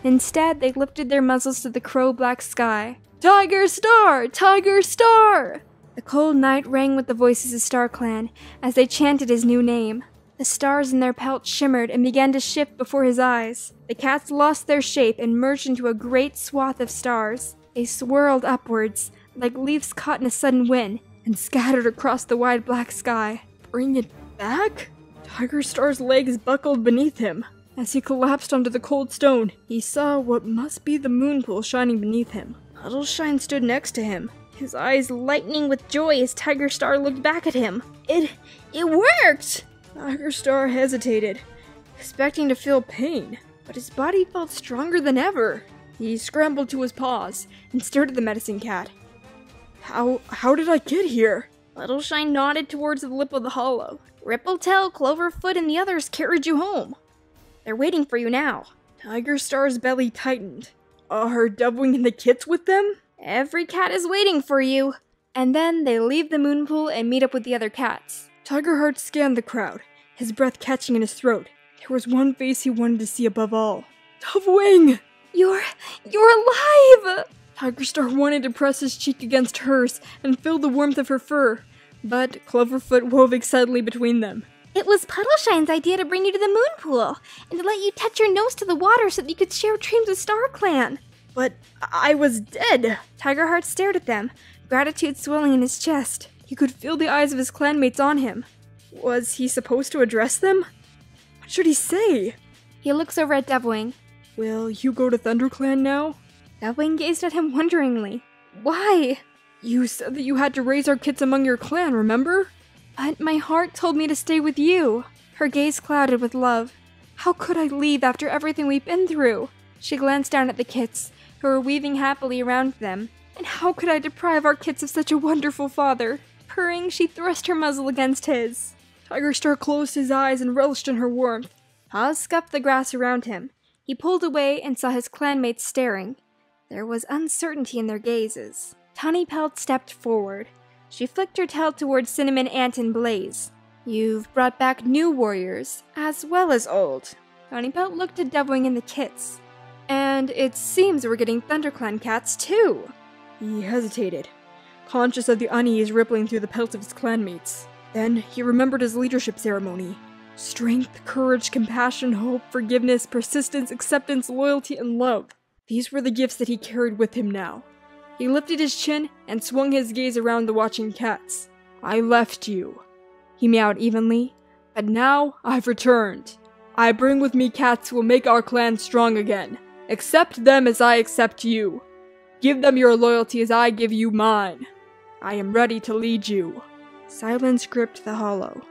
Instead, they lifted their muzzles to the crow-black sky. Tiger Star! Tiger Star! The cold night rang with the voices of StarClan as they chanted his new name. The stars in their pelts shimmered and began to shift before his eyes. The cats lost their shape and merged into a great swath of stars. They swirled upwards, like leaves caught in a sudden wind, and scattered across the wide black sky. Bring it back? Tiger Star's legs buckled beneath him. As he collapsed onto the cold stone, he saw what must be the moon pool shining beneath him. Huddleshine stood next to him, his eyes lightening with joy as Tiger Star looked back at him. It worked! Tiger Star hesitated, expecting to feel pain, but his body felt stronger than ever. He scrambled to his paws and stared at the medicine cat. How did I get here? Littleshine nodded towards the lip of the hollow. Rippletail, Cloverfoot, and the others carried you home. They're waiting for you now. Tiger Star's belly tightened. Are Deathwing and the kits with them? Every cat is waiting for you. And then they leave the moon pool and meet up with the other cats. Tigerheart scanned the crowd, his breath catching in his throat. There was one face he wanted to see above all. Deathwing! You're alive! Tigerstar wanted to press his cheek against hers and feel the warmth of her fur, but Cloverfoot wove excitedly between them. It was Puddleshine's idea to bring you to the moon pool, and to let you touch your nose to the water so that you could share dreams with StarClan. But I was dead. Tigerheart stared at them, gratitude swelling in his chest. He could feel the eyes of his clanmates on him. Was he supposed to address them? What should he say? He looks over at Deathwing. Will you go to ThunderClan now? Deathwing gazed at him wonderingly. Why? You said that you had to raise our kits among your clan, remember? But my heart told me to stay with you. Her gaze clouded with love. How could I leave after everything we've been through? She glanced down at the kits, who were weaving happily around them. And how could I deprive our kits of such a wonderful father? Purring, she thrust her muzzle against his. Tigerstar closed his eyes and relished in her warmth. Paws scuffed the grass around him. He pulled away and saw his clanmates staring. There was uncertainty in their gazes. Tawny Pelt stepped forward. She flicked her tail towards Cinnamon Ant and Blaze. You've brought back new warriors, as well as old. Tawny Pelt looked at Deathwing and the kits. And it seems we're getting ThunderClan cats too. He hesitated, conscious of the unease rippling through the pelts of his clanmates. Then he remembered his leadership ceremony. Strength, courage, compassion, hope, forgiveness, persistence, acceptance, loyalty, and love. These were the gifts that he carried with him now. He lifted his chin and swung his gaze around the watching cats. I left you, he meowed evenly, but now I've returned. I bring with me cats who will make our clan strong again. Accept them as I accept you. Give them your loyalty as I give you mine. I am ready to lead you. Silence gripped the hollow.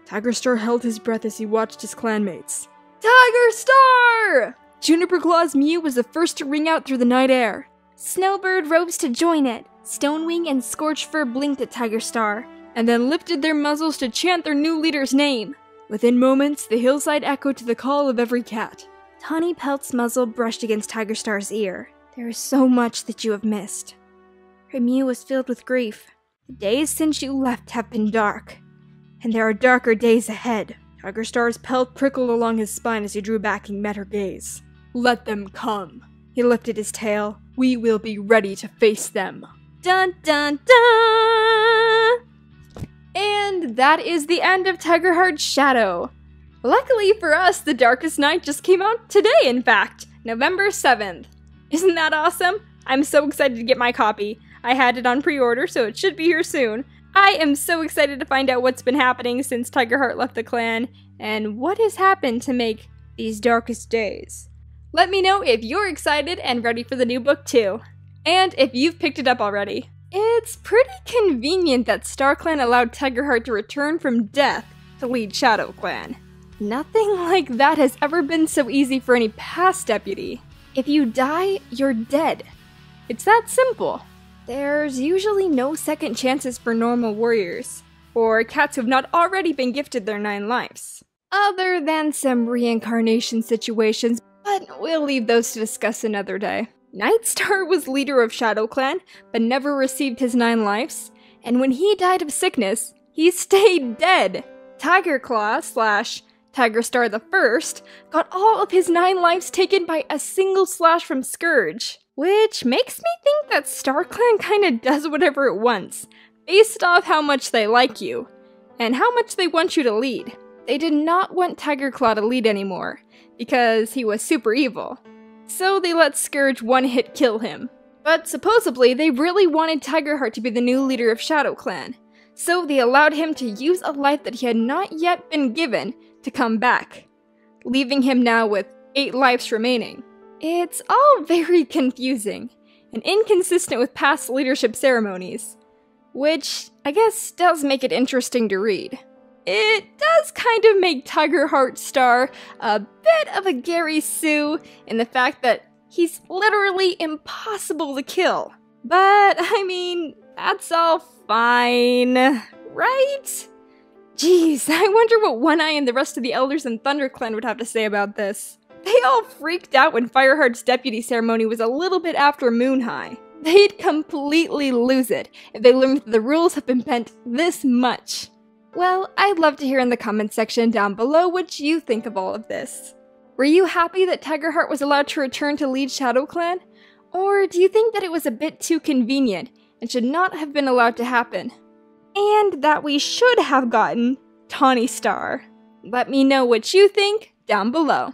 Tigerstar held his breath as he watched his clanmates. Tigerstar! Juniper Claw's mew was the first to ring out through the night air. Snowbird rose to join it. Stonewing and Scorchfur blinked at Tigerstar, and then lifted their muzzles to chant their new leader's name. Within moments, the hillside echoed to the call of every cat. Tawny Pelt's muzzle brushed against Tigerstar's ear. There is so much that you have missed. Her mew was filled with grief. The days since you left have been dark, and there are darker days ahead. Tigerstar's pelt prickled along his spine as he drew back and met her gaze. Let them come. He lifted his tail. We will be ready to face them. Dun dun dun! And that is the end of Tigerheart's Shadow. Luckily for us, The Darkest Night just came out today, in fact, November 7th. Isn't that awesome? I'm so excited to get my copy. I had it on pre-order, so it should be here soon. I am so excited to find out what's been happening since Tigerheart left the clan, and what has happened to make these darkest days. Let me know if you're excited and ready for the new book too. And if you've picked it up already. It's pretty convenient that StarClan allowed Tigerheart to return from death to lead ShadowClan. Nothing like that has ever been so easy for any past deputy. If you die, you're dead. It's that simple. There's usually no second chances for normal warriors, or cats who have not already been gifted their 9 lives. Other than some reincarnation situations, but we'll leave those to discuss another day. Nightstar was leader of ShadowClan, but never received his 9 lives, and when he died of sickness, he stayed dead. Tigerclaw / Tigerstar the First got all of his 9 lives taken by a single slash from Scourge, which makes me think that StarClan kinda does whatever it wants, based off how much they like you, and how much they want you to lead. They did not want Tigerclaw to lead anymore, because he was super evil. So they let Scourge one-hit kill him. But supposedly, they really wanted Tigerheart to be the new leader of ShadowClan, so they allowed him to use a life that he had not yet been given to come back, leaving him now with 8 lives remaining. It's all very confusing, and inconsistent with past leadership ceremonies, which I guess does make it interesting to read. It does kind of make Tigerheart Star a bit of a Gary Sue in the fact that he's literally impossible to kill. But, I mean, that's all fine, right? Jeez, I wonder what One Eye and the rest of the elders in ThunderClan would have to say about this. They all freaked out when Fireheart's deputy ceremony was a little bit after Moon High. They'd completely lose it if they learned that the rules have been bent this much. Well, I'd love to hear in the comments section down below what you think of all of this. Were you happy that Tigerheart was allowed to return to lead Shadow Clan? Or do you think that it was a bit too convenient and should not have been allowed to happen? And that we should have gotten Tawny Star? Let me know what you think down below.